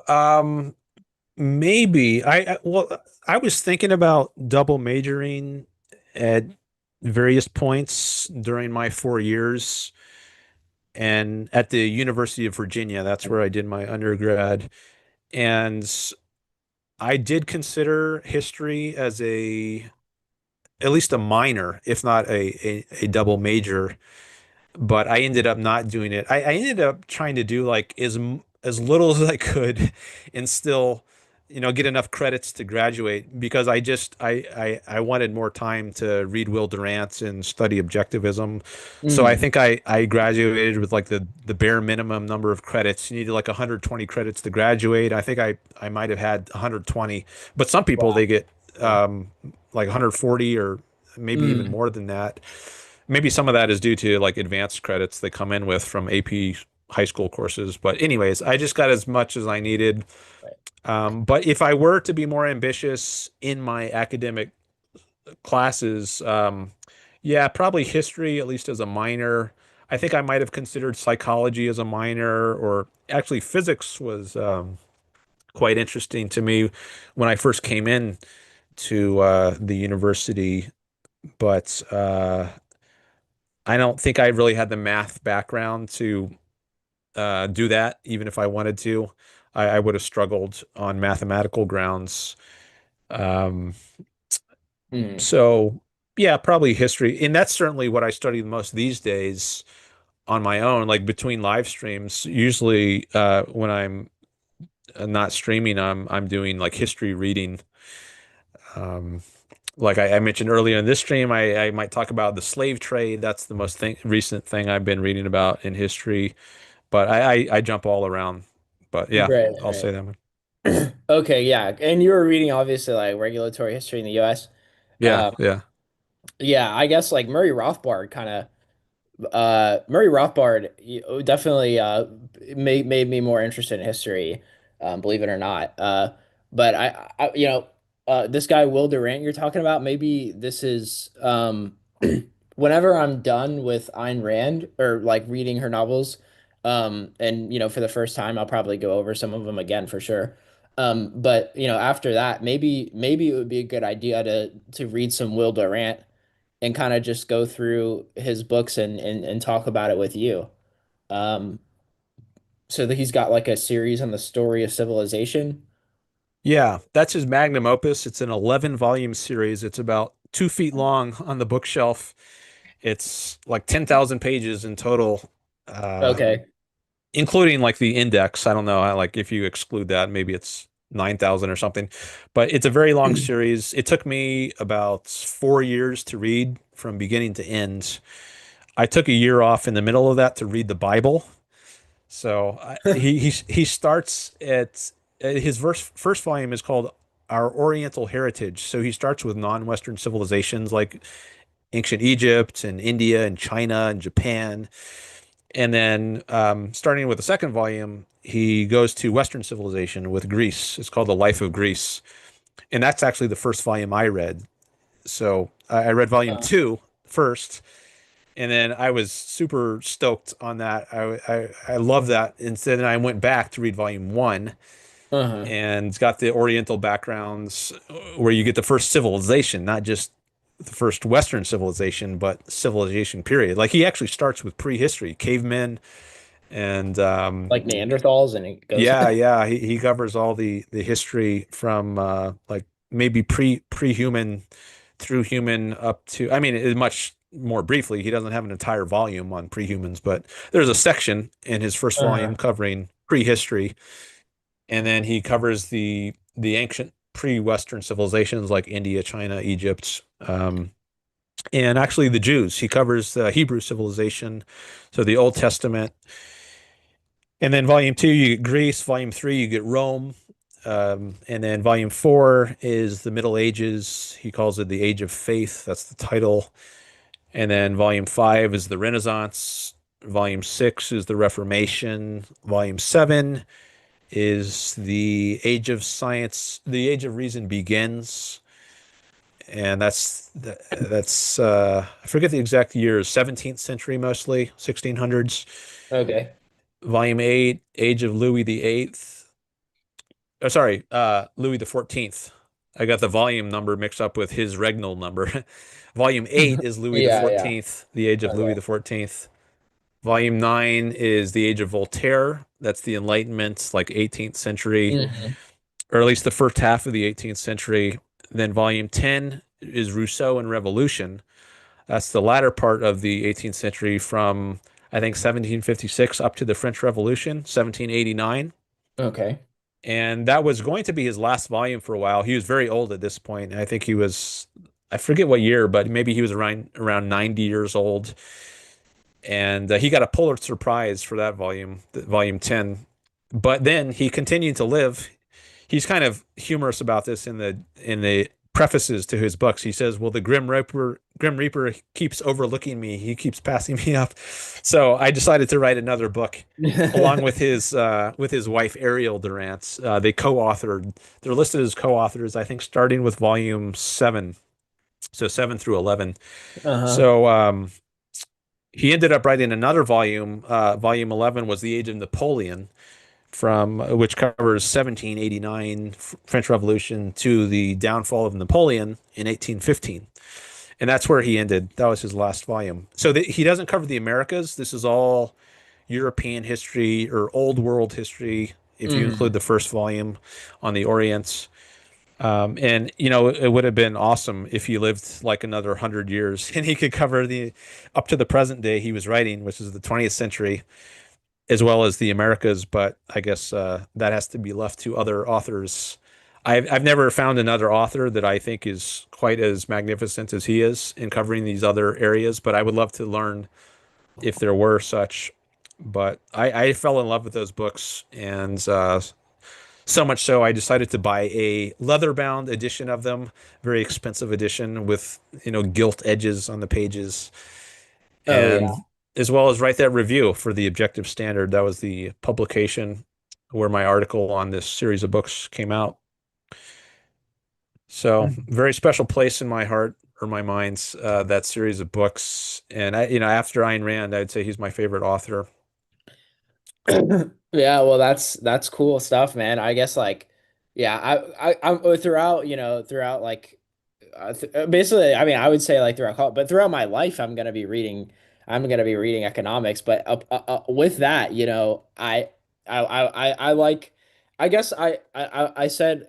maybe well, I was thinking about double majoring at various points during my 4 years, and at the University of Virginia, that's where I did my undergrad. And I did consider history as at least a minor, if not a double major, but I ended up not doing it. I ended up trying to do like as little as I could and still, get enough credits to graduate because I wanted more time to read Will Durant and study Objectivism. So I
Mm,
think I graduated with like the bare minimum number of credits. You needed like 120 credits to graduate. I think I might have had 120, but some people
wow.
they get like 140 or maybe even
Mm,
more than that. Maybe some of that is due to like advanced credits they come in with from AP high school courses. But anyways, I just got as much as I needed.
right.
But if I were to be more ambitious in my academic classes, yeah, probably history, at least as a minor. I think I might have considered psychology as a minor, or actually physics was quite interesting to me when I first came in to the university. But I don't think I really had the math background to do that, even if I wanted to. I would have struggled on mathematical grounds. Um,
Mm,
so, yeah, probably history. And that's certainly what I study the most these days on my own, like between live streams. Usually, when I'm not streaming, I'm doing like history reading. Um, like I mentioned earlier in this stream, I might talk about the slave trade. That's the most recent thing I've been reading about in history. But I jump all around. But yeah,
right,
I'll say that one.
right. Okay, yeah. And you were reading obviously like regulatory history in the US.
Yeah, yeah.
Yeah, I guess like Murray Rothbard definitely made me more interested in history, believe it or not. But this guy Will Durant you're talking about, maybe this is whenever I'm done with Ayn Rand or like reading her novels, and for the first time, I'll probably go over some of them again for sure. But after that, maybe it would be a good idea to read some Will Durant and kind of just go through his books and talk about it with you. Um, so that he's got like a series on the story of civilization.
Yeah, that's his magnum opus. It's an 11 volume series. It's about 2 feet long on the bookshelf. It's like 10,000 pages in total, uh,
Okay.
including like the index. I don't know, like if you exclude that, maybe it's 9,000 or something. But it's a very long series. It took me about 4 years to read from beginning to end. I took a year off in the middle of that to read the Bible. So he starts at his first volume is called Our Oriental Heritage. So he starts with non-Western civilizations like ancient Egypt and India and China and Japan. And then starting with the second volume, he goes to Western civilization with Greece. It's called The Life of Greece. And that's actually the first volume I read. So I read volume
Uh,
two first, and then I was super stoked on that. I love that. And so then I went back to read volume one
uh-huh.
and got the Oriental backgrounds where you get the first civilization, not just the first Western civilization, but civilization period. Like he actually starts with prehistory, cavemen, and
Like Neanderthals, and it goes.
yeah, yeah. He covers all the history from like maybe pre-human through human up to, I mean, it much more briefly. He doesn't have an entire volume on prehumans, but there's a section in his first volume
Uh-huh.
covering prehistory, and then he covers the ancient pre-Western civilizations like India, China, Egypt, and actually the Jews. He covers the Hebrew civilization, so the Old Testament. And then volume two, you get Greece. Volume three, you get Rome. And then volume four is the Middle Ages. He calls it the Age of Faith. That's the title. And then volume five is the Renaissance. Volume six is the Reformation. Volume seven is the Age of Science. The Age of Reason begins. And that's I forget the exact years, 17th century mostly, 1600s.
Okay.
Volume 8, Age of Louis the Eighth. Oh, sorry, Louis the 14th. I got the volume number mixed up with his regnal number. Volume 8 is Louis the
Yeah, yeah.
14th, the Age of Louis
Okay.
the 14th. Volume 9 is the Age of Voltaire. That's the Enlightenment, like 18th century,
Hmm.
or at least the first half of the 18th century. Then volume 10 is Rousseau and Revolution. That's the latter part of the 18th century from, I think, 1756 up to the French Revolution, 1789.
Okay.
And that was going to be his last volume for a while. He was very old at this point. I think he was, I forget what year, but maybe he was around 90 years old. And he got a Pulitzer Prize for that volume, volume 10. But then he continued to live. He's kind of humorous about this in the prefaces to his books. He says, "Well, the Grim Reaper keeps overlooking me. He keeps passing me up." So I decided to write another book along with his wife Ariel Durant. They co-authored. They're listed as co-authors, I think, starting with volume seven, so 7 through 11.
Uh-huh.
So he ended up writing another volume. Volume 11 was the Age of Napoleon, from which covers 1789 French Revolution to the downfall of Napoleon in 1815. And that's where he ended. That was his last volume. So he doesn't cover the Americas. This is all European history or Old World history, if you include
Hmm.
the first volume on the Orient. And it would have been awesome if he lived like another 100 years and he could cover the up to the present day he was writing, which is the 20th century, as well as the Americas. But I guess that has to be left to other authors. I've never found another author that I think is quite as magnificent as he is in covering these other areas. But I would love to learn if there were such. But I fell in love with those books, and so much so I decided to buy a leather-bound edition of them, very expensive edition with gilt edges on the pages,
Oh yeah.
and as well as write that review for the Objective Standard. That was the publication where my article on this series of books came out. So very special place in my heart or my mind's that series of books. And after Ayn Rand, I'd say he's my favorite author.
Yeah, well that's cool stuff, man. I guess like yeah, I'm throughout, throughout like basically, I mean, I would say like throughout college, but throughout my life, I'm gonna be reading economics. But with that, I like, I guess I said,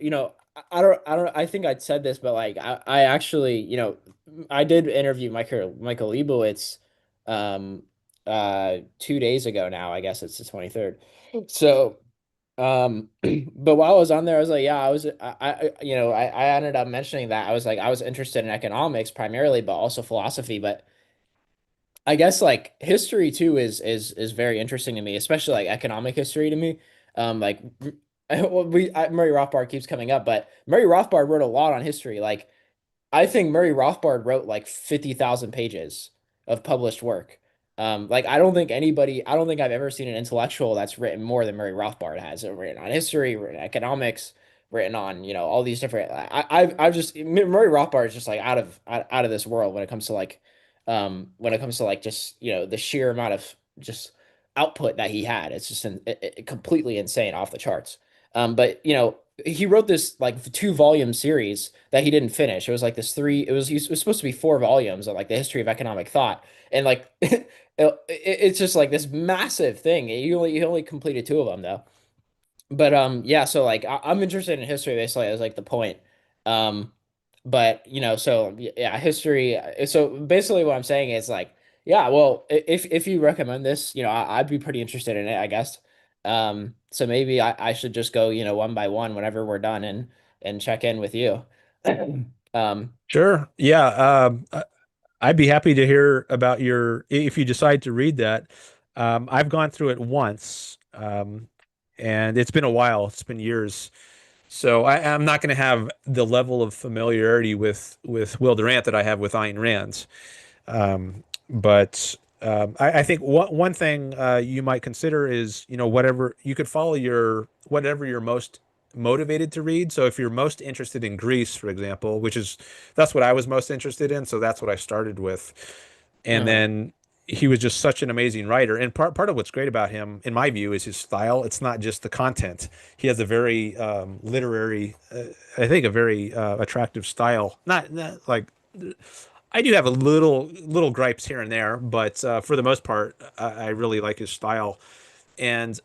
I don't, I think I'd said this, but like, I actually, I did interview Michael Leibowitz, um, 2 days ago now. I guess it's the 23rd. So. But while I was on there, I was like, yeah, I ended up mentioning that I was like, I was interested in economics primarily, but also philosophy. But I guess like history too is very interesting to me, especially like economic history to me. Like well, Murray Rothbard keeps coming up, but Murray Rothbard wrote a lot on history. Like I think Murray Rothbard wrote like 50,000 pages of published work. Like I don't think I've ever seen an intellectual that's written more than Murray Rothbard has. Written on history, written economics, written on, all these different. I've just Murray Rothbard is just like out of this world when it comes to like just the sheer amount of just output that he had. It's just completely insane, off the charts. But he wrote this like 2 volume series that he didn't finish. It was like this three. It was supposed to be 4 volumes of like the history of economic thought, and like it's just like this massive thing. He only completed 2 of them though. But yeah, so like I'm interested in history basically as like the point. Um but so yeah, history. So basically what I'm saying is like, yeah, well, if you recommend this, I'd be pretty interested in it, I guess. So maybe I should just go, one by one whenever we're done and check in with you. Um
Sure. Yeah. I'd be happy to hear about if you decide to read that. I've gone through it once, and it's been a while. It's been years. So I'm not going to have the level of familiarity with Will Durant that I have with Ayn Rand. But I think one thing you might consider is, whatever you could follow whatever you're most motivated to read. So if you're most interested in Greece, for example, that's what I was most interested in. So that's what I started with. And
uh-huh.
then he was just such an amazing writer. And part of what's great about him, in my view, is his style. It's not just the content. He has a very literary, I think, a very attractive style. Not like I do have a little gripes here and there, but for the most part, I really like his style. And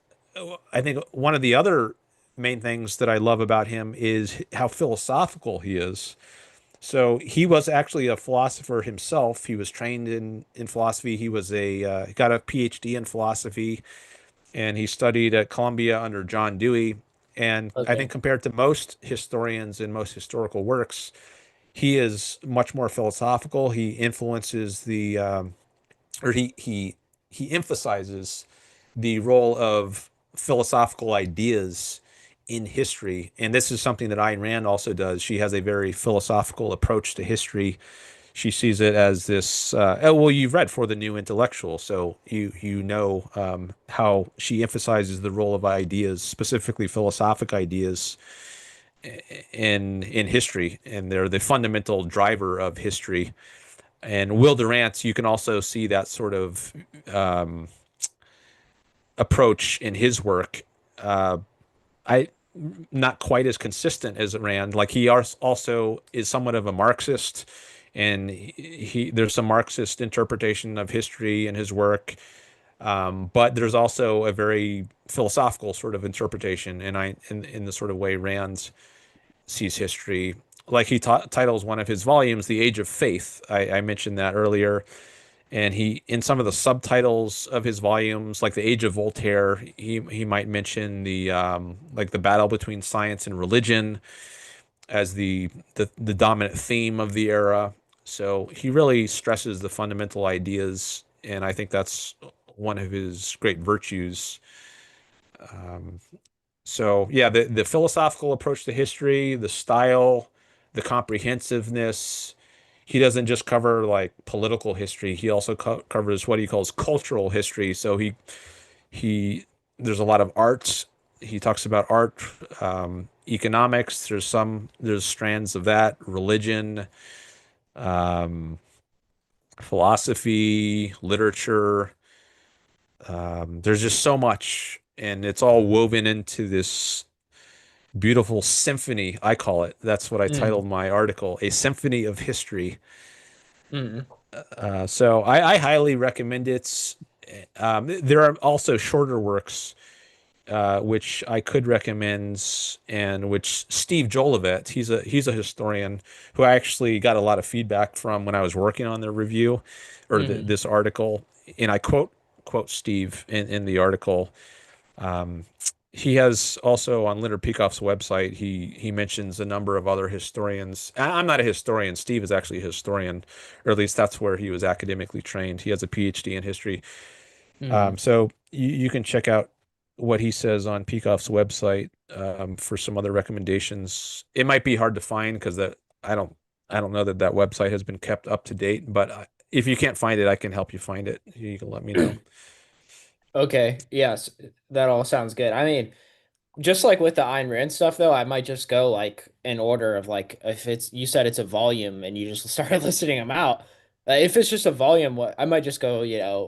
I think one of the other main things that I love about him is how philosophical he is. So he was actually a philosopher himself. He was trained in philosophy. He got a PhD in philosophy, and he studied at Columbia under John Dewey. And I
Okay.
think compared to most historians and most historical works, he is much more philosophical. He influences or he emphasizes the role of philosophical ideas in history. And this is something that Ayn Rand also does. She has a very philosophical approach to history. She sees it as this. Well, you've read For the New Intellectual, so you know how she emphasizes the role of ideas, specifically philosophic ideas, in history, and they're the fundamental driver of history. And Will Durant, you can also see that sort of approach in his work. I Not quite as consistent as Rand. Like he also is somewhat of a Marxist, and there's some Marxist interpretation of history in his work. But there's also a very philosophical sort of interpretation, and in the sort of way Rand sees history. Like he titles one of his volumes "The Age of Faith." I mentioned that earlier, and he in some of the subtitles of his volumes, like "The Age of Voltaire," he might mention the like the battle between science and religion as the dominant theme of the era. So he really stresses the fundamental ideas, and I think that's one of his great virtues. So yeah, the philosophical approach to history, the style, the comprehensiveness. He doesn't just cover like political history. He also covers what he calls cultural history. So he there's a lot of art. He talks about art, economics. There's strands of that, religion, um, philosophy, literature. There's just so much, and it's all woven into beautiful symphony, I call it. That's what I
Mm,
titled my article, A Symphony of History.
mm,
So I highly recommend it. There are also shorter works which I could recommend, and which Steve Jolivet, he's a historian who I actually got a lot of feedback from when I was working on the review or
mm.
this article, and I quote Steve in the article. Um, he has also on Leonard Peikoff's website, he mentions a number of other historians. I'm not a historian. Steve is actually a historian, or at least that's where he was academically trained. He has a PhD in history.
Mm.
So you can check out what he says on Peikoff's website for some other recommendations. It might be hard to find because that I don't I don't know that that website has been kept up to date, but if you can't find it, I can help you find it. You can let me know.
Okay, yes, that all sounds good. I mean, just like with the Ayn Rand stuff, though, I might just go like in order of like if it's you said it's a volume and you just start listing them out. If it's just a volume, what I might just go,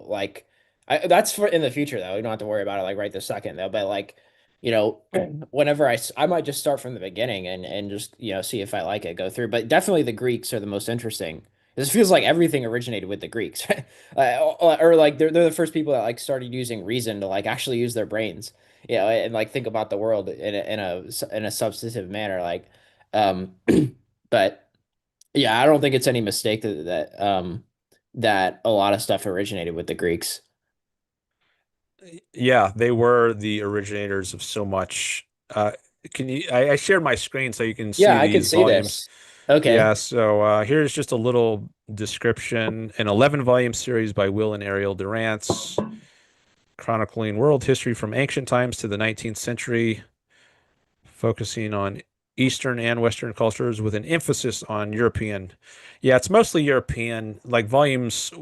like that's for in the future though. You don't have to worry about it like right this second though. But like, you know, whenever I might just start from the beginning and just see if I like it, go through. But definitely the Greeks are the most interesting. This feels like everything originated with the Greeks, or like they're the first people that like started using reason to like actually use their brains, and like think about the world in a substantive manner, like, um, but yeah, I don't think it's any mistake that a lot of stuff originated with the Greeks.
Yeah, they were the originators of so much. Uh, I shared my screen so you can see
Yeah, I could
these
see
volumes.
this. Okay.
Yeah, so here's just a little description. An 11 volume series by Will and Ariel Durant, chronicling world history from ancient times to the 19th century, focusing on Eastern and Western cultures with an emphasis on European. Yeah, it's mostly European. Like volumes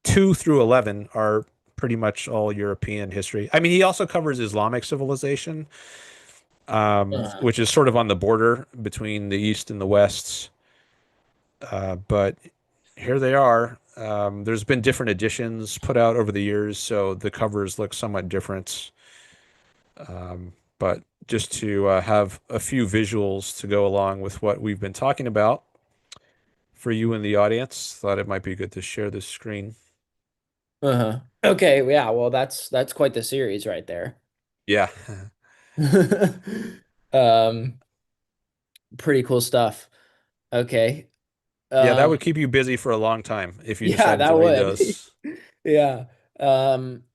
2 through 11 are pretty much all European history. I mean, he also covers Islamic civilization,
Uh,
which is sort of on the border between the East and the West. But here they are. There's been different editions put out over the years, so the covers look somewhat different. But just to have a few visuals to go along with what we've been talking about for you in the audience, thought it might be good to share this screen.
uh-huh. Okay, yeah, well that's quite the series right there.
Yeah.
Um, Pretty cool stuff. Okay.
Yeah, that
Um,
would keep you busy for a long time if you
yeah,
decided to
that
read
would.
those.
Yeah.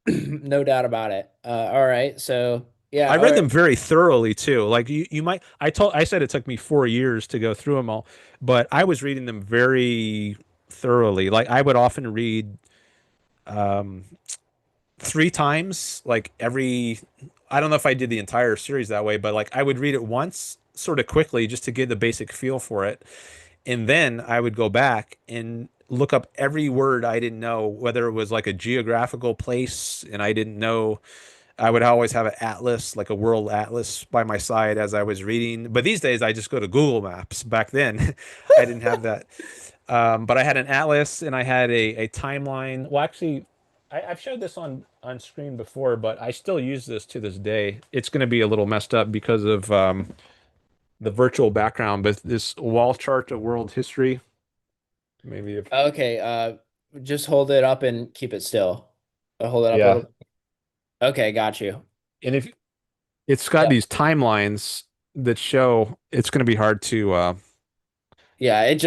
No doubt about it. All right. So,
I
yeah, all
read
right.
them very thoroughly too. Like you might, I said it took me 4 years to go through them all, but I was reading them very thoroughly. Like I would often read um, 3 times, like I don't know if I did the entire series that way, but like I would read it once sort of quickly just to get the basic feel for it. And then I would go back and look up every word I didn't know, whether it was like a geographical place and I didn't know. I would always have an atlas, like a world atlas by my side as I was reading. But these days I just go to Google Maps. Back then I didn't have that. But I had an atlas and I had a timeline. Well, actually, I've showed this on screen before, but I still use this to this day. It's going to be a little messed up because of the virtual background, but this wall chart of world history, maybe if,
Okay. Just hold it up and keep it still. Hold it up a
yeah.
little. Okay, got you.
And if it's got
Yeah.
these timelines that show, it's going to be hard to,
Yeah, it's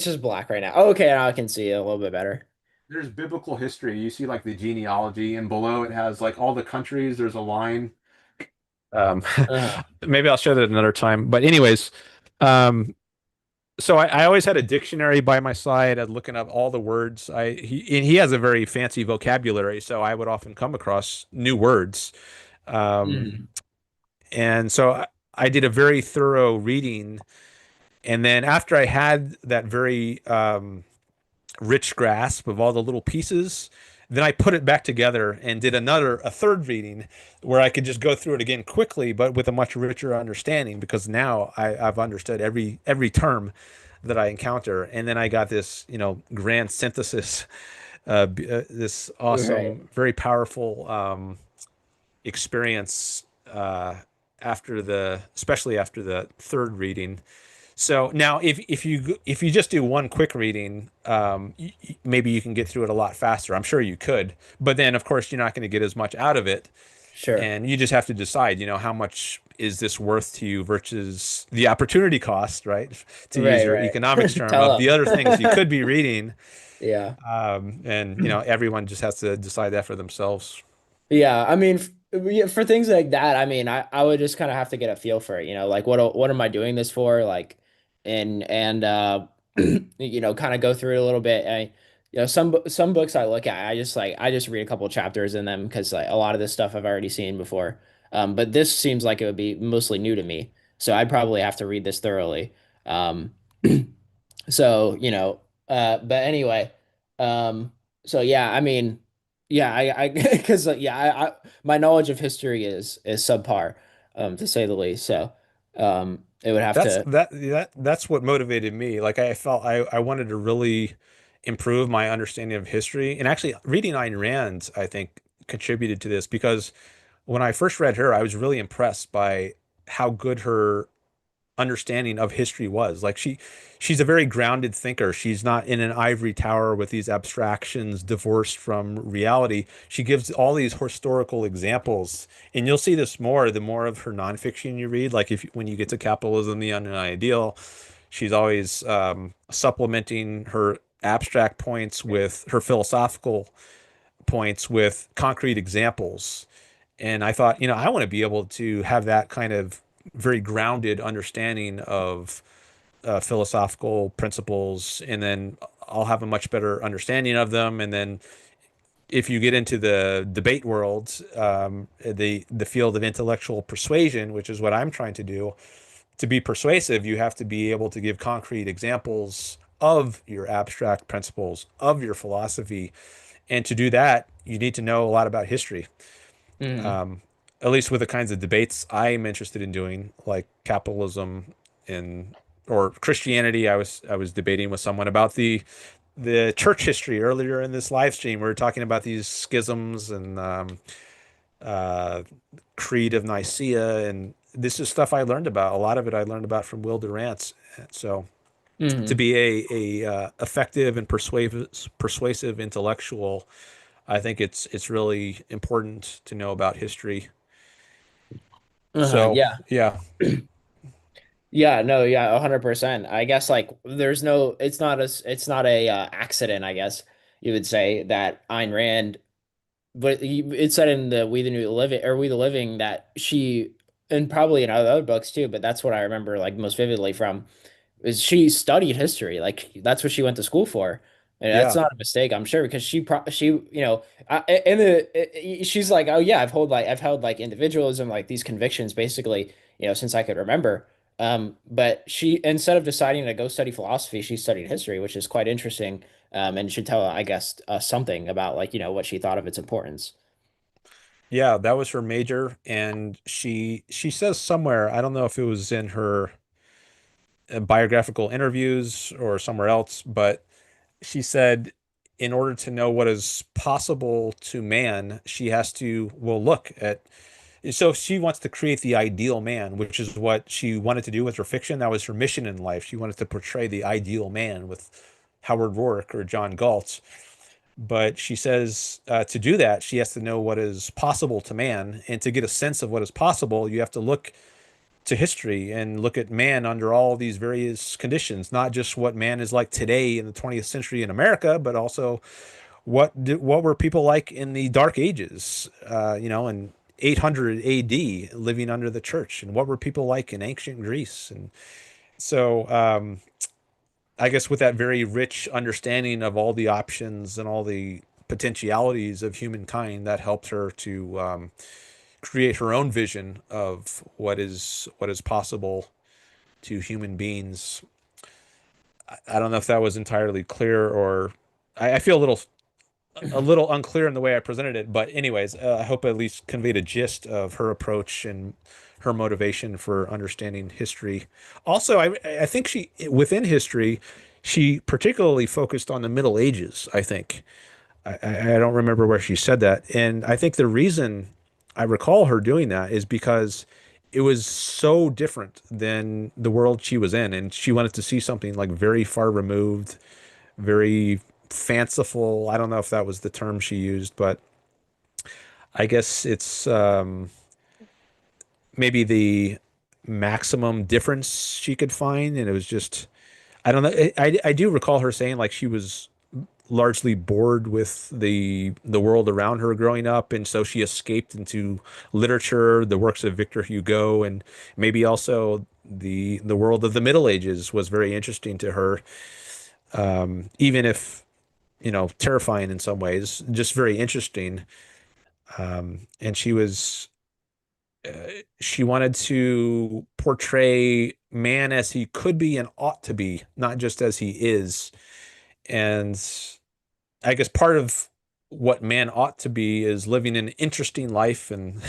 just black right now. Oh, okay, now I can see it a little bit better.
there's biblical history. You see like the genealogy, and below it has like all the countries. There's a line. Um,
Uh-huh.
maybe I'll show that another time. But anyways, um, so I always had a dictionary by my side. I'd looking up all the words. And he has a very fancy vocabulary, so I would often come across new words. Um,
Mhm.
and so I did a very thorough reading. And then after I had that very rich grasp of all the little pieces, then I put it back together and did a third reading where I could just go through it again quickly, but with a much richer understanding because now I've understood every term that I encounter. And then I got this, grand synthesis, this
Right.
awesome, very powerful experience. especially after the third reading. So now, if you just do one quick reading, maybe you can get through it a lot faster. I'm sure you could, but then of course you're not going to get as much out of it,
Sure.
and you just have to decide, how much is this worth to you versus the opportunity cost, right? To use
Right,
your
right.
economics term of
Tell
the other things you
them.
could be reading,
Yeah.
and everyone just has to decide that for themselves.
Yeah, I mean, yeah, for things like that, I mean, I would just kind of have to get a feel for it, like what am I doing this for? Like, and kind of go through it a little bit. Some books I look at, I just read a couple chapters in them because like a lot of this stuff I've already seen before. But this seems like it would be mostly new to me, so I'd probably have to read this thoroughly. Um, So, but anyway, um, so yeah, I mean, yeah, because yeah, my knowledge of history is subpar, to say the least. So, it would have to.
That's what motivated me. Like I felt I wanted to really improve my understanding of history. And actually reading Ayn Rand, I think, contributed to this because when I first read her, I was really impressed by how good her understanding of history was. Like she's a very grounded thinker. She's not in an ivory tower with these abstractions divorced from reality. She gives all these historical examples, and you'll see this more the more of her nonfiction you read. Like if when you get to Capitalism, the Unknown Ideal, she's always supplementing her abstract points with her philosophical points with concrete examples. And I thought, I want to be able to have that kind of very grounded understanding of philosophical principles, and then I'll have a much better understanding of them. And then if you get into the debate world, the field of intellectual persuasion, which is what I'm trying to do, to be persuasive, you have to be able to give concrete examples of your abstract principles, of your philosophy. And to do that, you need to know a lot about history,
Mhm.
at least with the kinds of debates I'm interested in doing, like capitalism and or Christianity. I was debating with someone about the church history earlier in this live stream. We were talking about these schisms and uh, Creed of Nicaea, and this is stuff I learned about. A lot of it I learned about from Will Durant. So to
Mhm.
be a effective and persuasive intellectual, I think it's really important to know about history.
Uh-huh.
So
Yeah.
yeah,
Yeah, no, yeah, 100%. I guess like it's not a accident, I guess you would say that Ayn Rand, but it said in the We the New Living or We the Living that she, and probably in other books too, but that's what I remember like most vividly from, is she studied history. Like that's what she went to school for. And that's
yeah,
not a mistake, I'm sure, because she, in she's like, oh yeah, I've held like individualism, like these convictions, basically, since I could remember. But she, instead of deciding to go study philosophy, she studied history, which is quite interesting. And should tell, I guess, something about like, what she thought of its importance.
yeah, that was her major, and she says somewhere, I don't know if it was in her biographical interviews or somewhere else, but she said in order to know what is possible to man, she has to, well, look at, so she wants to create the ideal man, which is what she wanted to do with her fiction. That was her mission in life. She wanted to portray the ideal man with Howard Rourke or John Galt. But she says to do that, she has to know what is possible to man. And to get a sense of what is possible, you have to look to history and look at man under all these various conditions, not just what man is like today in the 20th century in America, but also what were people like in the Dark Ages, in 800 AD, living under the church, and what were people like in ancient Greece. And so I guess with that very rich understanding of all the options and all the potentialities of humankind, that helped her to create her own vision of what is possible to human beings. I don't know if that was entirely clear, or I feel a little unclear in the way I presented it. But anyways, I hope I at least conveyed a gist of her approach and her motivation for understanding history. Also, I think she within history, she particularly focused on the Middle Ages. I think I don't remember where she said that, and I think the reason I recall her doing that is because it was so different than the world she was in, and she wanted to see something like very far removed, very fanciful. I don't know if that was the term she used, but I guess it's maybe the maximum difference she could find, and it was just I don't know. I do recall her saying like she was largely bored with the world around her growing up, and so she escaped into literature, the works of Victor Hugo, and maybe also the world of the Middle Ages was very interesting to her, even if terrifying in some ways, just very interesting. And she wanted to portray man as he could be and ought to be, not just as he is. And I guess part of what man ought to be is living an interesting life, and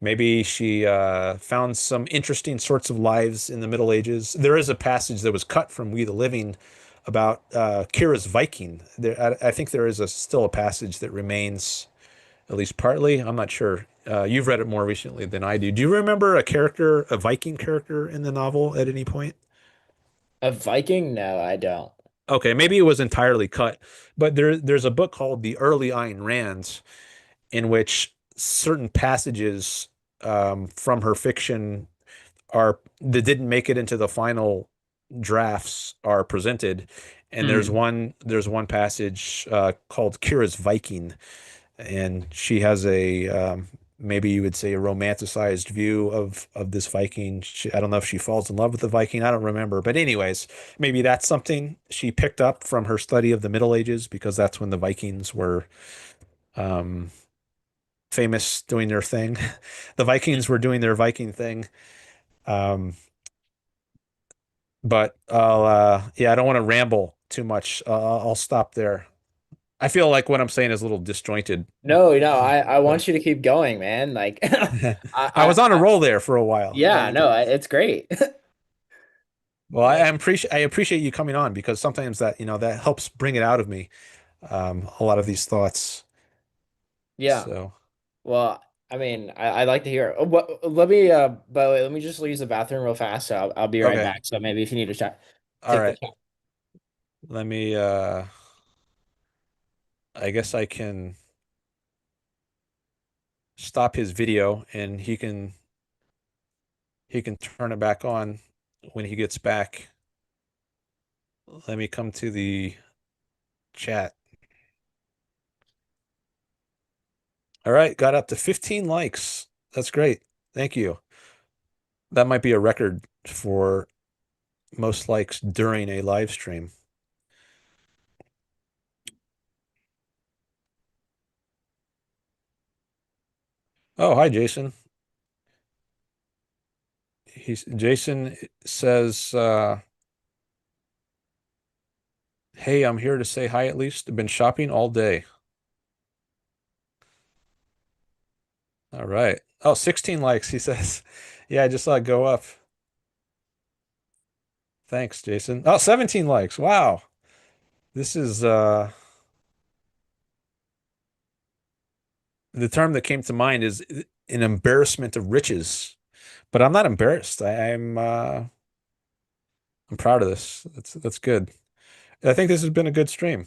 maybe she found some interesting sorts of lives in the Middle Ages. There is a passage that was cut from We the Living about Kira's Viking. I think there is still a passage that remains, at least partly. I'm not sure. You've read it more recently than I do. Do you remember a Viking character in the novel at any point?
A Viking? No, I don't.
Okay, maybe it was entirely cut, but there's a book called The Early Ayn Rand in which certain passages from her fiction are that didn't make it into the final drafts are presented. And
Hmm.
there's one passage called Kira's Viking, and she has a maybe you would say a romanticized view of this Viking. I don't know if she falls in love with the Viking. I don't remember, but anyways, maybe that's something she picked up from her study of the Middle Ages because that's when the Vikings were um, famous doing their thing. The Vikings were doing their Viking thing. Um, but yeah, I don't want to ramble too much. I'll stop there. I feel like what I'm saying is a little disjointed,
No, no, I
but
want you to keep going, man. Like
I was on a
I
roll there for a while.
yeah, no, it's great.
Well, I appreciate you coming on because sometimes that helps bring it out of me. A lot of these thoughts.
Yeah.
So
Well, I mean, I'd like to hear. Oh, by the way, let me just use the bathroom real fast. So I'll be right
okay,
back. So maybe if you need to chat,
all
take the
right.
chat.
Let me. I guess I can stop his video and he can turn it back on when he gets back. Let me come to the chat. All right, got up to 15 likes. That's great. Thank you. That might be a record for most likes during a live stream. Oh, hi, Jason. Jason says, "Hey, I'm here to say hi at least. I've been shopping all day." All right. Oh, 16 likes, he says. Yeah, I just saw it go up. Thanks, Jason. Oh, 17 likes. Wow. This is the term that came to mind is an embarrassment of riches. But I'm not embarrassed. I'm proud of this. That's good. I think this has been a good stream.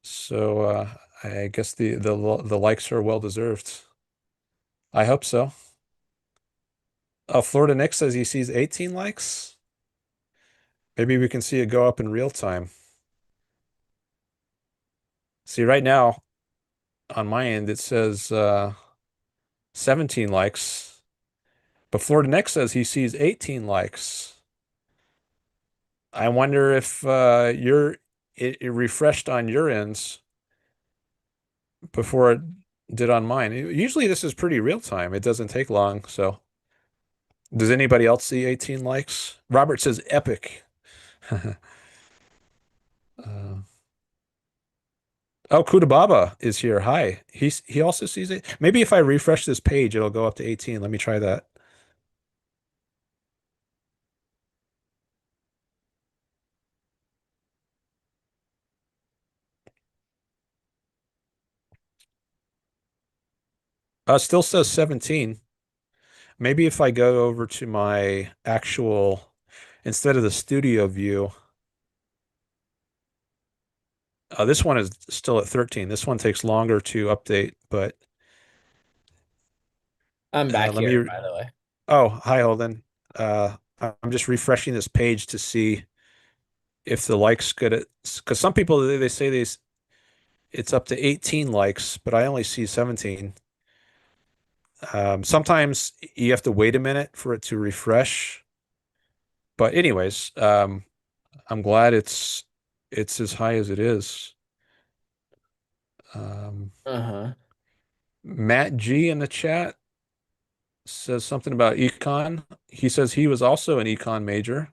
So I guess the likes are well deserved. I hope so. Florida Nick says he sees 18 likes. Maybe we can see it go up in real time. See, right now on my end it says 17 likes, but Florida Nick says he sees 18 likes. I wonder if it refreshed on your ends before it did on mine. Usually this is pretty real time. It doesn't take long. So does anybody else see 18 likes? Robert says epic. Uh, oh, Kudababa is here. Hi. He also sees it. Maybe if I refresh this page, it'll go up to 18. Let me try that. Still says 17. Maybe if I go over to my actual, instead of the studio view, this one is still at 13. This one takes longer to update, but
I'm back
let
here,
me.
by the way.
Oh, hi, Holden. I'm just refreshing this page to see if the likes good at, because some people they say it's up to 18 likes, but I only see 17. Sometimes you have to wait a minute for it to refresh. But anyways, I'm glad it's as high as it is. Um,
Uh-huh.
Matt G in the chat says something about econ. He says he was also an econ major,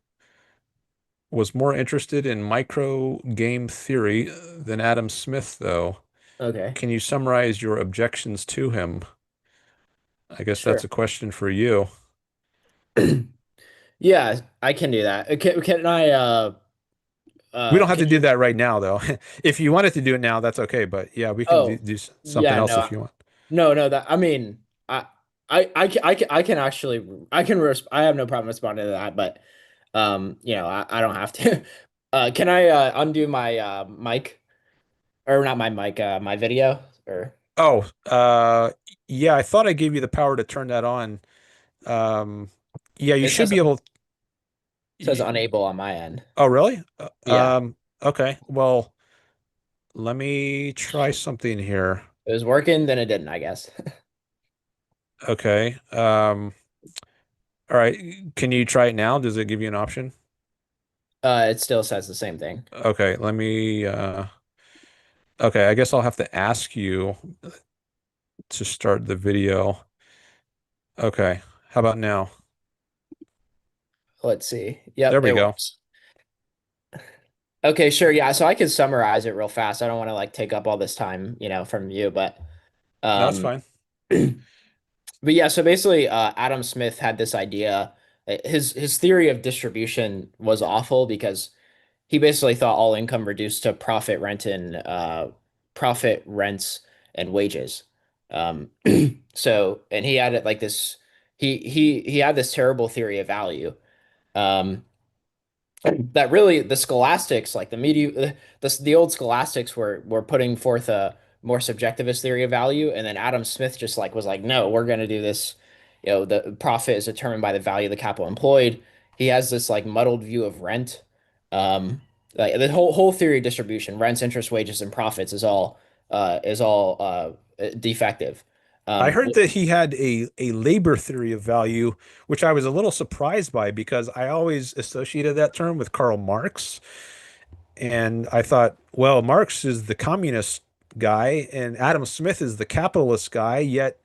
was more interested in micro game theory than Adam Smith, though.
Okay.
Can you summarize your objections to him? I guess that's
Sure.
a question for you.
Yeah, I can do that. Can I
We don't have
can
to do
you
that right now, though. If you wanted to do it now, that's okay. But yeah, we can
Oh,
do something
yeah,
else
no.
if you want.
No, that I mean, I can actually I have no problem responding to that, but I don't have to. Can I undo my mic or not my mic, my video or
Oh, yeah, I thought I gave you the power to turn that on. Um, yeah, you
it
should be able.
says
y-
unable on my end.
Oh, really?
Yeah.
Okay. Well, let me try something here.
It was working, then it didn't, I guess.
Okay. All right. Can you try it now? Does it give you an option?
It still says the same thing.
Okay, let me okay, I guess I'll have to ask you to start the video. Okay. How about now?
Let's see.
There
Yep,
we
it
go.
works. Okay, sure. Yeah, so I can summarize it real fast. I don't want to like take up all this time, from you, but
No, that's
um
fine.
but yeah, so basically Adam Smith had this idea. His theory of distribution was awful because he basically thought all income reduced to profit rents and wages. So and he had it like this he had this terrible theory of value. Um that really the scholastics like the old scholastics were putting forth a more subjectivist theory of value, and then Adam Smith just like was like, no, we're going to do this. The profit is determined by the value of the capital employed. He has this like muddled view of rent. Like the whole theory of distribution, rents, interest, wages, and profits is all defective.
I
um
heard that he had a labor theory of value, which I was a little surprised by because I always associated that term with Karl Marx. And I thought, well, Marx is the communist guy and Adam Smith is the capitalist guy, yet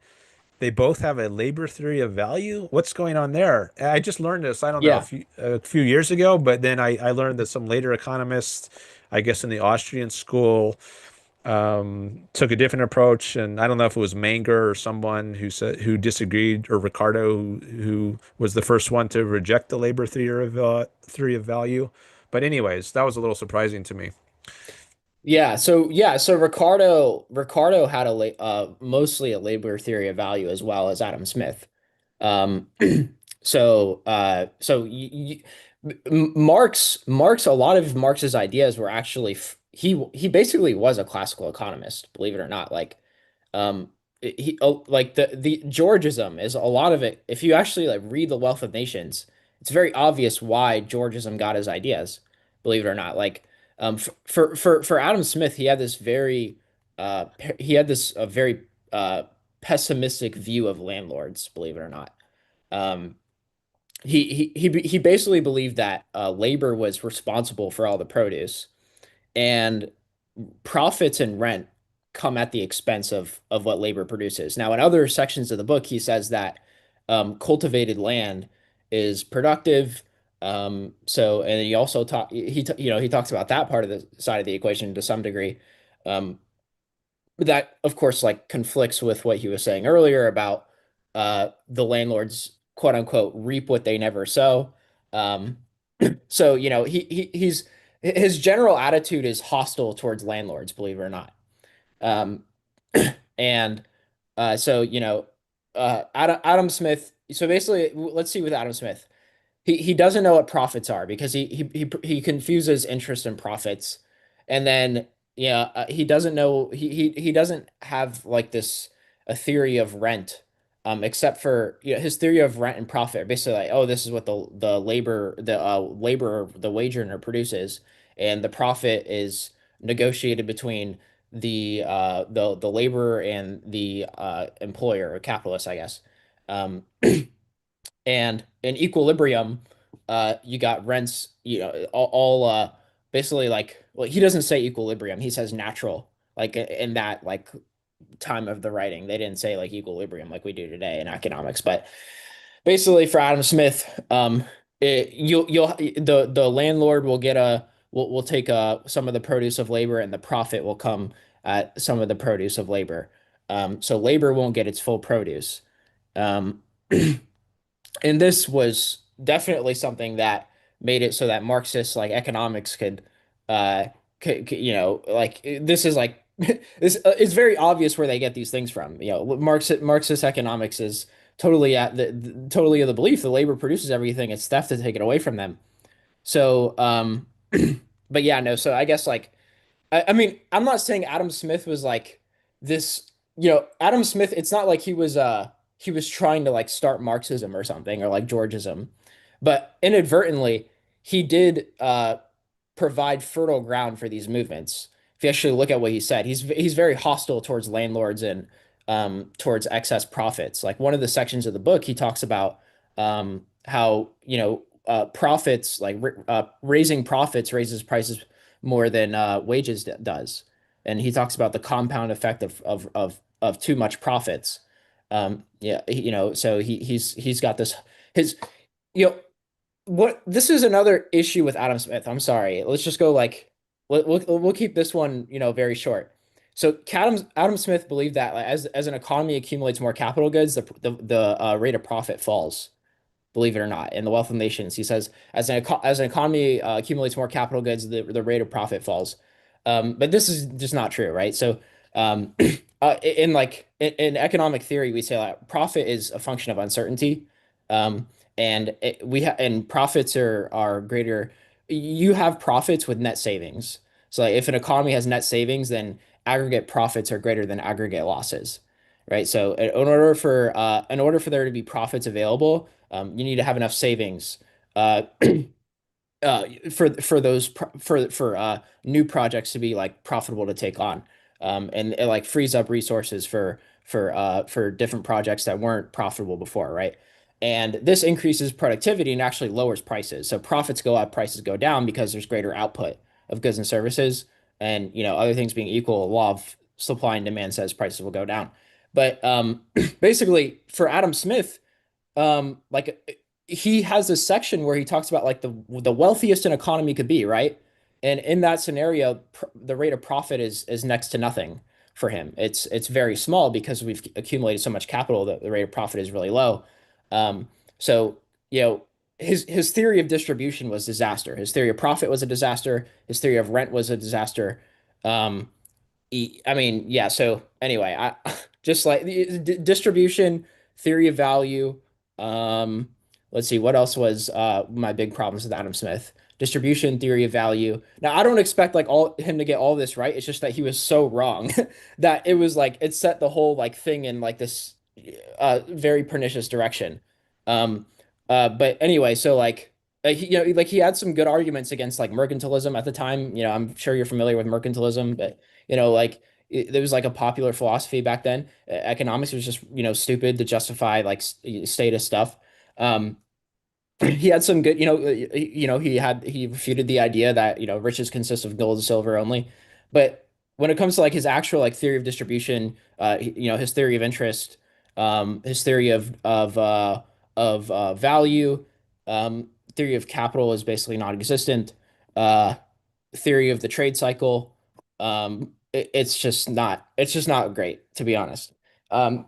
they both have a labor theory of value. What's going on there? I just learned this, I don't know,
yeah.
a few years ago, but then I learned that some later economists, I guess in the Austrian school, took a different approach. And I don't know if it was Menger or someone who disagreed, or Ricardo, who was the first one to reject the labor theory of value. But anyways, that was a little surprising to me.
So Ricardo had mostly a labor theory of value as well as Adam Smith. Um, Marx, a lot of Marx's ideas were actually he basically was a classical economist, believe it or not. Like, like the Georgism is a lot of it. If you actually like read The Wealth of Nations, it's very obvious why Georgism got his ideas, believe it or not. Like, for Adam Smith, he had this a very pessimistic view of landlords, believe it or not. Um, he basically believed that labor was responsible for all the produce, and profits and rent come at the expense of what labor produces. Now, in other sections of the book, he says that cultivated land is productive. And he also he talks about that part of the side of the equation to some degree. Um, but that, of course, like conflicts with what he was saying earlier about the landlords, quote unquote, reap what they never sow. Um, so, he's his general attitude is hostile towards landlords, believe it or not. Um, and so, Adam Smith. so basically, let's see with Adam Smith. He doesn't know what profits are because he confuses interest and profits, and then yeah, he doesn't know he doesn't have like this a theory of rent, except for his theory of rent and profit are basically like, oh, this is what the wage earner produces, and the profit is negotiated between the laborer and the employer or capitalist, I guess. Um, and in equilibrium, you got rents, all basically like, well, he doesn't say equilibrium, he says natural, like in that like time of the writing. They didn't say like equilibrium like we do today in economics, but basically for Adam Smith, you'll the landlord will get will take some of the produce of labor, and the profit will come at some of the produce of labor. So labor won't get its full produce. Um, and this was definitely something that made it so that Marxist like economics like this is like this it's very obvious where they get these things from. Marxist economics is totally totally of the belief the labor produces everything. It's theft to take it away from them. So but yeah, no, so I guess like I mean, I'm not saying Adam Smith was like this, Adam Smith, it's not like he was trying to like start Marxism or something or like Georgism, but inadvertently he did provide fertile ground for these movements. If you actually look at what he said, he's very hostile towards landlords and towards excess profits. Like one of the sections of the book, he talks about how, profits, like raising profits raises prices more than wages does. And he talks about the compound effect of too much profits. Yeah, so he's got this his you know what this is another issue with Adam Smith. I'm sorry. Let's just go like we'll keep this one, very short. So Adam Smith believed that like, as an economy accumulates more capital goods, the rate of profit falls, believe it or not, in the wealth of nations. He says, as an economy accumulates more capital goods, the rate of profit falls. But this is just not true, right? So, in economic theory, we say that profit is a function of uncertainty, um, and profits are greater. You have profits with net savings. So, like, if an economy has net savings, then aggregate profits are greater than aggregate losses, right? So, in order for there to be profits available, you need to have enough savings uh, for those for new projects to be like profitable to take on, and it like frees up resources for different projects that weren't profitable before, right? And this increases productivity and actually lowers prices. So profits go up, prices go down because there's greater output of goods and services, and other things being equal, law of supply and demand says prices will go down. But basically, for Adam Smith, like he has this section where he talks about like the wealthiest an economy could be, right? And in that scenario, the rate of profit is next to nothing for him. It's very small because we've accumulated so much capital that the rate of profit is really low. So his theory of distribution was disaster. His theory of profit was a disaster. His theory of rent was a disaster. Um, I mean, yeah. So anyway, I just like the distribution, theory of value. Um, let's see, what else was my big problems with Adam Smith? Distribution, theory of value. Now, I don't expect like all him to get all this right. It's just that he was so wrong that it was like it set the whole like thing in like this very pernicious direction. Um, but anyway, so like like he had some good arguments against like mercantilism at the time. I'm sure you're familiar with mercantilism, but like there was like a popular philosophy back then. Economics was just, stupid to justify like status stuff. Um, he had some good, he refuted the idea that, riches consist of gold and silver only. But when it comes to like his actual like theory of distribution, his theory of interest, his theory of value, theory of capital is basically non-existent. Uh, theory of the trade cycle. It's just not great, to be honest. Um,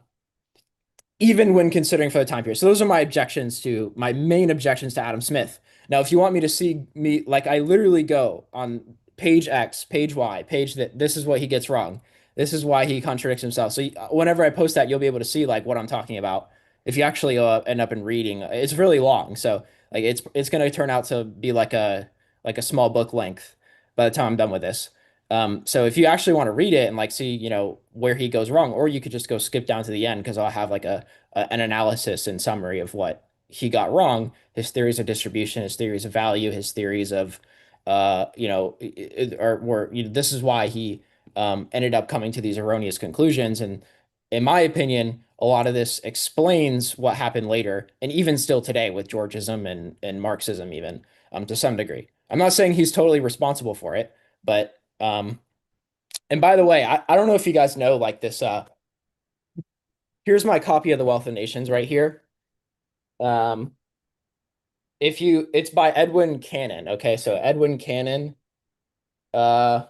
even when considering for the time period. So those are my main objections to Adam Smith. Now, if you want me to see me, like I literally go on page X, page Y, page that this is what he gets wrong. This is why he contradicts himself. So whenever I post that, you'll be able to see like what I'm talking about. if you actually end up in reading, it's really long. So like it's going to turn out to be like a small book length by the time I'm done with this. So if you actually want to read it and like see, where he goes wrong, or you could just go skip down to the end because I'll have like an analysis and summary of what he got wrong, his theories of distribution, his theories of value, his theories of or where this is why he ended up coming to these erroneous conclusions. And in my opinion, a lot of this explains what happened later, and even still today with Georgism and Marxism, even to some degree. I'm not saying he's totally responsible for it, but and by the way, I don't know if you guys know like this. Here's my copy of The Wealth of Nations right here. Um, if you, it's by Edwin Cannon. Okay, so Edwin Cannon. Uh,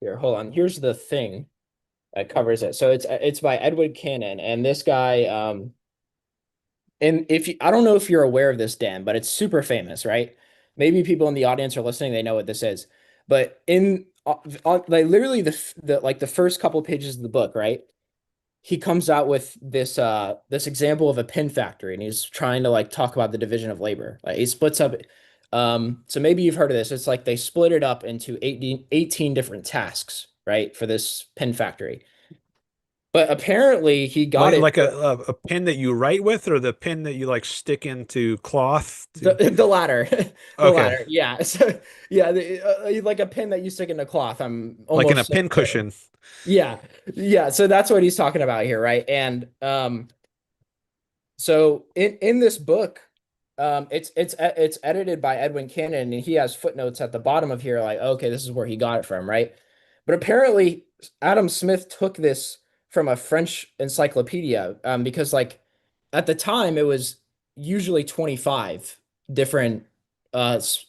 Here, hold on. Here's the thing that covers it. So it's by Edwin Cannon, and this guy. And if you, I don't know if you're aware of this, Dan, but it's super famous, right? Maybe people in the audience are listening, they know what this is. But in like literally the first couple pages of the book, right? He comes out with this example of a pin factory, and he's trying to like talk about the division of labor. Like he splits up so maybe you've heard of this. It's like they split it up into 18 different tasks, right? For this pin factory. But apparently he got
Like
it.
like a pen that you write with, or the pen that you like stick into cloth
The
to.
the latter, the
Okay,
latter, yeah. So yeah, like a pin that you stick in a cloth. I'm
like in a
almost
pin
certain.
cushion.
Yeah, yeah. So that's what he's talking about here, right? And so in this book, it's edited by Edwin Cannon, and he has footnotes at the bottom of here, like, okay, this is where he got it from, right? But apparently, Adam Smith took this from a French encyclopedia, because like at the time it was usually 25 different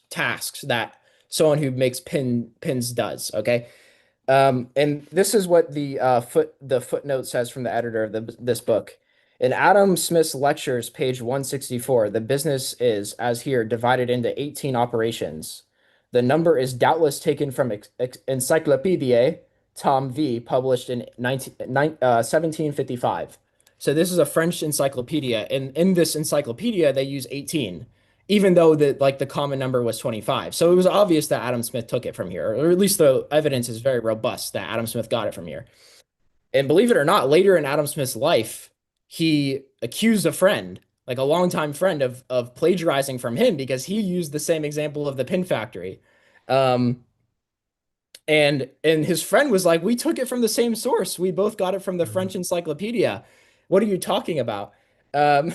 tasks that someone who makes pins does, okay? And this is what the footnote says from the editor of this book. In Adam Smith's lectures, page 164, the business is, as here, divided into 18 operations. The number is doubtless taken from Encyclopediae Tom V, published in 1755. So this is a French encyclopedia, and in this encyclopedia they use 18, even though the common number was 25. So it was obvious that Adam Smith took it from here, or at least the evidence is very robust that Adam Smith got it from here. And believe it or not, later in Adam Smith's life, he accused a friend, like a longtime friend, of plagiarizing from him because he used the same example of the pin factory. Um, and his friend was like, "We took it from the same source. We both got it from the
Mhm.
French encyclopedia. What are you talking about?" Um,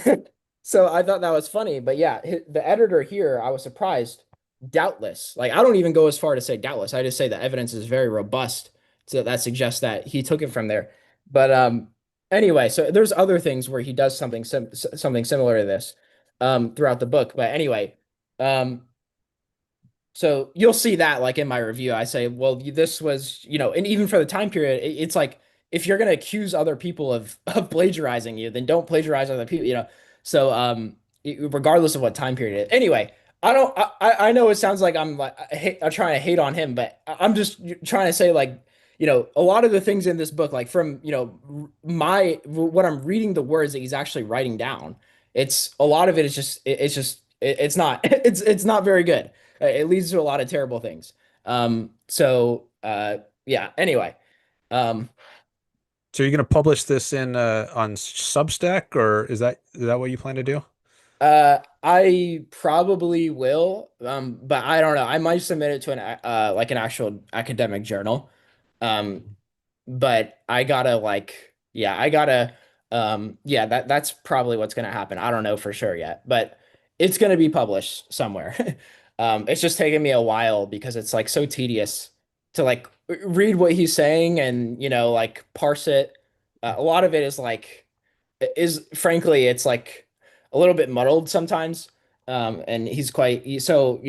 so I thought that was funny. But yeah, the editor here, I was surprised. Doubtless, like I don't even go as far to say doubtless. I just say the evidence is very robust, so that suggests that he took it from there. But anyway, so there's other things where he does something similar to this throughout the book. But anyway, um, so you'll see that like in my review, I say, well, this was, and even for the time period, it's like if you're gonna accuse other people of plagiarizing you, then don't plagiarize other people. So regardless of what time period it is. Anyway, I don't I know it sounds like I'm trying to hate on him, but I'm just trying to say like, a lot of the things in this book, like from, my what I'm reading the words that he's actually writing down, it's a lot of it is just it's not it's not very good. It leads to a lot of terrible things. Yeah, anyway. Um,
So you're going to publish this in on Substack, or is that what you plan to do?
I probably will, but I don't know. I might submit it to like an actual academic journal. Um, but I gotta like, yeah, yeah, that's probably what's gonna happen. I don't know for sure yet, but it's gonna be published somewhere. It's just taking me a while because it's like so tedious to like read what he's saying and like parse it. A lot of it is like is frankly it's like a little bit muddled sometimes. And he's quite so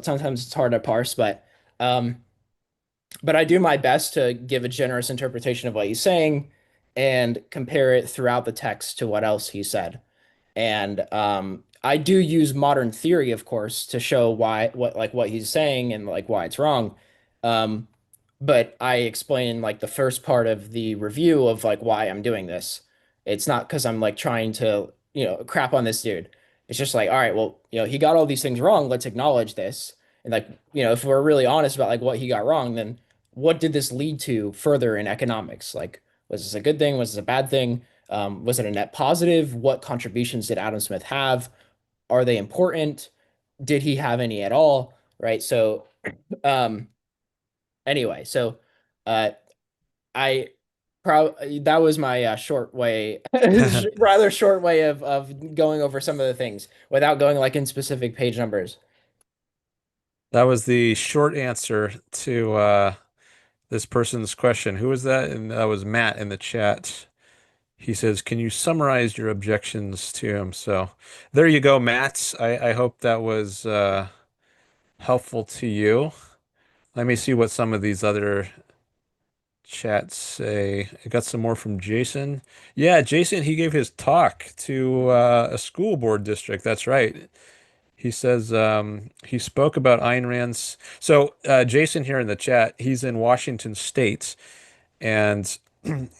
sometimes it's hard to parse, um but I do my best to give a generous interpretation of what he's saying and compare it throughout the text to what else he said. And I do use modern theory, of course, to show what he's saying and like why it's wrong. Um, but I explain like the first part of the review of like why I'm doing this. It's not because I'm like trying to, crap on this dude. It's just like, all right, well, he got all these things wrong. Let's acknowledge this. And like, if we're really honest about like what he got wrong, then what did this lead to further in economics? Like, was this a good thing? Was this a bad thing? Was it a net positive? What contributions did Adam Smith have? Are they important? Did he have any at all? Right. So, um, anyway, so uh, I probably that was my short way, rather short way of going over some of the things without going like in specific page numbers.
That was the short answer to this person's question. Who was that? And that was Matt in the chat. He says, "Can you summarize your objections to him?" So there you go, Matt. I hope that was helpful to you. Let me see what some of these other chats say. I got some more from Jason. Yeah, Jason, he gave his talk to a school board district. That's right. He says he spoke about Ayn Rand's. So Jason here in the chat, he's in Washington State, and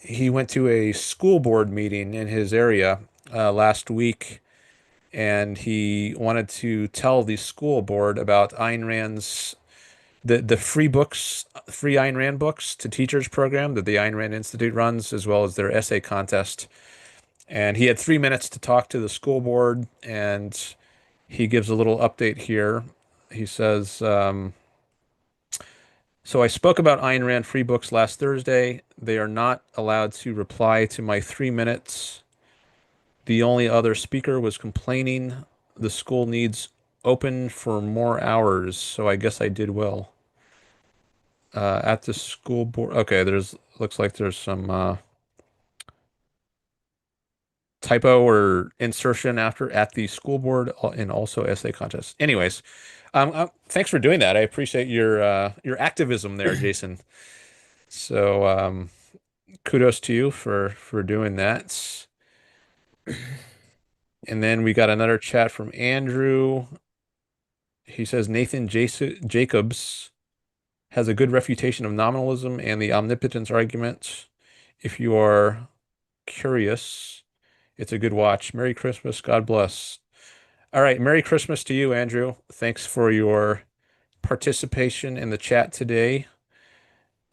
he went to a school board meeting in his area last week, and he wanted to tell the school board about Ayn Rand's the free books, free Ayn Rand books to teachers program that the Ayn Rand Institute runs, as well as their essay contest. And he had 3 minutes to talk to the school board, and he gives a little update here. He says, so I spoke about Ayn Rand free books last Thursday. They are not allowed to reply to my 3 minutes. The only other speaker was complaining the school needs open for more hours, so I guess I did well. At the school board. Okay, there's looks like there's some typo or insertion after at the school board and also essay contest. Anyways, thanks for doing that. I appreciate your activism there, Jason. So kudos to you for doing that. And then we got another chat from Andrew. He says Nathan Jacobs has a good refutation of nominalism and the omnipotence argument. If you are curious, it's a good watch. Merry Christmas. God bless. All right. Merry Christmas to you, Andrew. Thanks for your participation in the chat today.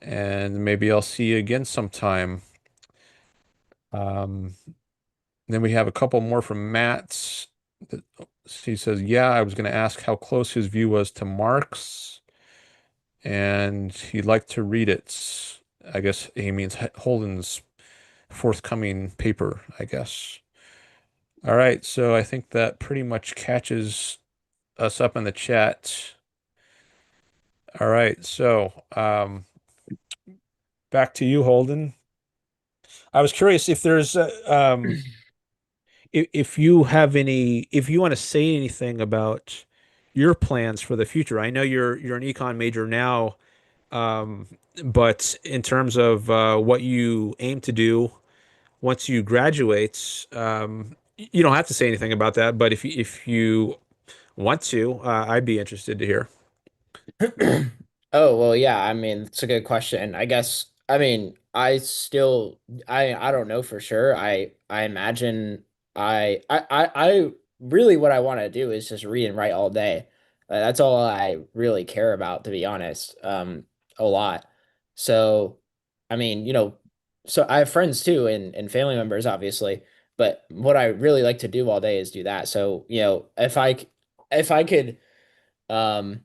And maybe I'll see you again sometime. Um, then we have a couple more from Matt. He says, yeah, I was going to ask how close his view was to Marx, and he'd like to read it. I guess he means Holden's forthcoming paper, I guess. All right, so I think that pretty much catches us up in the chat. All right, so back to you, Holden. I was curious if there's if you have any, if you want to say anything about your plans for the future. I know you're an econ major now, um, but in terms of what you aim to do once you graduate, you don't have to say anything about that. But if you want to, I'd be interested to hear.
Oh, well, yeah, I mean, it's a good question. I guess, I mean, I don't know for sure. I imagine I really what I want to do is just read and write all day. That's all I really care about, to be honest. A lot. So, I mean, so I have friends too and family members, obviously, but what I really like to do all day is do that. So, if I could, um,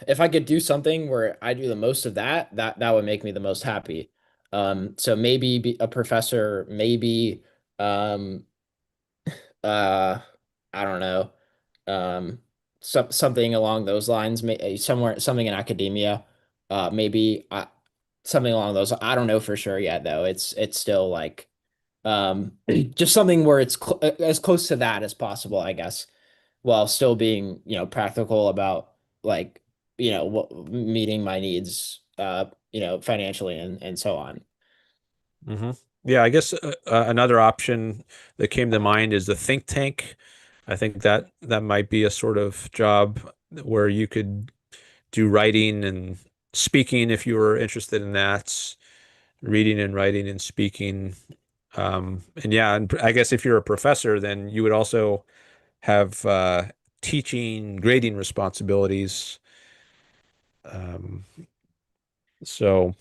if I could do something where I do the most of that, that would make me the most happy. So maybe be a professor, maybe um uh I don't know, um something along those lines, somewhere something in academia, maybe something along those. I don't know for sure yet though. It's still like just something where it's cl as close to that as possible, I guess, while still being, practical about like, meeting my needs, financially and so on.
Hmm. Yeah, I guess another option that came to mind is the think tank. I think that that might be a sort of job where you could do writing and speaking if you were interested in that, reading and writing and speaking. And yeah, and I guess if you're a professor, then you would also have teaching, grading responsibilities. Um, so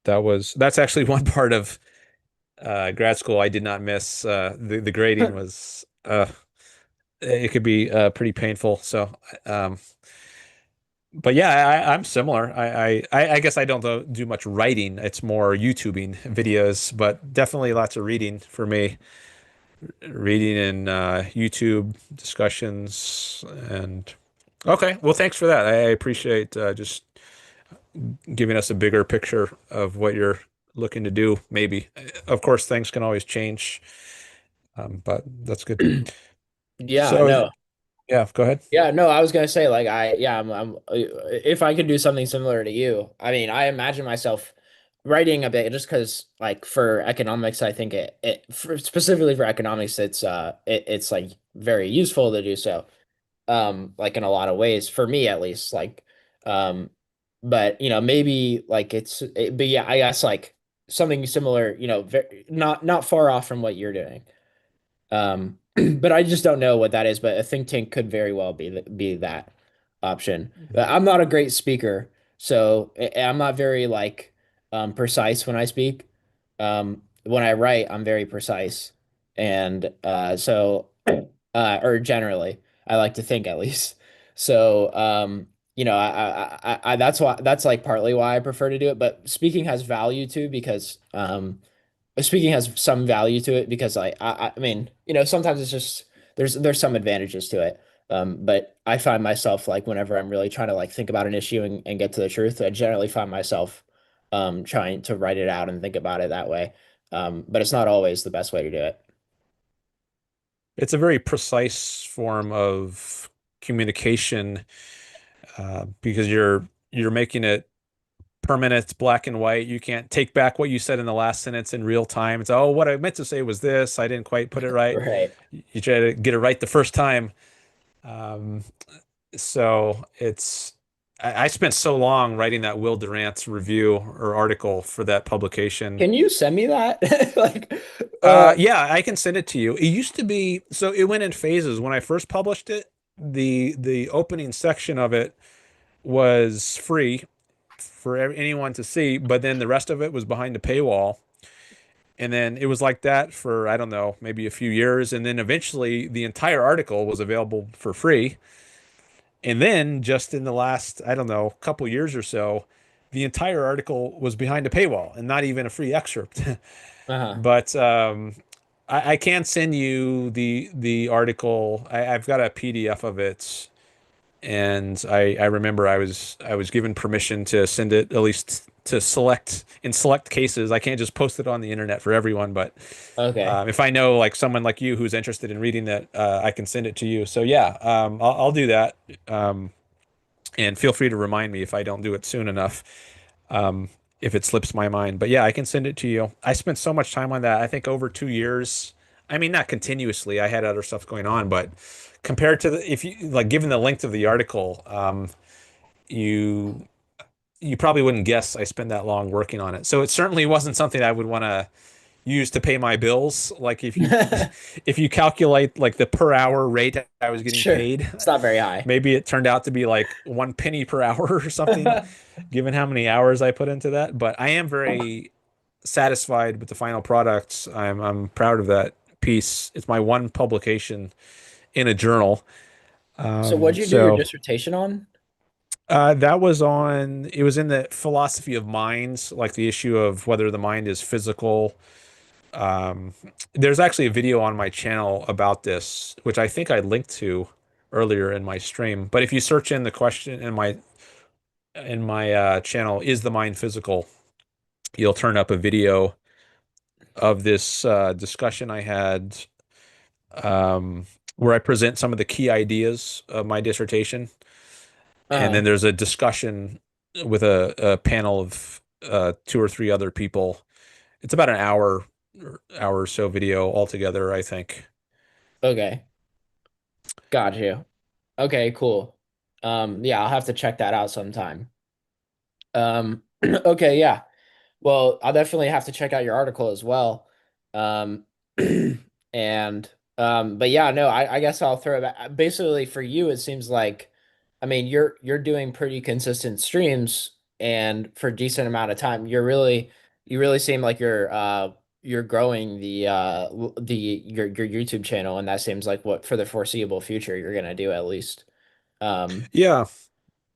that's actually one part of grad school I did not miss. The grading was it could be pretty painful. So, um, but yeah, I'm similar. I guess I don't do much writing. It's more YouTubing videos, but definitely lots of reading for me. Reading and YouTube discussions and okay. Well, thanks for that. I appreciate just giving us a bigger picture of what you're looking to do. Maybe, of course, things can always change, but that's good.
Yeah,
So
no.
yeah, go ahead.
Yeah, no, I was gonna say like I'm if I could do something similar to you, I mean, I imagine myself writing a bit just because like for economics, I think specifically for economics, it's like very useful to do so. Like in a lot of ways for me at least, like but maybe like but yeah, I guess like something similar, not far off from what you're doing. But I just don't know what that is. But a think tank could very well be that option. I'm not a great speaker, so I'm not very like precise when I speak. When I write, I'm very precise, and or generally, I like to think at least. So that's like partly why I prefer to do it. But speaking has value too because speaking has some value to it because I mean, sometimes it's just there's some advantages to it. But I find myself like whenever I'm really trying to like think about an issue and get to the truth, I generally find myself trying to write it out and think about it that way. But it's not always the best way to do it.
It's a very precise form of communication because you're making it permanent, black and white. You can't take back what you said in the last sentence in real time. It's oh, what I meant to say was this. I didn't quite put it right.
Right.
You try to get it right the first time. Um, so it's I spent so long writing that Will Durant's review or article for that publication.
Can you send me that? Like, uh,
Yeah, I can send it to you. It used to be so it went in phases. When I first published it, the opening section of it was free for anyone to see, but then the rest of it was behind a paywall. And then it was like that for, I don't know, maybe a few years. And then eventually the entire article was available for free. And then just in the last, I don't know, couple years or so, the entire article was behind a paywall and not even a free excerpt.
uh-huh.
But I can send you the article. I've got a PDF of it, and I remember I was given permission to send it at least to select cases. I can't just post it on the internet for everyone, but
Okay.
if I know like someone like you who's interested in reading that, I can send it to you. So yeah, I'll do that. And feel free to remind me if I don't do it soon enough, if it slips my mind. But yeah, I can send it to you. I spent so much time on that. I think over 2 years. I mean, not continuously. I had other stuff going on, but compared to if you like, given the length of the article, you you probably wouldn't guess I spent that long working on it. So it certainly wasn't something I would want to use to pay my bills. Like if you if you calculate like the per hour rate I was getting
Sure.
paid,
It's not very high.
maybe it turned out to be like 1 penny per hour or something, given how many hours I put into that. But I am very satisfied with the final product. I'm proud of that piece. It's my one publication in a journal.
So what'd you do your
So
dissertation on?
that was on. It was in the philosophy of minds, like the issue of whether the mind is physical. Um, there's actually a video on my channel about this, which I think I linked to earlier in my stream. But if you search in the question in my channel, is the mind physical? You'll turn up a video of this discussion I had where I present some of the key ideas of my dissertation, and then
Uh-huh.
there's a discussion with a panel of two or three other people. It's about an hour or so video altogether, I think.
Okay. Got you. Okay, cool. Yeah, I'll have to check that out sometime. Okay, yeah. Well, I'll definitely have to check out your article as well. Um, and but yeah, no, I guess I'll throw it back. Basically, for you, it seems like, I mean, you're doing pretty consistent streams, and for a decent amount of time, you really seem like you're growing the your YouTube channel, and that seems like what for the foreseeable future you're gonna do at least. Um,
Yeah.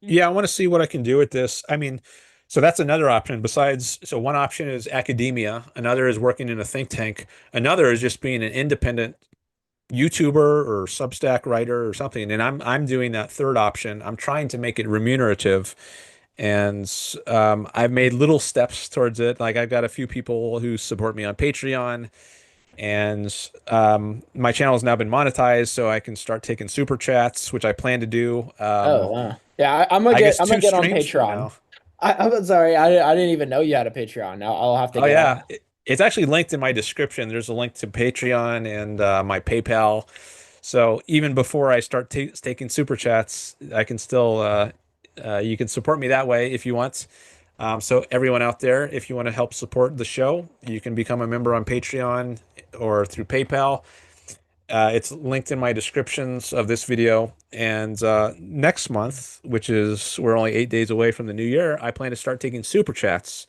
Yeah, I want to see what I can do with this. I mean, so that's another option besides, so one option is academia, another is working in a think tank, another is just being an independent YouTuber or Substack writer or something. And I'm doing that third option. I'm trying to make it remunerative. And I've made little steps towards it. Like I've got a few people who support me on Patreon, and my channel has now been monetized, so I can start taking super chats, which I plan to do.
oh wow. Yeah,
I guess
I'm gonna
two
get on
streams from
Patreon.
now.
I'm sorry, I didn't even know you had a Patreon. Now I'll have to
Oh
get on.
yeah, it's actually linked in my description. There's a link to Patreon and my PayPal. So even before I start ta taking super chats, I can still you can support me that way if you want. So everyone out there, if you want to help support the show, you can become a member on Patreon or through PayPal. It's linked in my descriptions of this video. And next month, which is we're only 8 days away from the new year, I plan to start taking super chats.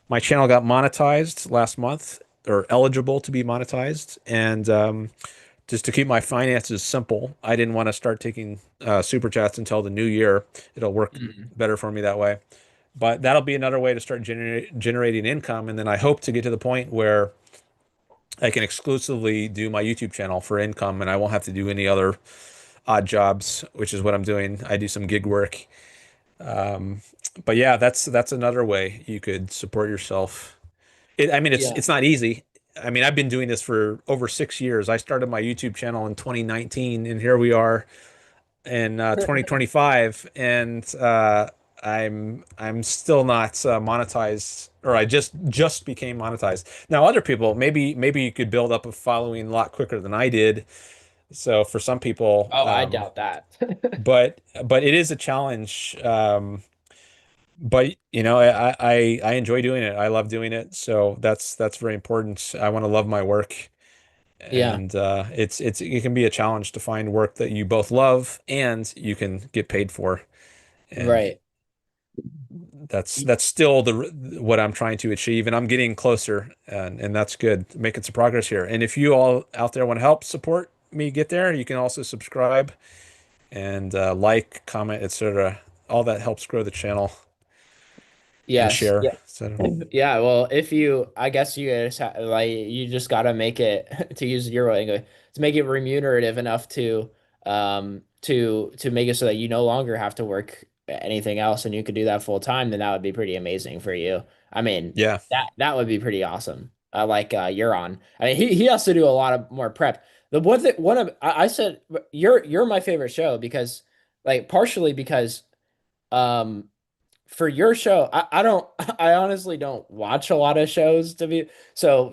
My channel got monetized last month, or eligible to be monetized, and just to keep my finances simple, I didn't want to start taking super chats until the new year. It'll work
Mhm.
better for me that way. But that'll be another way to start generating income, and then I hope to get to the point where I can exclusively do my YouTube channel for income, and I won't have to do any other odd jobs, which is what I'm doing. I do some gig work. Um, but yeah, that's another way you could support yourself. I mean,
Yeah.
it's not easy. I mean, I've been doing this for over 6 years. I started my YouTube channel in 2019, and here we are in 2025, and I'm still not monetized, or I just became monetized. Now, other people, maybe you could build up a following a lot quicker than I did. So for some people,
Oh, I doubt that.
but it is a challenge. But you know, I enjoy doing it. I love doing it. So that's very important. I want to love my work,
Yeah,
and it can be a challenge to find work that you both love and you can get paid for. And
right.
that's still the what I'm trying to achieve, and I'm getting closer, and that's good. Making some progress here. And if you all out there want to help support me get there, you can also subscribe and like, comment, etc. All that helps grow the channel and
Yes.
share.
Yeah.
So
Yeah, well, if you, I guess you just like you just gotta make it to use your language to make it remunerative enough to make it so that you no longer have to work anything else and you could do that full time, then that would be pretty amazing for you. I mean,
yeah.
that would be pretty awesome. I like Euron. I mean, he has to do a lot of more prep. The one thing one of I said you're my favorite show because like partially because um for your show, I don't, I honestly don't watch a lot of shows to be, so,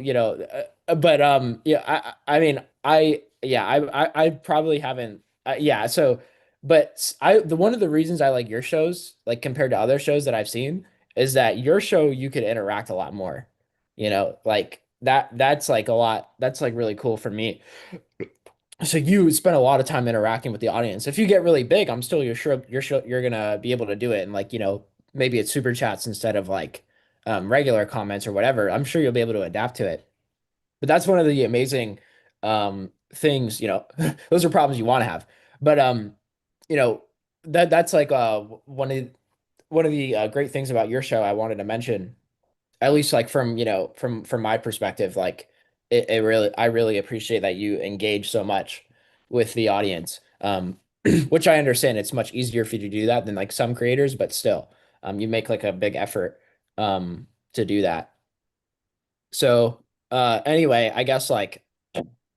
but, yeah, I mean, yeah, I probably haven't, yeah, so, but the one of the reasons I like your shows, like compared to other shows that I've seen, is that your show, you could interact a lot more, like that's like a lot, that's like really cool for me. So you spend a lot of time interacting with the audience. If you get really big, I'm still you're sure you're gonna be able to do it. And like, maybe it's super chats instead of like regular comments or whatever. I'm sure you'll be able to adapt to it. But that's one of the amazing things, those are problems you want to have. But you know, that's like one of the great things about your show I wanted to mention, at least like from from my perspective, like it really, I really appreciate that you engage so much with the audience, which I understand it's much easier for you to do that than like some creators, but still, you make like a big effort to do that. So anyway, I guess like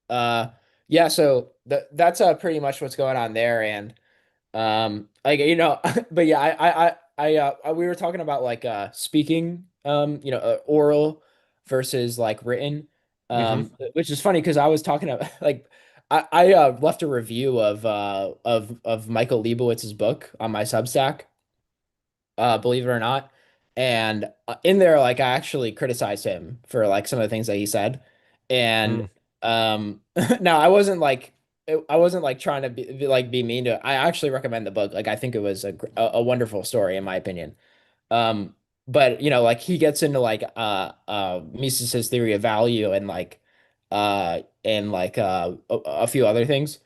uh yeah, so that's pretty much what's going on there. And like but yeah, we were talking about like speaking, oral versus like written,
Hmm.
which is funny because I was talking about like I left a review of Michael Leibowitz's book on my Substack, believe it or not, and in there like I actually criticized him for like some of the things that he said, And
Mm.
no, I wasn't like trying to be mean to it. I actually recommend the book. Like I think it was a wonderful story in my opinion. Um, but like he gets into like Mises' theory of value and like a few other things.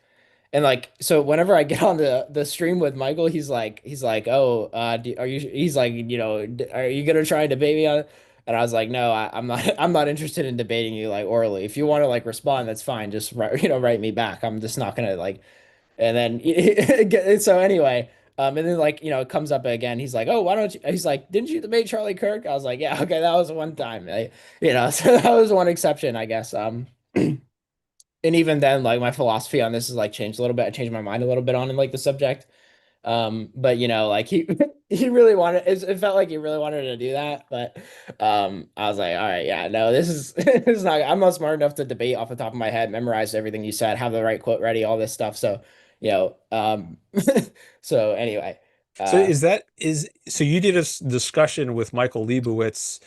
And like, so whenever I get on the stream with Michael, he's like, oh, are you? He's like, are you gonna try and debate me on? And I was like, no, I'm not. I'm not interested in debating you like orally. If you want to like respond, that's fine. Just write, write me back. I'm just not gonna like. And then so anyway, and then like it comes up again. He's like, oh, why don't you? He's like, didn't you debate Charlie Kirk? I was like, yeah, okay, that was one time. So that was one exception, I guess. And even then, like my philosophy on this has like changed a little bit. I changed my mind a little bit on like the subject. But like he he really wanted it felt like he really wanted to do that. But I was like, all right, yeah, no, this is this is not I'm not smart enough to debate off the top of my head, memorize everything you said, have the right quote ready, all this stuff. So, you know, um so anyway,
So
uh
is that is so you did a discussion with Michael Leibowitz,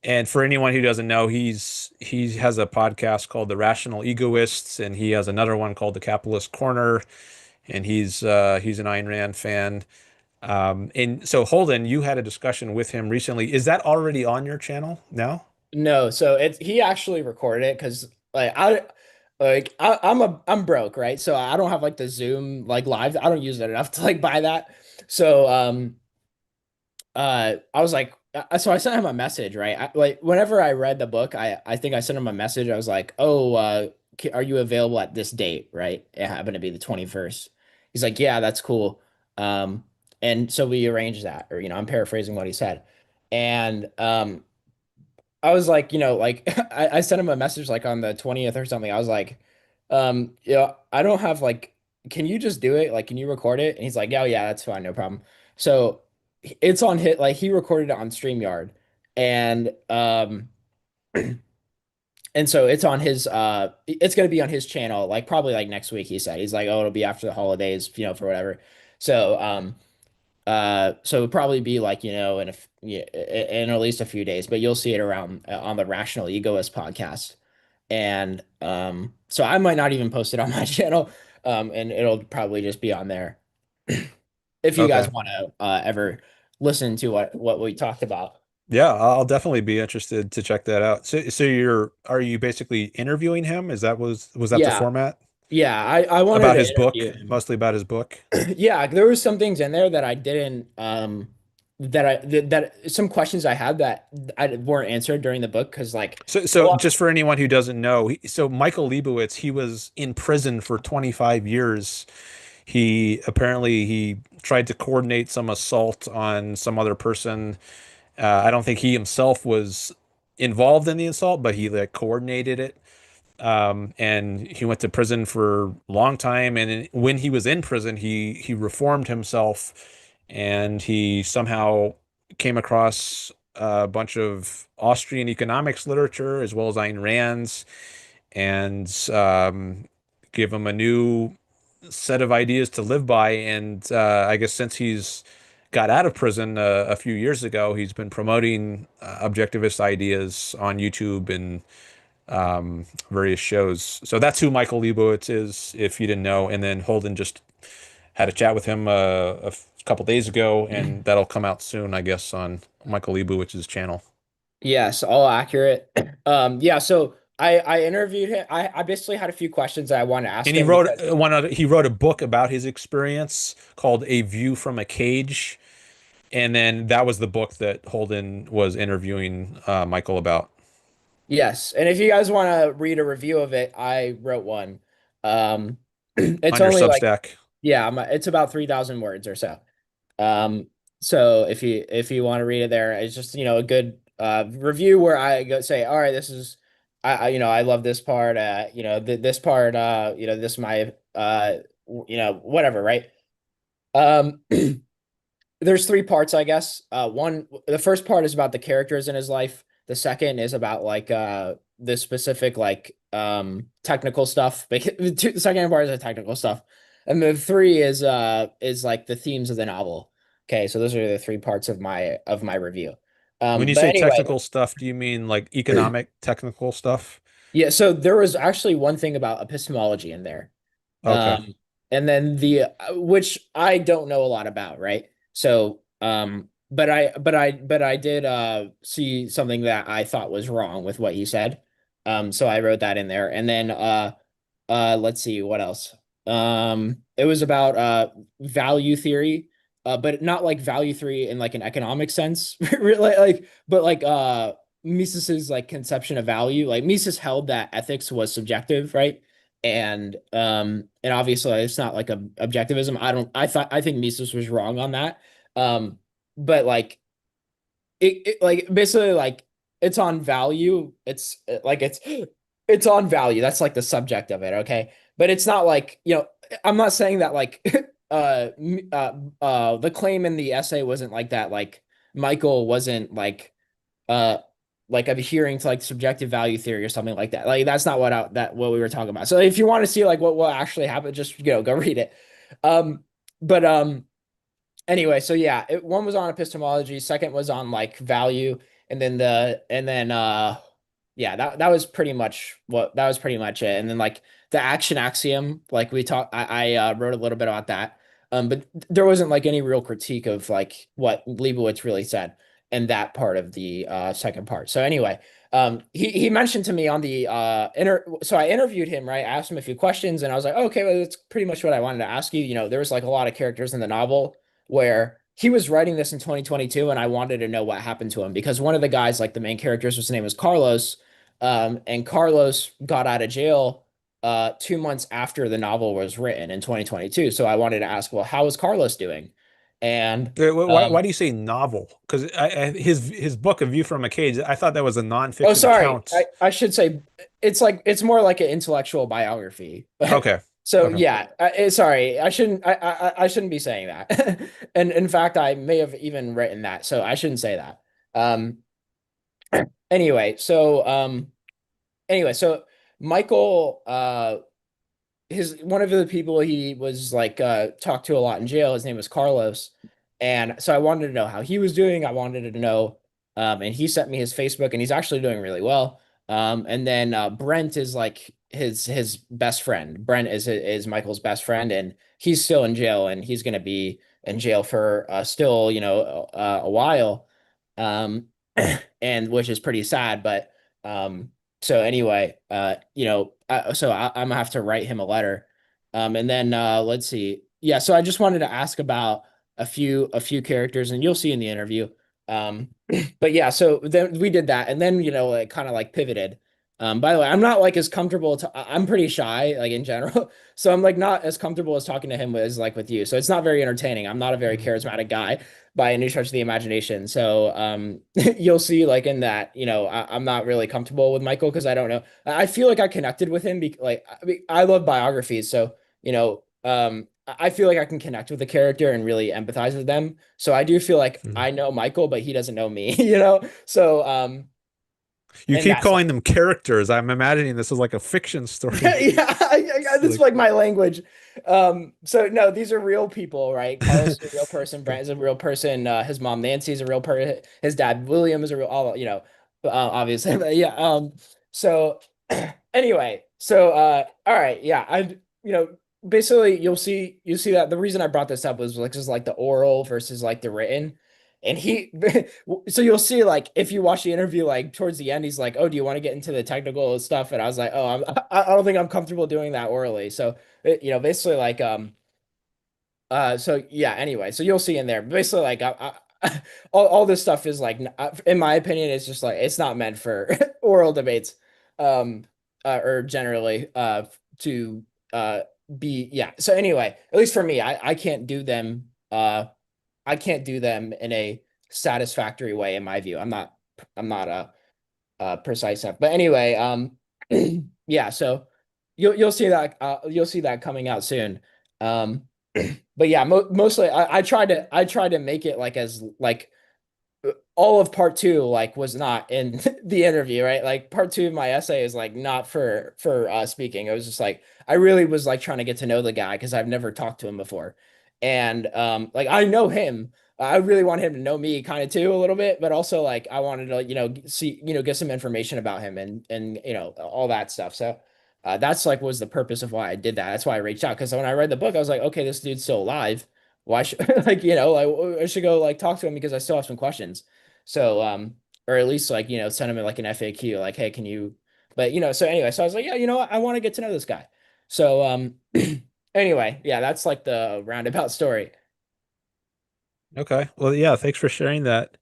and for anyone who doesn't know, he has a podcast called The Rational Egoists, and he has another one called The Capitalist Corner, and he's an Ayn Rand fan. And so Holden, you had a discussion with him recently. Is that already on your channel now?
no, so it's he actually recorded it because I'm broke, right? So I don't have like the Zoom like live. I don't use it enough to like buy that. So I was like so I sent him a message, right? Like whenever I read the book, I think I sent him a message. I was like, "Oh, are you available at this date?" Right? It happened to be the 21st. He's like, "Yeah, that's cool." Um and so we arranged that, or I'm paraphrasing what he said. And I was like, like I sent him a message like on the 20th or something. I was like, I don't have like, can you just do it? Like, can you record it? And he's like, yeah, yeah, that's fine, no problem. So it's on hit like he recorded it on StreamYard, and and so it's on his it's gonna be on his channel like probably like next week. He said he's like, oh, it'll be after the holidays, for whatever. So so it'll probably be like, yeah, in at least a few days, but you'll see it around on the Rational Egoist podcast. And so I might not even post it on my channel. And it'll probably just be on there if you guys
Okay.
want to ever listen to what we talked about.
Yeah, I'll definitely be interested to check that out. So are you basically interviewing him? Was that the
Yeah.
format?
Yeah, I wanted
About
to
his book,
interview him.
mostly about his book.
Yeah, there was some things in there that I didn't that some questions I had that I weren't answered during the book because like a
So
lot.
just for anyone who doesn't know, so Michael Leibowitz, he was in prison for 25 years. He tried to coordinate some assault on some other person. I don't think he himself was involved in the assault, but he like coordinated it. And he went to prison for a long time. And when he was in prison, he reformed himself, and he somehow came across a bunch of Austrian economics literature as well as Ayn Rand's, and give him a new set of ideas to live by. And I guess since he's got out of prison a few years ago, he's been promoting objectivist ideas on YouTube and various shows. So that's who Michael Leibowitz is, if you didn't know. And then Holden just had a chat with him couple days ago, and that'll come out soon, I guess, on Michael Leibowitz's channel.
Yes, all accurate. Yeah, so I interviewed him. I basically had a few questions that I wanted to ask
And he
him
wrote
because
he wrote a book about his experience called A View from a Cage. And then that was the book that Holden was interviewing Michael about
yes, and if you guys want to read a review of it, I wrote one. It's
on your
only like
Substack.
yeah, it's about 3,000 words or so. Um, so if you want to read it there, it's just a good review where I go say, all right, this is I love this part. This part. This is my whatever, right? Um, there's three parts, I guess. The first part is about the characters in his life. The second is about like the specific like technical stuff. The second part is the technical stuff, and the three is like the themes of the novel. Okay, so those are the three parts of my review.
When you
But
say
anyway,
technical stuff, do you mean like economic technical stuff?
Yeah, so there was actually one thing about epistemology in there.
Okay.
And then which I don't know a lot about, right? So, but I did see something that I thought was wrong with what he said. So I wrote that in there. And then let's see what else. It was about value theory, but not like value theory in like an economic sense, really, like, but like Mises's like conception of value. Like Mises held that ethics was subjective, right? And obviously it's not like a objectivism. I think Mises was wrong on that. But like it like basically like it's on value. It's on value. That's like the subject of it, okay? But it's not like, I'm not saying that like the claim in the essay wasn't like that, like Michael wasn't uh like adhering to like subjective value theory or something like that. Like that's not what we were talking about. So if you want to see like what actually happened, just go read it. But anyway, so yeah, one was on epistemology, second was on like value, and then yeah, that was pretty much it. And then like the action axiom, like I wrote a little bit about that. But there wasn't like any real critique of like what Leibowitz really said in that part of the second part. So anyway, he mentioned to me on the so I interviewed him, right? I asked him a few questions and I was like, oh, okay, well, that's pretty much what I wanted to ask you. There was like a lot of characters in the novel where he was writing this in 2022 and I wanted to know what happened to him because one of the guys, like the main characters, his name was Carlos. And Carlos got out of jail 2 months after the novel was written in 2022. So I wanted to ask, well, how is Carlos doing? And
Why do you say novel? Because his book, A View from a Cage, I thought that was a
oh,
nonfiction
sorry,
account.
I should say it's more like an intellectual biography.
Okay.
So
Okay.
yeah, sorry, I shouldn't be saying that. And in fact, I may have even written that, so I shouldn't say that. Um, anyway, so Michael, his one of the people he was like talked to a lot in jail, his name was Carlos. And so I wanted to know how he was doing. I wanted to know, and he sent me his Facebook, and he's actually doing really well. And then Brent is like his best friend. Brent is Michael's best friend, and he's still in jail, and he's gonna be in jail for still, a while. And which is pretty sad, but so anyway, I'm gonna have to write him a letter. And then let's see. Yeah, so I just wanted to ask about a few characters, and you'll see in the interview. Um, but yeah, so then we did that, and then like kind of like pivoted. By the way, I'm not like as comfortable to. I'm pretty shy, like in general, so I'm like not as comfortable as talking to him as like with you. So it's not very entertaining. I'm not a very
Mhm.
charismatic guy by any stretch of the imagination. So you'll see like in that, I'm not really comfortable with Michael because I don't know. I feel like I connected with him like I love biographies, so I feel like I can connect with the character and really empathize with them. So I do feel like
Mhm.
I know Michael, but he doesn't know me, So
You
in
keep
that sense.
calling them characters. I'm imagining this is like a fiction story.
Yeah,
It's
this is
like,
like my language. So no, these are real people, right? Carlos is a real person. Brent is a real person. His mom Nancy is a real person. His dad William is a real, all obviously. But yeah. So anyway, so all right, yeah. Basically, you see that the reason I brought this up was like just like the oral versus like the written. And so you'll see, like, if you watch the interview, like towards the end, he's like, "Oh, do you want to get into the technical stuff?" And I was like, "Oh, I don't think I'm comfortable doing that orally." So, basically, like, so yeah. Anyway, so you'll see in there, basically, like, all this stuff is like, in my opinion, it's just like it's not meant for oral debates, um, or generally, to uh be yeah. So anyway, at least for me, I can't do them. I can't do them in a satisfactory way, in my view. I'm not a precise enough. But anyway, yeah. So you'll see that coming out soon. Um, but yeah, mostly I tried to make it like as like all of part two like was not in the interview, right? Like part two of my essay is like not for speaking. It was just like I really was like trying to get to know the guy because I've never talked to him before. And like I know him, I really want him to know me kind of too a little bit, but also like I wanted to, see, get some information about him and all that stuff. So that's like was the purpose of why I did that. That's why I reached out because when I read the book, I was like, okay, this dude's still alive. Why should like like I should go like talk to him because I still have some questions. So or at least like send him like an FAQ like, hey, can you? But so anyway, so I was like, yeah, what? I want to get to know this guy. So anyway, yeah, that's like the roundabout story.
Okay. Well, yeah, thanks for sharing that.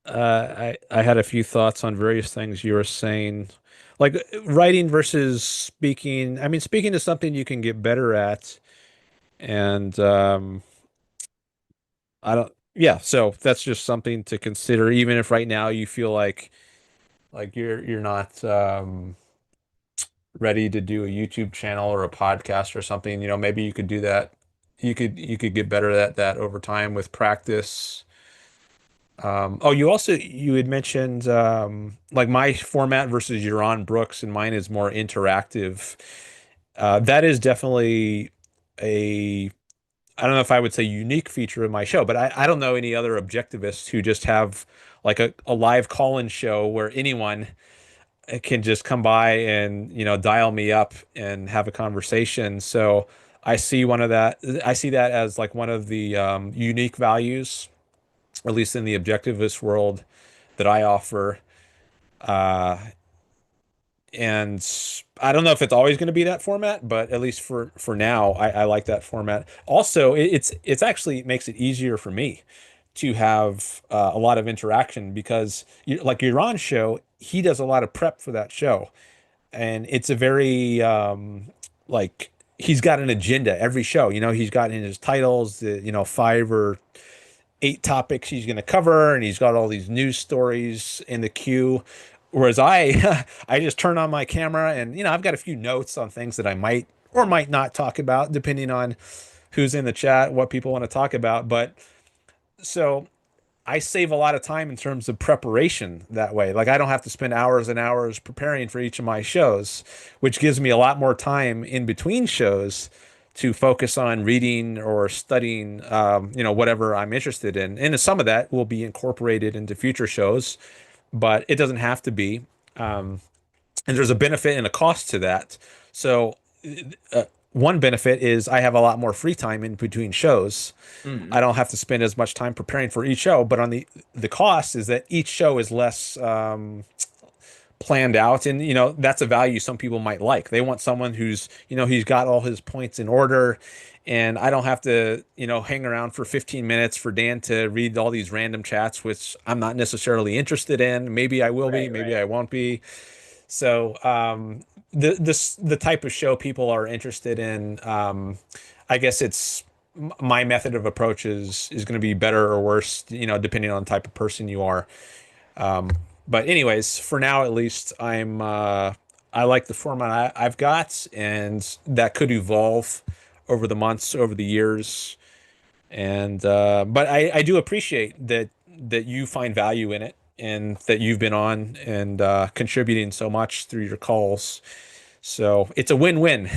I had a few thoughts on various things you were saying, like writing versus speaking. I mean, speaking is something you can get better at, and I don't. Yeah, so that's just something to consider, even if right now you feel like you're not ready to do a YouTube channel or a podcast or something. Maybe you could do that. You could get better at that over time with practice. Oh, you had mentioned like my format versus Yaron Brooks, and mine is more interactive. That is definitely a I don't know if I would say unique feature of my show, but I don't know any other objectivists who just have like a live call-in show where anyone can just come by and dial me up and have a conversation. So I see that as like one of the unique values, at least in the objectivist world, that I offer. Uh, and I don't know if it's always going to be that format, but at least for now, I like that format. Also, it's actually makes it easier for me to have a lot of interaction because like Yaron's show, he does a lot of prep for that show, and it's a very like he's got an agenda every show. He's got in his titles, five or eight topics he's going to cover, and he's got all these news stories in the queue. Whereas I, I just turn on my camera and I've got a few notes on things that I might or might not talk about, depending on who's in the chat, what people want to talk about. But so I save a lot of time in terms of preparation that way. Like I don't have to spend hours and hours preparing for each of my shows, which gives me a lot more time in between shows to focus on reading or studying, whatever I'm interested in. And some of that will be incorporated into future shows, but it doesn't have to be. And there's a benefit and a cost to that. So, one benefit is I have a lot more free time in between shows. I
Mm.
don't have to spend as much time preparing for each show, but on the cost is that each show is less planned out, and that's a value some people might like. They want someone who's he's got all his points in order, and I don't have to hang around for 15 minutes for Dan to read all these random chats, which I'm not necessarily interested in. Maybe I will be,
Right,
maybe
right.
I won't be. So the type of show people are interested in, I guess it's my method of approach is going to be better or worse, depending on the type of person you are. But anyways, for now at least, I like the format I've got, and that could evolve over the months, over the years. And but I do appreciate that you find value in it and that you've been on and contributing so much through your calls. So it's a win-win.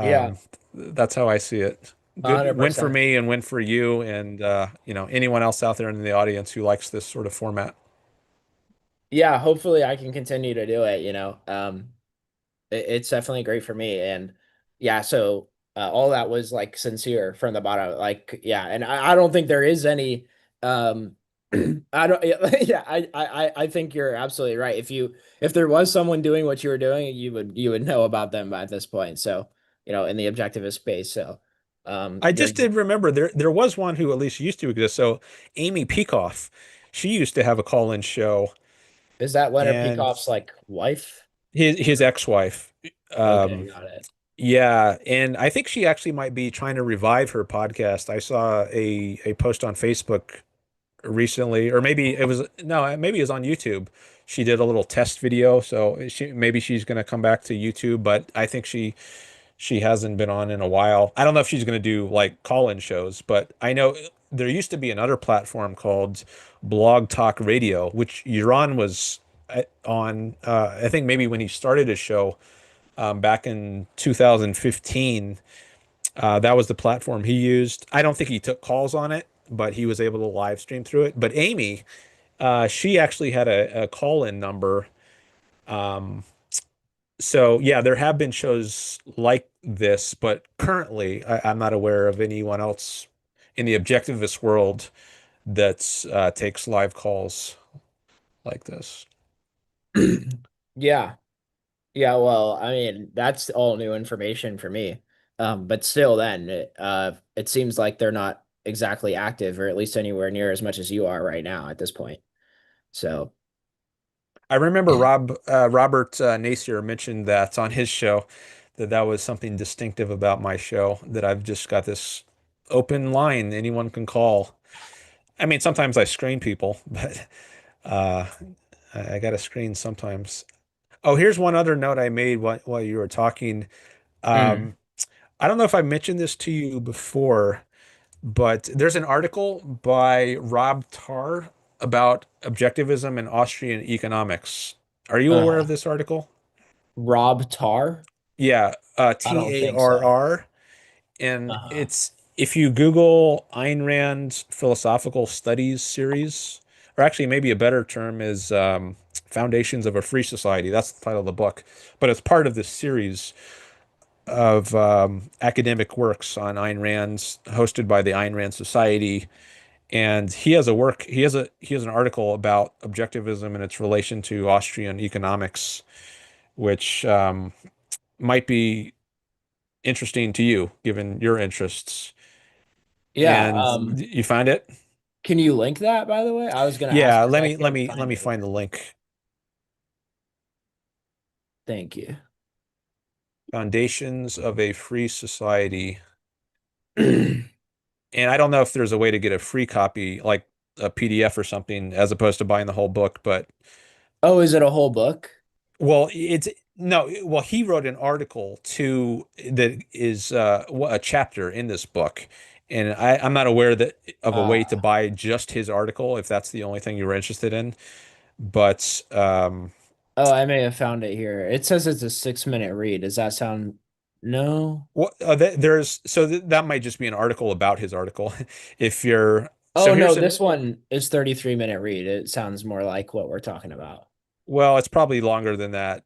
Yeah,
That's how I see it. Good win for
100%.
me and win for you and anyone else out there in the audience who likes this sort of format.
Yeah, hopefully I can continue to do it, it's definitely great for me. And yeah, so all that was like sincere from the bottom. Like, yeah, and I don't think there is any I don't yeah, I think you're absolutely right. If there was someone doing what you were doing, you would know about them at this point. So, in the objectivist space. So
I
you're
just did remember there was one who at least used to exist. So Amy Peikoff, she used to have a call-in show,
is that Leonard
and
Peikoff's like wife?
his ex-wife.
Okay,
Um,
got it.
yeah, and I think she actually might be trying to revive her podcast. I saw a post on Facebook recently, or maybe it was no, maybe it was on YouTube. She did a little test video, so maybe she's going to come back to YouTube, but I think she hasn't been on in a while. I don't know if she's going to do like call-in shows, but I know there used to be another platform called Blog Talk Radio, which Yaron was on. I think maybe when he started his show back in 2015. That was the platform he used. I don't think he took calls on it. but he was able to live stream through it. But Amy, she actually had a call-in number. Um, so yeah, there have been shows like this, but currently I'm not aware of anyone else in the objectivist world that takes live calls like this.
Yeah. Yeah, well, I mean, that's all new information for me. But still then, it seems like they're not exactly active, or at least anywhere near as much as you are right now at this point. So,
I remember Robert Nacier mentioned that on his show that that was something distinctive about my show, that I've just got this open line anyone can call. I mean, sometimes I screen people, but uh, I got to screen sometimes. Oh, here's one other note I made while you were talking.
mm,
Um, I don't know if I mentioned this to you before, but there's an article by Rob Tarr about objectivism and Austrian economics. Are you aware of
uh,
this article?
Rob Tar?
Yeah,
I don't think so.
Tarr. And
Uh-huh.
it's if you Google Ayn Rand Philosophical Studies series, or actually maybe a better term is Foundations of a Free Society. That's the title of the book. But it's part of this series of academic works on Ayn Rand's, hosted by the Ayn Rand Society. And he has an article about objectivism and its relation to Austrian economics, which might be interesting to you given your interests.
Yeah,
And you find it?
can you link that, by the way? I was gonna ask
Yeah,
because I can't
let
find
me
it
find the
here.
link.
Thank you.
Foundations of a Free Society. And I don't know if there's a way to get a free copy, like a PDF or something, as opposed to buying the whole book, but
Oh, is it a whole book?
well, it's no, well, he wrote an article too that is a chapter in this book. And I'm not aware that of a way to
Uh,
buy just his article if that's the only thing you were interested in. But
oh, I may have found it here. It says it's a 6-minute read. Does that sound? No.
what there's so that might just be an article about his article. If you're so
Oh no,
here's an
this one is 33-minute read. It sounds more like what we're talking about.
well, it's probably longer than that.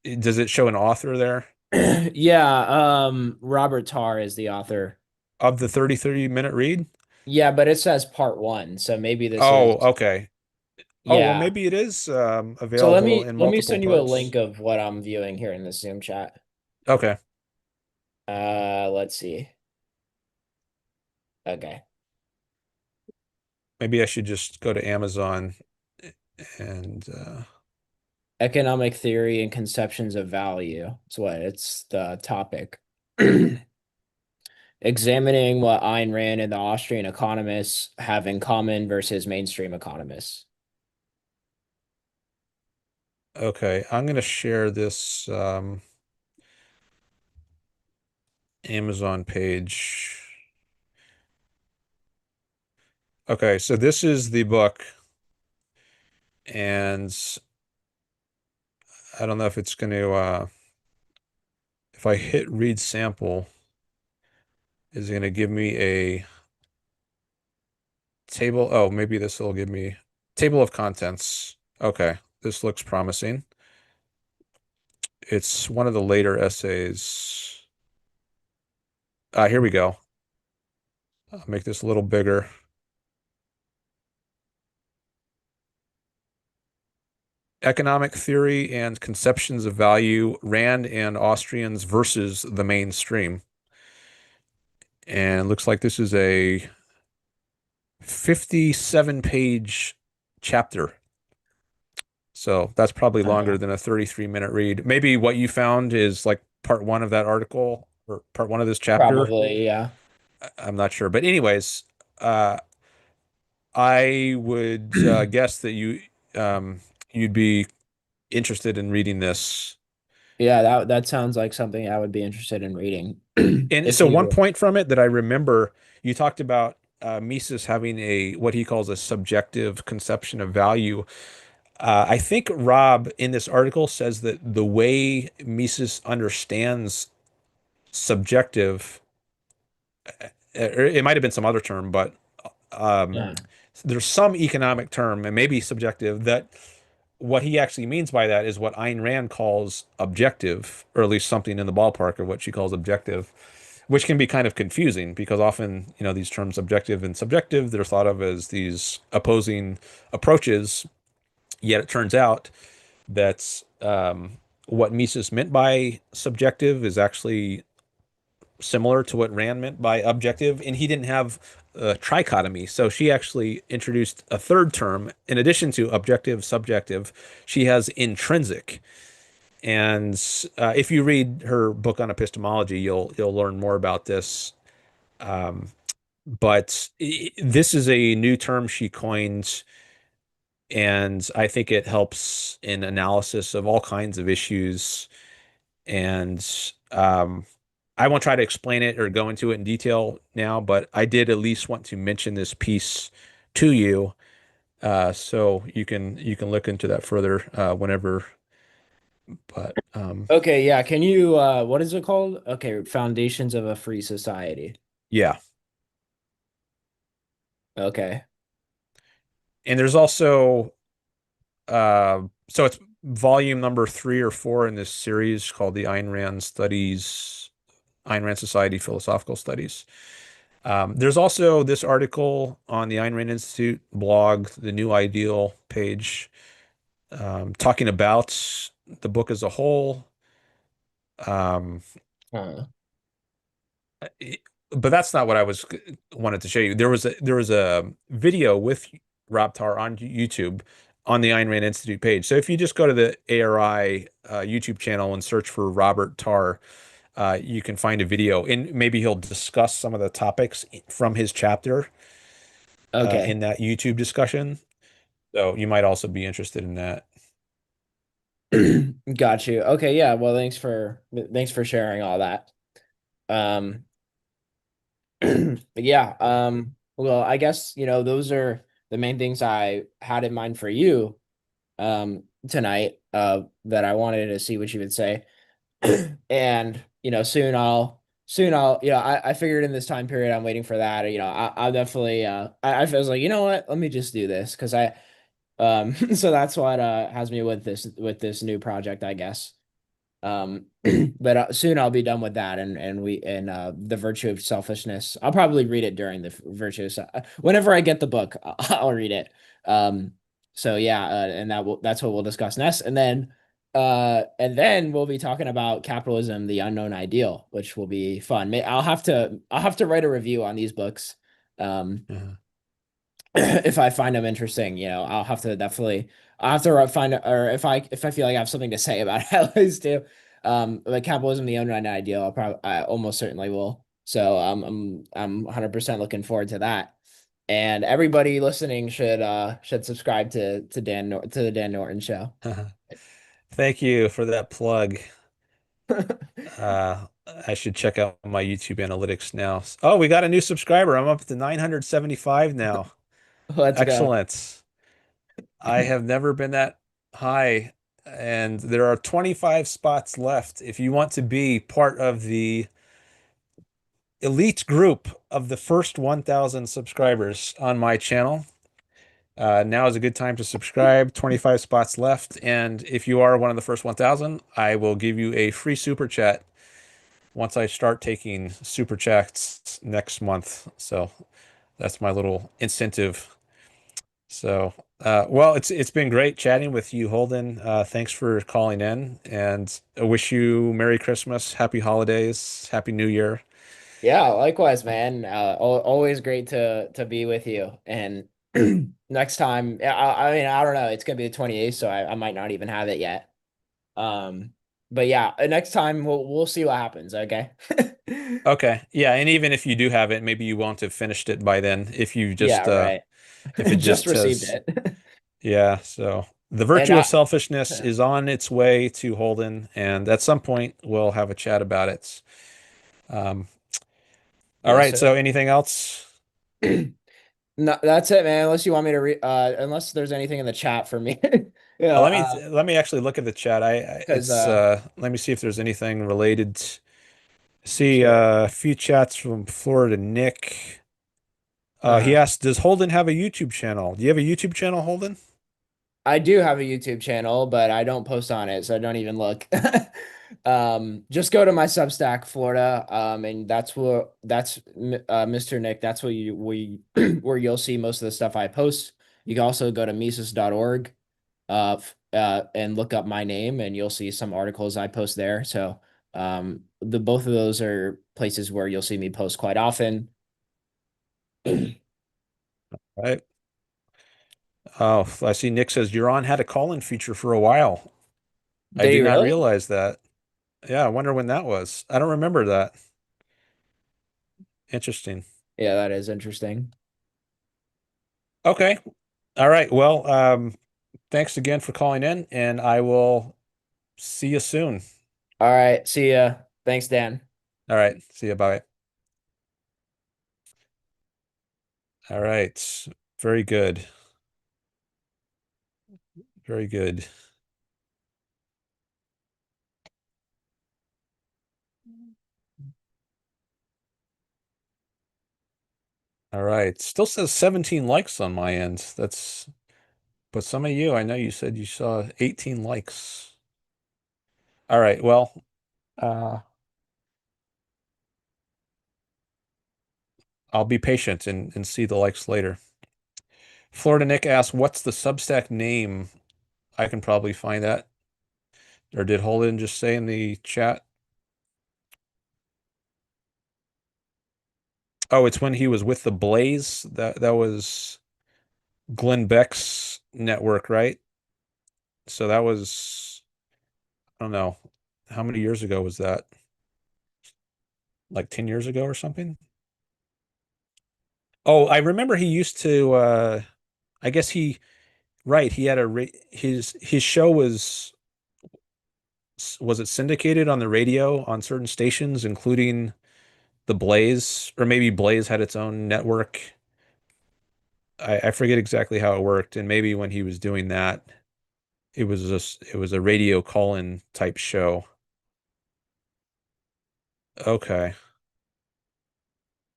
Does it show an author there
Yeah, Robert Tarr is the author.
of the 33-minute read?
Yeah, but it says part one, so maybe this
Oh,
is
okay. Oh, well,
yeah.
maybe it is
So let
available
me
in
let me
multiple
send you a
parts.
link of what I'm viewing here in the Zoom chat.
Okay.
Let's see. Okay.
Maybe I should just go to Amazon and
Economic theory and conceptions of value. That's what it's the topic. Examining what Ayn Rand and the Austrian economists have in common versus mainstream economists.
okay, I'm going to share this Amazon page. Okay, so this is the book, and I don't know if it's going to if I hit read sample, is it going to give me a table? Oh, maybe this will give me table of contents. Okay, this looks promising. It's one of the later essays. Here we go. I'll make this a little bigger. Economic theory and conceptions of value, Rand and Austrians versus the mainstream. And looks like this is a 57-page chapter. So that's probably longer
Uh,
than a 33-minute read. Maybe what you found is like part one of that article or part one of this chapter.
Probably, yeah.
I'm not sure. But anyways, uh, I would guess that you'd be interested in reading this.
Yeah, that sounds like something I would be interested in reading.
And
If
so one
you
point from it that I remember, you talked about Mises having a what he calls a subjective conception of value. I think Rob in this article says that the way Mises understands subjective or it might have been some other term, but um,
Yeah.
there's some economic term, and maybe subjective, that what he actually means by that is what Ayn Rand calls objective, or at least something in the ballpark of what she calls objective, which can be kind of confusing because often, these terms objective and subjective, they're thought of as these opposing approaches. Yet it turns out that what Mises meant by subjective is actually similar to what Rand meant by objective, and he didn't have a trichotomy. So she actually introduced a third term in addition to objective, subjective. She has intrinsic. And if you read her book on epistemology, you'll learn more about this. But this is a new term she coined, and I think it helps in analysis of all kinds of issues. And I won't try to explain it or go into it in detail now, but I did at least want to mention this piece to you, so you can look into that further whenever. But
Okay, yeah. Can you what is it called? Okay, Foundations of a Free Society.
yeah,
Okay.
and there's also so it's volume number 3 or 4 in this series called the Ayn Rand Society Philosophical Studies. There's also this article on the Ayn Rand Institute blog, the New Ideal page, talking about the book as a whole. Um,
Uh,
it- but that's not what I wanted to show you. There was a video with Rob Tarr on YouTube on the Ayn Rand Institute page. So if you just go to the ARI YouTube channel and search for Robert Tarr, you can find a video, and maybe he'll discuss some of the topics from his chapter
okay.
in that YouTube discussion. So you might also be interested in that.
Got you. Okay, yeah. Well, thanks for sharing all that. Um yeah, well, I guess, those are the main things I had in mind for you tonight that I wanted to see what you would say. And, soon I'll, I figured in this time period I'm waiting for that. I'll definitely I was like, you know what? Let me just do this because so that's what has me with this new project, I guess. Um, but soon I'll be done with that, and the virtue of selfishness. I'll probably read it during the virtue of whenever I get the book. I'll read it. Um, so yeah, and that's what we'll discuss next, and then we'll be talking about capitalism, the unknown ideal, which will be fun. I'll have to write a review on these books. Um,
Uh,
if I find them interesting, I'll have to find, or if I feel like I have something to say about it, at least too. Like capitalism, the unknown ideal, I almost certainly will. So I'm 100% looking forward to that. And everybody listening should subscribe to the Dan Norton show.
Thank you for that plug. I should check out my YouTube analytics now. Oh, we got a new subscriber. I'm up to 975 now.
Let's go.
Excellent. I have never been that high, and there are 25 spots left. If you want to be part of the elite group of the first 1,000 subscribers on my channel, now is a good time to subscribe. 25 spots left. And if you are one of the first 1,000, I will give you a free super chat once I start taking super chats next month. So that's my little incentive. So, well, it's been great chatting with you, Holden. Thanks for calling in, and I wish you Merry Christmas, Happy Holidays, Happy New Year.
Yeah, likewise, man. Always great to be with you. And next time, yeah, I mean, I don't know. It's gonna be the 28th, so I might not even have it yet. Um, but yeah, next time we'll see what happens. Okay.
Okay, yeah, and even if you do have it, maybe you won't have finished it by then.
Yeah, right.
If it
Just
just
received
has,
it.
yeah. So the
And
virtue of selfishness is on its way to Holden, and at some point we'll have a chat about it. Um, all
yes,
right. So
sir.
anything else?
No, that's it, man. Unless you want me to unless there's anything in the chat for me.
Let me actually look at the chat.
Because
Let me see if there's anything related. See
Sure.
a few chats from Florida Nick. He
Uh-huh.
asked, does Holden have a YouTube channel? Do you have a YouTube channel, Holden?
I do have a YouTube channel, but I don't post on it, so I don't even look. Just go to my Substack, Florida, and Mr. Nick. That's where where you'll see most of the stuff I post. You can also go to Mises.org, and look up my name, and you'll see some articles I post there. So, the both of those are places where you'll see me post quite often.
Right. Oh, I see Nick says Yaron had a call-in feature for a while. I
Did he
did not
really?
realize that. Yeah, I wonder when that was. I don't remember that. Interesting.
Yeah, that is interesting.
Okay. All right. Well, thanks again for calling in, and I will see you soon.
All right, see ya. Thanks, Dan.
All right. See you. Bye. All right. Very good. Very good. All right. Still says 17 likes on my end. But some of you, I know you said you saw 18 likes. All right. Well, uh, I'll be patient and see the likes later. Florida Nick asked, what's the Substack name? I can probably find that. Or did Holden just say in the chat? Oh, it's when he was with the Blaze. That was Glenn Beck's network, right? So that was, I don't know, how many years ago was that? Like 10 years ago or something? Oh, I remember he used to I guess he right, he had his show was it syndicated on the radio on certain stations including the Blaze, or maybe Blaze had its own network. I forget exactly how it worked, and maybe when he was doing that, it was a radio call-in type show. Okay.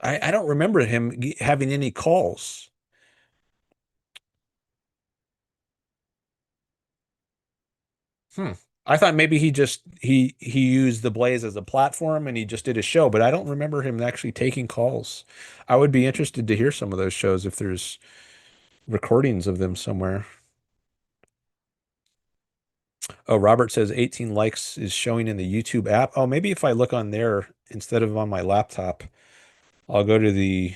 I don't remember him having any calls. Hmm. I thought maybe he used the Blaze as a platform and he just did a show, but I don't remember him actually taking calls. I would be interested to hear some of those shows if there's recordings of them somewhere. Oh, Robert says 18 likes is showing in the YouTube app. Oh, maybe if I look on there instead of on my laptop, I'll go to the.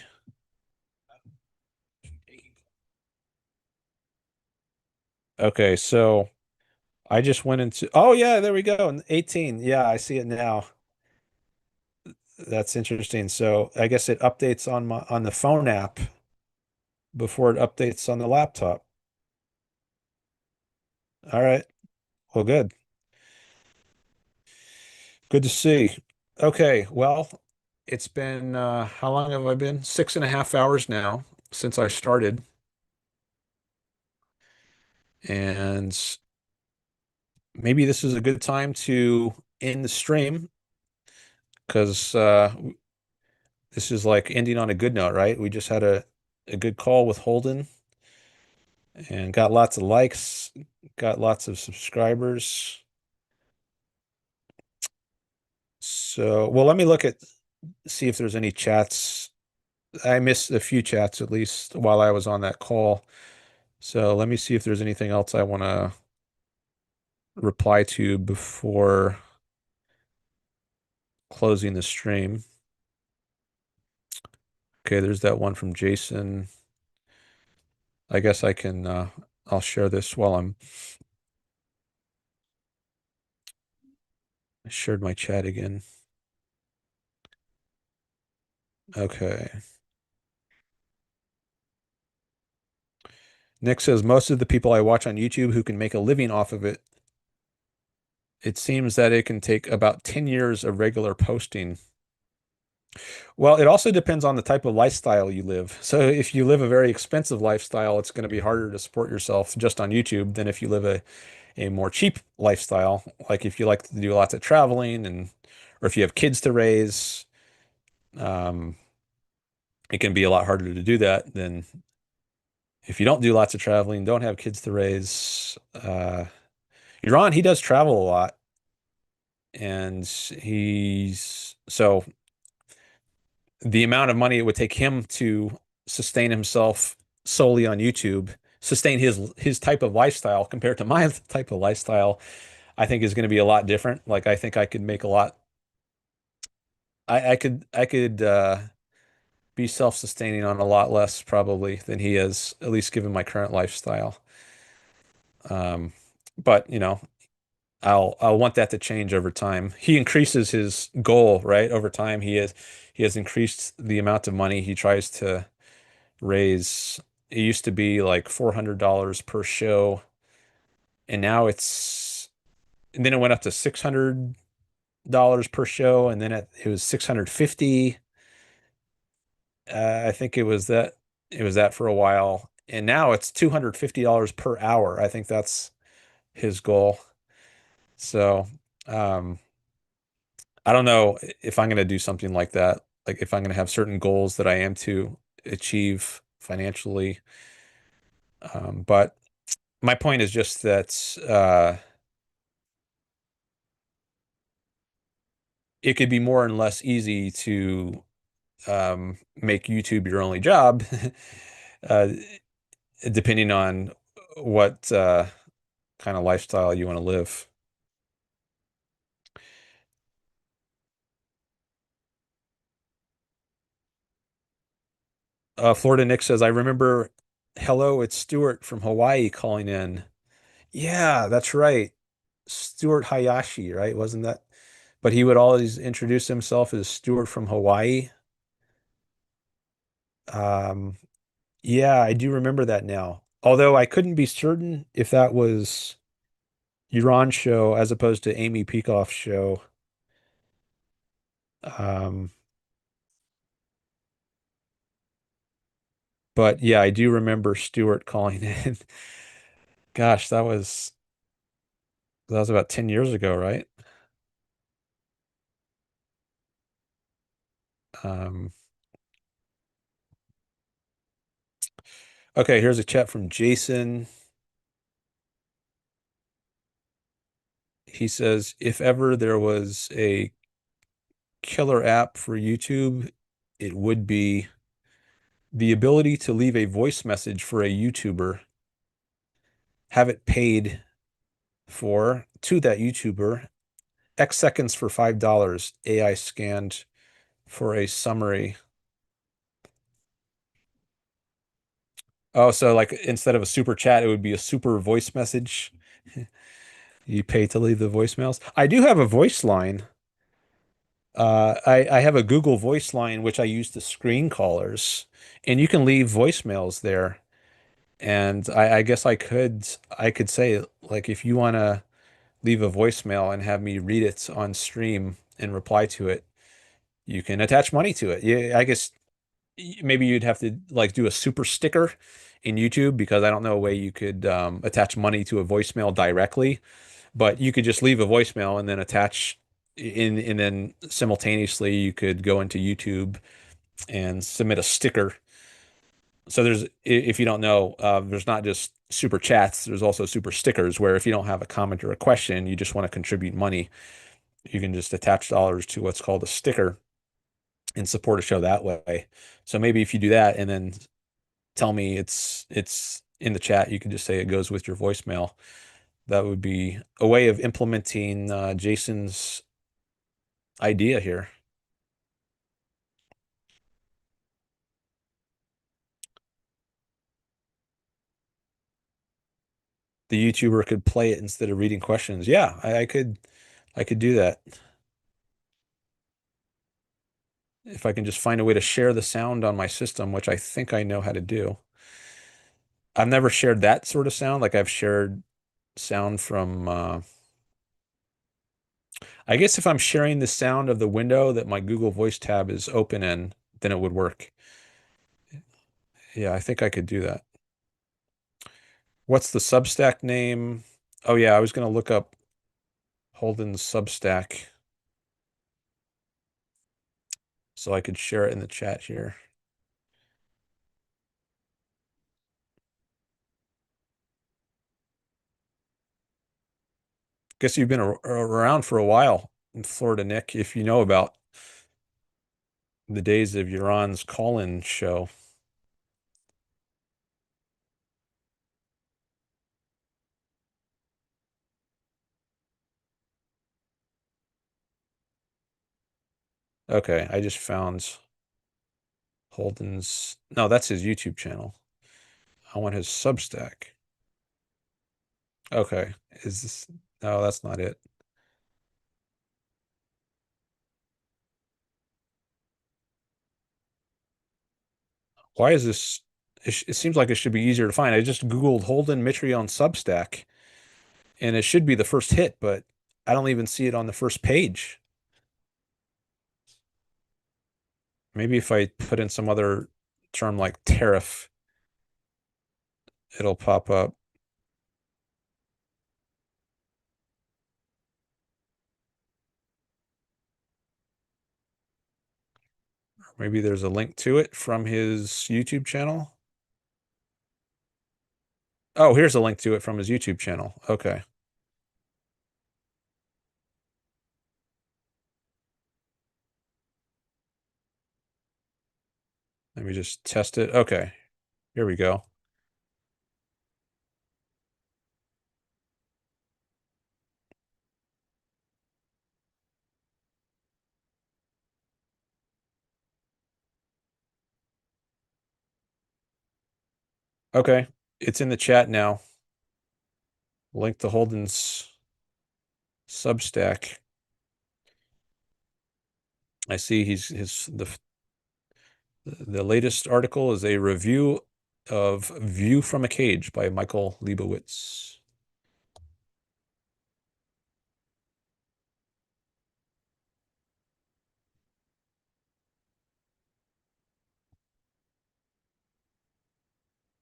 Okay, so I just went into. Oh yeah, there we go. 18. Yeah, I see it now. That's interesting. So I guess it updates on the phone app before it updates on the laptop. All right. Well, good. Good to see. Okay. Well, it's been how long have I been? 6.5 hours now since I started. And maybe this is a good time to end the stream because this is like ending on a good note, right? We just had a good call with Holden and got lots of likes, got lots of subscribers. So, well, let me look at see if there's any chats. I missed a few chats at least while I was on that call. So let me see if there's anything else I want to reply to before closing the stream. Okay, there's that one from Jason. I guess I'll share this while I shared my chat again. Okay. Nick says most of the people I watch on YouTube who can make a living off of it seems that it can take about 10 years of regular posting. Well, it also depends on the type of lifestyle you live. So if you live a very expensive lifestyle, it's going to be harder to support yourself just on YouTube than if you live a more cheap lifestyle. Like if you like to do lots of traveling and or if you have kids to raise, um, it can be a lot harder to do that than if you don't do lots of traveling, don't have kids to raise. Yaron, he does travel a lot, and he's so the amount of money it would take him to sustain himself solely on YouTube, sustain his type of lifestyle compared to my type of lifestyle, I think is going to be a lot different. Like I think I could make a lot. I could be self-sustaining on a lot less probably than he is, at least given my current lifestyle. Um, but I'll want that to change over time. He increases his goal, right? Over time, he has increased the amount of money he tries to raise. It used to be like $400 per show, and now and then it went up to $600 per show, and then it was 650. I think it was that for a while, and now it's $250 per hour. I think that's his goal. So, um, I don't know if I'm going to do something like that. Like if I'm going to have certain goals that I am to achieve financially. But my point is just that it could be more and less easy to make YouTube your only job, uh, depending on what kind of lifestyle you want to live. Florida Nick says, I remember, hello, it's Stuart from Hawaii calling in. Yeah, that's right. Stuart Hayashi, right? Wasn't that? But he would always introduce himself as Stuart from Hawaii. Um, yeah, I do remember that now. Although I couldn't be certain if that was Yaron's show as opposed to Amy Peikoff's show. Um, but yeah, I do remember Stuart calling in. Gosh, that was about 10 years ago, right? Um, okay, here's a chat from Jason. He says, if ever there was a killer app for YouTube, it would be the ability to leave a voice message for a YouTuber, have it paid for to that YouTuber, X seconds for $5, AI scanned for a summary. Oh, so like instead of a super chat, it would be a super voice message. You pay to leave the voicemails. I do have a voice line. I have a Google Voice line which I use to screen callers, and you can leave voicemails there. And I guess I could say like if you want to leave a voicemail and have me read it on stream and reply to it, you can attach money to it. Yeah, I guess maybe you'd have to like do a super sticker in YouTube because I don't know a way you could attach money to a voicemail directly, but you could just leave a voicemail and then attach in and then simultaneously you could go into YouTube and submit a sticker. So if you don't know, there's not just super chats, there's also super stickers where if you don't have a comment or a question, you just want to contribute money, you can just attach dollars to what's called a sticker and support a show that way. So maybe if you do that and then tell me it's in the chat, you can just say it goes with your voicemail. That would be a way of implementing Jason's idea here. The YouTuber could play it instead of reading questions. Yeah, I could do that. If I can just find a way to share the sound on my system, which I think I know how to do. I've never shared that sort of sound. Like I've shared sound from, I guess if I'm sharing the sound of the window that my Google Voice tab is open in, then it would work. Yeah, I think I could do that. What's the Substack name? Oh yeah, I was gonna look up Holden's Substack so I could share it in the chat here. Guess you've been around for a while in Florida, Nick, if you know about the days of Yaron's call-in show. Okay, I just found Holden's. No, that's his YouTube channel. I want his Substack. Okay, is this? No, that's not it. Why is this? It seems like it should be easier to find. I just Googled Holden Mitry on Substack, and it should be the first hit, but I don't even see it on the first page. Maybe if I put in some other term like tariff, it'll pop up. Maybe there's a link to it from his YouTube channel. Oh, here's a link to it from his YouTube channel. Okay. Let me just test it. Okay. Here we go. Okay. It's in the chat now. Link to Holden's Substack. I see the latest article is a review of View from a Cage by Michael Leibowitz.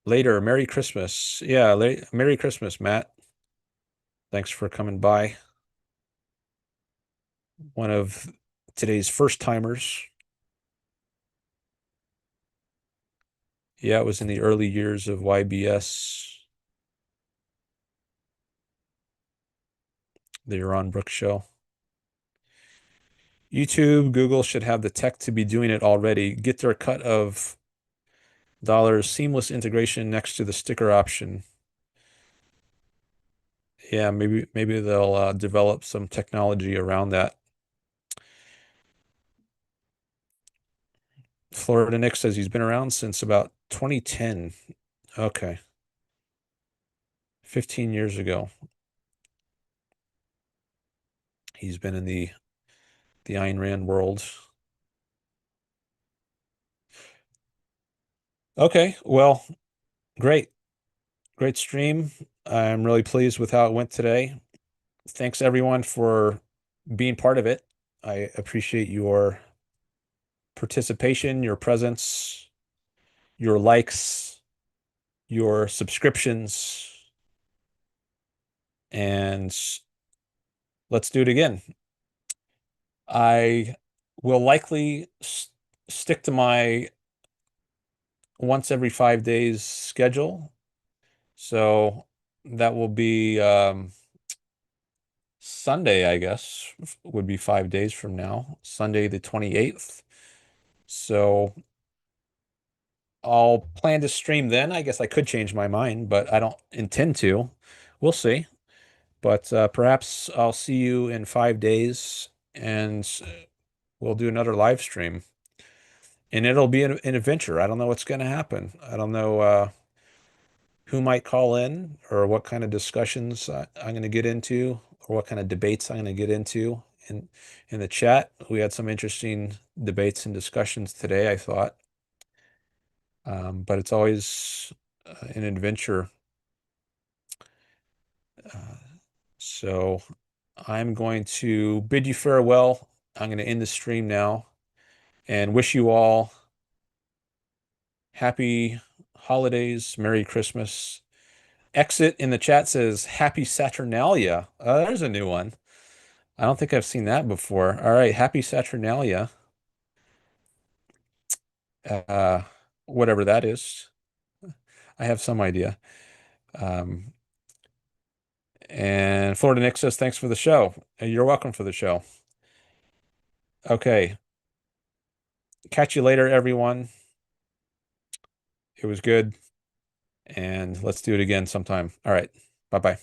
Later, Merry Christmas. Yeah, Merry Christmas, Matt. Thanks for coming by. One of today's first timers. Yeah, it was in the early years of YBS, the Yaron Brook show. YouTube, Google should have the tech to be doing it already. Get their cut of dollars, seamless integration next to the sticker option. Yeah, maybe they'll develop some technology around that. Florida Nick says he's been around since about 2010. Okay. 15 years ago. He's been in the Ayn Rand world. Okay, well, great. Great stream. I'm really pleased with how it went today. Thanks everyone for being part of it. I appreciate your participation, your presence, your likes, your subscriptions, and let's do it again. I will likely stick to my once every 5 days schedule. So that will be Sunday, I guess, would be 5 days from now, Sunday the 28th. So I'll plan to stream then. I guess I could change my mind, but I don't intend to. We'll see. But perhaps I'll see you in 5 days and we'll do another live stream. And it'll be an adventure. I don't know what's going to happen. I don't know who might call in or what kind of discussions I'm going to get into or what kind of debates I'm going to get into in the chat. We had some interesting debates and discussions today, I thought. But it's always an adventure. Uh, so I'm going to bid you farewell. I'm going to end the stream now and wish you all happy holidays, Merry Christmas. Exit in the chat says Happy Saturnalia. There's a new one. I don't think I've seen that before. All right, Happy Saturnalia. Uh, whatever that is. I have some idea. Um, and Florida Nick says, thanks for the show. You're welcome for the show. Okay. Catch you later, everyone. It was good. And let's do it again sometime. All right. Bye-bye.